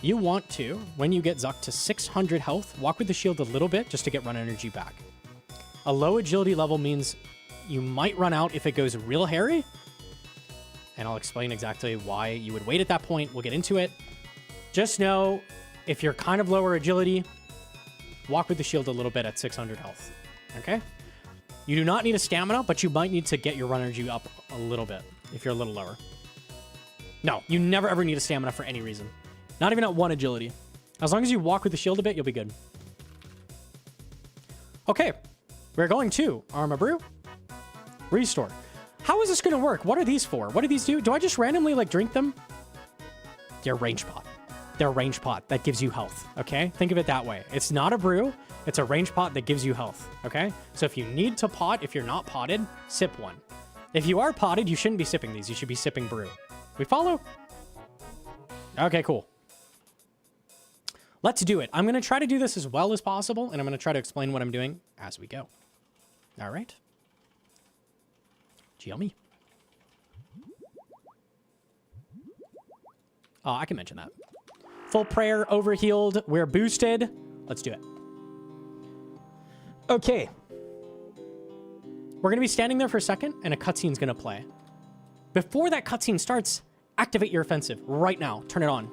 you want to, when you get Zuck to 600 health, walk with the shield a little bit just to get run energy back. A low agility level means you might run out if it goes real hairy, and I'll explain exactly why you would wait at that point. We'll get into it. Just know, if you're kind of lower agility, walk with the shield a little bit at 600 health, okay? You do not need a stamina, but you might need to get your run energy up a little bit if you're a little lower. No, you never ever need a stamina for any reason. Not even at 1 agility. As long as you walk with the shield a bit, you'll be good. Okay, we're going to Arma Brew. Restore. How is this going to work? What are these for? What do these do? Do I just randomly, like, drink them? They're range pot. They're a range pot that gives you health, okay? Think of it that way. It's not a brew. It's a range pot that gives you health, okay? So if you need to pot, if you're not potted, sip one. If you are potted, you shouldn't be sipping these. You should be sipping brew. We follow? Okay, cool. Let's do it. I'm going to try to do this as well as possible, and I'm going to try to explain what I'm doing as we go. All right. Yummy. Oh, I can mention that. Full prayer, overhealed, we're boosted. Let's do it. Okay. We're going to be standing there for a second, and a cutscene's going to play. Before that cutscene starts, activate your offensive right now. Turn it on.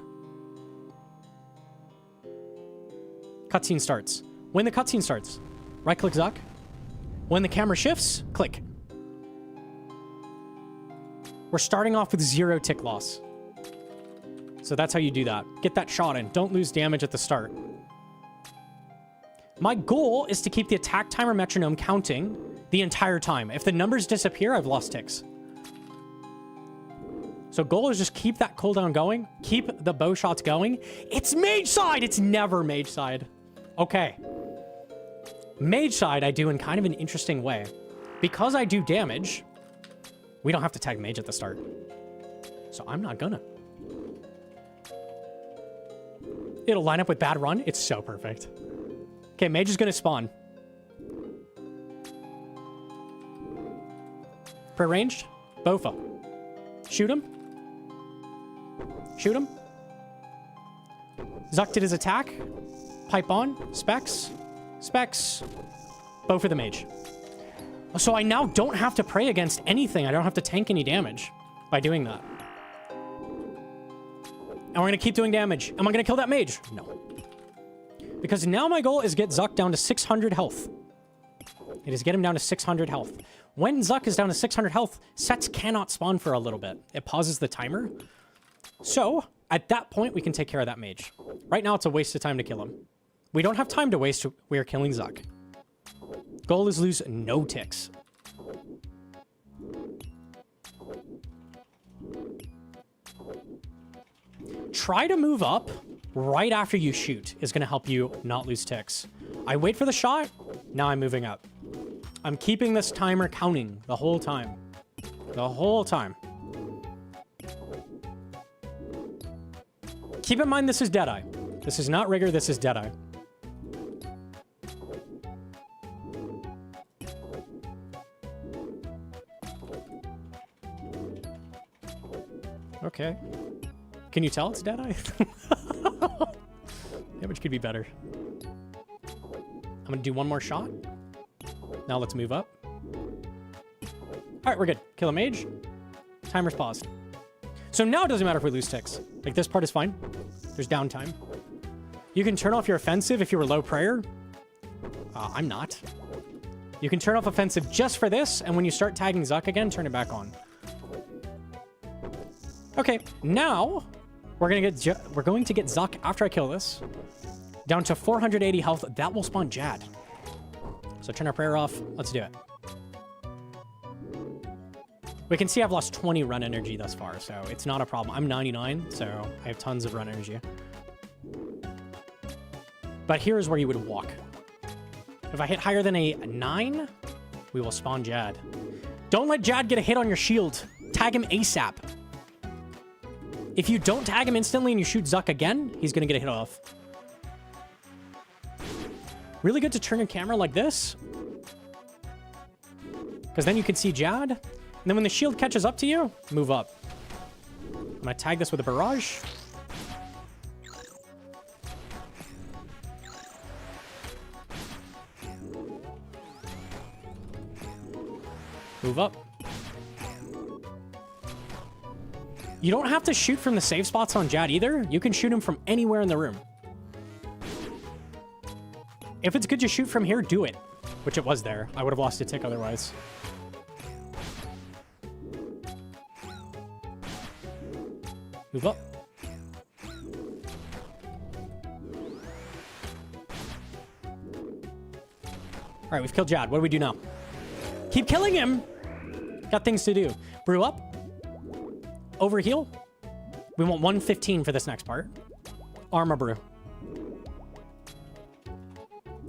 Cutscene starts. When the cutscene starts, right-click Zuck. When the camera shifts, click. We're starting off with 0 tick loss. So that's how you do that. Get that shot in. Don't lose damage at the start. My goal is to keep the attack timer metronome counting the entire time. If the numbers disappear, I've lost ticks. So goal is just keep that cooldown going. Keep the bow shots going. It's mage side! It's never mage side. Okay. Mage side I do in kind of an interesting way. Because I do damage, we don't have to tag mage at the start. So I'm not gonna. It'll line up with bad run. It's so perfect. Okay, mage is gonna spawn. Pre-ranged. Bofa. Shoot him. Shoot him. Zuck did his attack. Pipe on. Specs. Specs. Bow for the mage. So I now don't have to pray against anything. I don't have to tank any damage by doing that. And we're going to keep doing damage. Am I going to kill that mage? No. Because now my goal is get Zuck down to 600 health. It is get him down to 600 health. When Zuck is down to 600 health, sets cannot spawn for a little bit. It pauses the timer. So, at that point, we can take care of that mage. Right now, it's a waste of time to kill him. We don't have time to waste. We are killing Zuck. Goal is lose no ticks. Try to move up right after you shoot is going to help you not lose ticks. I wait for the shot. Now I'm moving up. I'm keeping this timer counting the whole time. The whole time. Keep in mind this is Deadeye. This is not Rigger, this is Deadeye. Okay. Can you tell it's Deadeye? Yeah, which could be better. I'm gonna do one more shot. Now let's move up. All right, we're good. Kill a mage. Timer's paused. So now it doesn't matter if we lose ticks. Like, this part is fine. There's downtime. You can turn off your offensive if you were low prayer. I'm not. You can turn off offensive just for this, and when you start tagging Zuck again, turn it back on. Okay, now we're going to get Zuck after I kill this down to 480 health. That will spawn Jad. So turn our prayer off. Let's do it. We can see I've lost 20 run energy thus far, so it's not a problem. I'm 99, so I have tons of run energy. But here's where you would walk. If I hit higher than a 9, we will spawn Jad. Don't let Jad get a hit on your shield. Tag him ASAP. If you don't tag him instantly and you shoot Zuck again, he's going to get a hit off. Really good to turn your camera like this. Because then you can see Jad. And then when the shield catches up to you, move up. I'm going to tag this with a barrage. Move up. You don't have to shoot from the save spots on Jad either. You can shoot him from anywhere in the room. If it's good to shoot from here, do it. Which it was there. I would have lost a tick otherwise. Move up. All right, we've killed Jad. What do we do now? Keep killing him. Got things to do. Brew up. Overheal. We want 115 for this next part. Armor brew.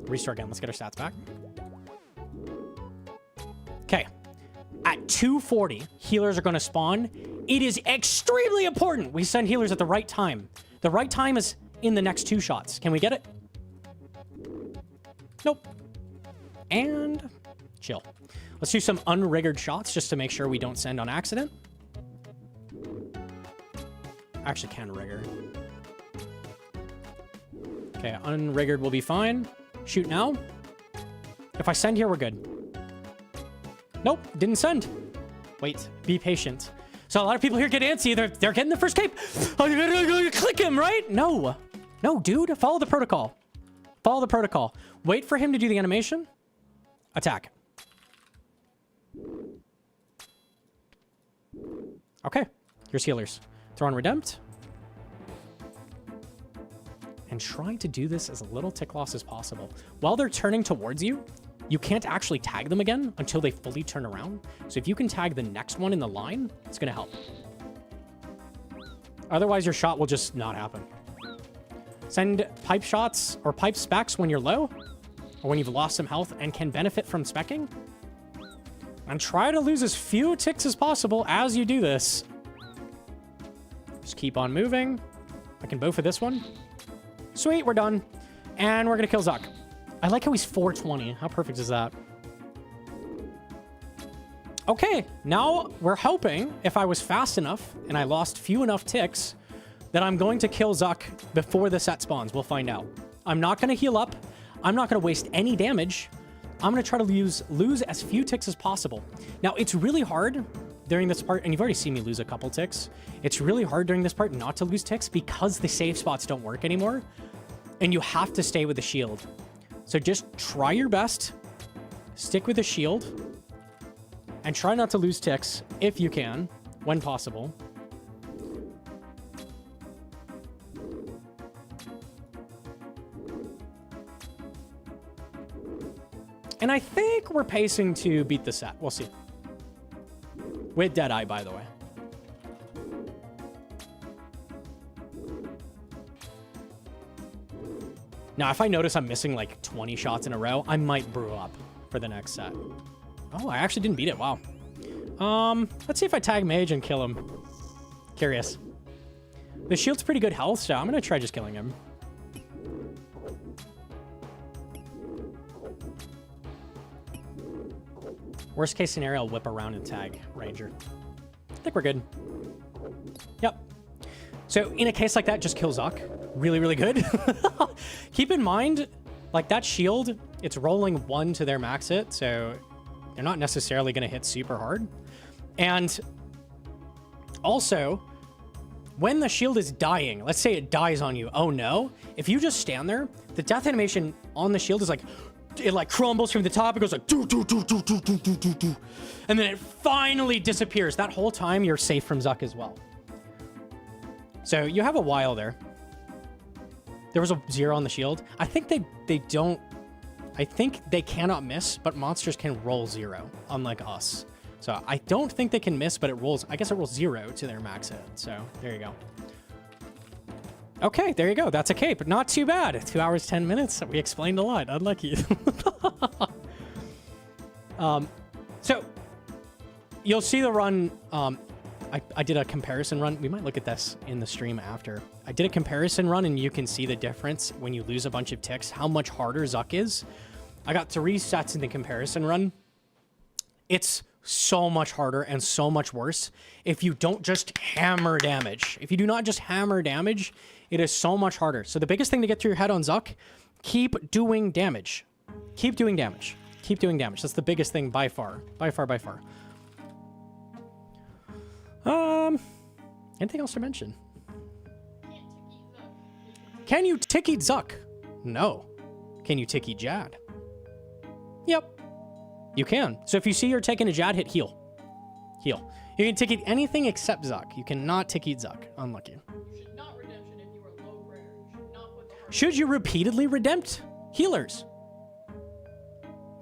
Restore again. Let's get our stats back. Okay. At 240, healers are going to spawn. It is extremely important we send healers at the right time. The right time is in the next 2 shots. Can we get it? Nope. And chill. Let's do some unriggered shots just to make sure we don't send on accident. Actually can rigger. Okay, unriggered will be fine. Shoot now. If I send here, we're good. Nope, didn't send. Wait, be patient. So a lot of people here get antsy. They're getting the first cape. Click him, right? No. No, dude. Follow the protocol. Follow the protocol. Wait for him to do the animation. Attack. Okay. Here's healers. Throw on Redempt. And try to do this as little tick loss as possible. While they're turning towards you, you can't actually tag them again until they fully turn around. So if you can tag the next one in the line, it's going to help. Otherwise, your shot will just not happen. Send pipe shots or pipe specs when you're low or when you've lost some health and can benefit from specking. And try to lose as few ticks as possible as you do this. Just keep on moving. I can bow for this one. Sweet, we're done. And we're going to kill Zuck. I like how he's 420. How perfect is that? Okay, now we're hoping if I was fast enough and I lost few enough ticks that I'm going to kill Zuck before the set spawns. We'll find out. I'm not going to heal up. I'm not going to waste any damage. I'm going to try to lose as few ticks as possible. Now, it's really hard during this part, and you've already seen me lose a couple ticks. It's really hard during this part not to lose ticks because the save spots don't work anymore, and you have to stay with the shield. So just try your best, stick with the shield, and try not to lose ticks if you can, when possible. And I think we're pacing to beat the set. We'll see. With Deadeye, by the way. Now, if I notice I'm missing like 20 shots in a row, I might brew up for the next set. Oh, I actually didn't beat it. Wow. Let's see if I tag Mage and kill him. Curious. The shield's pretty good health, so I'm going to try just killing him. Worst case scenario, I'll whip around and tag Ranger. I think we're good. Yep. So in a case like that, just kill Zuck. Really, really good. Keep in mind, like that shield, it's rolling 1 to their max hit, so they're not necessarily going to hit super hard. And also, when the shield is dying, let's say it dies on you, oh no, if you just stand there, the death animation on the shield is like, it like crumbles from the top. It goes like, and then it finally disappears. That whole time, you're safe from Zuck as well. So you have a while there. There was a 0 on the shield. I think they don't, I think they cannot miss, but monsters can roll 0, unlike us. So I don't think they can miss, but it rolls, I guess it rolls 0 to their max hit. So there you go. Okay, there you go. That's a cape. Not too bad. 2 hours, 10 minutes. We explained a lot. Unlucky. So you'll see the run. I did a comparison run. We might look at this in the stream after. I did a comparison run, and you can see the difference when you lose a bunch of ticks, how much harder Zuck is. I got 3 sets in the comparison run. It's so much harder and so much worse if you don't just hammer damage. If you do not just hammer damage, it is so much harder. So the biggest thing to get through your head on Zuck, keep doing damage. Keep doing damage. Keep doing damage. That's the biggest thing by far. By far, by far. Anything else to mention? Can you ticky Zuck? No. Can you ticky Jad? Yep. You can. So if you see you're taking a Jad hit, heal. Heal. You can tick eat anything except Zuck. You cannot tick eat Zuck. Unlucky. You should not redemption if you are low rare. You should not put the Should you repeatedly redempt healers?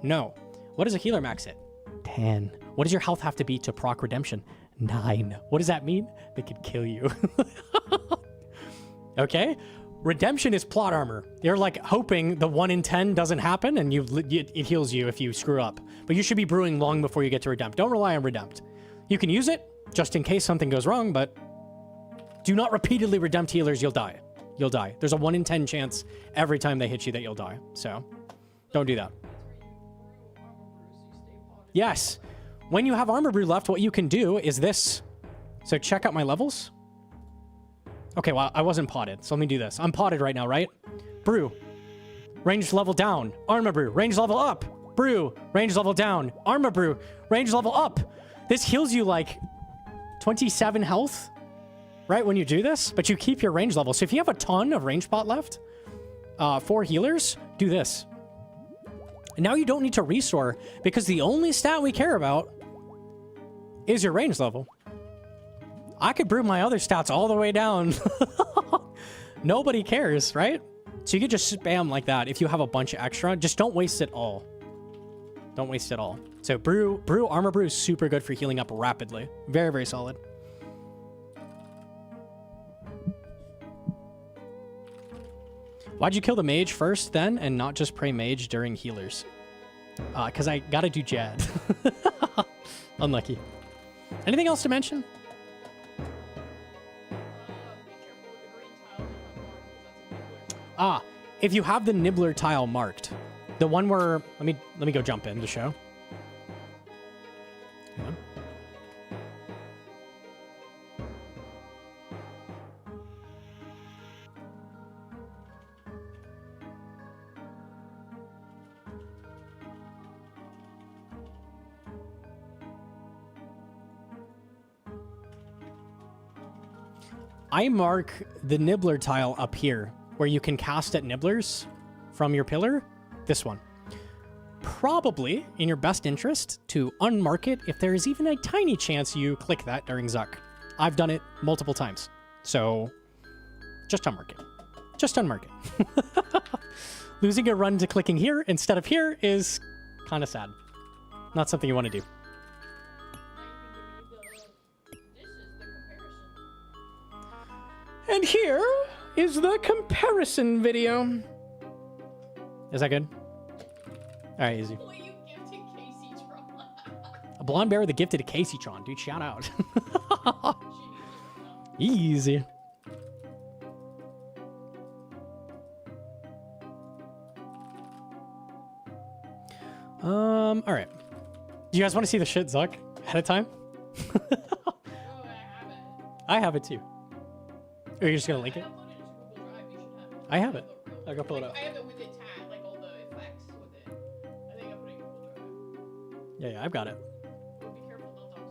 No. What does a healer max hit? 10. What does your health have to be to proc redemption? 9. What does that mean? They could kill you. Okay? Redemption is plot armor. You're like hoping the 1 in 10 doesn't happen and it heals you if you screw up. But you should be brewing long before you get to redempt. Don't rely on redempt. You can use it just in case something goes wrong, but do not repeatedly redempt healers. You'll die. You'll die. There's a 1 in 10 chance every time they hit you that you'll die. So don't do that. Yes. When you have armor brew left, what you can do is this. So check out my levels. Okay, well, I wasn't potted, so let me do this. I'm potted right now, right? Brew. Range level down. Armor brew. Range level up. Brew. Range level down. Armor brew. Range level up. This heals you like 27 health, right, when you do this, but you keep your range level. So if you have a ton of range pot left for healers, do this. And now you don't need to restore because the only stat we care about is your range level. I could brew my other stats all the way down. Nobody cares, right? So you could just spam like that if you have a bunch of extra. Just don't waste it all. Don't waste it all. So armor brew is super good for healing up rapidly. Very, very solid. Why'd you kill the mage first then and not just pray mage during healers? Because I gotta do Jad. Unlucky. Anything else to mention? If you have the nibbler tile marked, the one where let me go jump in to show. Hang on. I mark the nibbler tile up here where you can cast at nibblers from your pillar. This one. Probably in your best interest to unmark it if there is even a tiny chance you click that during Zuck. I've done it multiple times. So just unmark it. Just unmark it. Losing a run to clicking here instead of here is kind of sad. Not something you want to do. And here is the comparison video. Is that good? All right, easy. Boy, you gifted Casey Tron. A blonde bear with a gifted Casey Tron. Dude, shout out. Easy. All right. Do you guys want to see the shit Zuck ahead of time? Oh, I have it. I have it too. Are you just gonna link it? I uploaded it to Google Drive. You should have it. I have it. I'll go pull it Like, up. I have it with it tagged, like all the effects with it. I think I put it in Google Drive. Yeah, I've got it. But be careful, don't dox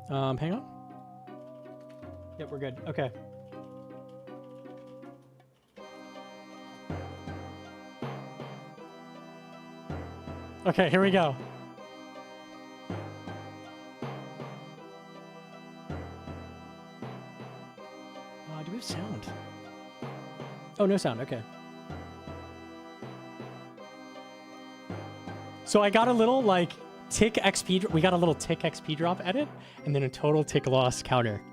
yourself. Hang on. Yep, we're good. Okay. Okay, here we go. Do we have sound? Oh, no sound. Okay. So I got a little like tick XP. We got a little tick XP drop edit, and then a total tick loss counter.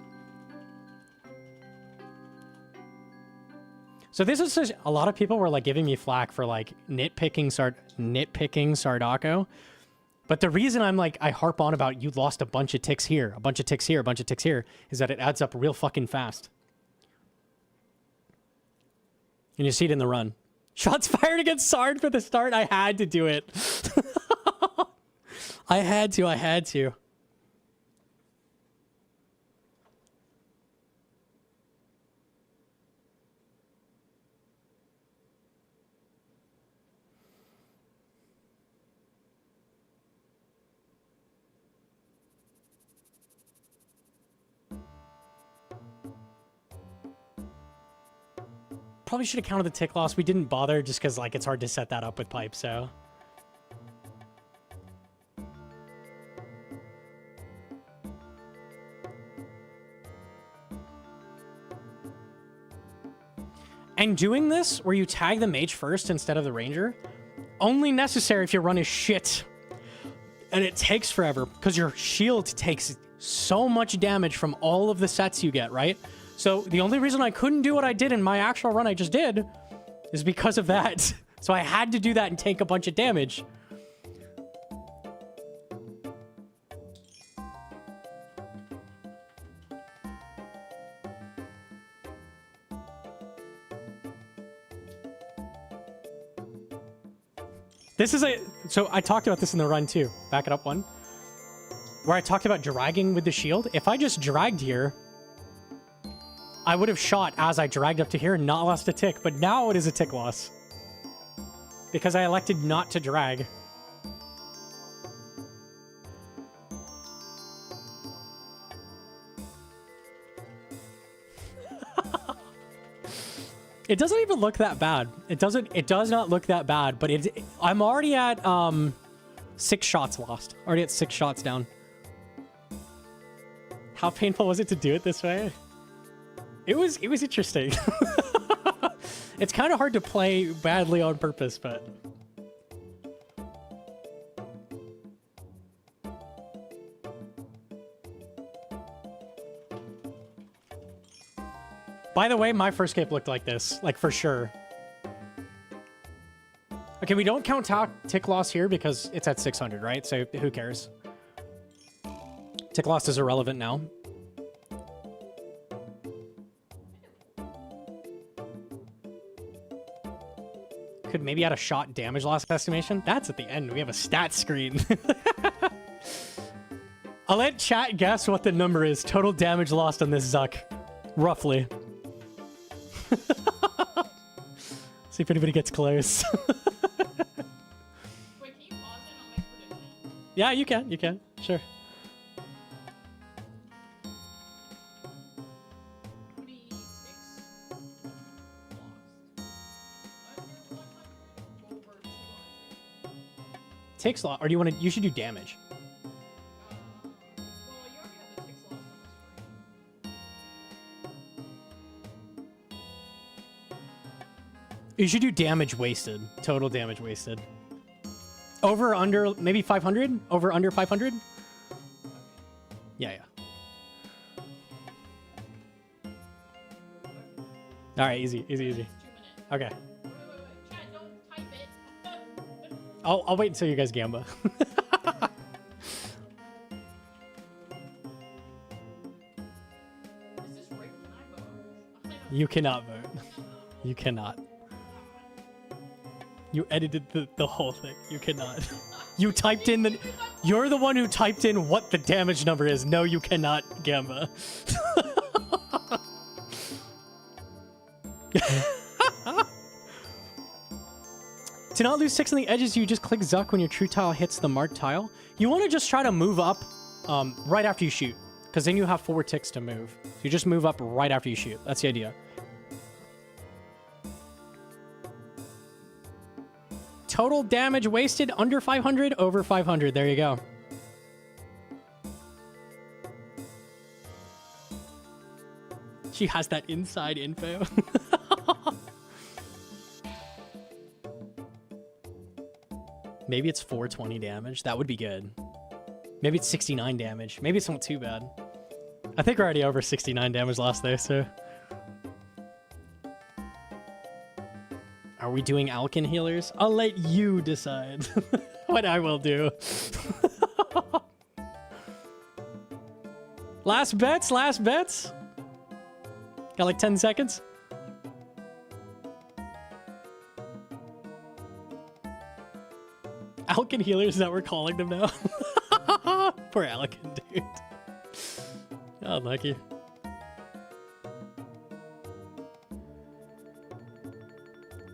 So this is just, a lot of people were like giving me flack for like nitpicking Sardako, But the reason I'm like, I harp on about you lost a bunch of ticks here, a bunch of ticks here, a bunch of ticks here, is that it adds up real fucking fast. And you see it in the run. Shots fired against Sard for the start. I had to do it. I had to. Probably should have counted the tick loss. We didn't bother just because like it's hard to set that up with pipe, so. And doing this, where you tag the mage first instead of the ranger, only necessary if your run is shit. And it takes forever, because your shield takes so much damage from all of the sets you get, right? So the only reason I couldn't do what I did in my actual run I just did is because of that. So I had to do that and take a bunch of damage. This is so I talked about this in the run too. Back it up one. Where I talked about dragging with the shield. If I just dragged here, I would have shot as I dragged up to here and not lost a tick, but now it is a tick loss. Because I elected not to drag. It doesn't even look that bad. It does not look that bad, but I'm already at 6 shots lost. Already at 6 shots down. How painful was it to do it this way? It was interesting. It's kind of hard to play badly on purpose, but by the way, my first cape looked like this, like for sure. Okay, we don't count tick loss here because it's at 600, right? So who cares? Tick loss is irrelevant now. Could maybe add a shot damage loss estimation. That's at the end. We have a stat screen. I'll let chat guess what the number is. Total damage lost on this Zuck. Roughly. See if anybody gets close. Wait, can you pause it? I'll make prediction. Yeah, you can. You can. Sure. Takes a lot, or do you want to? You should do damage. Well, you already have the ticks lost on the screen. You should do damage wasted. Total damage wasted. Over or under, maybe 500? Over under 500? Yeah. All right, easy. 2 minutes. Okay. Wait. Chat, don't type it. I'll wait until you guys gamba. Is this rigged? Can I vote? You cannot vote. You cannot. You edited the whole thing. You cannot. You typed in the... You're the one who typed in what the damage number is. No, you cannot gamba. To not lose 6 on the edges, you just click Zuck when your true tile hits the marked tile. You want to just try to move up right after you shoot, because then you have 4 ticks to move. So you just move up right after you shoot. That's the idea. Total damage wasted under 500, over 500. There you go. She has that inside info. Maybe it's 420 damage. That would be good. Maybe it's 69 damage. Maybe it's not too bad. I think we're already over 69 damage lost there, so. Are we doing Alkin healers? I'll let you decide what I will do. Last bets, last bets. Got like 10 seconds. Alkin healers, is that we're calling them now? Poor Alkin, dude. Oh, lucky.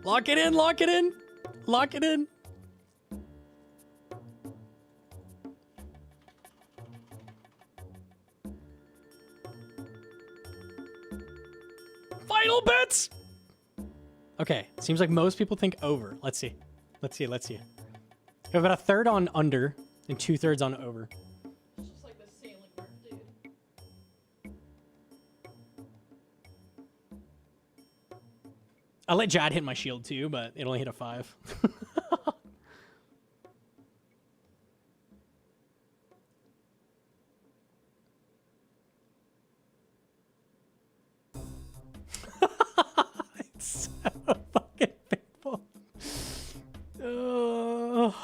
Lock it in, lock it in. Lock it in. Final bets. Okay, seems like most people think over. Let's see. Let's see, let's see. We have about a third on under and 2/3 on over. It's just like the sailing mark, dude. I let Jad hit my shield too, but it only hit a 5. It's so fucking painful. Oh.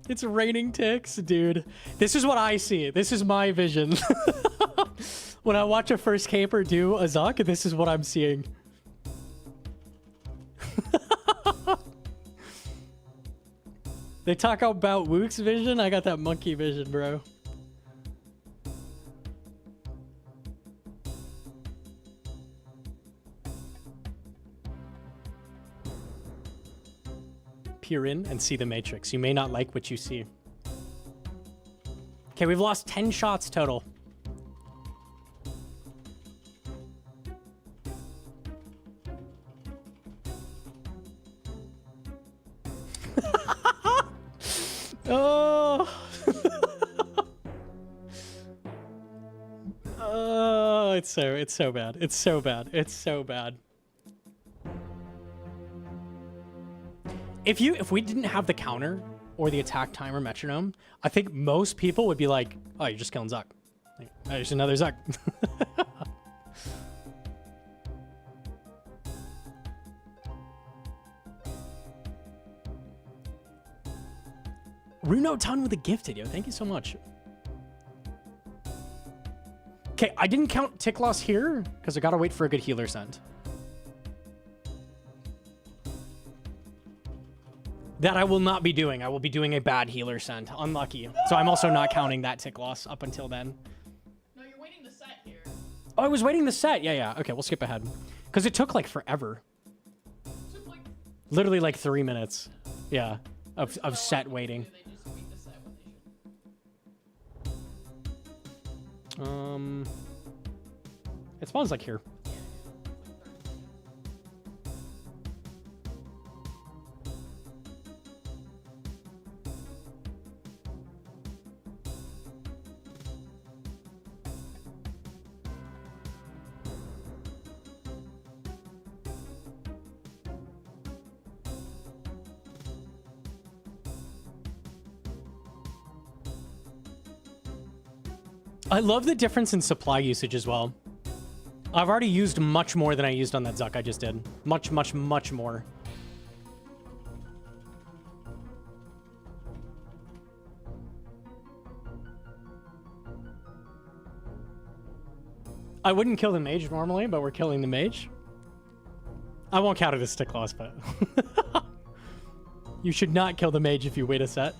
It's raining ticks, dude. This is what I see. This is my vision. When I watch a first caper do a Zuck, this is what I'm seeing. They talk about Wook's vision. I got that monkey vision, bro. Peer in and see the matrix. You may not like what you see. Okay, we've lost 10 shots total. Oh. Oh, it's so bad. It's so bad. It's so bad. If we didn't have the counter or the attack timer metronome, I think most people would be like, "Oh, you're just killing Zuck. Like, oh, there's another Zuck." Runo Ton with a gifted, yo. Thank you so much. Okay, I didn't count tick loss here because I gotta wait for a good healer scent. That I will not be doing. I will be doing a bad healer scent. Unlucky. So I'm also not counting that tick loss up until then. No, you're waiting the set here. Oh, I was waiting the set. Yeah, yeah. Okay, we'll skip ahead. Because it took like forever. It took like Literally like 3 minutes. Yeah. Of set waiting. they just wait the set when they should. It spawns like here. I love the difference in supply usage as well. I've already used much more than I used on that Zuck I just did. Much, much, much more. I wouldn't kill the mage normally, but we're killing the mage. I won't count it as stick loss, but... You should not kill the mage if you wait a set.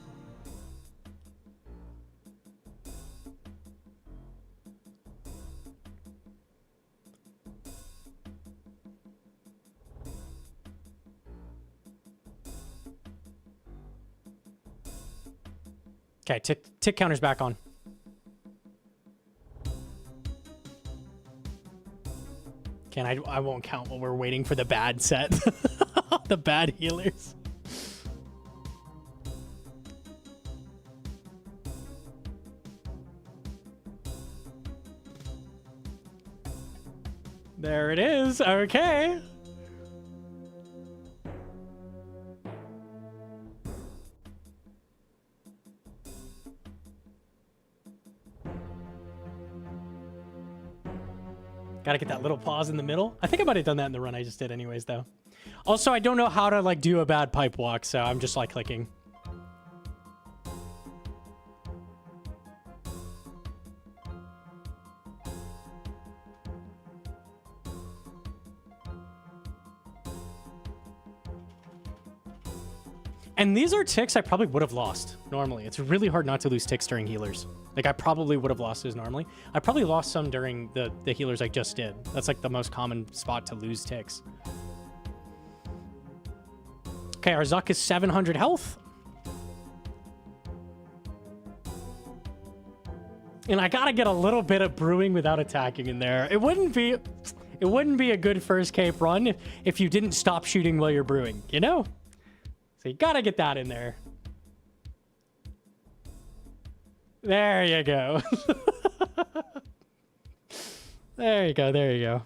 Okay, tick counter's back on. I won't count while we're waiting for the bad set. The bad healers. There it is. Okay. Gotta get that little pause in the middle. I think I might have done that in the run I just did anyways, though. Also, I don't know how to, like, do a bad pipe walk, so I'm just, like, clicking. And these are ticks I probably would have lost normally. It's really hard not to lose ticks during healers. Like, I probably would have lost those normally. I probably lost some during the healers I just did. That's like the most common spot to lose ticks. Okay, our Zuck is 700 health. And I gotta get a little bit of brewing without attacking in there. It wouldn't be a good first cape run if you didn't stop shooting while you're brewing, you know? So you gotta get that in there. There you go. There you go, there you go.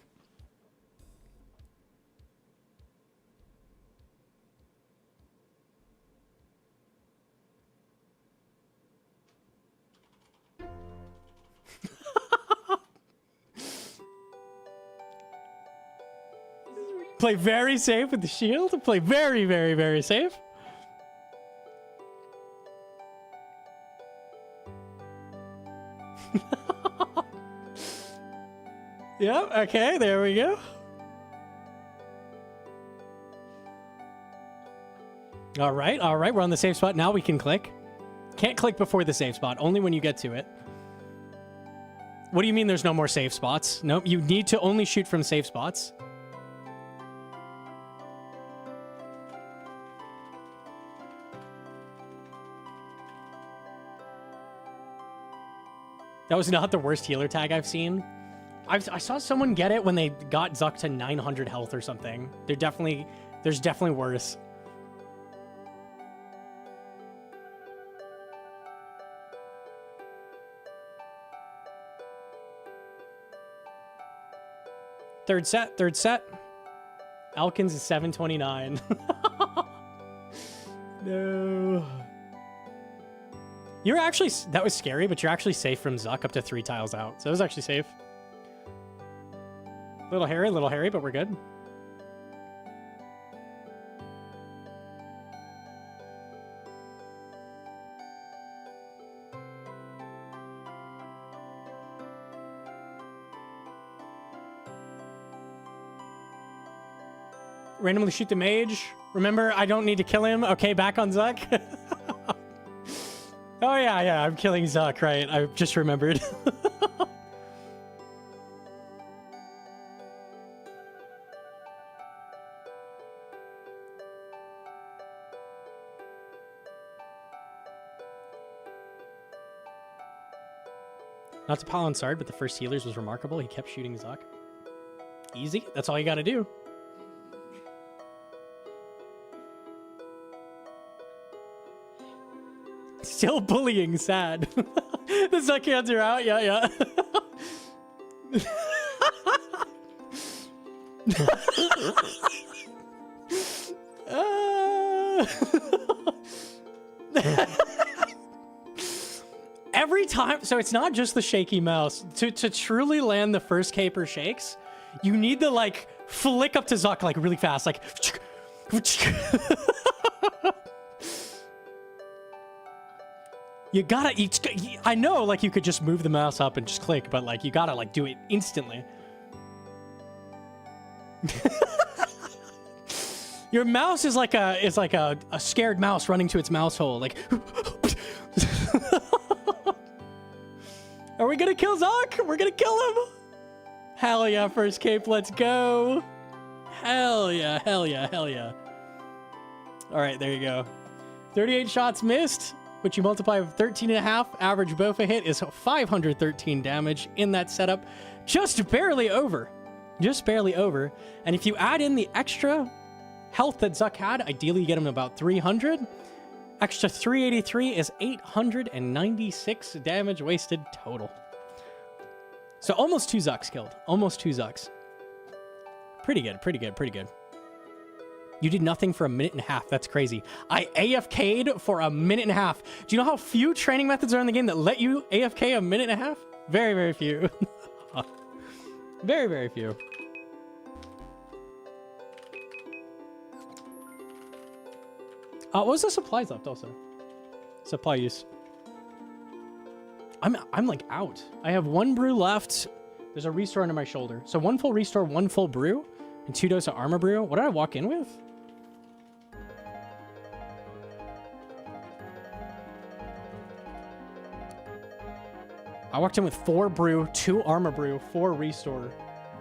Play very safe with the shield. Play very, very, very safe. Yep, okay, there we go. All right, we're on the safe spot. Now we can click. Can't click before the safe spot, only when you get to it. What do you mean there's no more safe spots? Nope, you need to only shoot from safe spots. That was not the worst healer tag I've seen. I saw someone get it when they got Zuck to 900 health or something. There's definitely worse. Third set. Alkins is 729. No. You're actually, that was scary, but you're actually safe from Zuck up to 3 tiles out. So it was actually safe. Little hairy, but we're good. Randomly shoot the mage. Remember, I don't need to kill him. Okay, back on Zuck. Oh, yeah, I'm killing Zuck, right? I just remembered. Not to pile on Sard, but the first healers was remarkable. He kept shooting Zuck. Easy. That's all you gotta do. Still bullying, sad. The Zuck hands are out, yeah. Every time, so it's not just the shaky mouse. To truly land the first caper shakes, you need to like flick up to Zuck like really fast, like. You gotta, I know like you could just move the mouse up and just click, but like you gotta like do it instantly. Your mouse is like a scared mouse running to its mouse hole, like. Are we gonna kill Zuck? We're gonna kill him. Hell yeah, first cape, let's go. Hell yeah. All right, there you go. 38 shots missed, which you multiply with 13.5. Average Bofa hit is 513 damage in that setup. Just barely over. And if you add in the extra health that Zuck had, ideally you get him about 300. Extra 383 is 896 damage wasted total. So almost 2 Zucks killed. Almost 2 Zucks. Pretty good. You did nothing for a minute and a half. That's crazy. I AFK'd for a minute and a half. Do you know how few training methods are in the game that let you AFK a minute and a half? Very, very few. Very, very few. What was the supplies left also? Supply use. I'm like out. I have 1 brew left. There's a restore under my shoulder. So 1 full restore, 1 full brew, and 2 doses of armor brew. What did I walk in with? I walked in with 4 brew, 2 armor brew, 4 restore.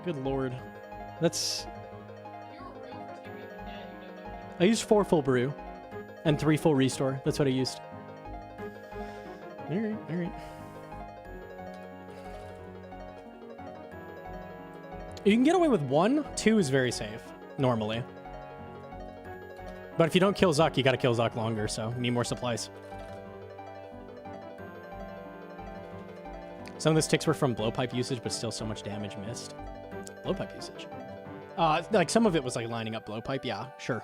Good lord. That's... I used 4 full brew and 3 full restore. That's what I used. All right, all right. You can get away with 1. 2 is very safe, normally. But if you don't kill Zuck, you gotta kill Zuck longer, so you need more supplies. Some of the sticks were from blowpipe usage, but still so much damage missed. Blowpipe usage. Like some of it was like lining up blowpipe. Yeah, sure.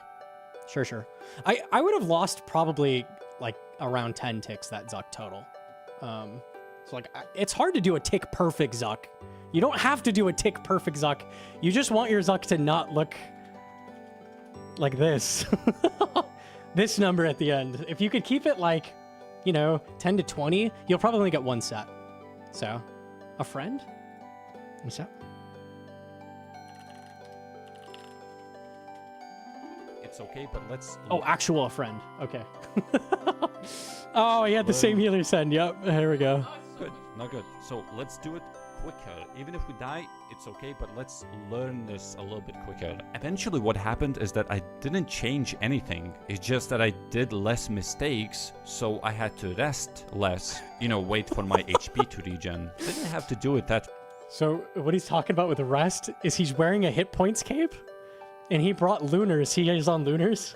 Sure. I would have lost probably like around 10 ticks that Zuck total. So like it's hard to do a tick perfect Zuck. You don't have to do a tick perfect Zuck. You just want your Zuck to not look like this. This number at the end. If you could keep it like, you know, 10 to 20, you'll probably only get 1 set. So, a friend? What's that? It's okay, but let's... Oh, actual friend. Okay. Oh, he had the same healer send. Yep, here we go. Good, not good. So let's do it quicker. Even if we die, it's okay, but let's learn this a little bit quicker. Eventually what happened is that I didn't change anything. It's just that I did less mistakes, so I had to rest less, you know, wait for my HP to regen. Didn't have to do it that... So what he's talking about with rest is he's wearing a hit points cape, and he brought lunars. He is on lunars.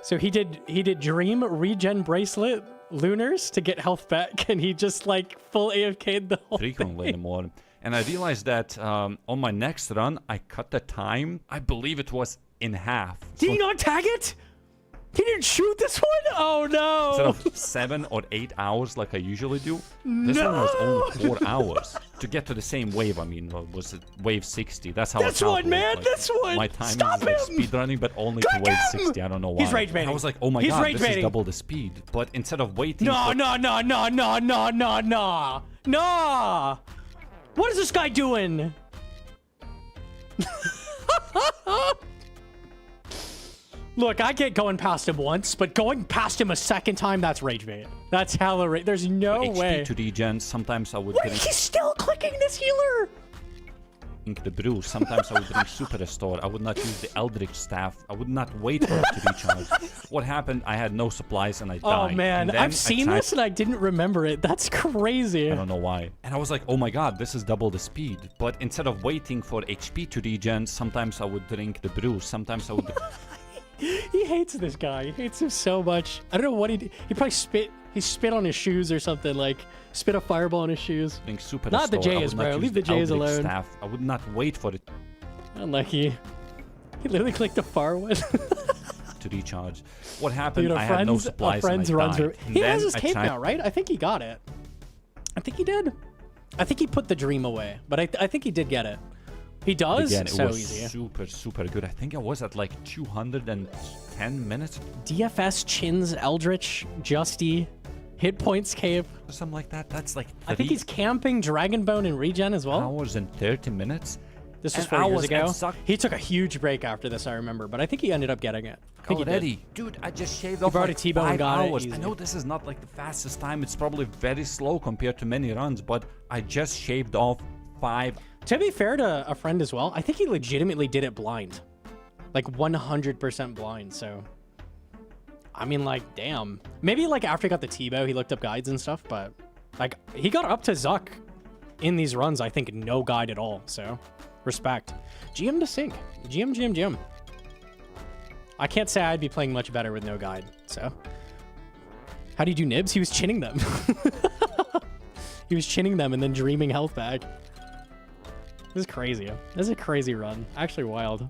So he did dream regen bracelet lunars to get health back, and he just like full AFK'd the whole frequently thing. Anymore. And I realized that on my next run, I cut the time. I believe it was in half. Did he not tag it? He didn't shoot this one? Oh no! Instead of 7 or 8 hours like I usually do, this one was only 4 hours to get to the same wave. I mean, was it wave 60? That's how this I one, man, like, this one. My time Stop is like him! speed running, but only to wave 60. I don't know why. He's rage baiting. I was like, oh my He's god, rage this baiting. is double the speed. But instead of waiting, No. What is this guy doing? Look, I get going past him once, but going past him a second time, that's rage bait. That's hella rage. There's no way. HP to regen, sometimes I would Wait, drink he's still clicking this healer. the brew. Sometimes I would drink super restore. I would not use the eldritch staff. I would not wait for it to recharge. What happened? I had no supplies and I died. Oh man, And then I've seen this and I didn't remember it. That's crazy. I don't know why. And I was like, oh my god, this is double the speed. But instead of waiting for HP to regen, sometimes I would drink the brew. Sometimes I would... He hates this guy. He hates him so much. I don't know what he did. He probably spit. He spit on his shoes or something. Like spit a fireball on his shoes. drink super Not the restore. I J's, would not bro. use Leave the J's eldritch alone. Staff. I would not wait for it Unlucky. He literally clicked the far one. to recharge. What happened? Dude, I had no supplies and I runs. died. And He has then his I cape tried- now, right? I think he got it. I think he did. I think he put the dream away, but I think he did get it. He does. Again, it so was easy. super good. I think I was at like 210 minutes DFS chins Eldritch Justy hit points cape. or something like that. That's like I think 3 he's camping Dragonbone and regen as well. hours and 30 minutes. This was And 4 I years was ago. at Zuck- He took a huge break after this, I remember, but I think he ended up getting it. I think he did. Already, dude, I just shaved off brought like a T-bone 5 and got it hours. I easy. know this is not like the fastest time. It's probably very slow compared to many runs, but I just shaved off 5. To be fair to a friend as well, I think he legitimately did it blind. Like 100% blind, so... I mean, like, damn. Maybe, like, after he got the T-bow, he looked up guides and stuff, but... Like, he got up to Zuck in these runs, I think, no guide at all, so... Respect. GM to sync. GM. I can't say I'd be playing much better with no guide, so... How do you do nibs? He was chinning them. He was chinning them and then dreaming health back. This is crazy. This is a crazy run. Actually wild.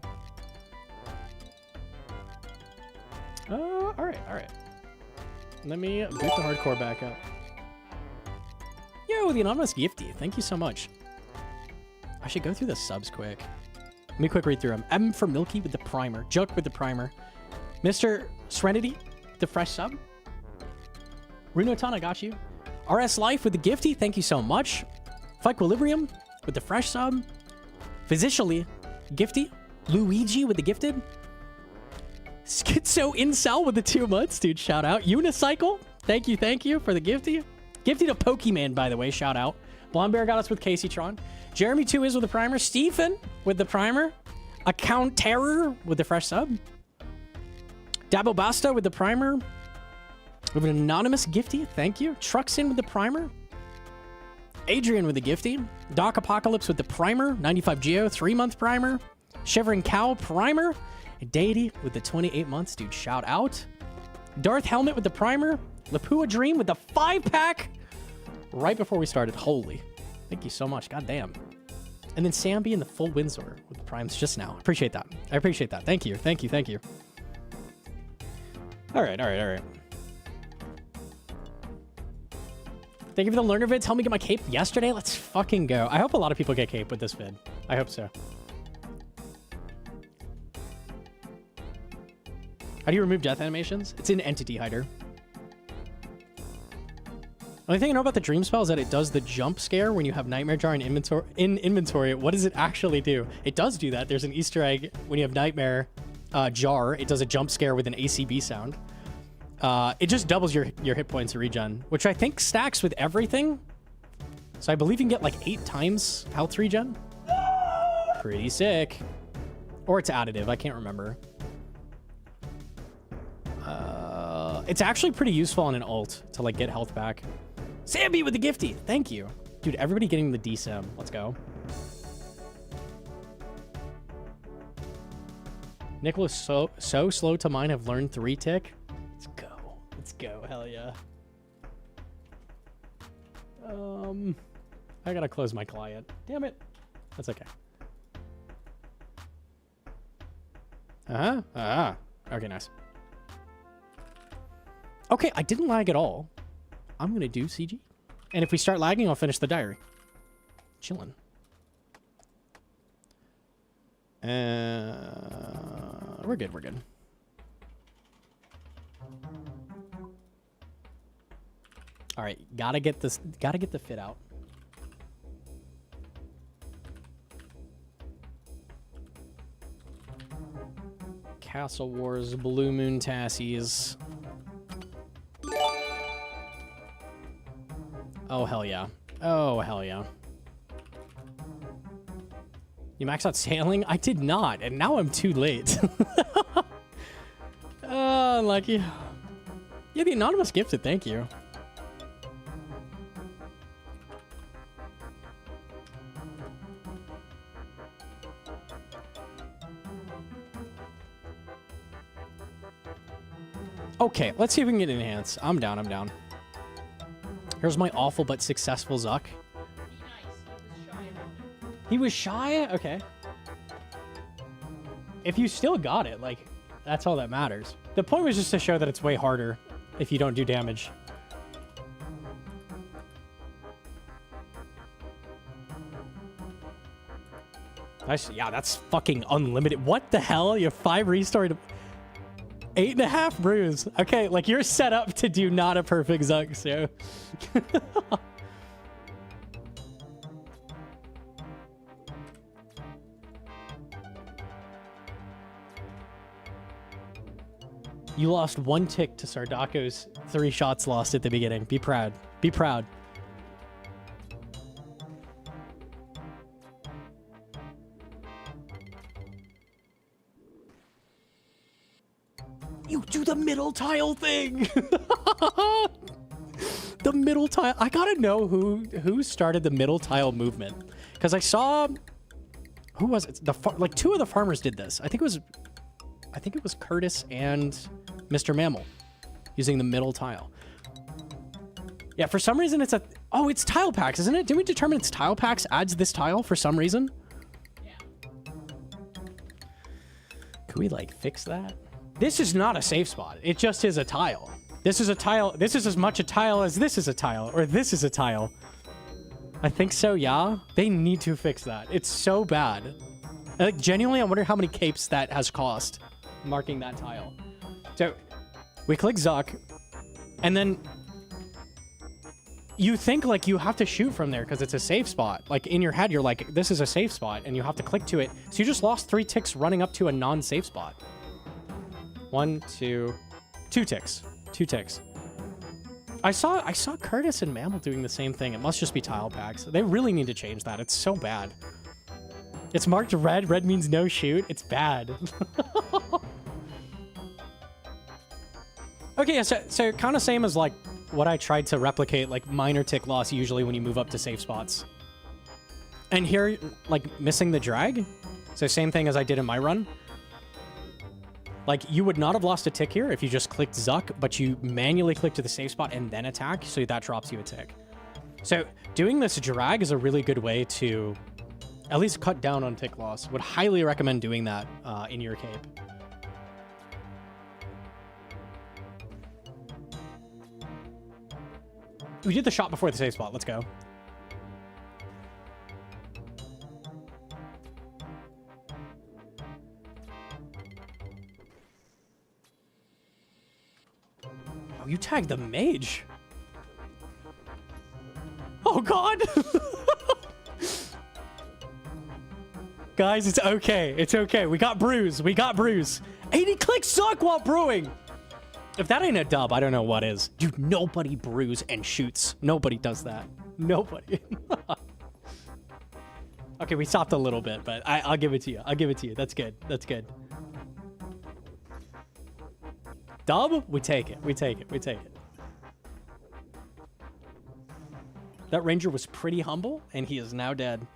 All right. Let me boot the hardcore back up. Yo, the anonymous gifty. Thank you so much. I should go through the subs quick. Let me quick read through them. M for Milky with the primer. Juk with the primer. Mr. Serenity, the fresh sub. Runoton, I got you. RS Life with the gifty. Thank you so much. Equilibrium with the fresh sub. Physically gifty. Luigi with the gifted. Schizo Incel with the 2 months, dude. Shout out. Unicycle. Thank you for the gifty. Gifted a Pokemon, by the way. Shout out. Blonde Bear got us with Casey Tron. Jeremy 2 is with the primer. Stephen with the primer. Account Terror with the fresh sub. Dabo Basta with the primer. We have an anonymous gifty. Thank you. Truxin with the primer. Adrian with the gifty. Doc Apocalypse with the primer. 95 Geo, 3-month primer. Shivering Cow primer. Deity with the 28 months. Dude, shout out. Darth Helmet with the primer. Lapua Dream with the 5-pack. Right before we started. Holy. Thank you so much. God damn. And then Samby in the full Windsor with the primes just now. Appreciate that. I appreciate that. Thank you. Thank you. Thank you. All right. All right. All right. Thank you for the learner vids. Help me get my cape yesterday. Let's fucking go. I hope a lot of people get cape with this vid. I hope so. How do you remove death animations? It's in Entity Hider. Only thing I know about the dream spell is that it does the jump scare when you have Nightmare Jar in inventory. What does it actually do? It does do that. There's an Easter egg when you have Nightmare Jar. It does a jump scare with an ACB sound. It just doubles your hit points regen, which I think stacks with everything. So I believe you can get like 8 times health regen. Pretty sick. Or it's additive. I can't remember. It's actually pretty useful on an ult to like get health back. Samby with the gifty. Thank you. Dude, everybody getting the DSIM. Let's go. Nick was so slow to mine. Have learned 3-tick. Let's go. Let's go. Hell yeah. I gotta close my client. Damn it. That's okay. Okay, nice. Okay, I didn't lag at all. I'm gonna do CG. And if we start lagging, I'll finish the diary. Chillin'. We're good, we're good. All right, gotta get the fit out. Castle Wars, Blue Moon Tassies. Oh, hell yeah. Oh, hell yeah. You maxed out sailing? I did not, and now I'm too late. Unlucky. Yeah, the anonymous gifted, thank you. Okay, let's see if we can get enhanced. I'm down, I'm down. Here's my awful but successful Zuck. He was shy? Okay. If you still got it, like, that's all that matters. The point was just to show that it's way harder if you don't do damage. Nice. Yeah, that's fucking unlimited. What the hell? You have 5 restored... 8.5 brews. Okay, like you're set up to do not a perfect Zuck, so. You lost 1 tick to Sardako's 3 shots lost at the beginning. Be proud. Be proud. You do the middle tile thing. The middle tile. I gotta know who started the middle tile movement, because I saw who was it? Like 2 of the farmers did this. I think it was Curtis and Mr. Mammal using the middle tile. Yeah, for some reason it's it's tile packs, isn't it? Didn't we determine it's tile packs adds this tile for some reason? Yeah. Could we like fix that? This is not a safe spot. It just is a tile. This is a tile. This is as much a tile as this is a tile, or this is a tile. I think so, yeah. They need to fix that. It's so bad. Like, genuinely, I wonder how many capes that has cost, marking that tile. So, we click Zuck, and then you think, like, you have to shoot from there because it's a safe spot. Like, in your head, you're like, this is a safe spot, and you have to click to it. So you just lost 3 ticks running up to a non-safe spot. 2 ticks. 2 ticks. I saw Curtis and Mammal doing the same thing. It must just be tile packs. They really need to change that. It's so bad. It's marked red. Red means no shoot. It's bad. Okay, yeah, so kind of same as like what I tried to replicate, like minor tick loss usually when you move up to safe spots. And here, like missing the drag. So same thing as I did in my run. Like you would not have lost a tick here if you just clicked Zuck, but you manually click to the safe spot and then attack, so that drops you a tick. So doing this drag is a really good way to at least cut down on tick loss. Would highly recommend doing that in your cape. We did the shot before the safe spot. Let's go. Oh, you tagged the mage. Oh, God. Guys, it's okay. It's okay. We got bruise. We got bruise. 80 clicks suck while brewing. If that ain't a dub, I don't know what is. Dude, nobody brews and shoots. Nobody does that. Nobody. Okay, we stopped a little bit, but I'll give it to you. I'll give it to you. That's good. That's good. Dub? We take it. We take it. We take it. That ranger was pretty humble, and he is now dead.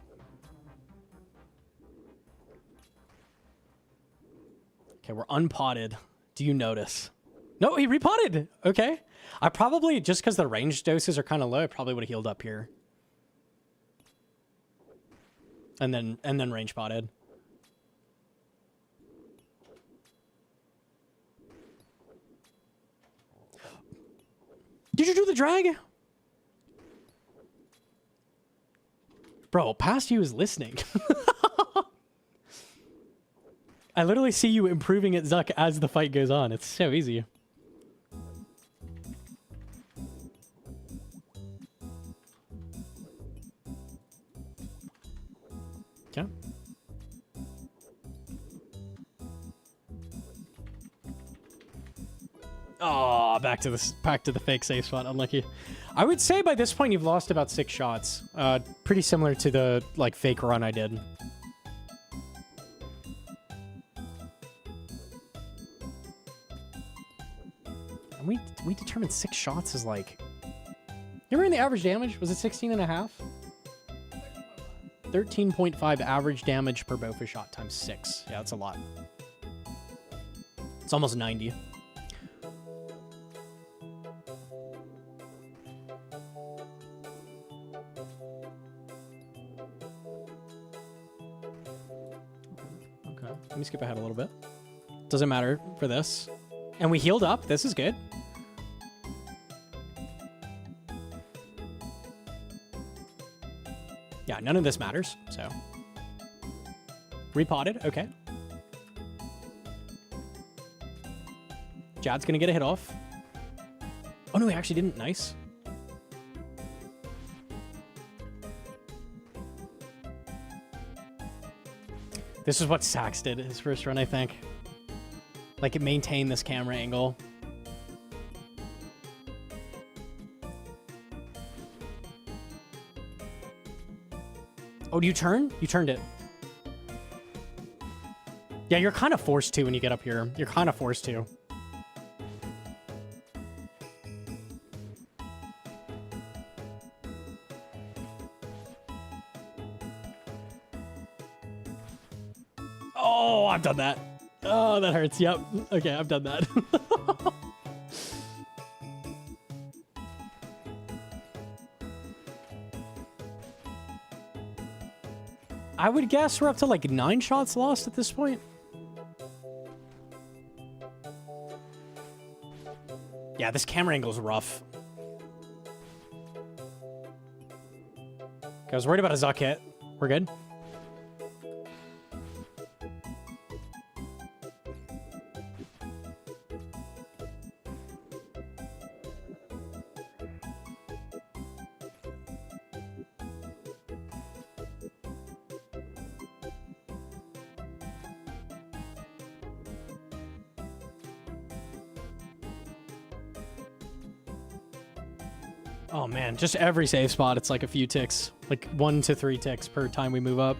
Okay, we're unpotted. Do you notice? No, he repotted. Okay. I probably, just because the range doses are kind of low, I probably would have healed up here. And then range potted. Did you do the drag? Bro, past you is listening. I literally see you improving at Zuck as the fight goes on. It's so easy. Okay. Oh, back to the fake safe spot. Unlucky. I would say by this point you've lost about 6 shots. Pretty similar to the like fake run I did. And we determined 6 shots is like. You remember the average damage? Was it 16.5? 13.5 average damage per bowfish shot times 6. Yeah, that's a lot. It's almost 90. Okay, let me skip ahead a little bit. Doesn't matter for this. And we healed up. This is good. Yeah, none of this matters, so. Repotted, okay. Jad's gonna get a hit off. Oh no, he actually didn't, nice. This is what Sax did his first run, I think. Like, it maintained this camera angle. Oh, do you turn? You turned it. Yeah, you're kind of forced to when you get up here. You're kind of forced to. Oh, I've done that. Oh, that hurts. Yep. Okay, I've done that. I would guess we're up to like 9 shots lost at this point. Yeah, this camera angle's rough. I was worried about a Zuck hit. We're good. Oh man, just every safe spot, it's like a few ticks. Like 1 to 3 ticks per time we move up.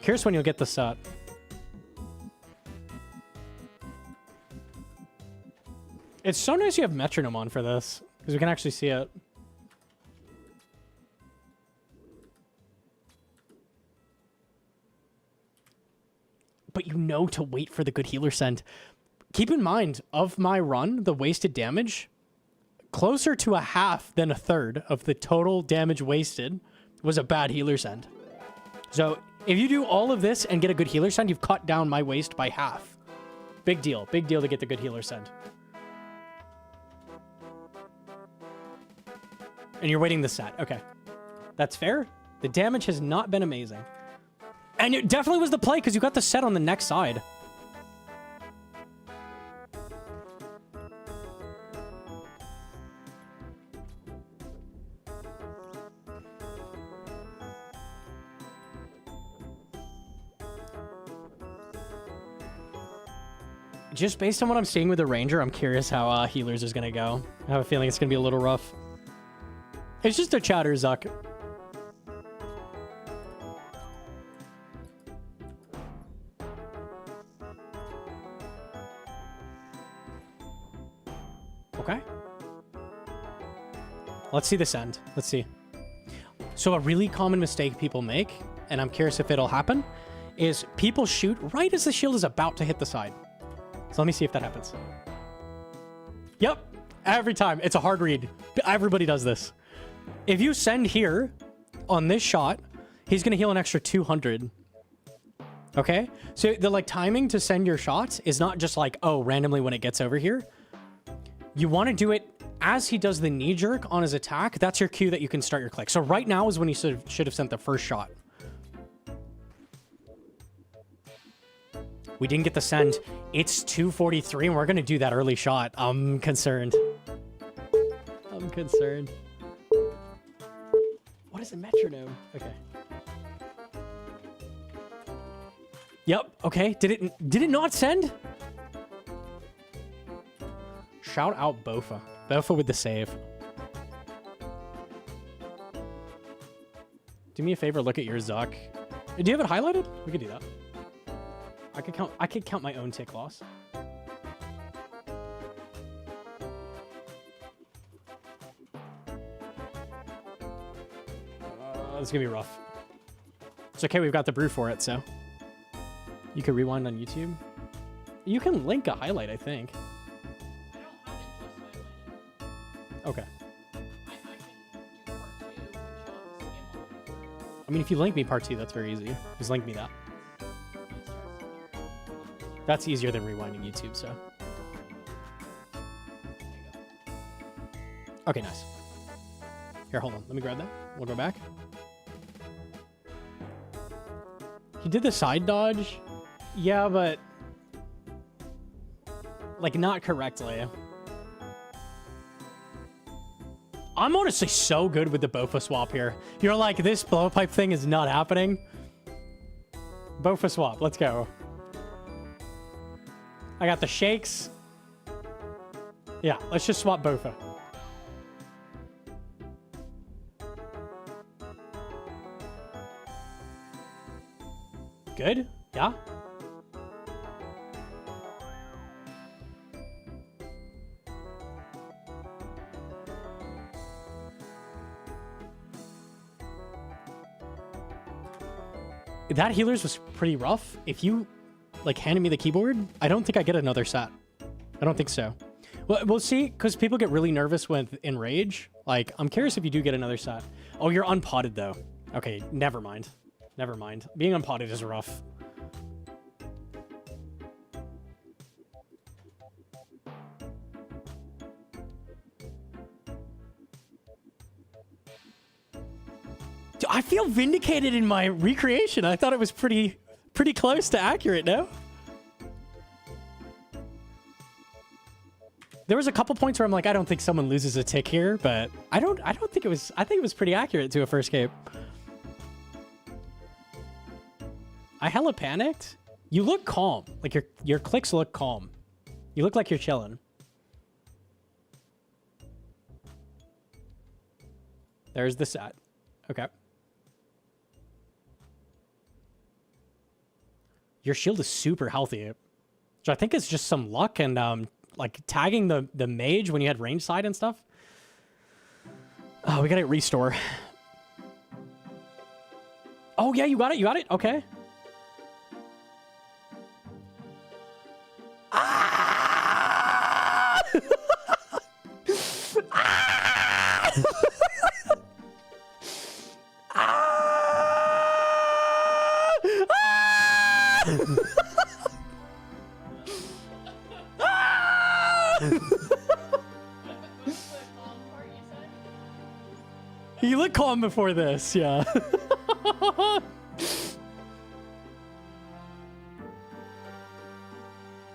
Curious when you'll get the set. It's so nice you have metronome on for this, because we can actually see it. But you know to wait for the good healer send. Keep in mind, of my run, the wasted damage, closer to a half than a third of the total damage wasted was a bad healer send. So if you do all of this and get a good healer send, you've cut down my waste by half. Big deal. Big deal to get the good healer send. And you're waiting the set. Okay. That's fair. The damage has not been amazing. And it definitely was the play because you got the set on the next side. Just based on what I'm seeing with the Ranger, I'm curious how Healers is going to go. I have a feeling it's going to be a little rough. It's just a chatter, Zuck. Okay. Let's see this end. Let's see. So a really common mistake people make, and I'm curious if it'll happen, is people shoot right as the shield is about to hit the side. So let me see if that happens. Yep. Every time. It's a hard read. Everybody does this. If you send here on this shot, he's going to heal an extra 200. Okay? So the like timing to send your shots is not just like, oh, randomly when it gets over here. You want to do it as he does the knee jerk on his attack. That's your cue that you can start your click. So right now is when you should have sent the first shot. We didn't get the send. It's 243 and we're going to do that early shot. I'm concerned. I'm concerned. What is a metronome? Okay. Yep. Okay. Did it not send? Shout out Bofa. Bofa with the save. Do me a favor. Look at your Zuck. Do you have it highlighted? We could do that. I could count my own tick loss. It's gonna be rough. It's okay, we've got the brew for it, so. You can rewind on YouTube. You can link a highlight, I think. I don't have it just highlighted. Okay. I can do part 2 and show the skim on. I mean, if you link me part 2, that's very easy. Just link me that. That's easier than rewinding YouTube, so. Okay, nice. Here, hold on. Let me grab that. We'll go back. He did the side dodge. Yeah, but... like, not correctly. I'm honestly so good with the Bofa swap here. You're like, this blowpipe thing is not happening. Bofa swap. Let's go. I got the shakes. Yeah, let's just swap Bofa. Good? Yeah? That healers was pretty rough. If you like handed me the keyboard, I don't think I get another set. I don't think so. Well, we'll see, because people get really nervous with Enrage. Like, I'm curious if you do get another set. Oh, you're unpotted, though. Okay, never mind. Never mind. Being unpotted is rough. Dude, I feel vindicated in my recreation. I thought it was pretty close to accurate, no? There was a couple points where I'm like, I don't think someone loses a tick here, but I don't think it was. I think it was pretty accurate to a first cape. I hella panicked. You look calm. Like your clicks look calm. You look like you're chilling. There's the set. Okay. Your shield is super healthy, which I think is just some luck and like tagging the mage when you had range side and stuff. Oh, we gotta restore. Oh yeah, you got it. You got it. Okay. Ah! Ah! He looked calm before this, yeah.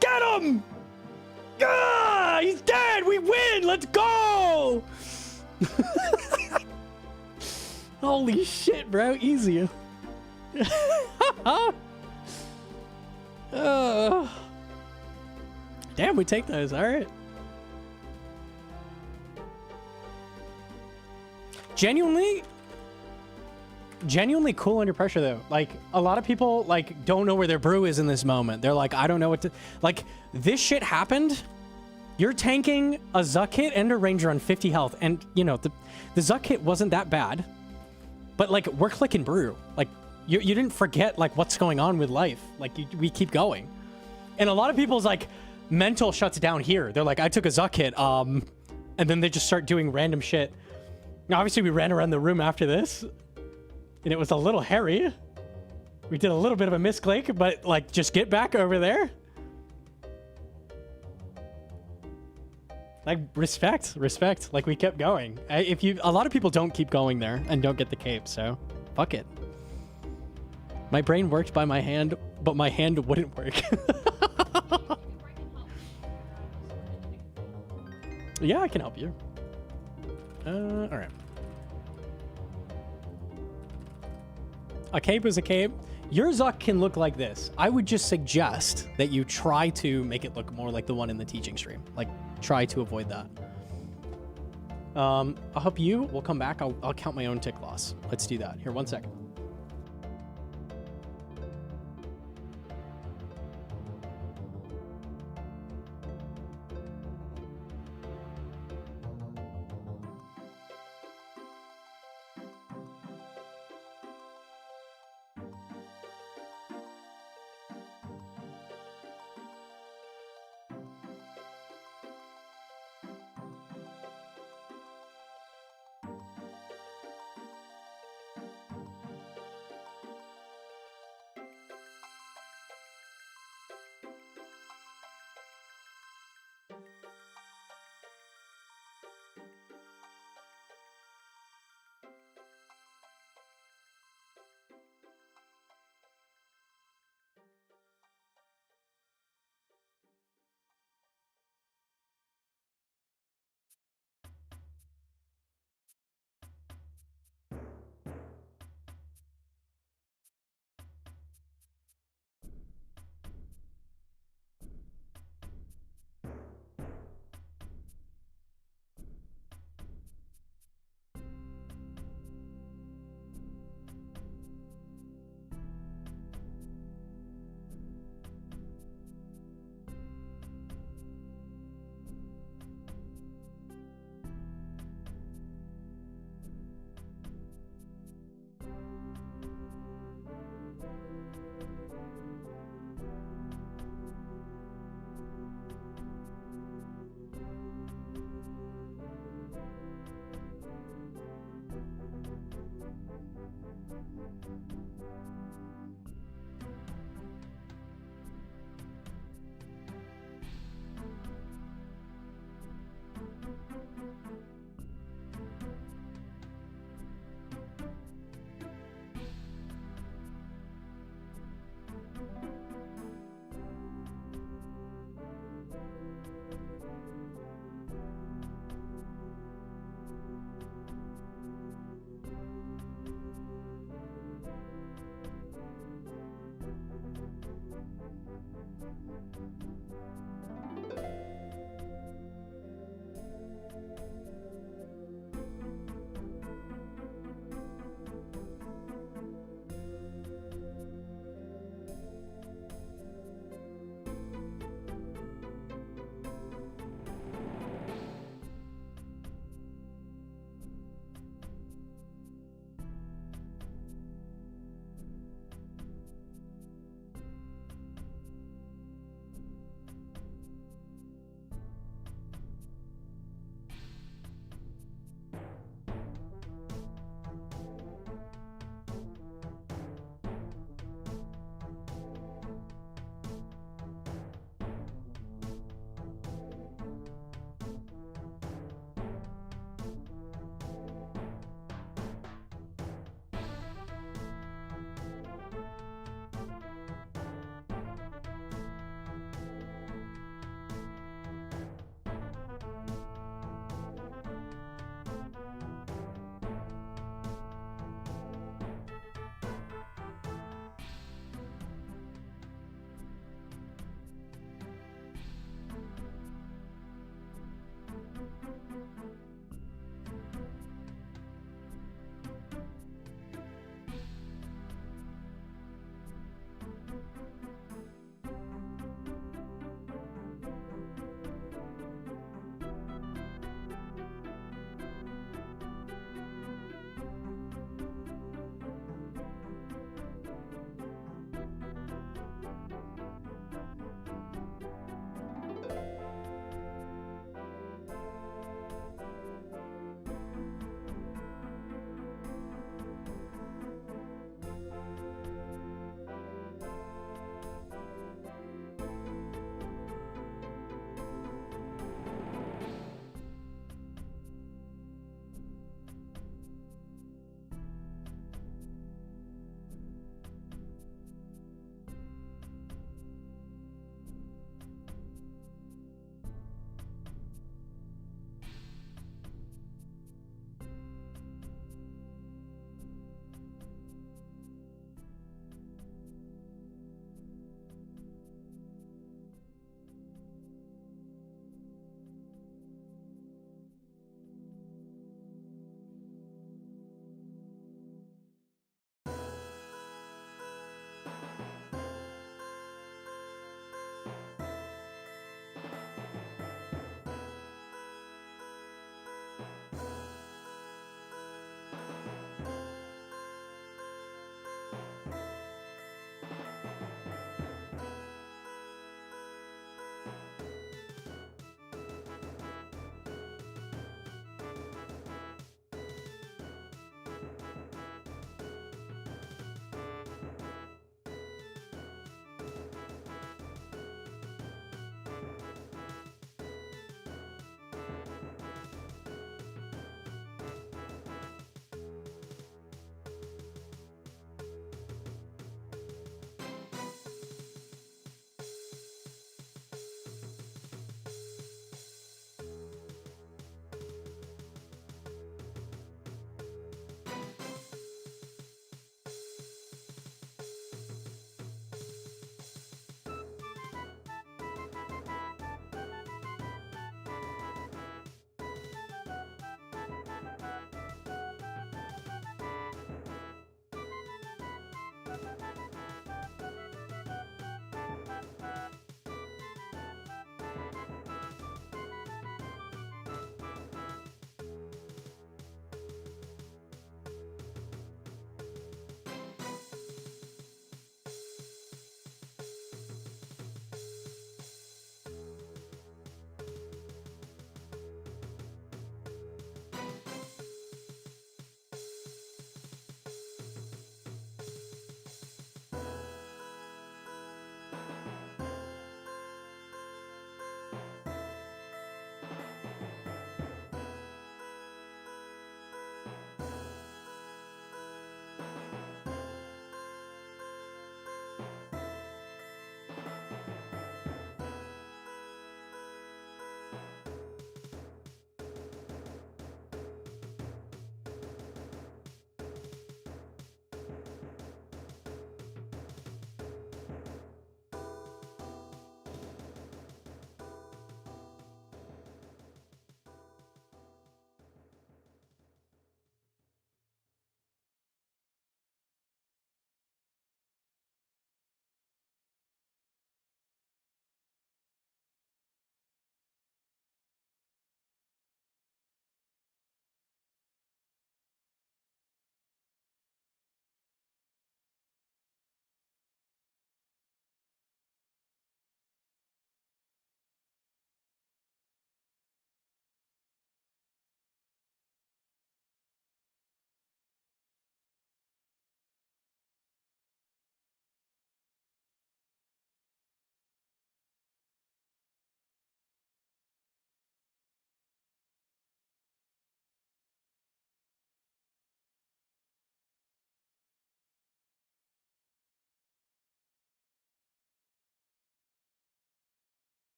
Get him! Ah, he's dead! We win! Let's go! Holy shit, bro. Easy. Damn, we take those. All right. Genuinely cool under pressure though. Like a lot of people like don't know where their brew is in this moment. They're like, I don't know what to like. This shit happened. You're tanking a Zuck hit and a Ranger on 50 health, and you know the Zuck hit wasn't that bad, but like we're clicking brew. Like you didn't forget like what's going on with life. Like we keep going, and a lot of people's like mental shuts down here. They're like, I took a Zuck hit, and then they just start doing random shit. Now, obviously, we ran around the room after this, and it was a little hairy. We did a little bit of a misclick, but, like, just get back over there. Like, respect. Like, we kept going. A lot of people don't keep going there and don't get the cape, so fuck it. My brain worked by my hand, but my hand wouldn't work. Yeah, I can help you. All right. A cape is a cape. Your Zuck can look like this. I would just suggest that you try to make it look more like the one in the teaching stream. Like, try to avoid that. I'll help you. We'll come back. I'll count my own tick loss. Let's do that. Here, 1 second.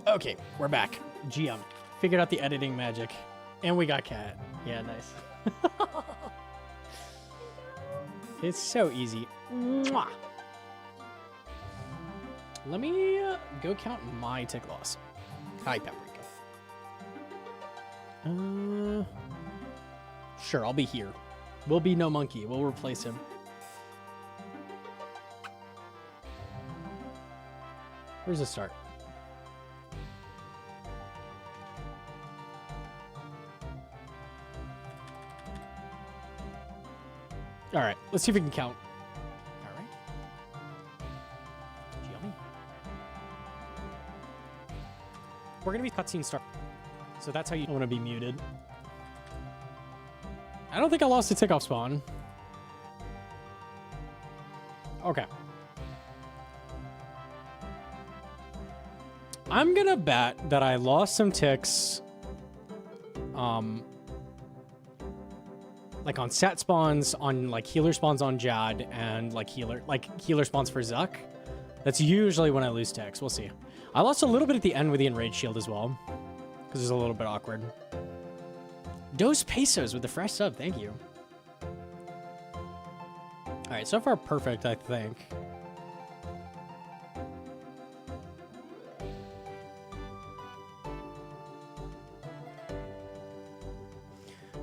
Okay, we're back. GM. Figured out the editing magic. And we got cat. Yeah, nice. It's so easy. Mwah. Let me go count my tick loss. Hi, Paprika. Sure, I'll be here. We'll be Gnomonkey. We'll replace him. Where's the start? All right, let's see if we can count. All right. Yummy. We're gonna be cutscene start, so that's how you want to be muted. I don't think I lost a tick off spawn. Okay. I'm gonna bet that I lost some ticks. Like on set spawns, on like healer spawns on Jad, and like healer spawns for Zuck. That's usually when I lose ticks. We'll see. I lost a little bit at the end with the enraged shield as well, because it's a little bit awkward. Dos pesos with the fresh sub. Thank you. All right, so far perfect, I think.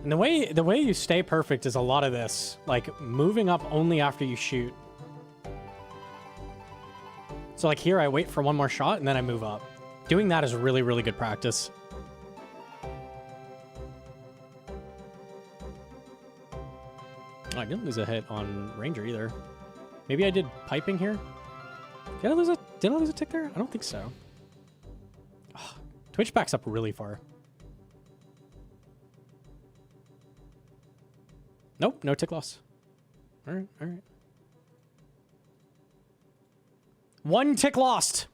And the way you stay perfect is a lot of this, like moving up only after you shoot. So like here, I wait for one more shot and then I move up. Doing that is really, really good practice. Oh, I didn't lose a hit on Ranger either. Maybe I did piping here. Did I lose a tick there? I don't think so. Oh, Twitch backs up really far. Nope, no tick loss. All right, all right. One tick lost.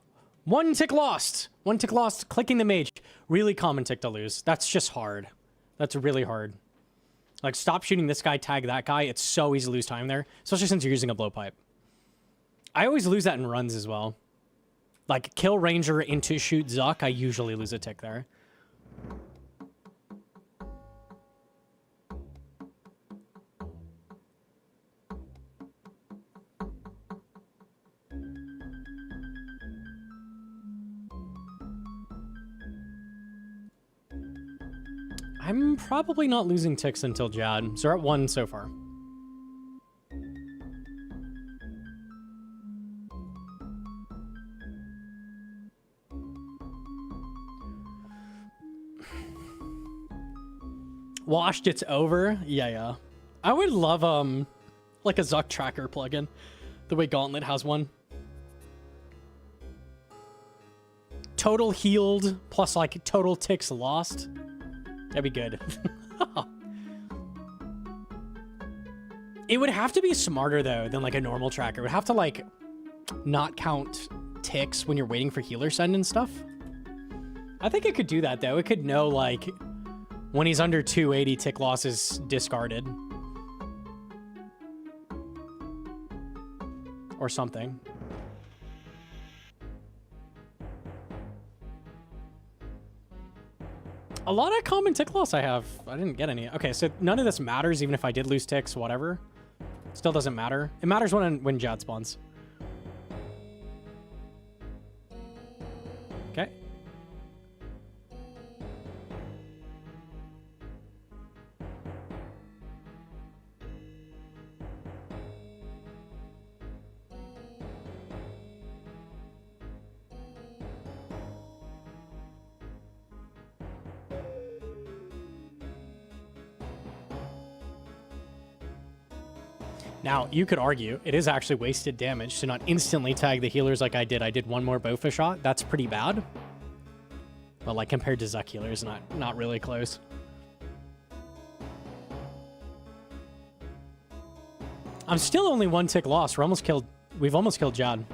One tick lost. One tick lost. Clicking the mage. Really common tick to lose. That's just hard. That's really hard. Like, stop shooting this guy, tag that guy. It's so easy to lose time there, especially since you're using a blowpipe. I always lose that in runs as well. Like, kill Ranger into shoot Zuck, I usually lose a tick there. I'm probably not losing ticks until Jad, so we're at 1 so far. Washed, it's over? Yeah. I would love, like a Zuck tracker plugin. The way Gauntlet has one. Total healed plus, like, total ticks lost. That'd be good. It would have to be smarter, though, than, like, a normal tracker. It would have to, like, not count ticks when you're waiting for healer send and stuff. I think it could do that, though. It could know, like, when he's under 280, tick loss is discarded. Or something. A lot of common tick loss I have. I didn't get any. Okay, so none of this matters, even if I did lose ticks, whatever. Still doesn't matter. It matters when Jad spawns. Okay. Now, you could argue it is actually wasted damage to not instantly tag the healers like I did. I did one more Bofa shot. That's pretty bad. But like compared to Zuck healers, not really close. I'm still only 1 tick lost. We've almost killed Jad.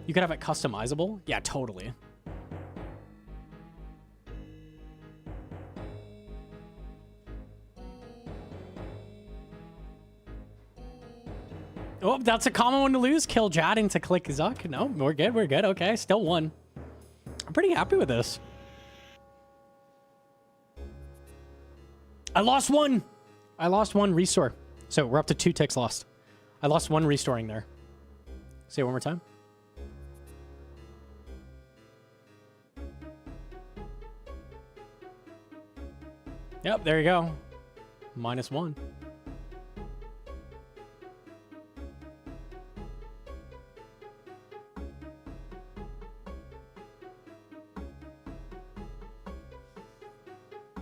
You could have it customizable? Yeah, totally. Oh, that's a common one to lose. Kill Jad into click Zuck. No, we're good. We're good. Okay, still one. I'm pretty happy with this. I lost one. I lost one restore. So we're up to 2 ticks lost. I lost one restoring there. Say it one more time. Yep, there you go. -1.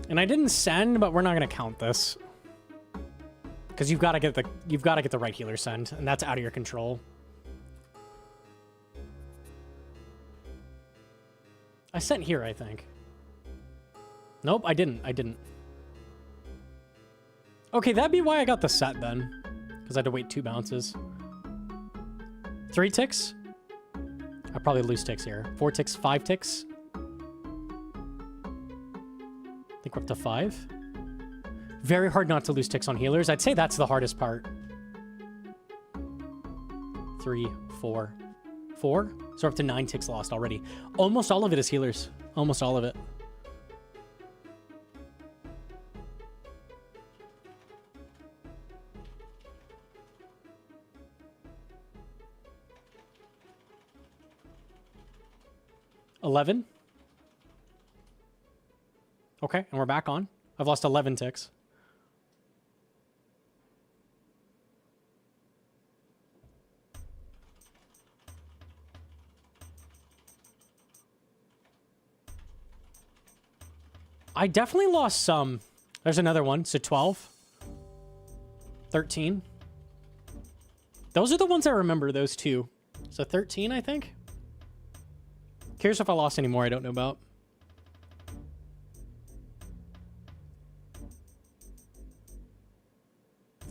And I didn't send, but we're not gonna count this. Because you've got to get the right healer send, and that's out of your control. I sent here, I think. Nope, I didn't. Okay, that'd be why I got the set then. Because I had to wait 2 bounces. 3 ticks? I'll probably lose ticks here. 4 ticks, 5 ticks. I think we're up to 5. Very hard not to lose ticks on healers. I'd say that's the hardest part. 3, 4, 4. So we're up to 9 ticks lost already. Almost all of it is healers. Almost all of it. $11. Okay, and we're back on. I've lost 11 ticks. I definitely lost some. There's another one. So 12. 13. Those are the ones I remember, those 2. So 13, I think. Curious if I lost any more I don't know about.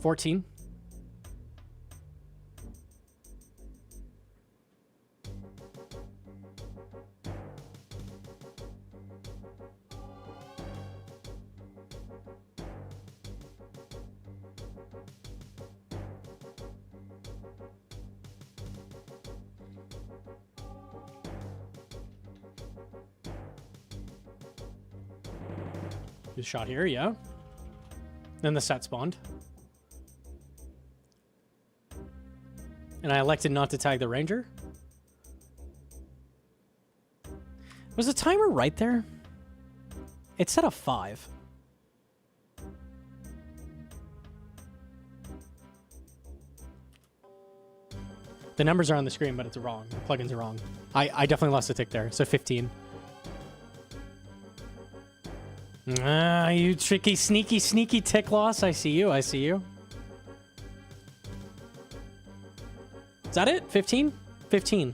$14. Good shot here, yeah. Then the set spawned. And I elected not to tag the ranger. Was the timer right there? It said a 5. The numbers are on the screen, but it's wrong. The plugins are wrong. I definitely lost a tick there, so 15. Ah, you tricky, sneaky tick loss. I see you, I see you. Is that it? 15? 15.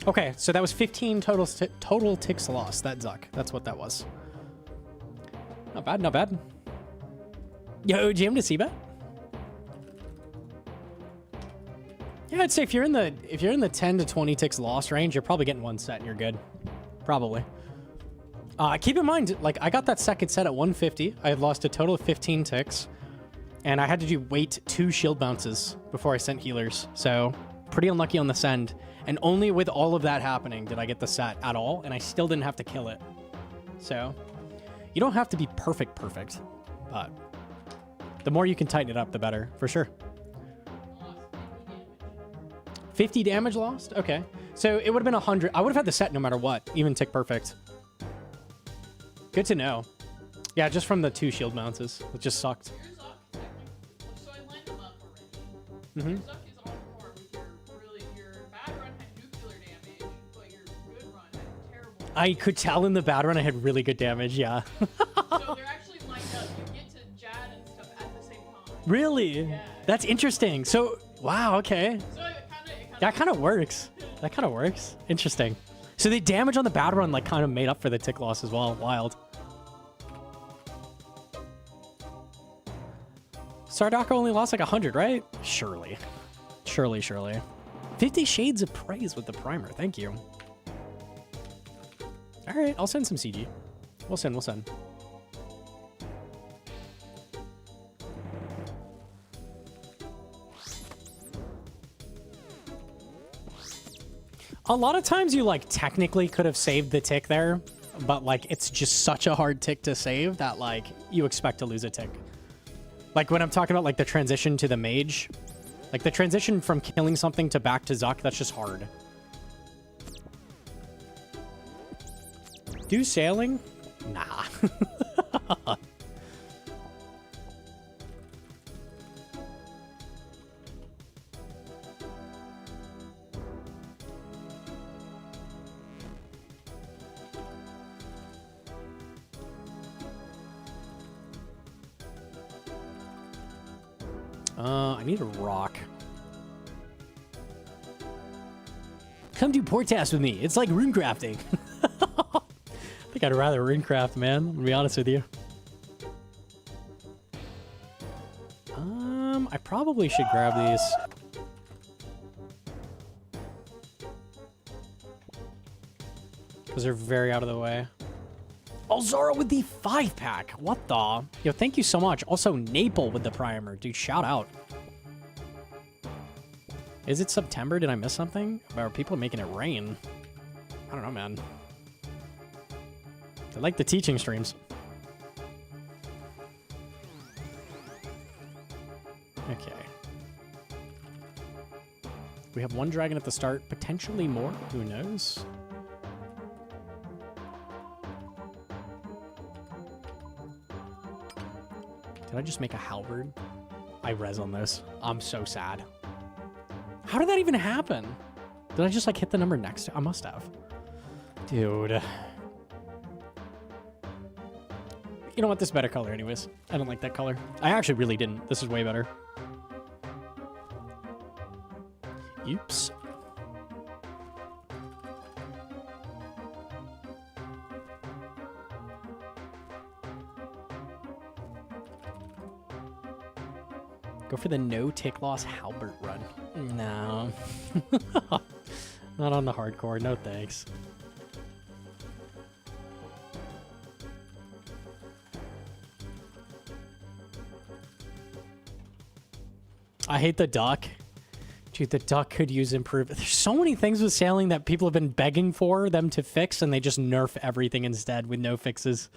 Okay, so that was 15 total ticks lost. That Zuck. That's what that was. Not bad, not bad. Yo, Jim to see-bet? Yeah, I'd say if you're in the 10 to 20 ticks loss range, you're probably getting one set and you're good. Probably. Keep in mind, like, I got that second set at 150. I had lost a total of 15 ticks. And I had to wait 2 shield bounces before I sent healers. So, pretty unlucky on the send. And only with all of that happening did I get the set at all. And I still didn't have to kill it. So, you don't have to be perfect. But the more you can tighten it up, the better. For sure. 50 damage lost? Okay. So, it would have been 100. I would have had the set no matter what. Even tick perfect. Good to know. Yeah, just from the 2 shield bounces. It just sucked. So I lined them up already. Mm-hmm. Your Zuck is on par with your bad run had nuclear damage, but your good run had terrible damage. I could tell in the bad run I had really good damage, yeah. So they're actually lined up. You get to Jad and stuff at the same time. Really? Yeah. That's interesting. So, wow, okay. So That kind of works. That kind of works. Interesting. So the damage on the bad run like kind of made up for the tick loss as well. Wild. Sardaka only lost like 100, right? Surely. 50 shades of praise with the primer. Thank you. All right, I'll send some CG. We'll send. A lot of times you like technically could have saved the tick there, but like it's just such a hard tick to save that like you expect to lose a tick. Like when I'm talking about like the transition to the mage, like the transition from killing something to back to Zuck, that's just hard. Do sailing? Nah. I need a rock. Come do port task with me. It's like rune crafting. I think I'd rather rune craft, man. To be honest with you. I probably should grab these. Because they're very out of the way. Oh, Zara with the 5-pack. What the? Yo, thank you so much. Also, Naple with the primer. Dude, shout out. Is it September? Did I miss something? Or are people making it rain? I don't know, man. I like the teaching streams. Okay. We have one dragon at the start. Potentially more. Who knows? Did I just make a halberd? I res on this. I'm so sad. How did that even happen? Did I just like hit the number next to? I must have. Dude. You know what? This is better color anyways. I don't like that color. I actually really didn't. This is way better. Oops. Go for the no tick loss halberd run. No. Not on the hardcore. No thanks. I hate the duck. Dude, the duck could use improvement. There's so many things with sailing that people have been begging for them to fix, and they just nerf everything instead with no fixes.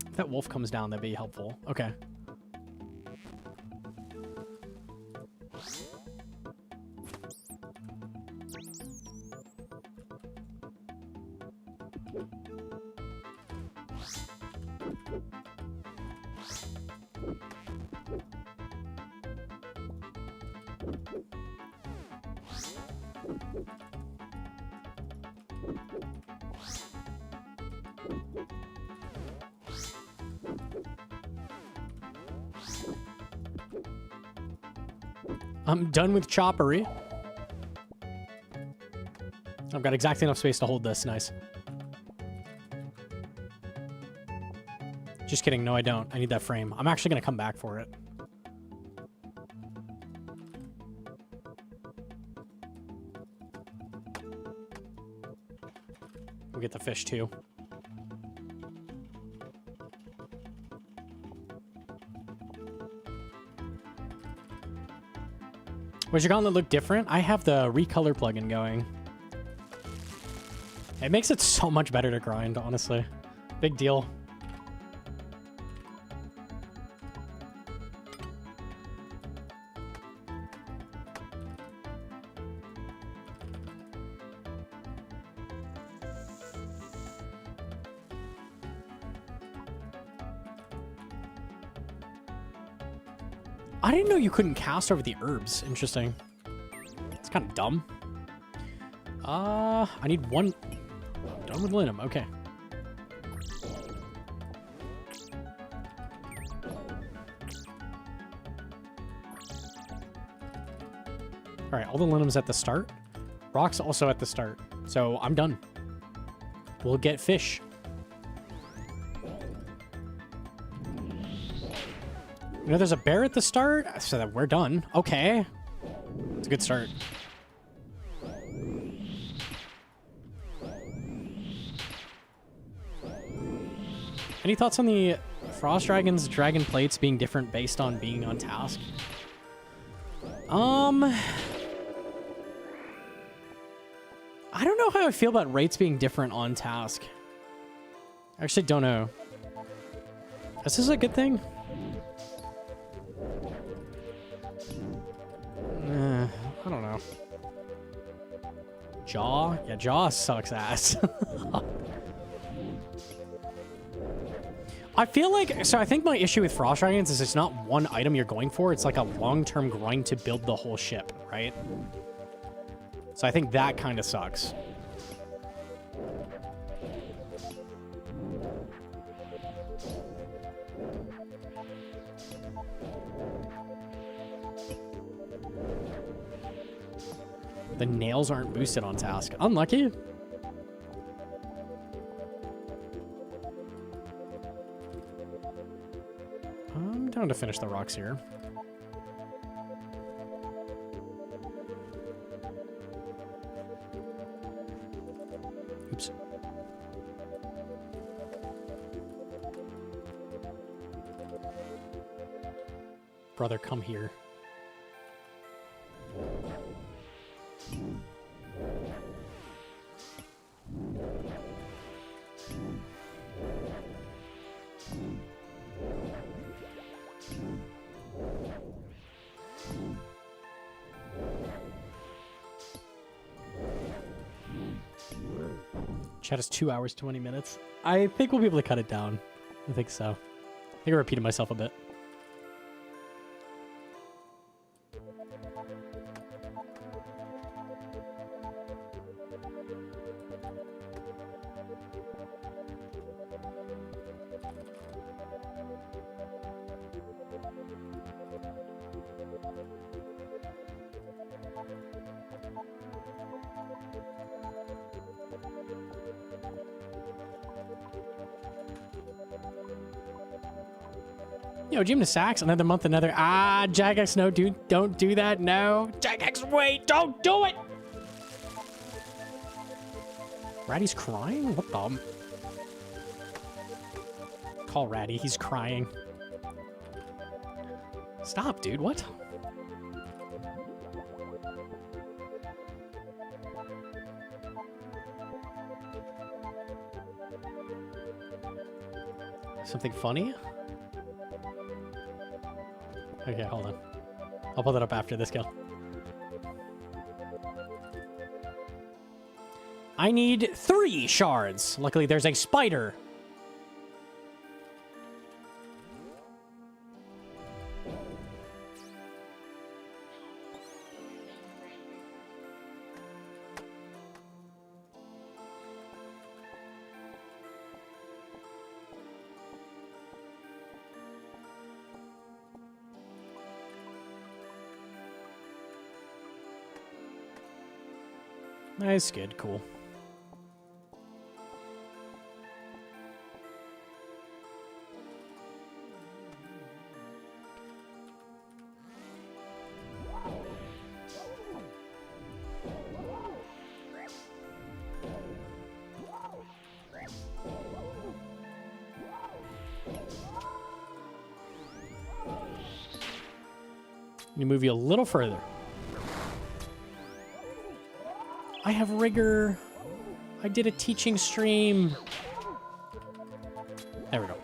If that wolf comes down, that'd be helpful. Okay. I'm done with choppery. I've got exactly enough space to hold this. Nice. Just kidding. No, I don't. I need that frame. I'm actually going to come back for it. We'll get the fish too. Does your gauntlet look different? I have the recolor plugin going. It makes it so much better to grind, honestly. Big deal. I didn't know you couldn't cast over the herbs. Interesting. It's kind of dumb. I need one. Done with Linum. Okay. All right, all the Linum's at the start. Rock's also at the start. So I'm done. We'll get fish. You know, there's a bear at the start, so that we're done. Okay. It's a good start. Any thoughts on the Frost Dragon's dragon plates being different based on being on task? I don't know how I feel about rates being different on task. I actually don't know. Is this a good thing? I don't know. Jaw? Yeah, Jaw sucks ass. I feel like, so I think my issue with Frost Dragons is it's not one item you're going for. It's like a long-term grind to build the whole ship, right? So I think that kind of sucks. The nails aren't boosted on task. Unlucky. I'm down to finish the rocks here. Oops. Brother, come here. Chat is 2 hours, 20 minutes. I think we'll be able to cut it down. I think so. I think I repeated myself a bit. Yo, Jim to Sax, another month, another. Ah, Jagex, no, dude, don't do that, no. Jagex, wait, don't do it! Ratty's crying? What the? Call Ratty, he's crying. Stop, dude, what? Something funny? Okay, hold on. I'll pull that up after this kill. I need 3 shards. Luckily, there's a spider. Nice, good, cool. Let me move you a little further. I have rigor. I did a teaching stream. There we go.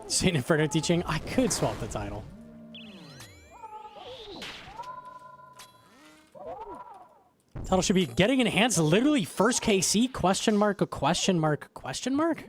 Saint Inferno teaching. I could swap the title. Title should be getting enhanced literally first KC question mark a question mark question mark.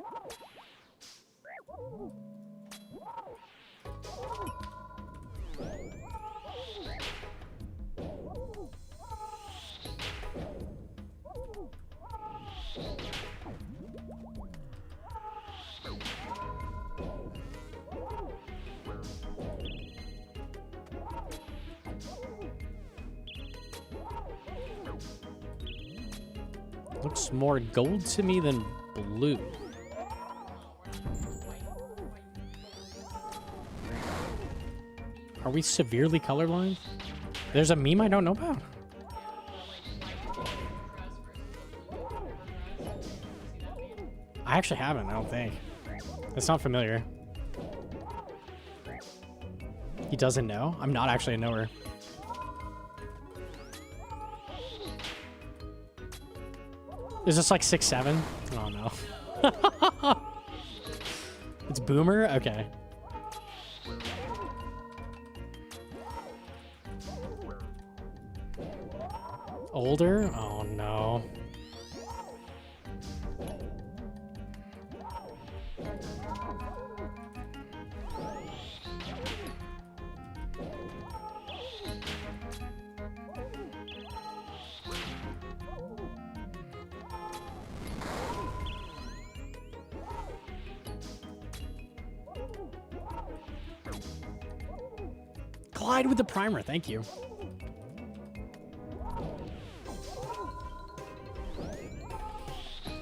Looks more gold to me than blue. Are we severely colorblind? There's a meme I don't know about. I actually haven't, I don't think. It's not familiar. He doesn't know? I'm not actually a knower. Is this like 6'7"? Oh no. It's Boomer? Okay. Older? Oh no. Clyde with the primer, thank you.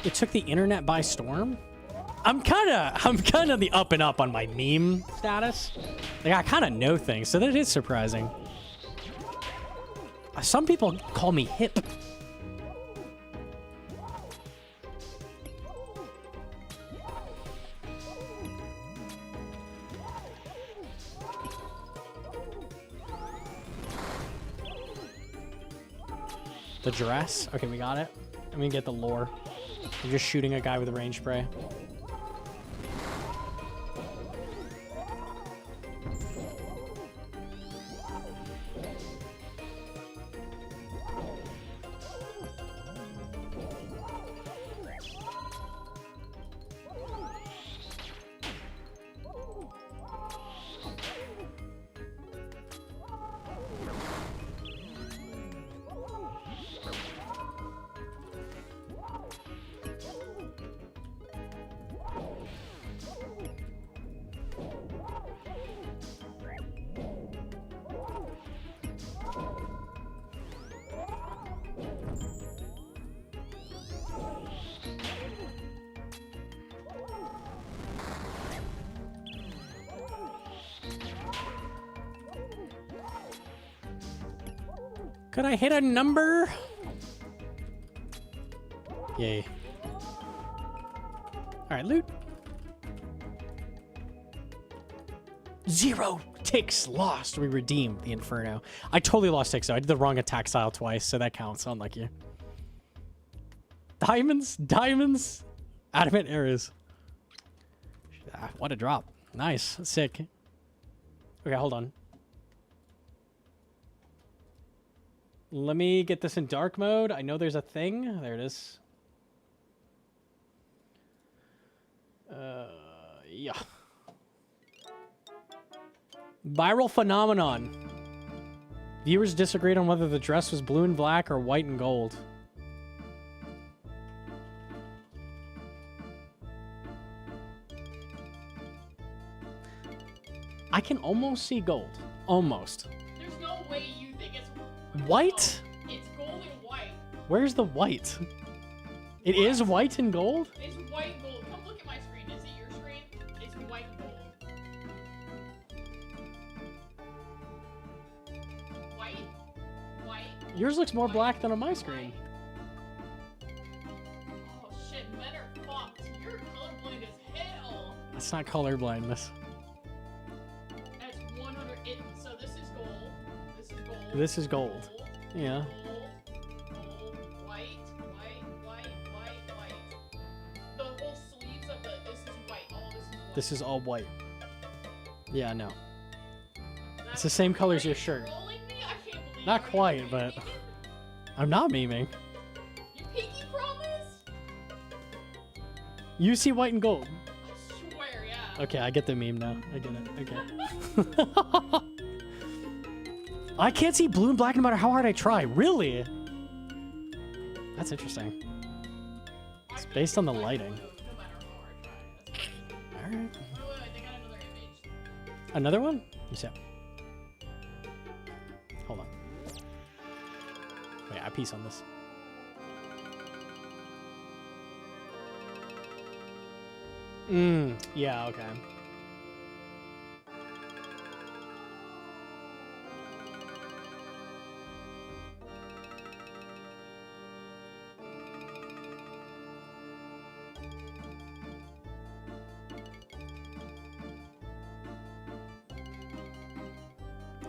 It took the internet by storm? I'm kind of the up and up on my meme status. Like I kind of know things, so that is surprising. Some people call me hip. The dress? Okay, we got it. Let me get the lore. I'm just shooting a guy with a range spray. Could I hit a number? Yay. All right, loot. 0 ticks lost. We redeemed the Inferno. I totally lost ticks, though. I did the wrong attack style twice, so that counts. Unlucky. Diamonds? Diamonds? Adamant arrows. Ah, what a drop. Nice. Sick. Okay, hold on. Let me get this in dark mode. I know there's a thing. There it is. Yeah. Viral phenomenon. Viewers disagreed on whether the dress was blue and black or white and gold. I can almost see gold. Almost. There's no way you think it's white? It's gold and white. Where's the white? It is white and gold? It's white and gold. Come look at my screen. Is it your screen? It's white and gold. White? White? Yours looks more white, black than on my screen. Oh shit, men are fucked. You're colorblind as hell. That's not color blindness. That's 100. So this is gold. This is gold. This is gold. Yeah. Gold, white, white, white, white, white. The whole sleeves of the. This is white. All this is white. This is all white. Yeah, no. That's It's the same color as your are you shirt. trolling me? I can't believe Not are you quite, but memeing? I'm not memeing. You pinky promise? You see white and gold. I swear, yeah. Okay, I get the meme now. I get it. Okay. I can't see blue and black no matter how hard I try. Really? That's interesting. It's based on the lighting. No matter how hard I try. That's crazy. All right. Wait, they got another image. Another one? You said. Hold on. Wait, I piece on this. Yeah, okay.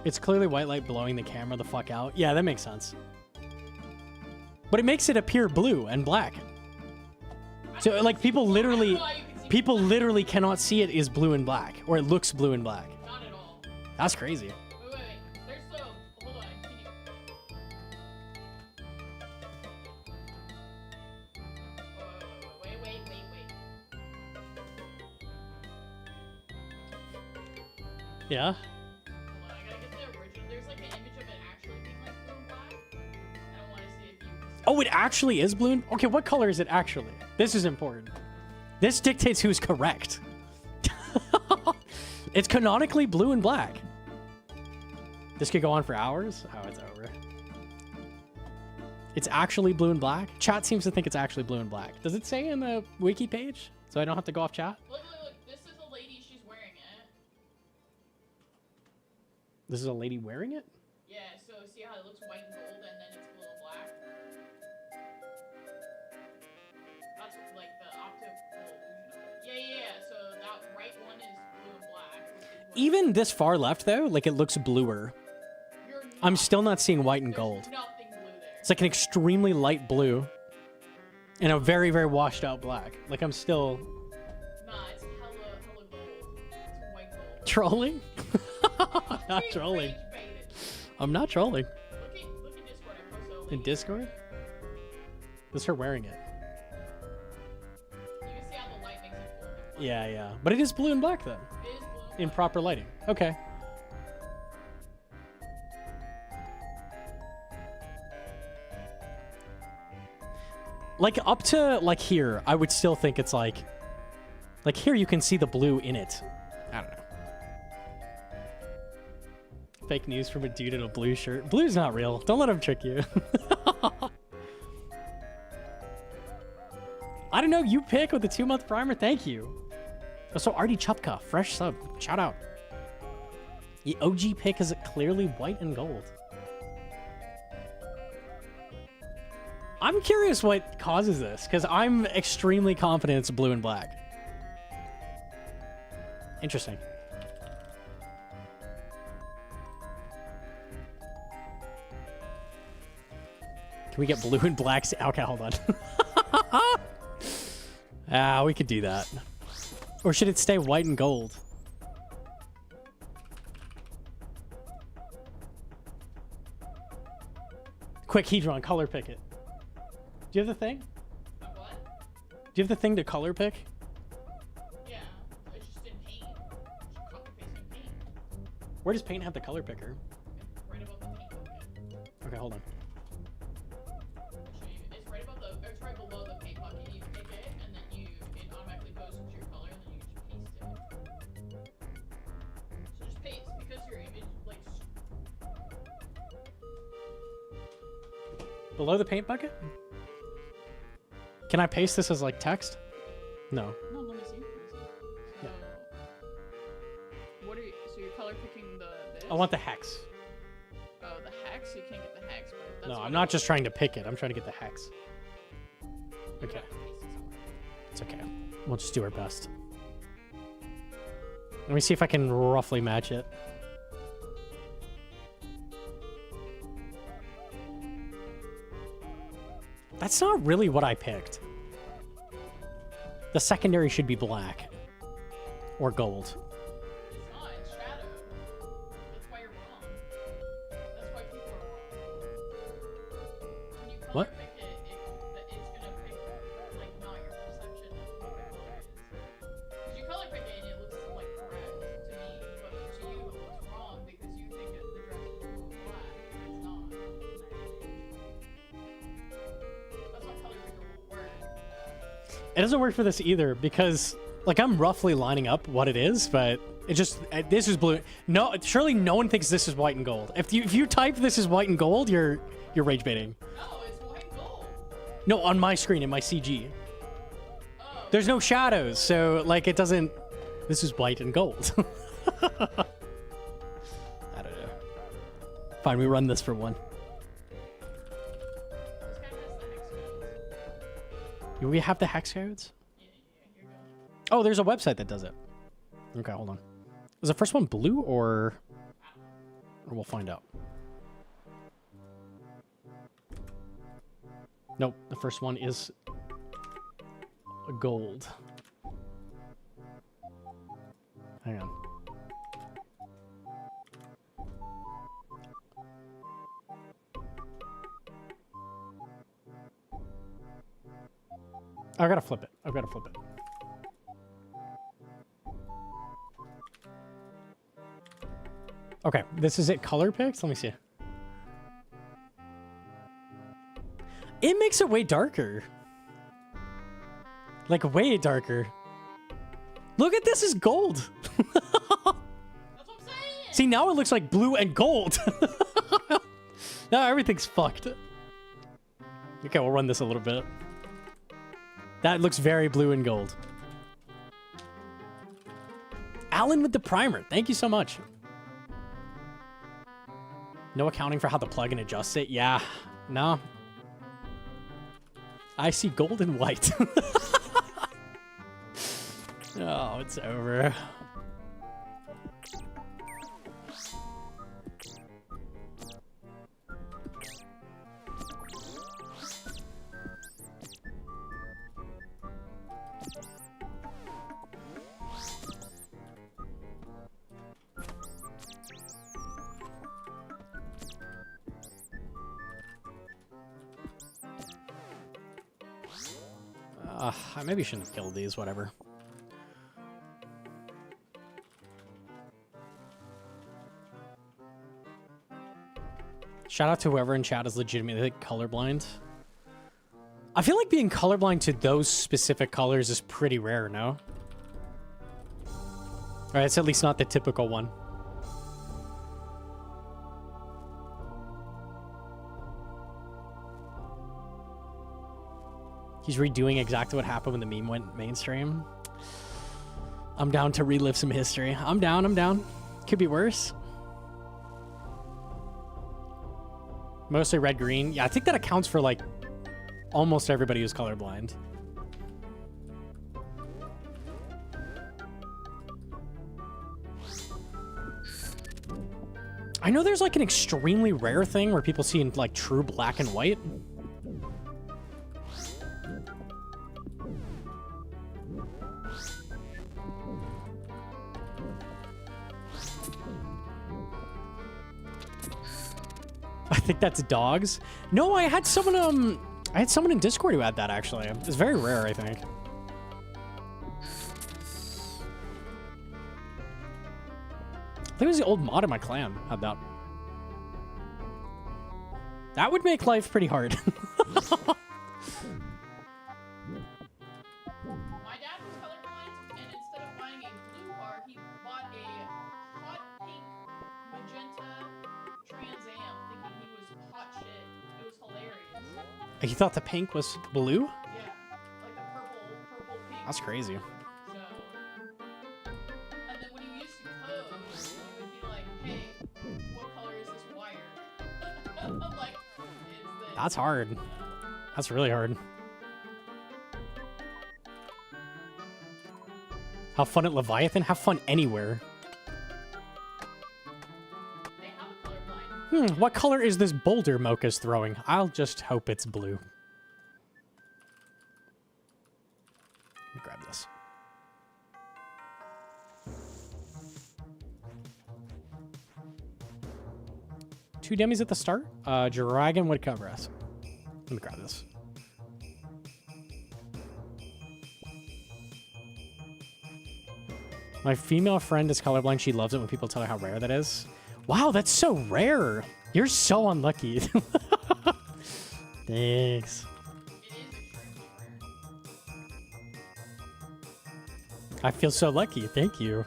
It's clearly white light blowing the camera the fuck out. Yeah, that makes sense. But it makes it appear blue and black. So like people literally cannot see it is blue and black, or it looks blue and black. Not at all. That's crazy. Wait. There's so. Hold on. Can you? Wait. Yeah. Hold on, I gotta get the original. There's like an image of it actually being like blue and black. I don't want to see if you. Oh, it actually is blue. Okay, what color is it actually? This is important. This dictates who's correct. It's canonically blue and black. This could go on for hours. Oh, it's over. It's actually blue and black. Chat seems to think it's actually blue and black. Does it say in the wiki page? So I don't have to go off chat? Look. This is a lady. She's wearing it. This is a lady wearing it? Yeah. So see how it looks white and gold, and then it's blue and black. That's like the optical illusion of it. Yeah. So that right one is blue and black. Which is what Even this far left, though, like it looks bluer. you're I'm not- still not seeing white and there's gold. Nothing blue there. It's like an extremely light blue and a very, very washed out black. Like I'm still Nah, it's hella gold. It's white gold. trolling. Not Rage trolling. baited. I'm not trolling. Look at Discord. I posted a In link. Discord? This is her wearing it. You can see how the light makes it blue. Yeah. But it is blue and black, though. It is blue. and In black. proper lighting. Okay. Like up to like here, I would still think it's like here you can see the blue in it. I don't know. Fake news from a dude in a blue shirt. Blue's not real. Don't let him trick you. I don't know. You pick with the 2-month primer. Thank you. So Artie Chupka, fresh sub. Shout out. The OG pick is clearly white and gold. I'm curious what causes this, because I'm extremely confident it's blue and black. Interesting. Can we get blue and black? Okay, hold on. We could do that. Or should it stay white and gold? Quick, Hedron, color pick it. Do you have the thing? What? Do you have the thing to color pick? Yeah. It's just in paint. Just copy paste in paint. Where does Paint have the color picker? Right above the paint bucket. Okay, hold on. It's right above it's right below the paint bucket. You pick it, and then it automatically goes into your color, and then you just paste it. So just paste, because your image, like, Below the paint bucket? Can I paste this as like text? No. no, let me see. Yeah. What are you, so you're color picking this? I want the hex. Oh, the hex? You can't get the hex, but that's No, what I'm it not was. just trying to pick it. I'm trying to get the hex. You would Okay. have to paste it somewhere. It's okay. We'll just do our best. Let me see if I can roughly match it. That's not really what I picked. The secondary should be black. Or gold. It's not, it's shadowed. That's why you're wrong. That's why people are wrong. When you color What? pick it, it's gonna pick, like, not your perception of what the color is. 'Cause you color pick it and it looks, like, correct to me, but to you it looks wrong because you think that the dress is blue and black, and it's not. That's why color picker will work. It doesn't work for this either because, like, I'm roughly lining up what it is, but it just this is blue. No, surely no one thinks this is white and gold. If you type this is white and gold, you're rage baiting. No, it's white and gold. No, on my screen in my CG, Oh. there's no shadows, so like it doesn't. This is white and gold. I don't know. Fine, we run this for one. This guy has the hex codes. Do we have the hex codes? Yeah, here you go. Oh, there's a website that does it. Okay, hold on. Is the first one blue or Or we'll find out. Nope, the first one is gold. Hang on. I gotta flip it. I've gotta flip it. Okay, this is it color picked? Let me see. It makes it way darker. Like, way darker. Look at this, is gold. That's what I'm saying. See, now it looks like blue and gold. Now everything's fucked. Okay, we'll run this a little bit. That looks very blue and gold. Alan with the primer. Thank you so much. No accounting for how the plugin adjusts it. Yeah, no. I see gold and white. Oh, it's over. I maybe shouldn't have killed these, whatever. Shout out to whoever in chat is legitimately colorblind. I feel like being colorblind to those specific colors is pretty rare, no? Alright, it's at least not the typical one. He's redoing exactly what happened when the meme went mainstream. I'm down to relive some history. I'm down, I'm down. Could be worse. Mostly red-green. Yeah, I think that accounts for, like, almost everybody who's colorblind. I know there's, like, an extremely rare thing where people see in, like, true black and white. I think that's dogs. No, I had someone in Discord who had that, actually. It's very rare, I think. I think it was the old mod in my clan had that. That would make life pretty hard. My dad was colorblind, and instead of buying a blue car, he bought a hot pink magenta Trans Am, thinking he was hot shit. It was hilarious. He thought the pink was blue? Yeah, like the purple pink. That's crazy. So, and then when he used to code, he would be like, "Hey, what color is this wire?" I'm like, "It's this." That's hard. That's really hard. Have fun at Leviathan? Have fun anywhere. They have a colorblind. What color is this boulder Mocha's throwing? I'll just hope it's blue. Let me grab this. Two dummies at the start. Dragon would cover us. Let me grab this. My female friend is colorblind. She loves it when people tell her how rare that is. Wow, that's so rare. You're so unlucky. Thanks. It is extremely rare. I feel so lucky. Thank you.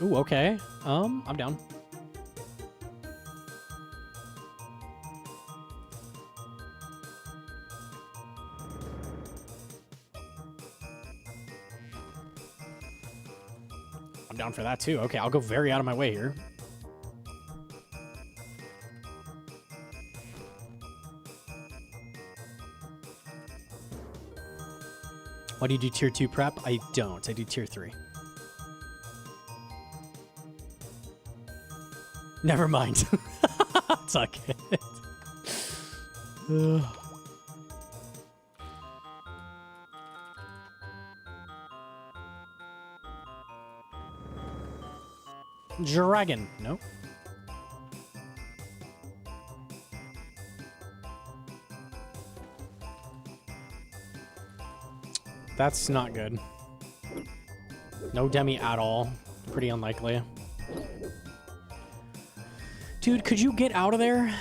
Ooh, okay. I'm down. I'm down for that too. Okay, I'll go very out of my way here. Why do you do tier 2 prep? I don't. I do tier 3. Never mind. It's okay. Ugh. Dragon. Nope. That's not good. No demi at all. Pretty unlikely. Dude, could you get out of there?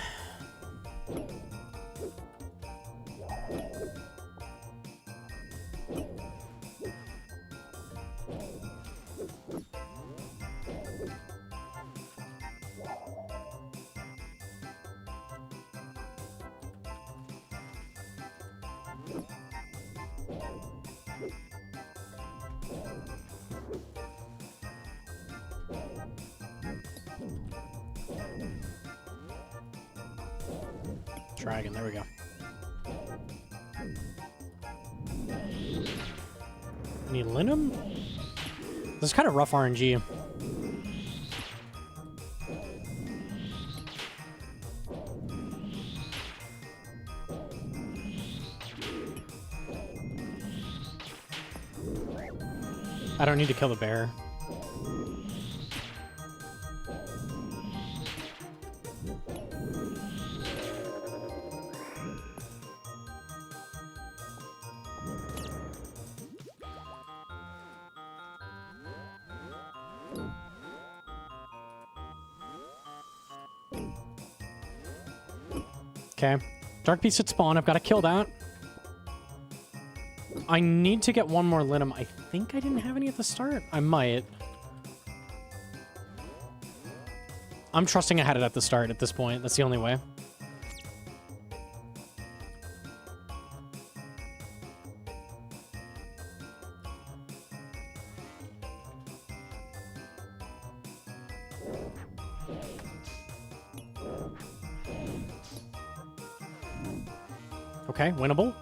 Dragon, there we go. Need Linum? This is kind of rough RNG. I don't need to kill the bear. Okay. Dark Beast at spawn. I've got to kill that. I need to get one more Linum. I think I didn't have any at the start. I might. I'm trusting I had it at the start at this point. That's the only way. Okay, winnable.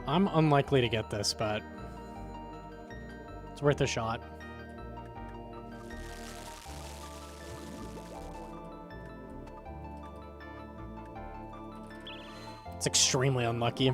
I'm unlikely to get this, but it's worth a shot. It's extremely unlucky.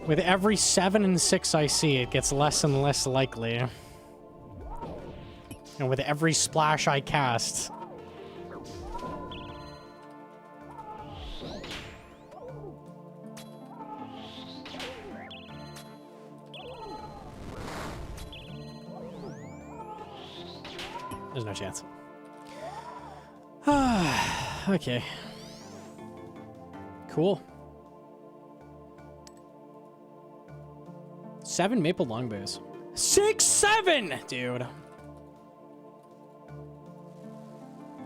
With every 7 and 6 I see, it gets less and less likely. And with every splash I cast... there's no chance. Okay. Cool. 7 maple longbows. 6, 7! Dude.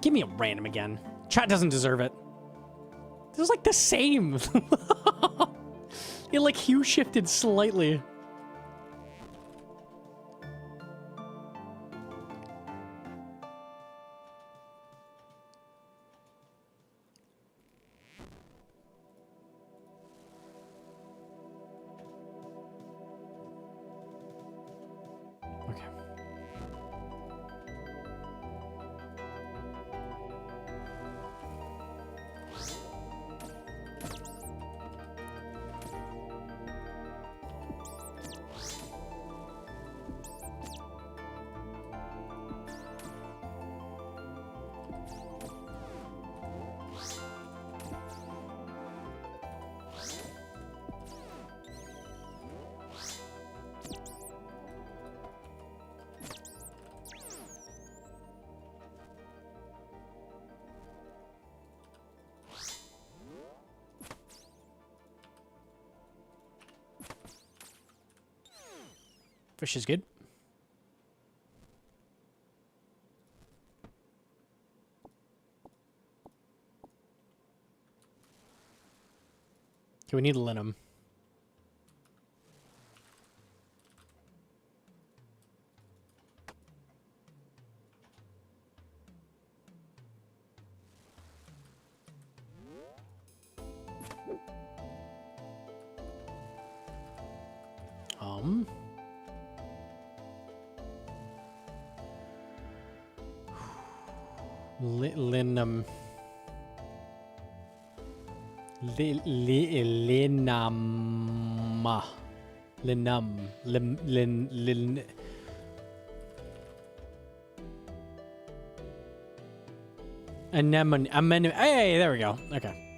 Give me a random again. Chat doesn't deserve it. This is like the same. It like hue shifted slightly. Okay. Fish is good. Okay, we need linum. Linum. Linum. Lin. Anemone. Hey, there we go. Okay.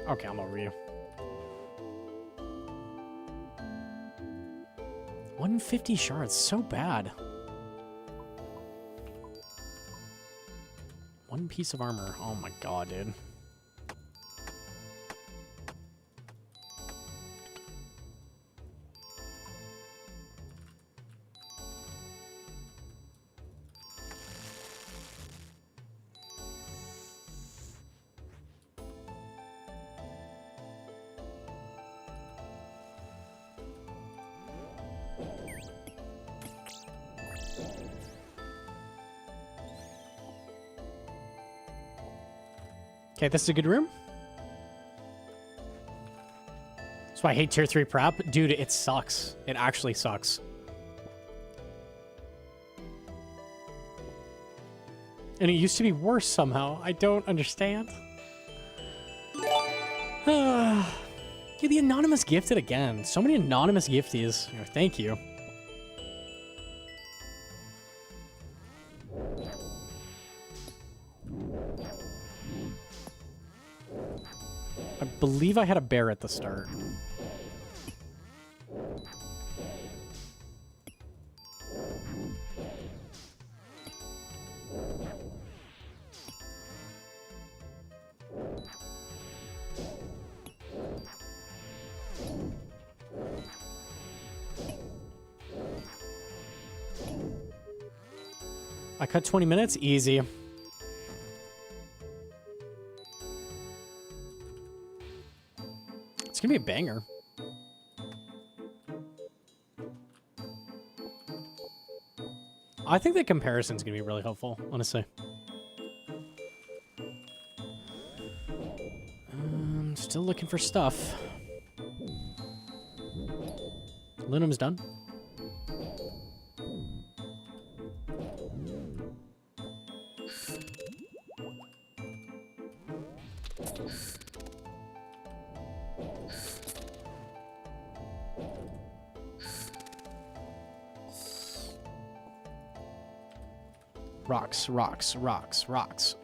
Okay, I'm over you. 150 shards, so bad. One piece of armor. Oh my god, dude. Okay, this is a good room. That's why I hate tier 3 prep. Dude, it sucks. It actually sucks. And it used to be worse somehow. I don't understand. Yeah, the anonymous gifted again. So many anonymous gifties. Thank you. I believe I had a bear at the start. I cut 20 minutes? Easy. It's gonna be a banger. I think the comparison's gonna be really helpful, honestly. Still looking for stuff. Linum's done. Rocks, rocks, rocks, rocks.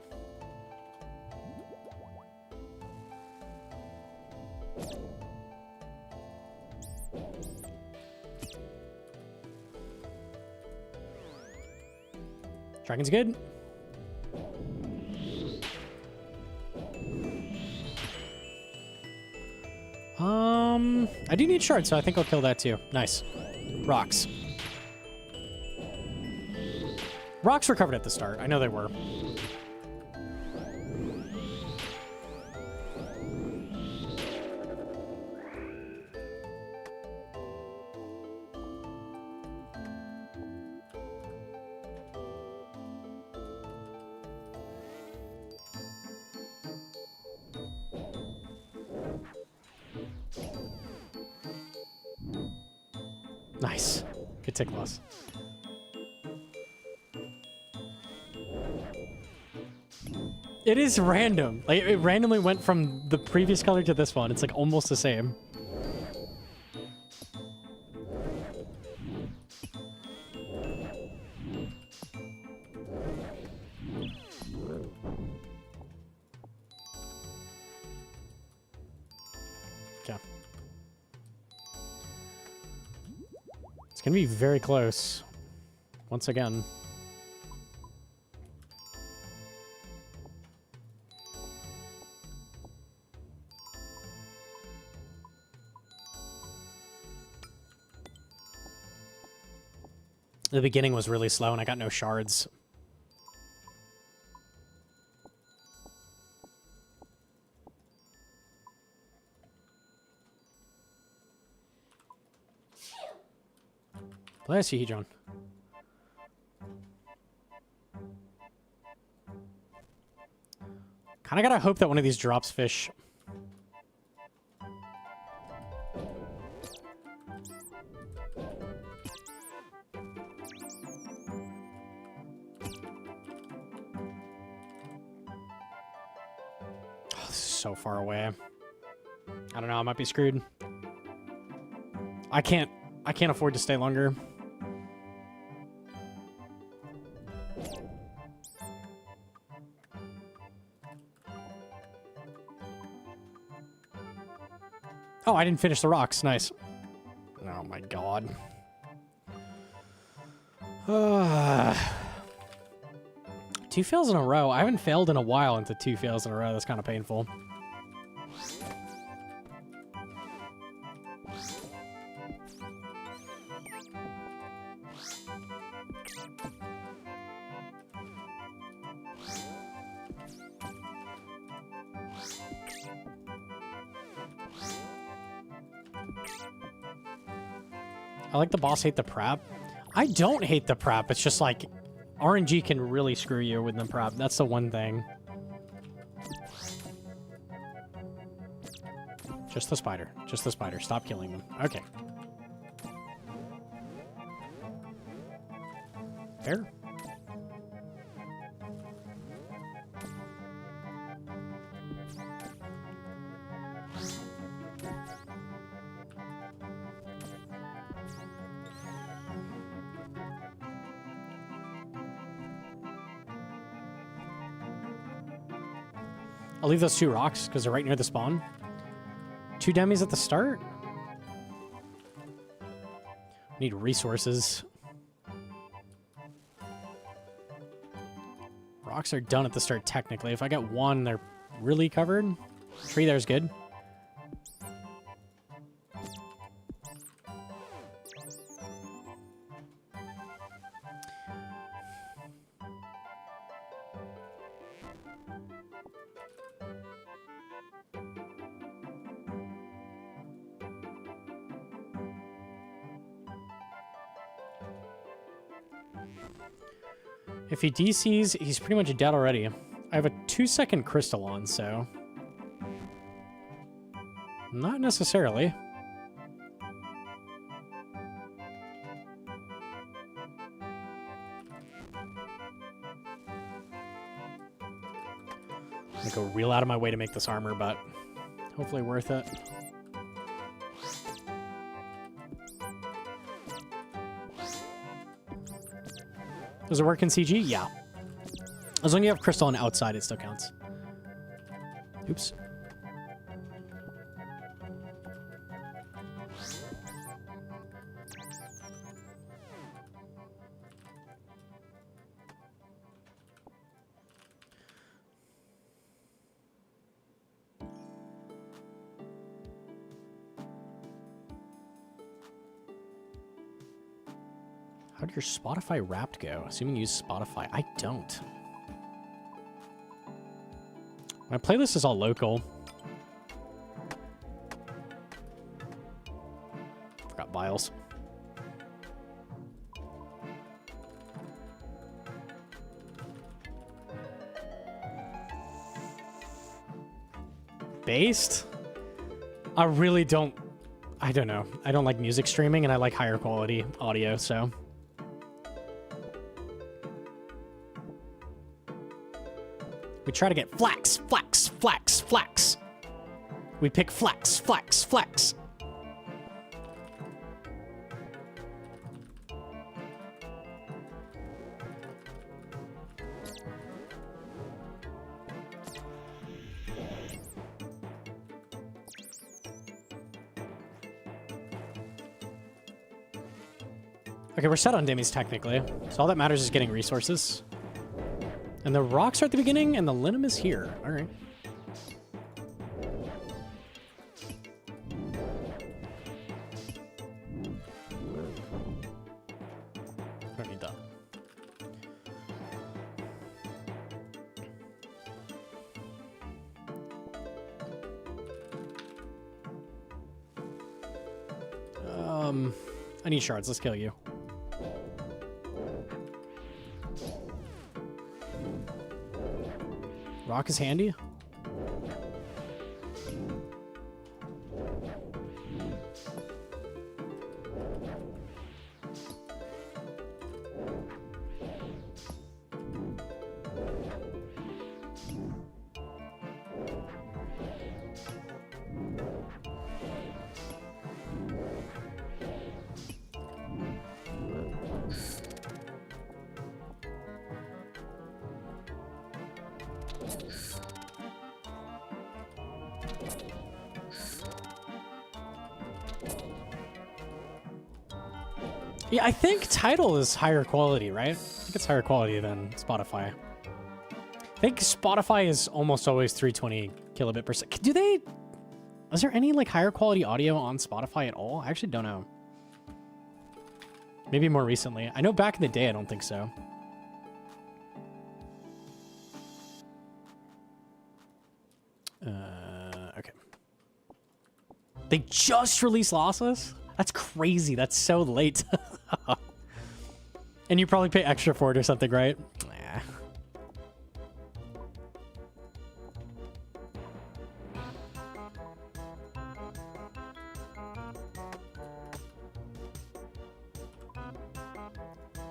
Dragon's good. I do need shards, so I think I'll kill that too. Nice. Rocks. Rocks were covered at the start. I know they were. Nice. Good tick loss. It is random. Like, it randomly went from the previous color to this one. It's like almost the same. Okay. It's gonna be very close. Once again. The beginning was really slow and I got no shards. Bless you, John. Kinda gotta hope that one of these drops fish. Oh, this is so far away. I don't know, I might be screwed. I can't afford to stay longer. Oh, I didn't finish the rocks. Nice. Oh my god. 2 fails in a row. I haven't failed in a while into 2 fails in a row. That's kind of painful. I like the boss hate the prep. I don't hate the prep. It's just like RNG can really screw you with the prep. That's the one thing. Just the spider. Just the spider. Stop killing them. Okay. Fair. I'll leave those 2 rocks because they're right near the spawn. 2 demis at the start. Need resources. Rocks are done at the start technically. If I get 1, they're really covered. Tree there's good. If he DCs, he's pretty much dead already. I have a 2-second crystal on, so... Not necessarily. I'm gonna go real out of my way to make this armor, but hopefully worth it. Does it work in CG? Yeah. As long as you have crystal on the outside, it still counts. Oops. How did your Spotify Wrapped go? Assuming you use Spotify. I don't. My playlist is all local. Forgot Biles. Based? I really don't. I don't know. I don't like music streaming, and I like higher quality audio, so. We try to get flax, flax, flax, flax. We pick flax, flax, flax. Okay, we're set on dimmies technically, so all that matters is getting resources. And the rocks are at the beginning, and the linum is here. All right. Don't need that. I need shards. Let's kill you. Rock is handy. Yeah, I think Tidal is higher quality, right? I think it's higher quality than Spotify. I think Spotify is almost always 320 kilobit per second. Do they... Is there any, like, higher quality audio on Spotify at all? I actually don't know. Maybe more recently. I know back in the day, I don't think so. Okay. They just released lossless? That's crazy. That's so late. And you probably pay extra for it or something, right? Nah.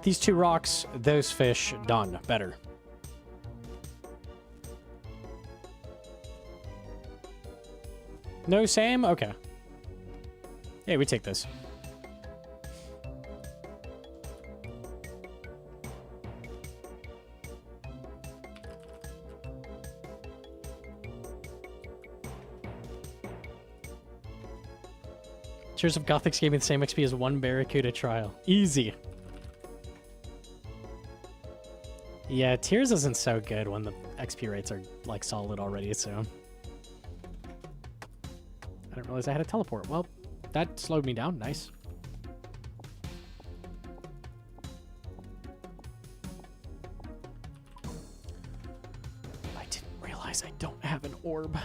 These two rocks, those fish, done. Better. No same? Okay. Yeah, we take this. Tears of Gothics gave me the same XP as one Barracuda trial. Easy. Yeah, Tears isn't so good when the XP rates are, like, solid already, so... I didn't realize I had a teleport. Well, that slowed me down. Nice. I didn't realize I don't have an orb.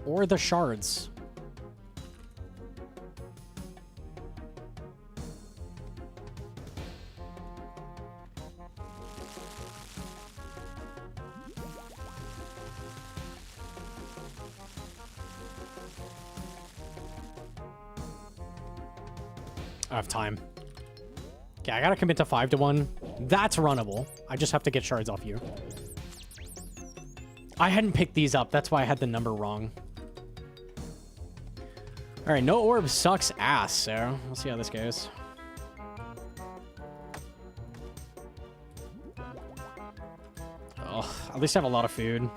Or the shards. I have time. Okay, I gotta commit to 5-1. That's runnable. I just have to get shards off you. I hadn't picked these up. That's why I had the number wrong. All right, no orb sucks ass, so we'll see how this goes. Oh, at least I have a lot of food.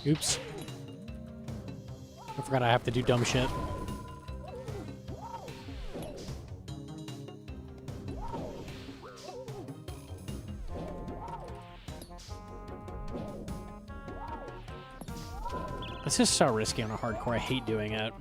Oops. I forgot I have to do dumb shit. This is so risky on a hardcore. I hate doing it.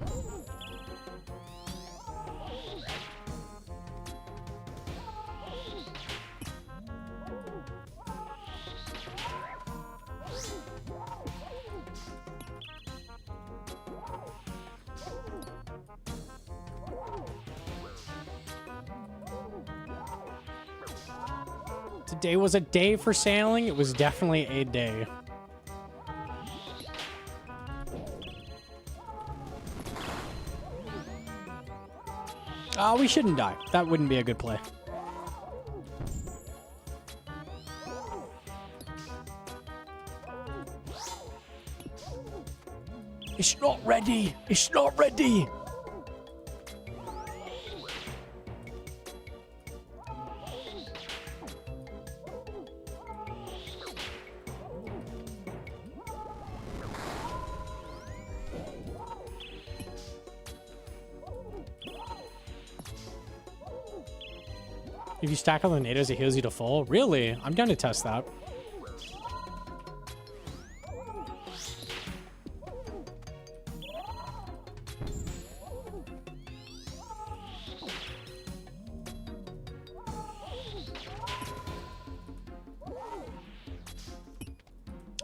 Today was a day for sailing. It was definitely a day. Oh, we shouldn't die. That wouldn't be a good play. It's not ready. It's not ready. If you stack all the natives, it heals you to full. Really? I'm down to test that.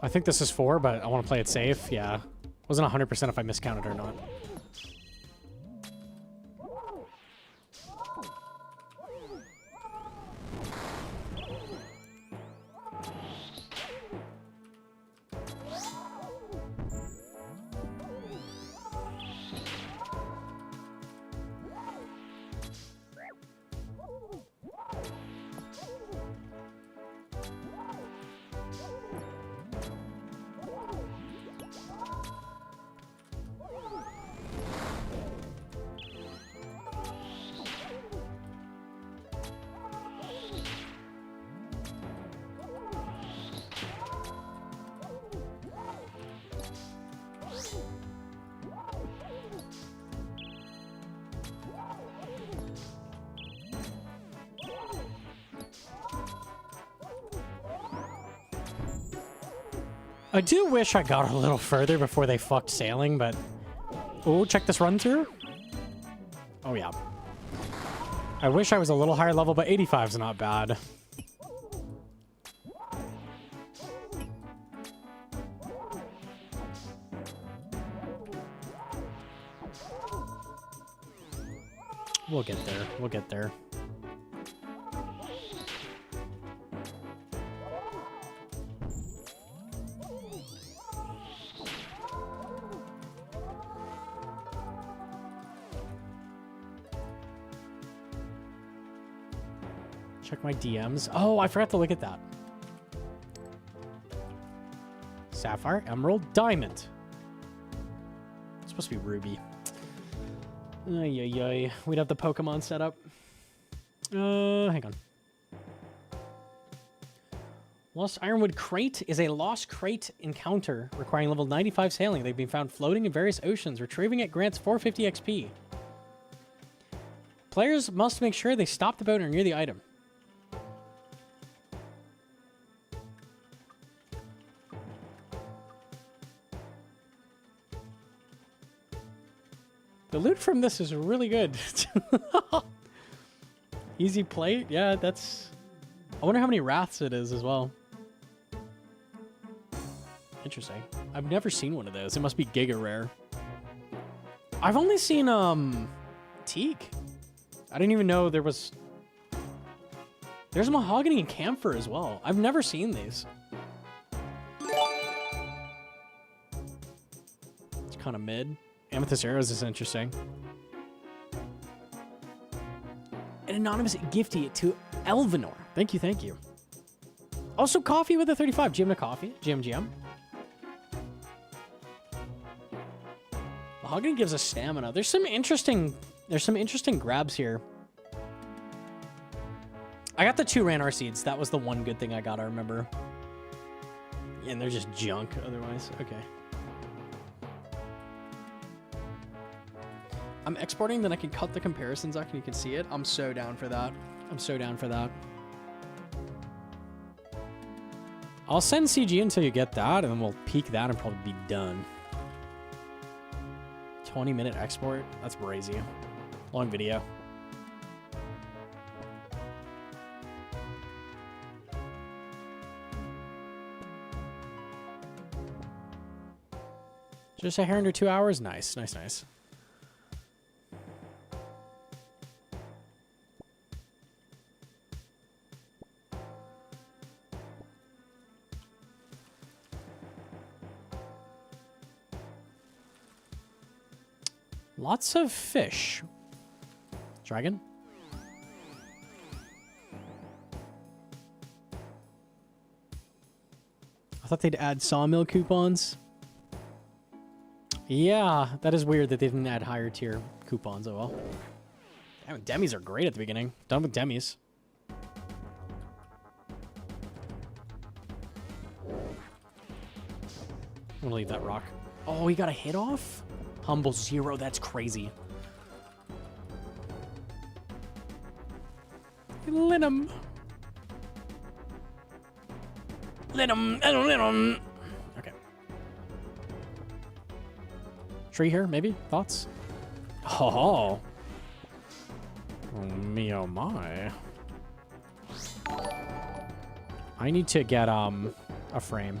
I think this is 4, but I want to play it safe. Yeah. Wasn't 100% if I miscounted or not. I do wish I got a little further before they fucked sailing, but... Oh, check this run through. Oh, yeah. I wish I was a little higher level, but 85 is not bad. We'll get there. We'll get there. Check my DMs. Oh, I forgot to look at that. Sapphire, Emerald, Diamond. It's supposed to be Ruby. Ay, ay, ay. We'd have the Pokemon set up. Hang on. Lost Ironwood Crate is a lost crate encounter requiring level 95 sailing. They've been found floating in various oceans. Retrieving it grants 450 XP. Players must make sure they stop the boat or near the item. The loot from this is really good. Easy plate? Yeah, that's... I wonder how many wraths it is as well. Interesting. I've never seen one of those. It must be giga rare. I've only seen, teak. I didn't even know there was... There's mahogany and camphor as well. I've never seen these. It's kind of mid. Amethyst arrows is interesting. An anonymous gifty to Elvenor. Thank you, thank you. Also, coffee with a 35. GM to coffee. GM. Mahogany gives us stamina. There's some interesting grabs here. I got the 2 Ranar seeds. That was the one good thing I got, I remember. And they're just junk otherwise. Okay. I'm exporting, then I can cut the comparisons out and you can see it. I'm so down for that. I'm so down for that. I'll send CG until you get that, and then we'll peek that and probably be done. 20-minute export? That's crazy. Long video. Just a hair under 2 hours? Nice, nice, nice. Lots of fish. Dragon? I thought they'd add sawmill coupons. Yeah, that is weird that they didn't add higher tier coupons. Oh well. Damn, demis are great at the beginning. Done with demis. I'm gonna leave that rock. Oh, he got a hit off? Humble 0, that's crazy. Linum. Linum. Okay. Tree here, maybe? Thoughts? Oh. Oh me, oh my. I need to get, a frame.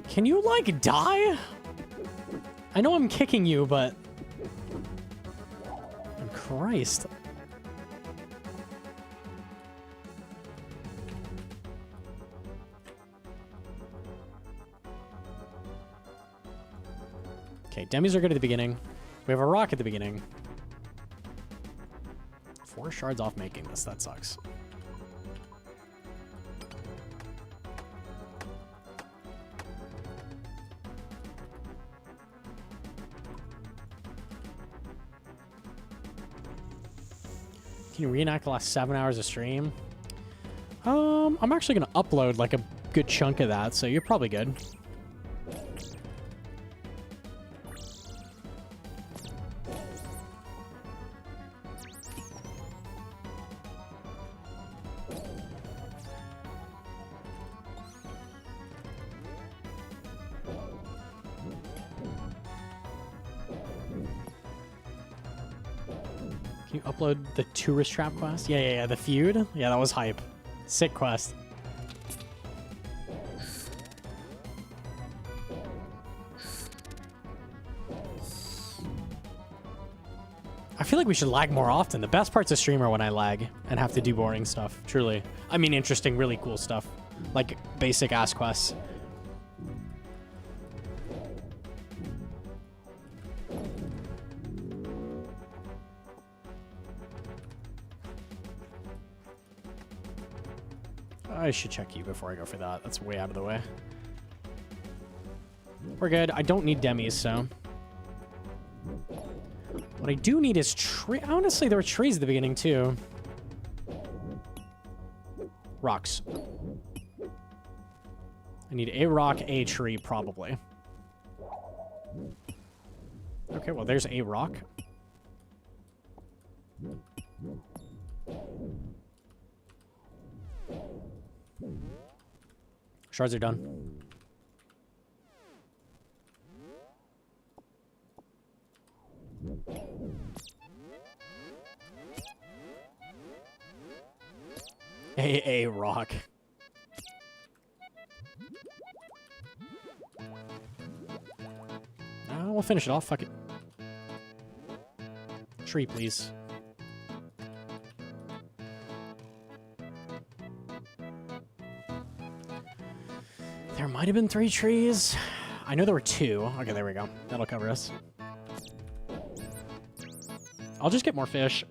Can you, like, die? I know I'm kicking you, but... Oh, Christ. Okay, demis are good at the beginning. We have a rock at the beginning. 4 shards off making this. That sucks. Can you reenact the last 7 hours of stream? I'm actually going to upload like a good chunk of that, so you're probably good. Can you upload the tourist trap quest? Yeah, the feud. Yeah, that was hype. Sick quest. I feel like we should lag more often. The best parts of stream are when I lag and have to do boring stuff, truly. I mean, interesting, really cool stuff. Like basic ass quests. I should check you before I go for that. That's way out of the way. We're good. I don't need demis, so... What I do need is tree. Honestly, there were trees at the beginning, too. Rocks. I need a rock, a tree, probably. Okay, well, there's a rock. Shards are done. A rock. We'll finish it off. Fuck it. Tree, please. There might have been 3 trees. I know there were 2. Okay, there we go. That'll cover us. I'll just get more fish.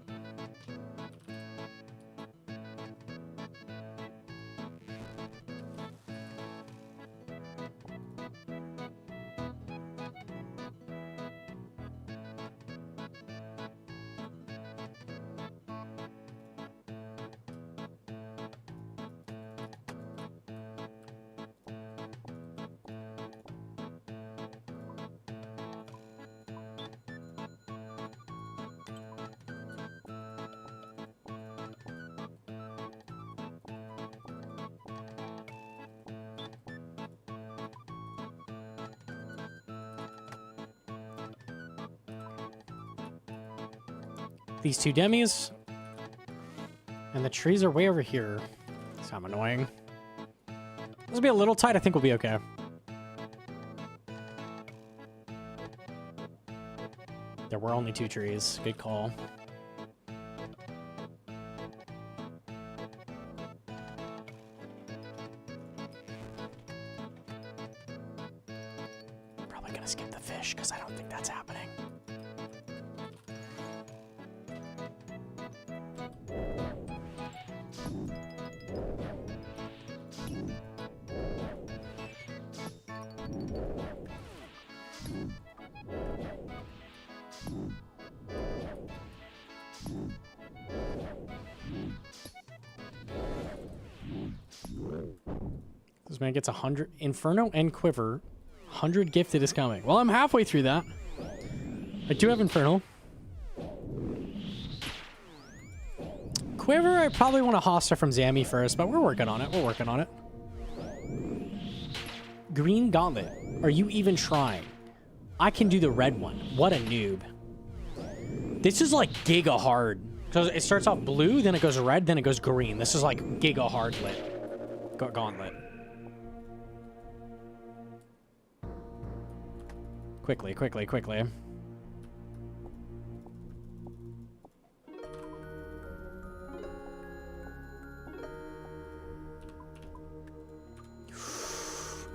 These 2 demis. And the trees are way over here. So I'm annoying. This will be a little tight. I think we'll be okay. There were only 2 trees. Good call. Probably gonna skip the fish because I don't think that's happening. This man gets 100 Inferno and Quiver. 100 gifted is coming. Well, I'm halfway through that. I do have Inferno. Quiver, I probably want to Hoster from Zammy first, but we're working on it. We're working on it. Green Gauntlet. Are you even trying? I can do the red one. What a noob. This is like giga hard. Because it starts off blue, then it goes red, then it goes green. This is like giga hard lit. Gauntlet. Quickly, quickly, quickly. I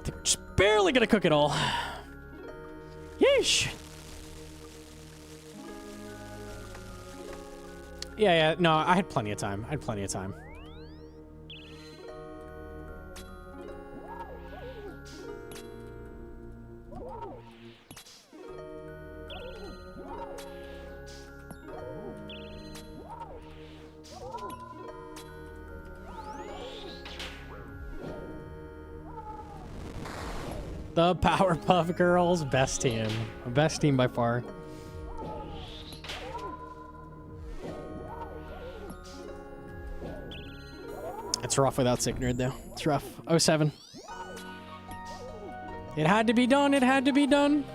think we're just barely gonna cook it all. Yeesh. Yeah, no, I had plenty of time. The Powerpuff Girls, best team. Best team by far. It's rough without Sick Nerd, though. It's rough. 07. It had to be done. It had to be done.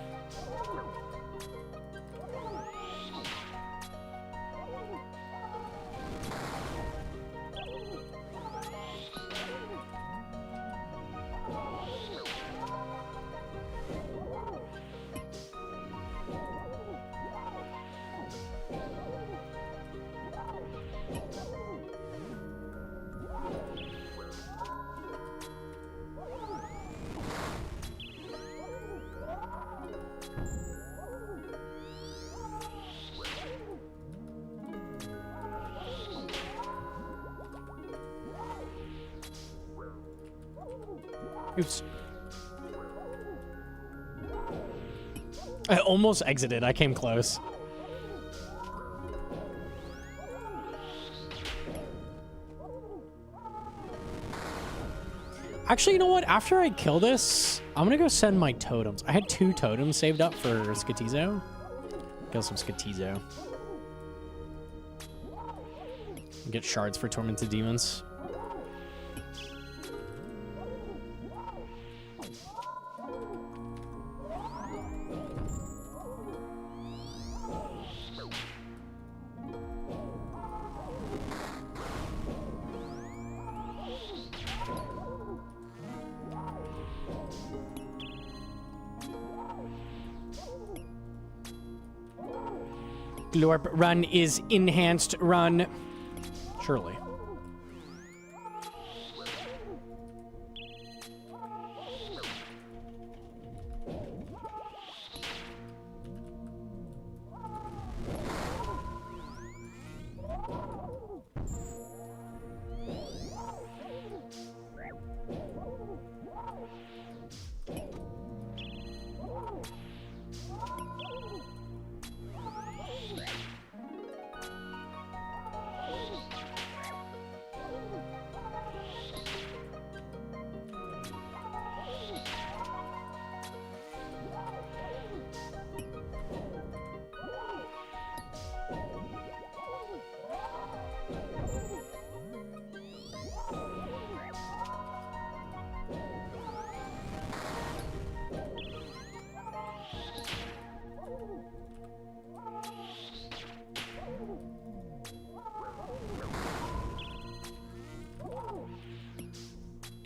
Oops. I almost exited. I came close. Actually, you know what? After I kill this, I'm gonna go send my totems. I had 2 totems saved up for Skatizo. Kill some Skatizo. Get shards for Tormented Demons. Glorp run is enhanced run. Surely.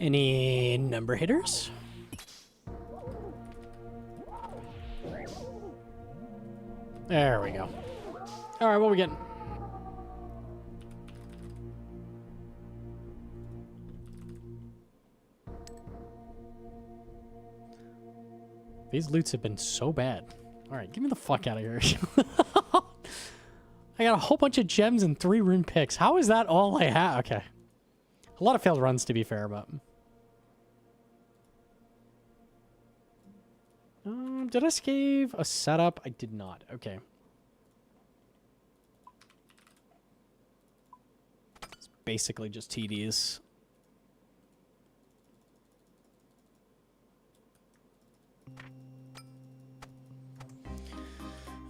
Any number hitters? There we go. All right, what we getting? These loots have been so bad. All right, get me the fuck out of here. I got a whole bunch of gems and 3 rune picks. How is that all I have? Okay. A lot of failed runs, to be fair, but... did I save a setup? I did not. Okay. It's basically just TDs.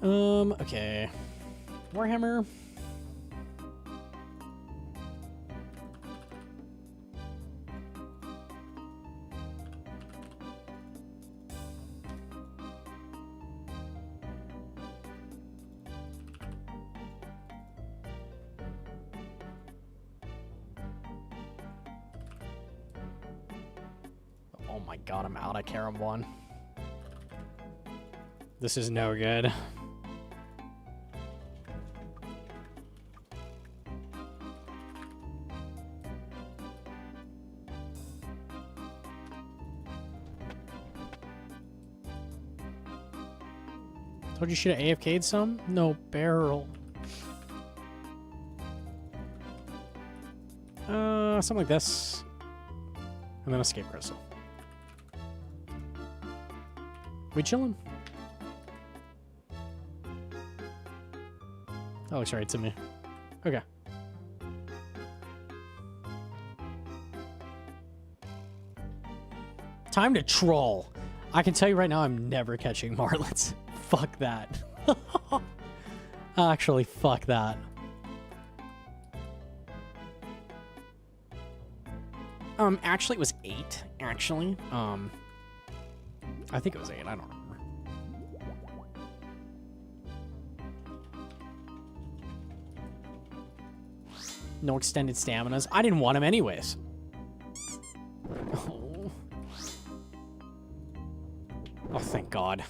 Okay. Warhammer. Oh my god, I'm out of Karam 1. This is no good. Told you should have AFK'd some? No barrel. Something like this. And then escape crystal. We chillin'? That looks right to me. Okay. Time to troll. I can tell you right now, I'm never catching marlets. Fuck that. Actually, fuck that. Actually, it was 8. Actually, I think it was 8. I don't remember. No extended staminas. I didn't want him anyways. Oh, oh thank God.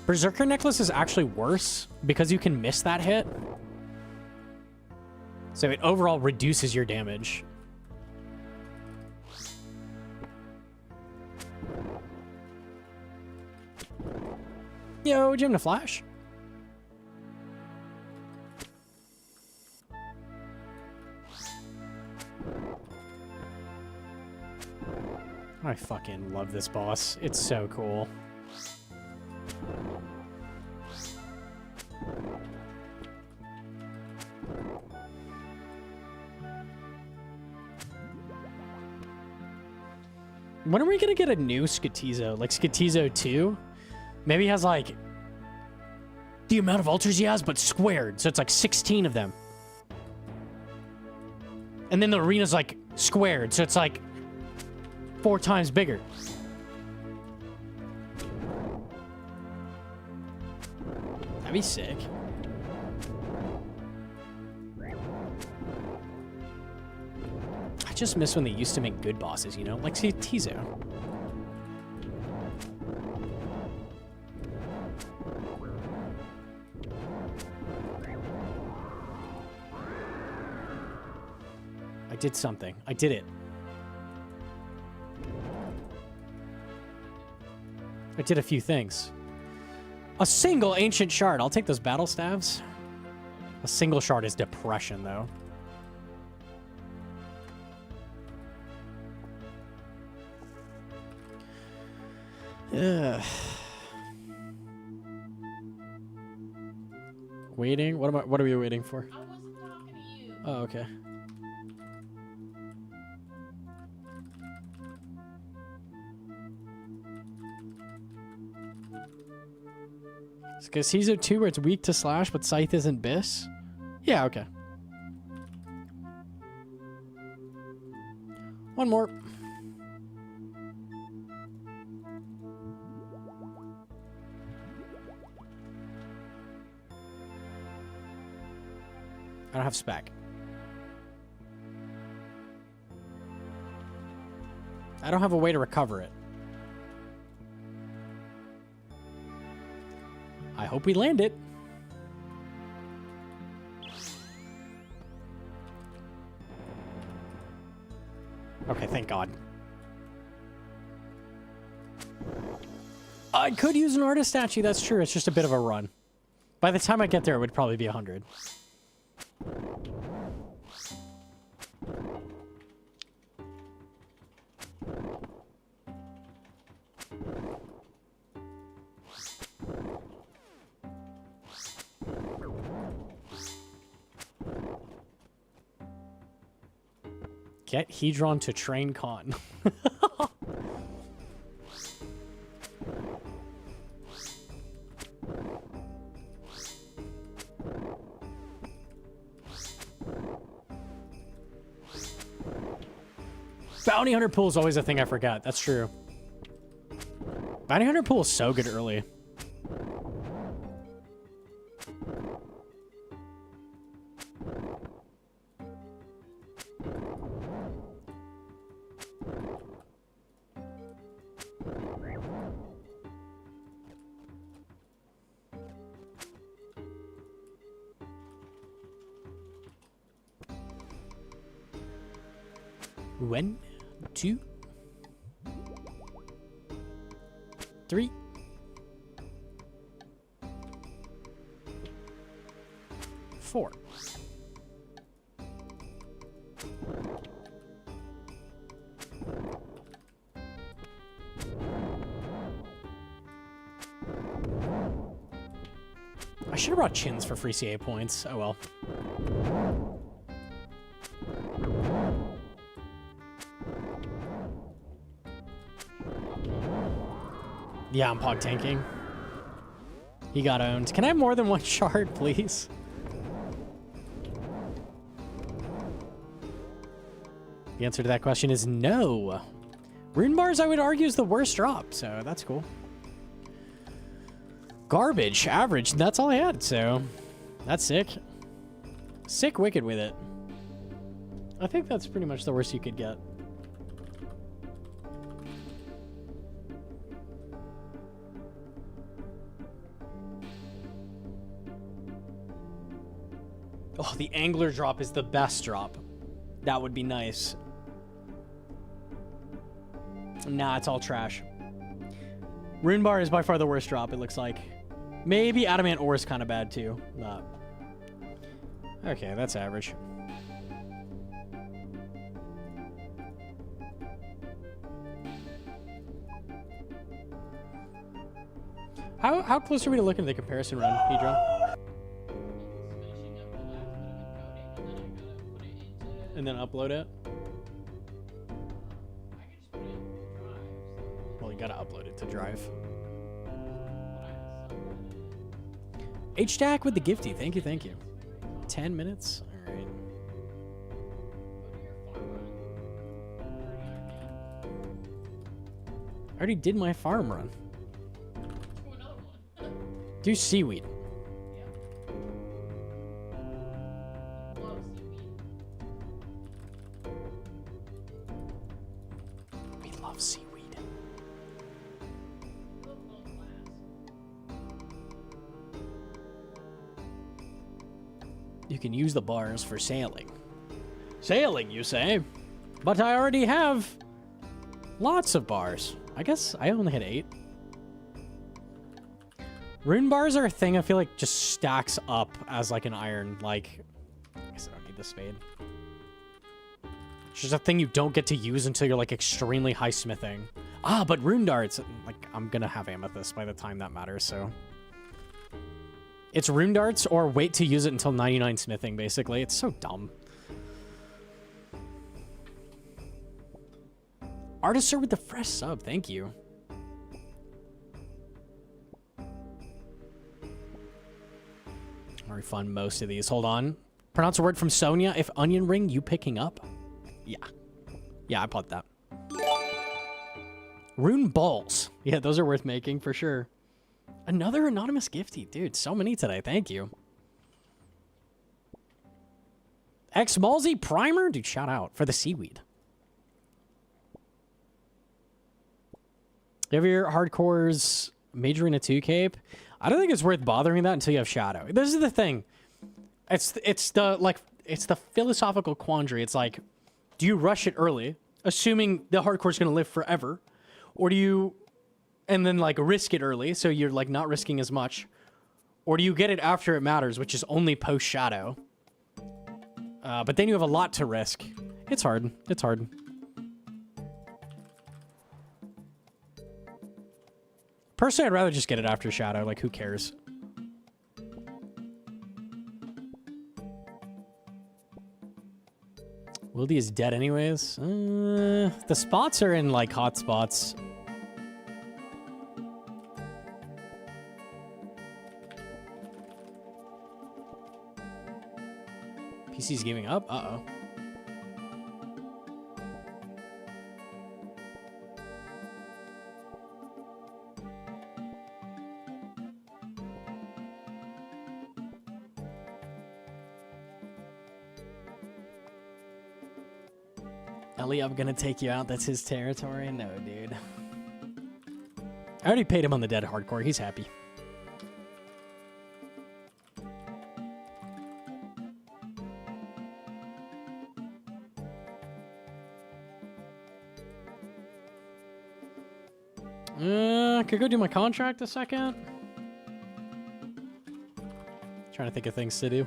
Berserker Necklace is actually worse because you can miss that hit. So it overall reduces your damage. Yo, Jim the Flash. I fucking love this boss. It's so cool. When are we gonna get a new Skatizo? Like Skatizo 2? Maybe he has like the amount of altars he has, but squared. So it's like 16 of them. And then the arena's like squared. So it's like 4 times bigger. That'd be sick. I just miss when they used to make good bosses, you know? Like, see, Tizo. I did something. I did it. I did a few things. A single ancient shard. I'll take those battle staves. A single shard is depression, though. Ugh. Waiting? What are we waiting for? I wasn't talking to you. Oh, okay. Because he's a 2 where it's weak to slash, but Scythe isn't Bis? Yeah, okay. One more. I don't have spec. I don't have a way to recover it. I hope we land it. Okay, thank God. I could use an artist statue, that's true. It's just a bit of a run. By the time I get there, it would probably be 100. Get Hedron to train Con. Bounty Hunter pool is always a thing I forget. That's true. Bounty Hunter pool is so good early. One, 2, 3, 4. I should have brought chins for free CA points. Oh well. Yeah, I'm pog tanking. He got owned. Can I have more than one shard, please? The answer to that question is no. Rune bars, I would argue, is the worst drop, so that's cool. Garbage, average, that's all I had, so that's sick. Sick wicked with it. I think that's pretty much the worst you could get. Oh, the angler drop is the best drop. That would be nice. Nah, it's all trash. Rune bar is by far the worst drop, it looks like. Maybe adamant ore is kind of bad too. But okay, that's average. How close are we to looking at the comparison run, Hedron? And then upload it? Well, you gotta upload it to Drive. H-Stack with the gifty. Thank you, thank you. 10 minutes? Alright. I already did my farm run. Do seaweed. We love seaweed. You can use the bars for sailing. Sailing, you say? But I already have lots of bars. I guess I only had 8. Rune bars are a thing I feel like just stacks up as like an iron. Like, I guess I don't need the spade. It's just a thing you don't get to use until you're like extremely high smithing. Ah, but rune darts, like I'm gonna have amethyst by the time that matters, so. It's rune darts or wait to use it until 99 smithing, basically. It's so dumb. Artister with the fresh sub, thank you. I refund most of these. Hold on. Pronounce a word from Sonia. If onion ring, you picking up? Yeah. Yeah, I bought that. Rune balls. Yeah, those are worth making for sure. Another anonymous gifty. Dude, so many today. Thank you. X Malsey primer? Dude, shout out for the seaweed. You have your hardcores major in a 2 cape? I don't think it's worth bothering that until you have shadow. This is the thing. It's the philosophical quandary. It's like, do you rush it early, assuming the hardcore's gonna live forever? Or do you and then like risk it early, so you're like not risking as much? Or do you get it after it matters, which is only post shadow? But then you have a lot to risk. It's hard. It's hard. Personally, I'd rather just get it after shadow. Like, who cares? Wildy is dead anyways. The spots are in, like, hot spots. PC's giving up? Uh-oh. Ellie, I'm gonna take you out. That's his territory? No, dude. I already paid him on the dead hardcore. He's happy. Could go do my contract a second. Trying to think of things to do.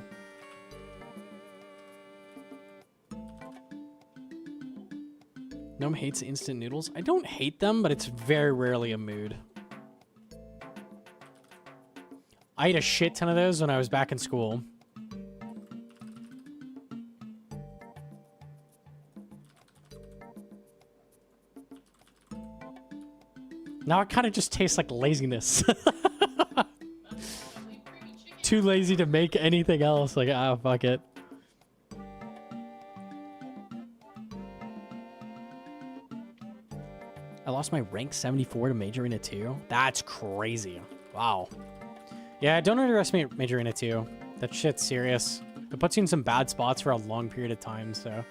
Gnome hates instant noodles. I don't hate them, but it's very rarely a mood. I ate a shit ton of those when I was back in school. Now it kind of just tastes like laziness. Too lazy to make anything else. Like, ah, fuck it. I lost my rank 74 to Major Arena 2. That's crazy. Wow. Yeah, don't underestimate Major Arena 2. That shit's serious. It puts you in some bad spots for a long period of time, so...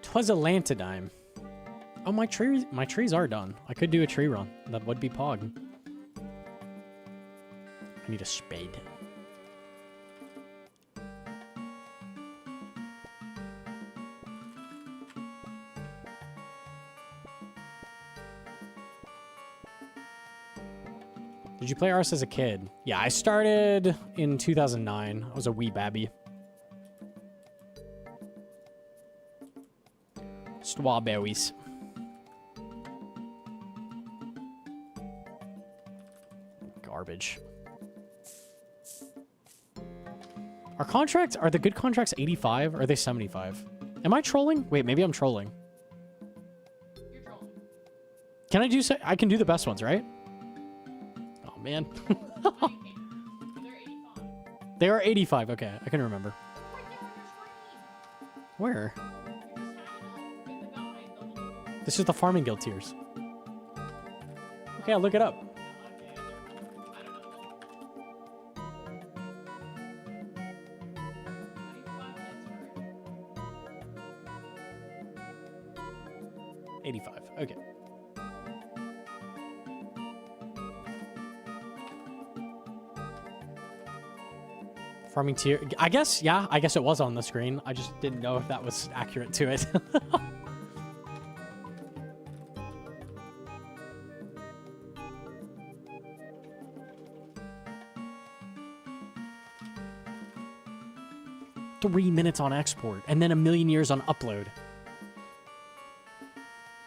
Twas a Lantidime. Oh, my trees are done. I could do a tree run. That would be pog. I need a spade. Did you play RS as a kid? Yeah, I started in 2009. I was a wee babby. Strawberries. Garbage. Our contracts, are the good contracts 85 or are they 75? Am I trolling? Wait, maybe I'm trolling. You're trolling. Can I do so? I can do the best ones, right? Oh, man. They're 85. They are 85. Okay, I can remember. Right there on your screen. Where? You're just signing up with the guide, the little... This is the Farming Guild tiers. Okay, I'll look it up. Okay, I don't know. 85. Okay. Farming tier. I guess, yeah, I guess it was on the screen. I just didn't know if that was accurate to it. Three minutes on export, and then a million years on upload.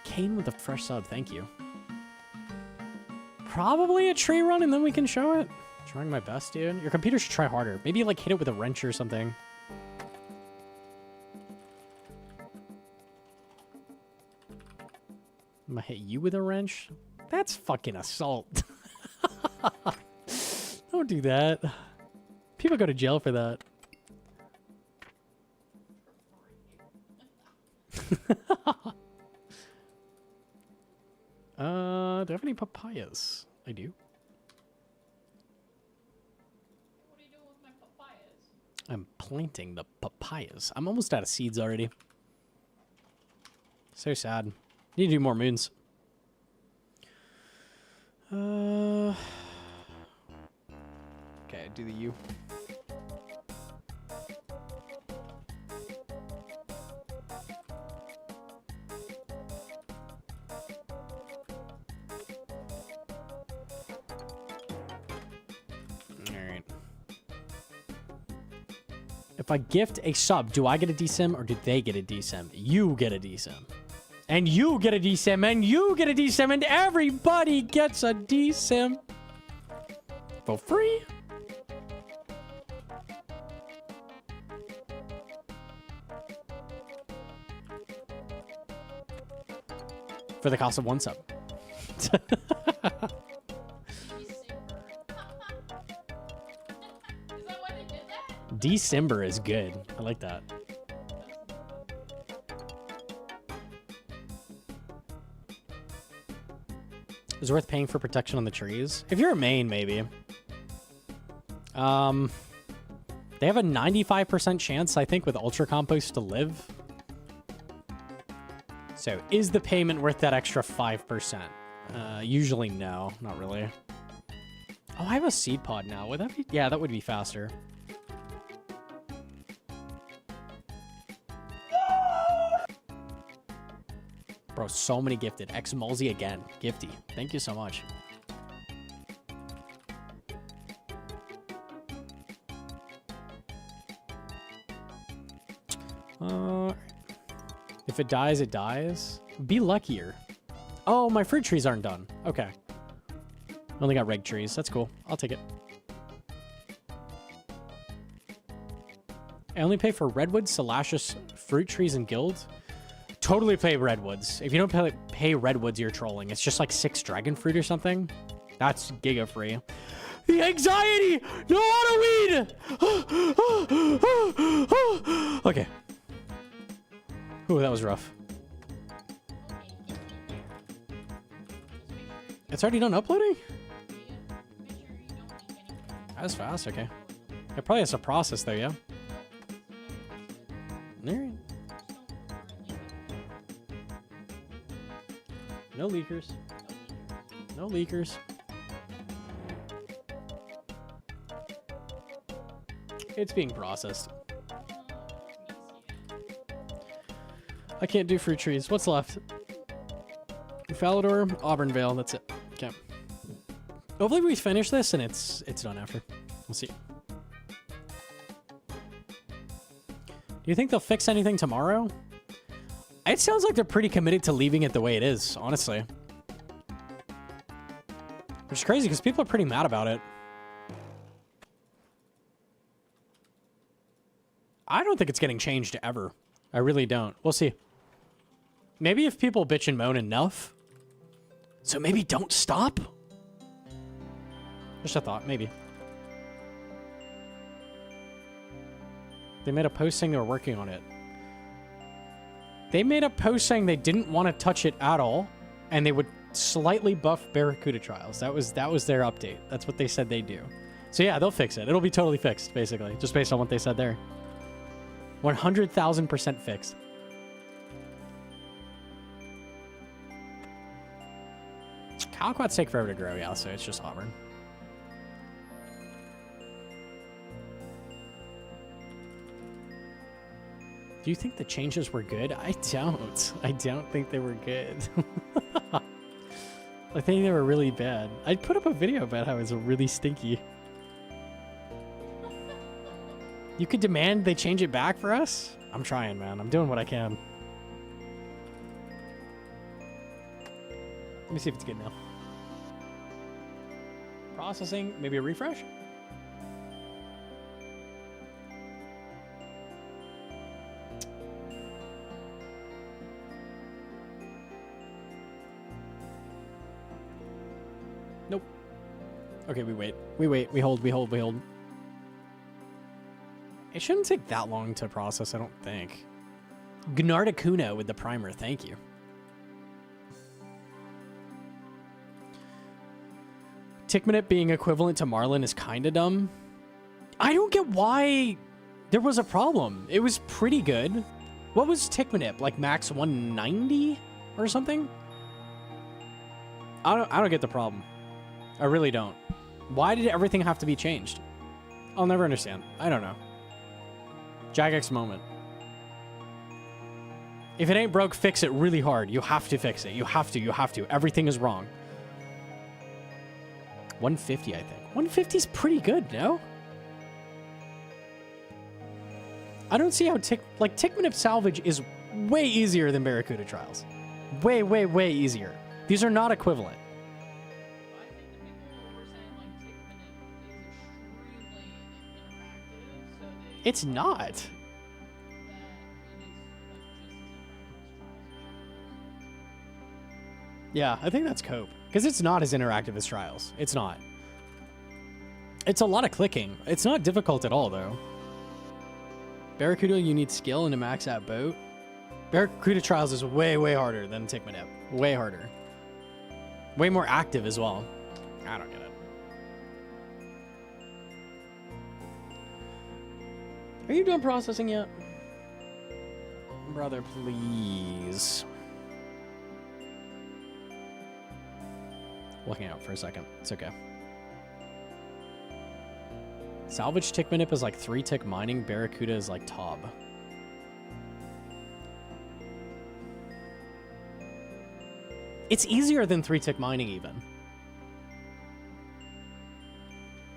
Kane with a fresh sub, thank you. Probably a tree run, and then we can show it. Trying my best, dude. Your computer should try harder. Maybe, like, hit it with a wrench or something. I'm gonna hit you with a wrench. That's fucking assault. Don't do that. People go to jail for that. Do I have any papayas? I do. What are you doing with my papayas? I'm planting the papayas. I'm almost out of seeds already. So sad. Need to do more moons. Okay, do the U. Alright. If I gift a sub, do I get a DSIM or do they get a DSIM? You get a DSIM. And you get a DSIM, and you get a DSIM, and everybody gets a DSIM. For free. For the cost of one sub. Is that why they did that? December is good. I like that. It's worth paying for protection on the trees. If you're a main, maybe. They have a 95% chance, I think, with Ultra Compost to live. So, is the payment worth that extra 5%? Usually no, not really. Oh, I have a seed pod now. Would that be? Yeah, that would be faster. Bro, so many gifted. X-Mulzi again. Gifty. Thank you so much. If it dies, it dies. Be luckier. Oh, my fruit trees aren't done. Okay. Only got reg trees. That's cool. I'll take it. I only pay for redwoods, salacious, fruit trees, and guild. Totally pay redwoods. If you don't pay redwoods, you're trolling. It's just like 6 dragon fruit or something. That's giga free. The anxiety! No auto weed! Okay. Ooh, that was rough. It's already done uploading? That was fast, okay. It probably has to process though, yeah? Alright. No leakers. No leakers. It's being processed. I can't do fruit trees. What's left? Falador, Auburnvale, that's it. Okay. Hopefully we finish this and it's done after. We'll see. Do you think they'll fix anything tomorrow? It sounds like they're pretty committed to leaving it the way it is, honestly. Which is crazy because people are pretty mad about it. I don't think it's getting changed ever. I really don't. We'll see. Maybe if people bitch and moan enough. So maybe don't stop? Just a thought, maybe. They made a post saying they were working on it. They made a post saying they didn't want to touch it at all, and they would slightly buff Barracuda trials. That was their update. That's what they said they'd do. So yeah, they'll fix it. It'll be totally fixed, basically, just based on what they said there. 100,000% fixed. Caliquats take forever to grow, yeah, so it's just Auburn. Do you think the changes were good? I don't. I don't think they were good. I think they were really bad. I put up a video about how it's really stinky. You could demand they change it back for us? I'm trying, man. I'm doing what I can. Let me see if it's good now. Processing, maybe a refresh? Nope. Okay, we wait. We wait. We hold. We hold. We hold. It shouldn't take that long to process, I don't think. Gnardacuna with the primer. Thank you. Tickmanip being equivalent to Marlin is kind of dumb. I don't get why there was a problem. It was pretty good. What was Tickmanip? Like max 190 or something? I don't get the problem. I really don't. Why did everything have to be changed? I'll never understand. I don't know. Jagex moment. If it ain't broke, fix it really hard. You have to fix it. You have to. You have to. Everything is wrong. 150, I think. 150 is pretty good, no? I don't see how Tickmanip Salvage is way easier than Barracuda Trials. Way, way, way easier. These are not equivalent. I think the people were saying like Tickmanip is extremely interactive, so they It's not. that it is like just as Yeah, I think that's Cope. Because it's not as interactive as Trials. It's not. It's a lot of clicking. It's not difficult at all, though. Barracuda, you need skill and to max that boat. Barracuda Trials is way, way harder than Tickmanip. Way harder. Way more active as well. I don't get it. Are you done processing yet? Brother, please. Looking out for a second. It's okay. Salvage Tickmanip is like 3-tick mining. Barracuda is like Tob. It's easier than 3-tick mining even.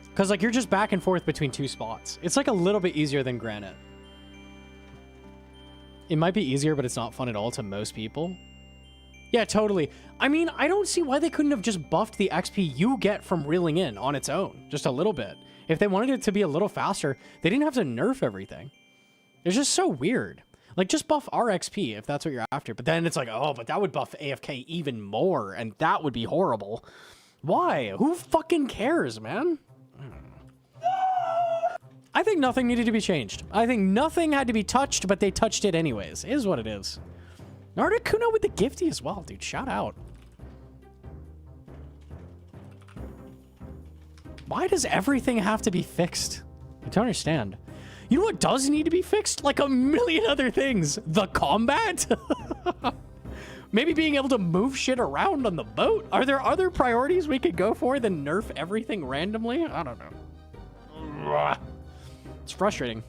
Because like you're just back and forth between two spots. It's like a little bit easier than Granite. It might be easier, but it's not fun at all to most people. Yeah, totally. I mean, I don't see why they couldn't have just buffed the XP you get from reeling in on its own. Just a little bit. If they wanted it to be a little faster, they didn't have to nerf everything. It's just so weird. Like, just buff our XP if that's what you're after. But then it's like, oh, but that would buff AFK even more, and that would be horrible. Why? Who fucking cares, man? I think nothing needed to be changed. I think nothing had to be touched, but they touched it anyways. It is what it is. Nardacuno with the gifty as well, dude. Shout out. Why does everything have to be fixed? I don't understand. You know what does need to be fixed? Like a million other things. The combat? Maybe being able to move shit around on the boat? Are there other priorities we could go for than nerf everything randomly? I don't know. It's frustrating.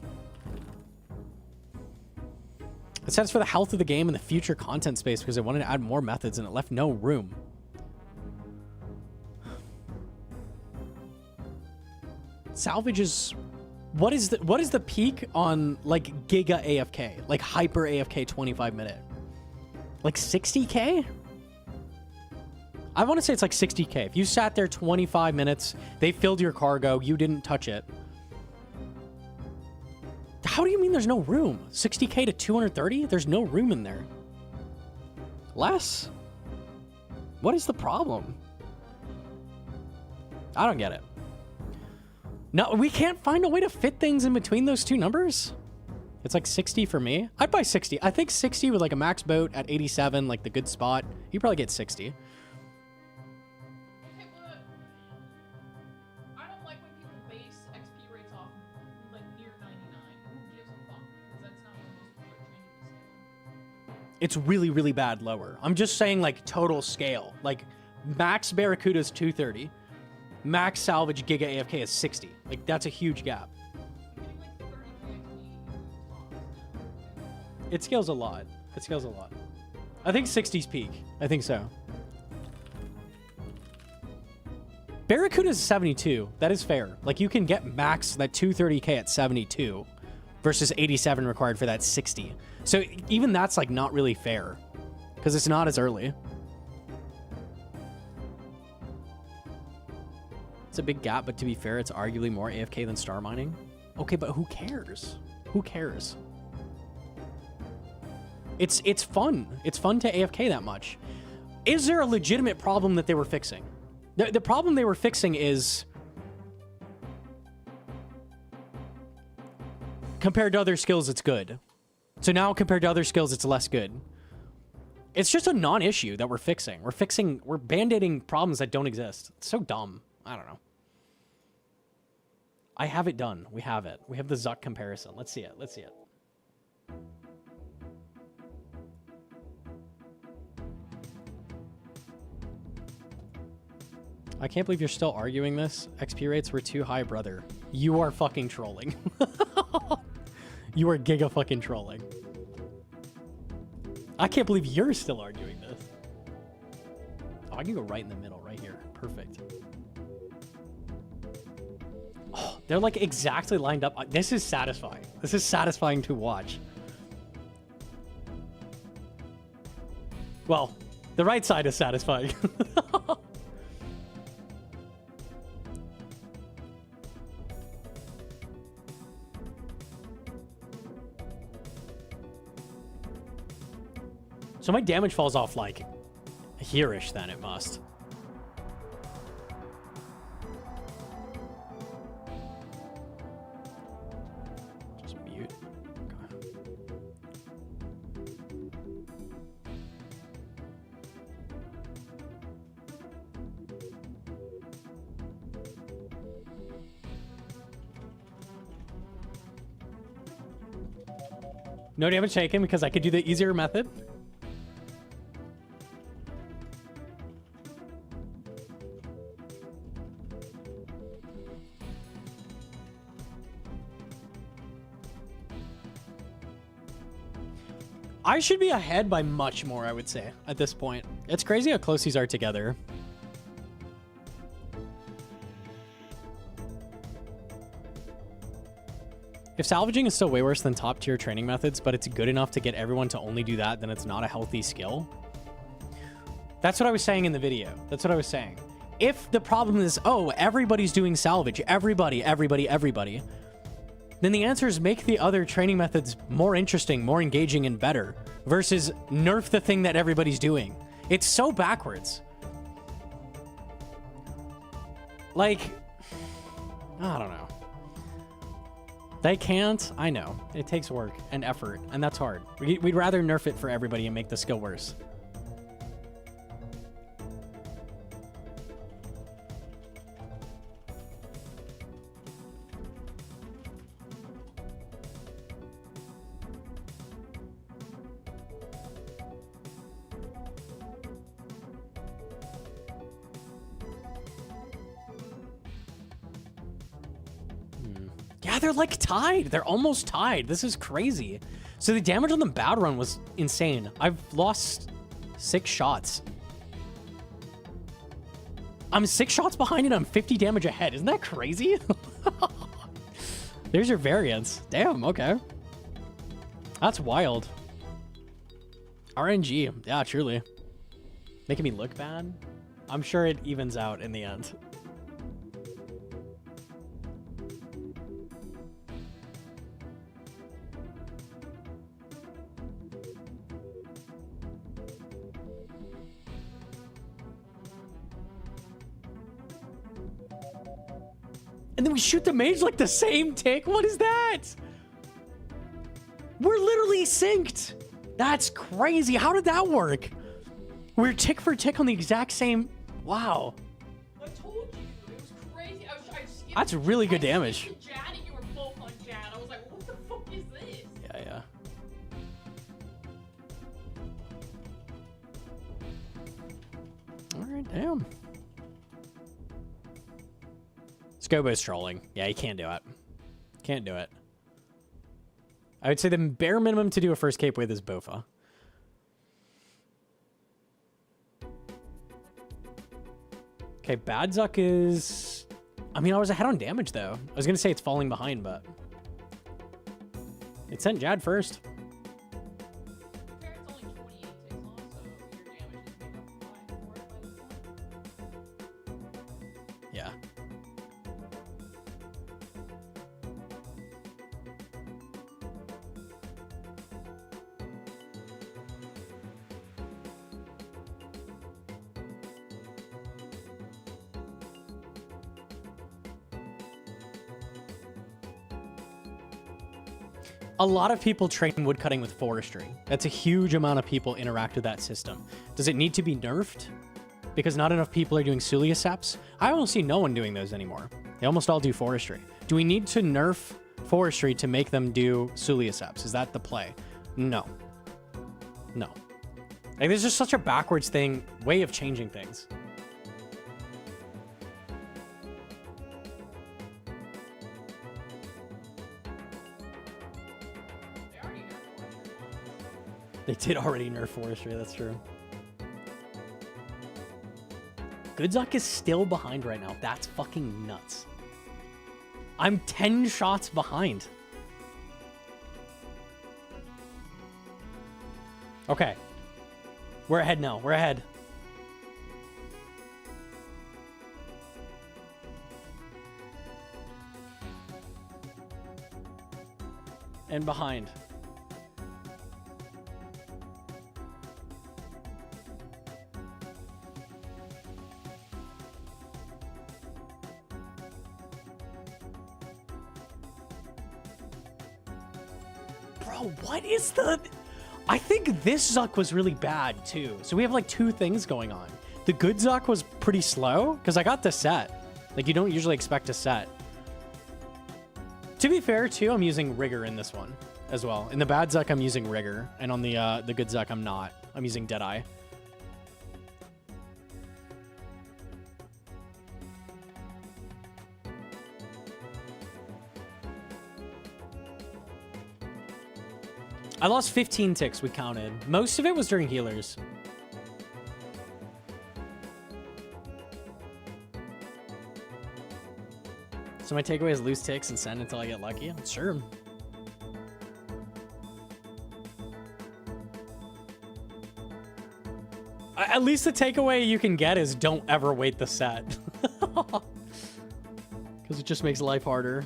It says for the health of the game and the future content space because I wanted to add more methods and it left no room. Salvage is... What is the peak on like Giga AFK? Like hyper AFK 25 minute? Like 60k? I want to say it's like 60k. If you sat there 25 minutes, they filled your cargo, you didn't touch it. How do you mean there's no room? 60k to 230? There's no room in there. Less? What is the problem? I don't get it. No, we can't find a way to fit things in between those two numbers? It's like 60 for me. I'd buy 60. I think 60 with like a max boat at 87, like the good spot. You probably get 60. Okay, but I don't like when people base XP rates off like near 99. Who gives a fuck? Because that's not what most people are training to scale. It's really, really bad lower. I'm just saying like total scale. Like max Barracuda is 230. Max salvage Giga AFK is 60. Like that's a huge gap. I'm getting like 30 XP tops. It scales a lot. It scales a lot. I think 60's peak. I think so. Barracuda is 72. That is fair. Like you can get max that 230k at 72 versus 87 required for that 60. So even that's like not really fair because it's not as early. It's a big gap, but to be fair, it's arguably more AFK than star mining. Okay, but who cares? Who cares? It's fun. It's fun to AFK that much. Is there a legitimate problem that they were fixing? The problem they were fixing is compared to other skills, it's good. So now compared to other skills, it's less good. It's just a non-issue that we're fixing. We're band-aiding problems that don't exist. It's so dumb. I don't know. I have it done. We have it. We have the Zuck comparison. Let's see it. Let's see it. I can't believe you're still arguing this. XP rates were too high, brother. You are fucking trolling. You are giga fucking trolling. I can't believe you're still arguing this. Oh, I can go right in the middle, right here. Perfect. Oh, they're like exactly lined up. This is satisfying. This is satisfying to watch. Well, the right side is satisfying. So my damage falls off like here-ish then, it must. Just mute. Okay. No damage taken because I could do the easier method. I should be ahead by much more, I would say, at this point. It's crazy how close these are together. If salvaging is still way worse than top tier training methods, but it's good enough to get everyone to only do that, then it's not a healthy skill. That's what I was saying in the video. That's what I was saying. If the problem is, oh, everybody's doing salvage, everybody, then the answer is make the other training methods more interesting, more engaging, and better, versus nerf the thing that everybody's doing. It's so backwards. Like, I don't know. They can't. I know. It takes work and effort, and that's hard. We'd rather nerf it for everybody and make the skill worse. Yeah, they're like tied. They're almost tied. This is crazy. So the damage on the bad run was insane. I've lost 6 shots. I'm 6 shots behind and I'm 50 damage ahead. Isn't that crazy? There's your variance. Damn, okay. That's wild. RNG. Yeah, truly. Making me look bad. I'm sure it evens out in the end. And then we shoot the mage like the same tick? What is that? We're literally synced. That's crazy. How did that work? We're tick for tick on the exact same... Wow. I told you. It was crazy. I skipped. That's really good damage. I skipped Jad and you were both on Jad. I was like, what the fuck is this? Yeah. Alright, damn. Scobo's trolling. Yeah, he can't do it. Can't do it. I would say the bare minimum to do a first cape with is Bofa. Okay, Bad Zuck is... I mean, I was ahead on damage, though. I was going to say it's falling behind, but... It sent Jad first. Fair, it's only 28 ticks off, so your damage is made up by 4 by this point. Yeah. A lot of people train woodcutting with forestry. That's a huge amount of people interact with that system. Does it need to be nerfed? Because not enough people are doing Suliaceps? I almost see no one doing those anymore. They almost all do forestry. Do we need to nerf forestry to make them do Suliaceps? Is that the play? No. No. Like, there's just such a backwards way of changing things. They did already nerf forestry, that's true. Goodzuck is still behind right now. That's fucking nuts. I'm 10 shots behind. Okay. We're ahead now. We're ahead. And behind. Bro, what is the... I think this Zuck was really bad, too. So we have, like, two things going on. The good Zuck was pretty slow, because I got the set. Like, you don't usually expect a set. To be fair, too, I'm using Rigor in this one as well. In the bad Zuck, I'm using Rigor. And on the good Zuck, I'm not. I'm using Deadeye. I lost 15 ticks, we counted. Most of it was during healers. So my takeaway is lose ticks and send until I get lucky? Sure. At least the takeaway you can get is don't ever wait the set. Because it just makes life harder.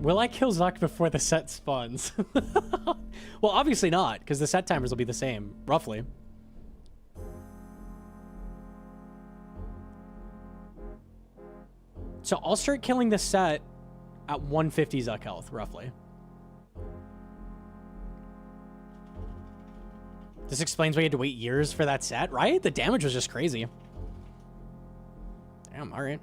Will I kill Zuck before the set spawns? Well, obviously not, because the set timers will be the same, roughly. So I'll start killing the set at 150 Zuck health, roughly. This explains why you had to wait years for that set, right? The damage was just crazy. Damn, alright.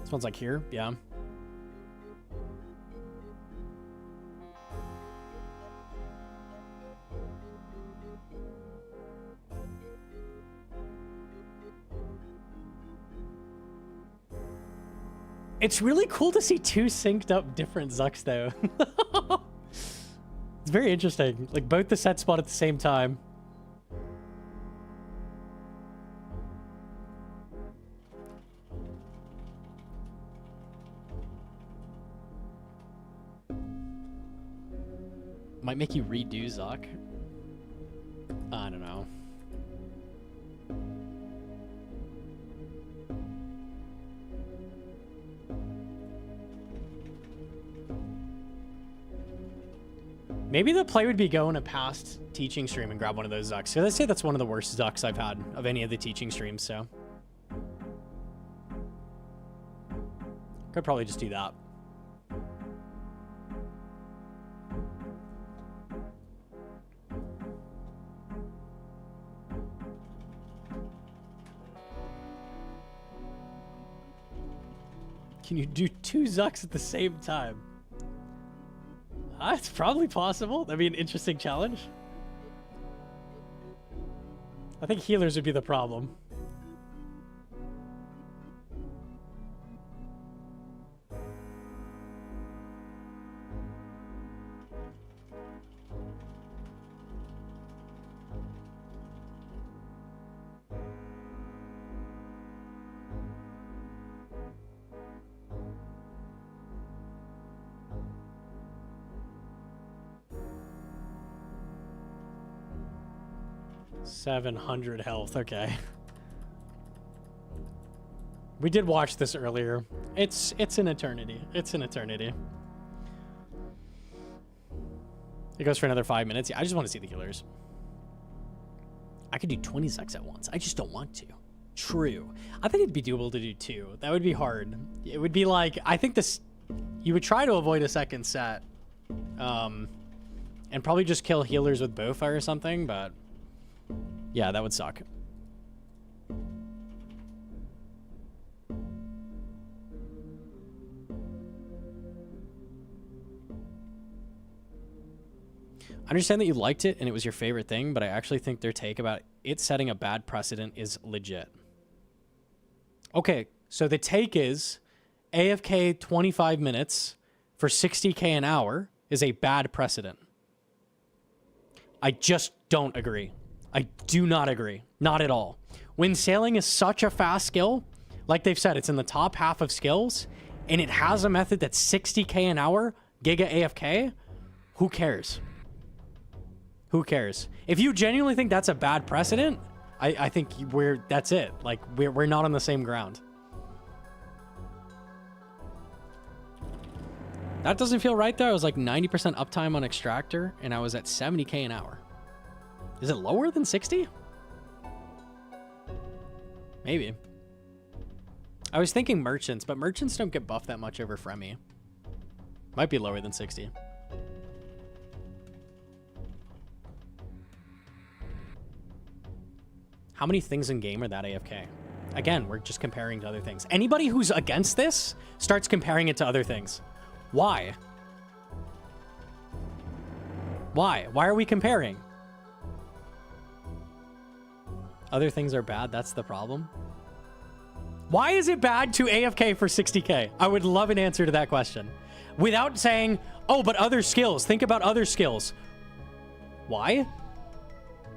This one's like here, yeah. It's really cool to see two synced up different Zucks though. It's very interesting. Like both the sets spawn at the same time. Might make you redo Zuck. I don't know. Maybe the play would be going to past teaching stream and grab one of those Zucks. So let's say that's one of the worst Zucks I've had of any of the teaching streams, so. Could probably just do that. Can you do two Zucks at the same time? It's probably possible. That'd be an interesting challenge. I think healers would be the problem. 700 health. Okay. We did watch this earlier. It's an eternity. It's an eternity. It goes for another 5 minutes. Yeah, I just want to see the healers. I could do 20 secs at once. I just don't want to. True. I think it'd be doable to do 2. That would be hard. It would be like, I think this, you would try to avoid a second set. And probably just kill healers with bowfire or something, but yeah, that would suck. I understand that you liked it and it was your favorite thing, but I actually think their take about it setting a bad precedent is legit. Okay, so the take is AFK 25 minutes for 60k an hour is a bad precedent. I just don't agree. I do not agree. Not at all. When sailing is such a fast skill, like they've said, it's in the top half of skills, and it has a method that's 60k an hour, Giga AFK, who cares? Who cares? If you genuinely think that's a bad precedent, I think that's it. Like, we're not on the same ground. That doesn't feel right though. I was like 90% uptime on extractor and I was at 70k an hour. Is it lower than 60? Maybe. I was thinking merchants, but merchants don't get buffed that much over Fremi. Might be lower than 60. How many things in game are that AFK? Again, we're just comparing to other things. Anybody who's against this starts comparing it to other things. Why? Why? Why are we comparing? Other things are bad, that's the problem. Why is it bad to AFK for 60k? I would love an answer to that question. Without saying, oh, but other skills. Think about other skills. Why?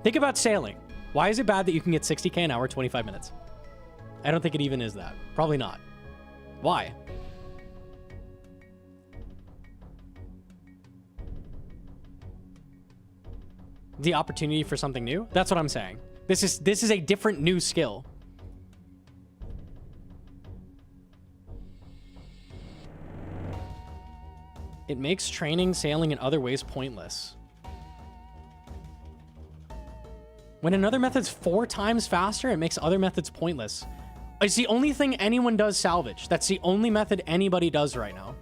Think about sailing. Why is it bad that you can get 60k an hour, 25 minutes? I don't think it even is that. Probably not. Why? The opportunity for something new? That's what I'm saying. This is a different new skill. It makes training, sailing, in other ways pointless. When another method's 4 times faster, it makes other methods pointless. It's the only thing anyone does salvage. That's the only method anybody does right now.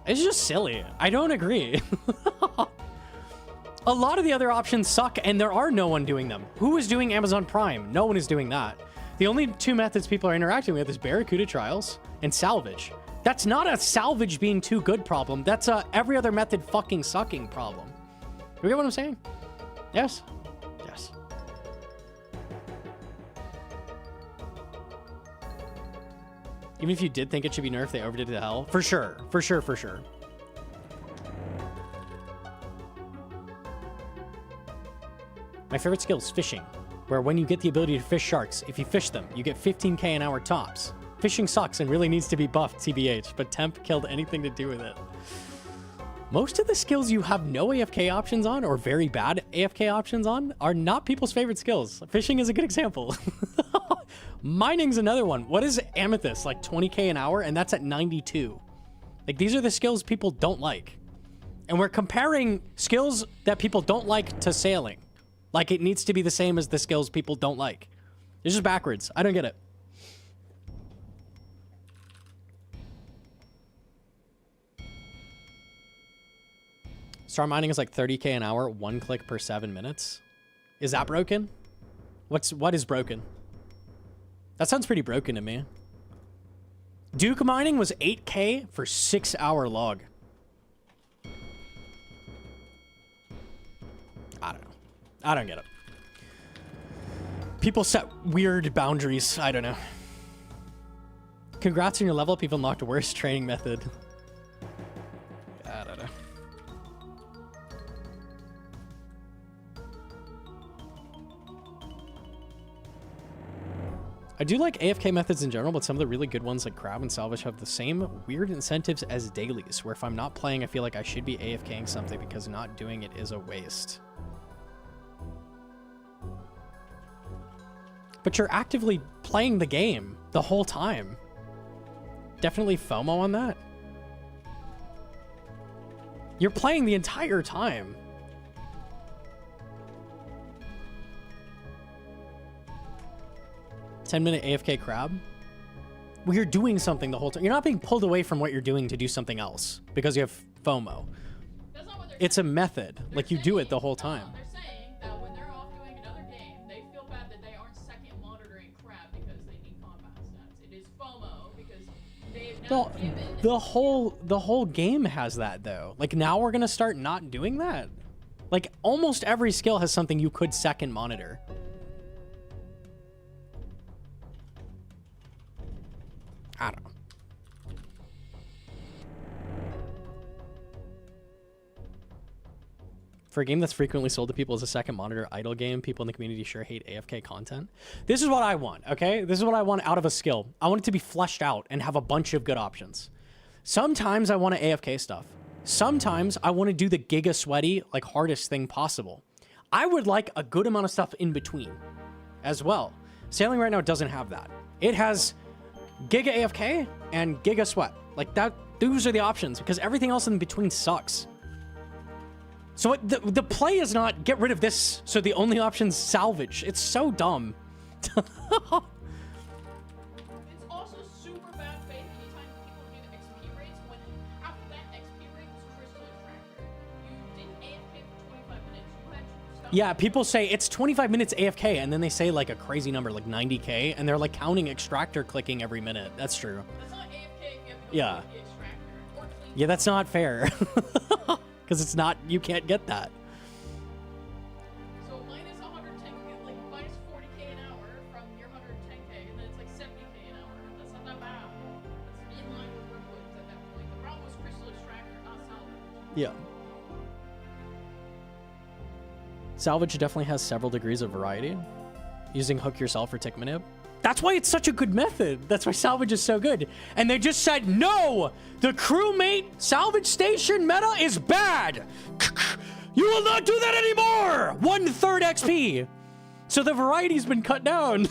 It's just silly. I don't agree. A lot of the other options suck, and there are no one doing them. Who is doing Amazon Prime? No one is doing that. The only 2 methods people are interacting with is Barracuda Trials and salvage. That's not a salvage being too good problem. That's a every other method fucking sucking problem. You get what I'm saying? Yes? Yes. Even if you did think it should be nerfed, they overdid it to hell. For sure. For sure, for sure. My favorite skill is fishing, where when you get the ability to fish sharks, if you fish them, you get 15k an hour tops. Fishing sucks and really needs to be buffed, TBH, but temp killed anything to do with it. Most of the skills you have no AFK options on, or very bad AFK options on, are not people's favorite skills. Fishing is a good example. Mining's another one. What is Amethyst? Like 20k an hour, and that's at 92. Like, these are the skills people don't like. And we're comparing skills that people don't like to sailing. Like, it needs to be the same as the skills people don't like. It's just backwards. I don't get it. Star mining is like 30k an hour, 1 click per 7 minutes. Is that broken? What is broken? That sounds pretty broken to me. Duke mining was 8k for 6-hour log. I don't know. I don't get it. People set weird boundaries. I don't know. Congrats on your level up. You've unlocked a worse training method. I don't know. I do like AFK methods in general, but some of the really good ones like Crab and Salvage have the same weird incentives as dailies, where if I'm not playing, I feel like I should be AFKing something because not doing it is a waste. But you're actively playing the game the whole time. Definitely FOMO on that. You're playing the entire time. "10-minute AFK crab." Well, you're doing something the whole time. You're not being pulled away from what you're doing to do something else because you have FOMO. That's not what they're It's a saying. method. They're Like, you do it the saying- whole no, time. they're saying that when they're off doing another game, they feel bad that they aren't second monitoring crab because they need combat stats. It is FOMO because they've now given The whole game has that, though. Like, now we're gonna start not doing that. Like, almost every skill has something you could second monitor. I don't know. For a game that's frequently sold to people as a second monitor idle game, people in the community sure hate AFK content. This is what I want, okay? This is what I want out of a skill. I want it to be fleshed out and have a bunch of good options. Sometimes I want to AFK stuff. Sometimes I want to do the giga sweaty, like, hardest thing possible. I would like a good amount of stuff in between as well. Sailing right now doesn't have that. It has giga AFK and giga sweat. Like, that. Those are the options because everything else in between sucks. So the play is not get rid of this, so the only option's salvage. It's so dumb. It's also super bad faith anytime people do the XP rates when half of that XP rate was crystal extractor. You did AFK for 25 minutes. You had stuff. Yeah, people say it's 25 minutes AFK, and then they say like a crazy number, like 90K, and they're like counting extractor clicking every minute. That's true. That's not AFK if you have to go Yeah. to the extractor or clean. Yeah, that's not fair. Because it's not, you can't get that. So minus 110, like minus 40k an hour from your 110k, and then it's like 70k an hour. That's not that bad. That's in line with workloads at that point. The problem was crystal extractor, not salvage. Yeah. Salvage definitely has several degrees of variety. Using hook yourself or tick manip. That's why it's such a good method. That's why salvage is so good. And they just said, no, the crewmate salvage station meta is bad. You will not do that anymore. 1/3 XP. So the variety's been cut down.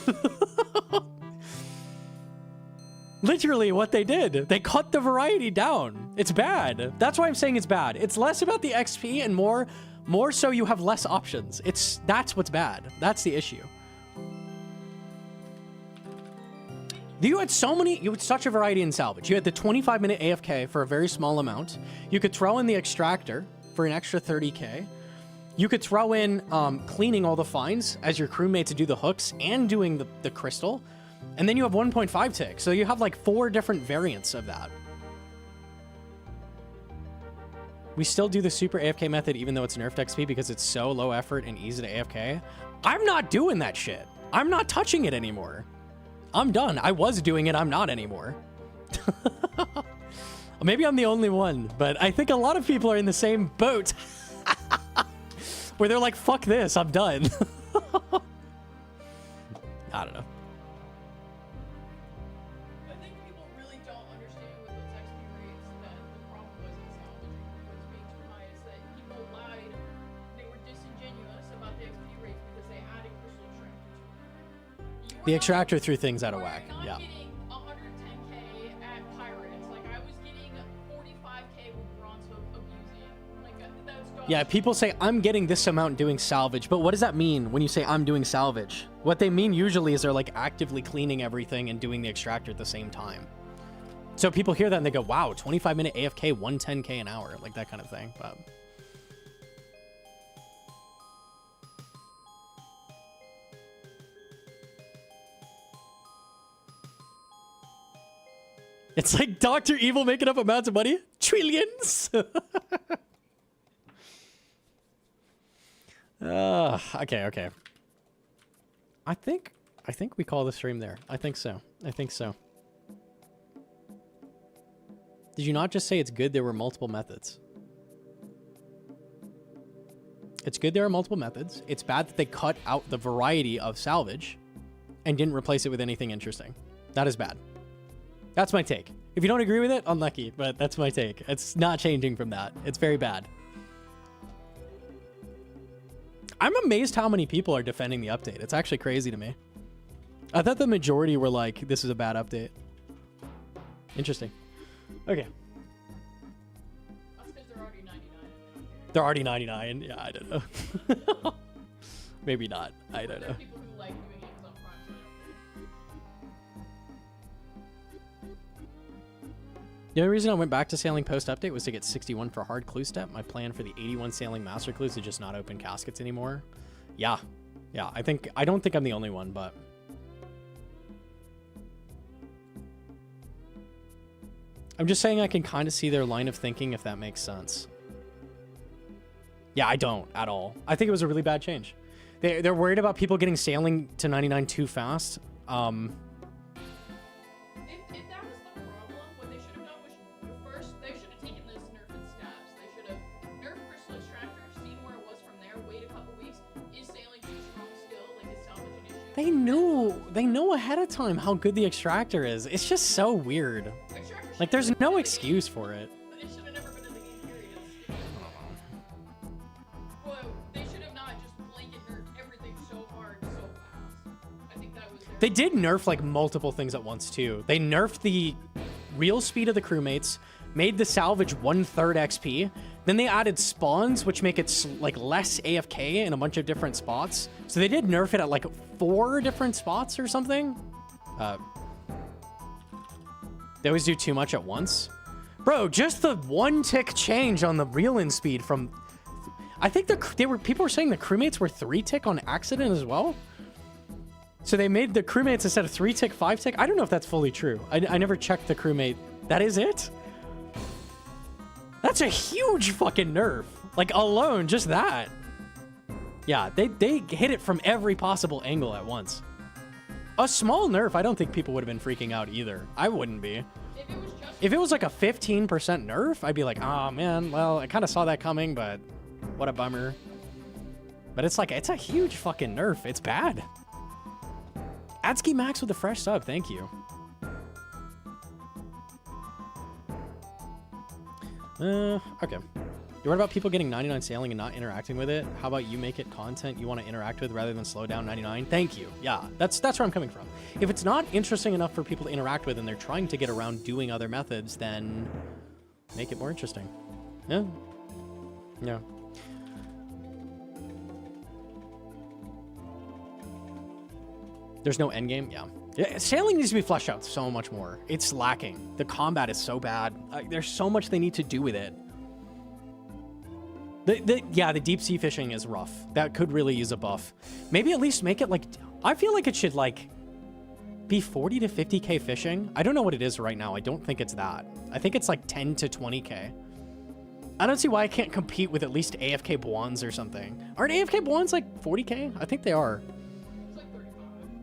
Literally what they did. They cut the variety down. It's bad. That's why I'm saying it's bad. It's less about the XP and more so you have less options. That's what's bad. That's the issue. You had such a variety in salvage. You had the 25-minute AFK for a very small amount. You could throw in the extractor for an extra 30k. You could throw in cleaning all the finds as your crewmate to do the hooks and doing the crystal. And then you have 1.5 tick. So you have like 4 different variants of that. We still do the super AFK method even though it's nerfed XP because it's so low effort and easy to AFK. I'm not doing that shit. I'm not touching it anymore. I'm done. I was doing it. I'm not anymore. Maybe I'm the only one, but I think a lot of people are in the same boat where they're like, fuck this. I'm done. I don't know. I think people really don't understand with those XP rates that the problem was in salvaging was being too high is that people lied. They were disingenuous about the XP rates because they added crystal extractor to it. The extractor threw things out of You were whack. not Yeah. getting 110k at pirates. Like I was getting 45k with bronze hook abusing. Like that was gone. Yeah, people say, I'm getting this amount doing salvage, but what does that mean when you say I'm doing salvage? What they mean usually is they're like actively cleaning everything and doing the extractor at the same time. So people hear that and they go, wow, 25-minute AFK, 110k an hour, like that kind of thing. But it's like Dr. Evil making up amounts of money. Trillions. Okay. I think we call the stream there. I think so. Did you not just say it's good there were multiple methods? It's good there are multiple methods. It's bad that they cut out the variety of salvage and didn't replace it with anything interesting. That is bad. That's my take. If you don't agree with it, unlucky, but that's my take. It's not changing from that. It's very bad. I'm amazed how many people are defending the update. It's actually crazy to me. I thought the majority were like, this is a bad update. Interesting. Okay. That's because they're already 99. They're already 99. Yeah, I don't know. Maybe not. I don't There know. are people who like doing Amazon Prime. The only reason I went back to sailing post-update was to get 61 for hard clue step. My plan for the 81 sailing master clue is to just not open caskets anymore. Yeah. Yeah, I don't think I'm the only one, but... I'm just saying I can kind of see their line of thinking, if that makes sense. Yeah, I don't at all. I think it was a really bad change. They're worried about people getting sailing to 99 too fast. If that was the problem, what they should have done was first they should have taken this nerf and stabs. They should have nerfed Crystal Extractor, seen where it was from there, wait a couple weeks. Is sailing too strong still? Like is salvage an issue? They know ahead of time how good the extractor is. It's just so weird. Extractor Like, there's no excuse for it. But it should have never been in the game, period. Well, they should have not just blanket nerfed everything so hard so fast. I think that was They did nerf, like, multiple things at once, too. They nerfed the real speed of the crewmates, made the salvage 1/3 XP, then they added spawns, which make it, like, less AFK in a bunch of different spots. So they did nerf it at, like, 4 different spots or something. They always do too much at once. Bro, just the 1 tick change on the reel-in speed from... I think people were saying the crewmates were 3 tick on accident as well. So they made the crewmates instead of 3 tick, 5 tick. I don't know if that's fully true. I never checked the crewmate. That is it? That's a huge fucking nerf. Like, alone, just that. Yeah, they hit it from every possible angle at once. A small nerf, I don't think people would have been freaking out either. I wouldn't be. If it was like a 15% nerf, I'd be like, oh man, well, I kind of saw that coming, but what a bummer. But it's like, it's a huge fucking nerf. It's bad. Adski Max with a fresh sub, thank you. Okay. You're worried about people getting 99 sailing and not interacting with it? How about you make it content you want to interact with rather than slow down 99? Thank you. Yeah, that's where I'm coming from. If it's not interesting enough for people to interact with and they're trying to get around doing other methods, then make it more interesting. Yeah. Yeah. There's no endgame? Yeah. Yeah, sailing needs to be fleshed out so much more. It's lacking. The combat is so bad. There's so much they need to do with it. Yeah, the deep sea fishing is rough. That could really use a buff. Maybe at least make it like... I feel like it should like be 40 to 50k fishing. I don't know what it is right now. I don't think it's that. I think it's like 10 to 20k. I don't see why I can't compete with at least AFK Bwans or something. Aren't AFK Bwans like 40k? I think they are. It's like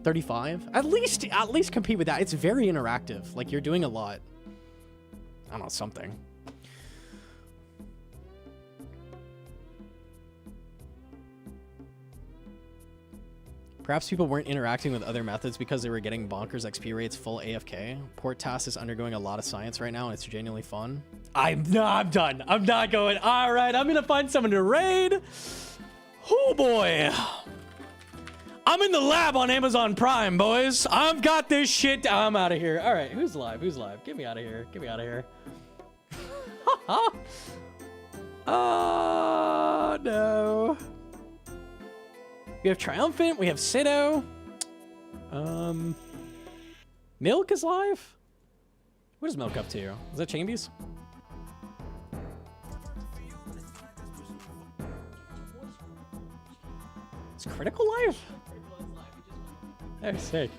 35? At least compete with that. It's very interactive. Like, you're doing a lot. I don't know, something. Perhaps people weren't interacting with other methods because they were getting bonkers XP rates full AFK. Port Task is undergoing a lot of science right now, and it's genuinely fun. I'm done. I'm not going. All right, I'm gonna find someone to raid. Oh boy. I'm in the lab on Amazon Prime, boys. I've got this shit. I'm out of here. All right, who's live? Who's live? Get me out of here. Get me out of here. Oh no. We have Triumphant, we have Sido. Milk is live? What is Milk up to? Is that Chambies? Is Critical live? Oh, sick.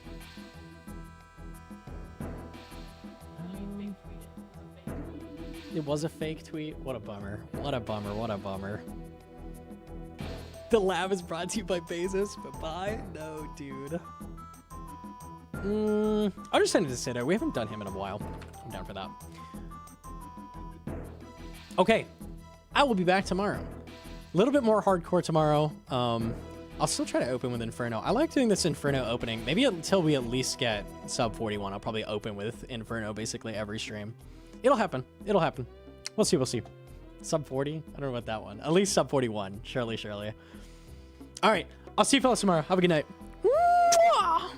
It was a fake tweet? What a bummer. What a bummer, what a bummer. The lab is brought to you by Bezos, but by? No, dude. I'll just send it to Sido. We haven't done him in a while. I'm down for that. Okay. I will be back tomorrow. A little bit more hardcore tomorrow. I'll still try to open with Inferno. I like doing this Inferno opening. Maybe until we at least get sub 41, I'll probably open with Inferno basically every stream. It'll happen. It'll happen. We'll see. We'll see. Sub 40? I don't know about that one. At least sub 41. Surely. All right. I'll see you fellas tomorrow. Have a good night. Mwah!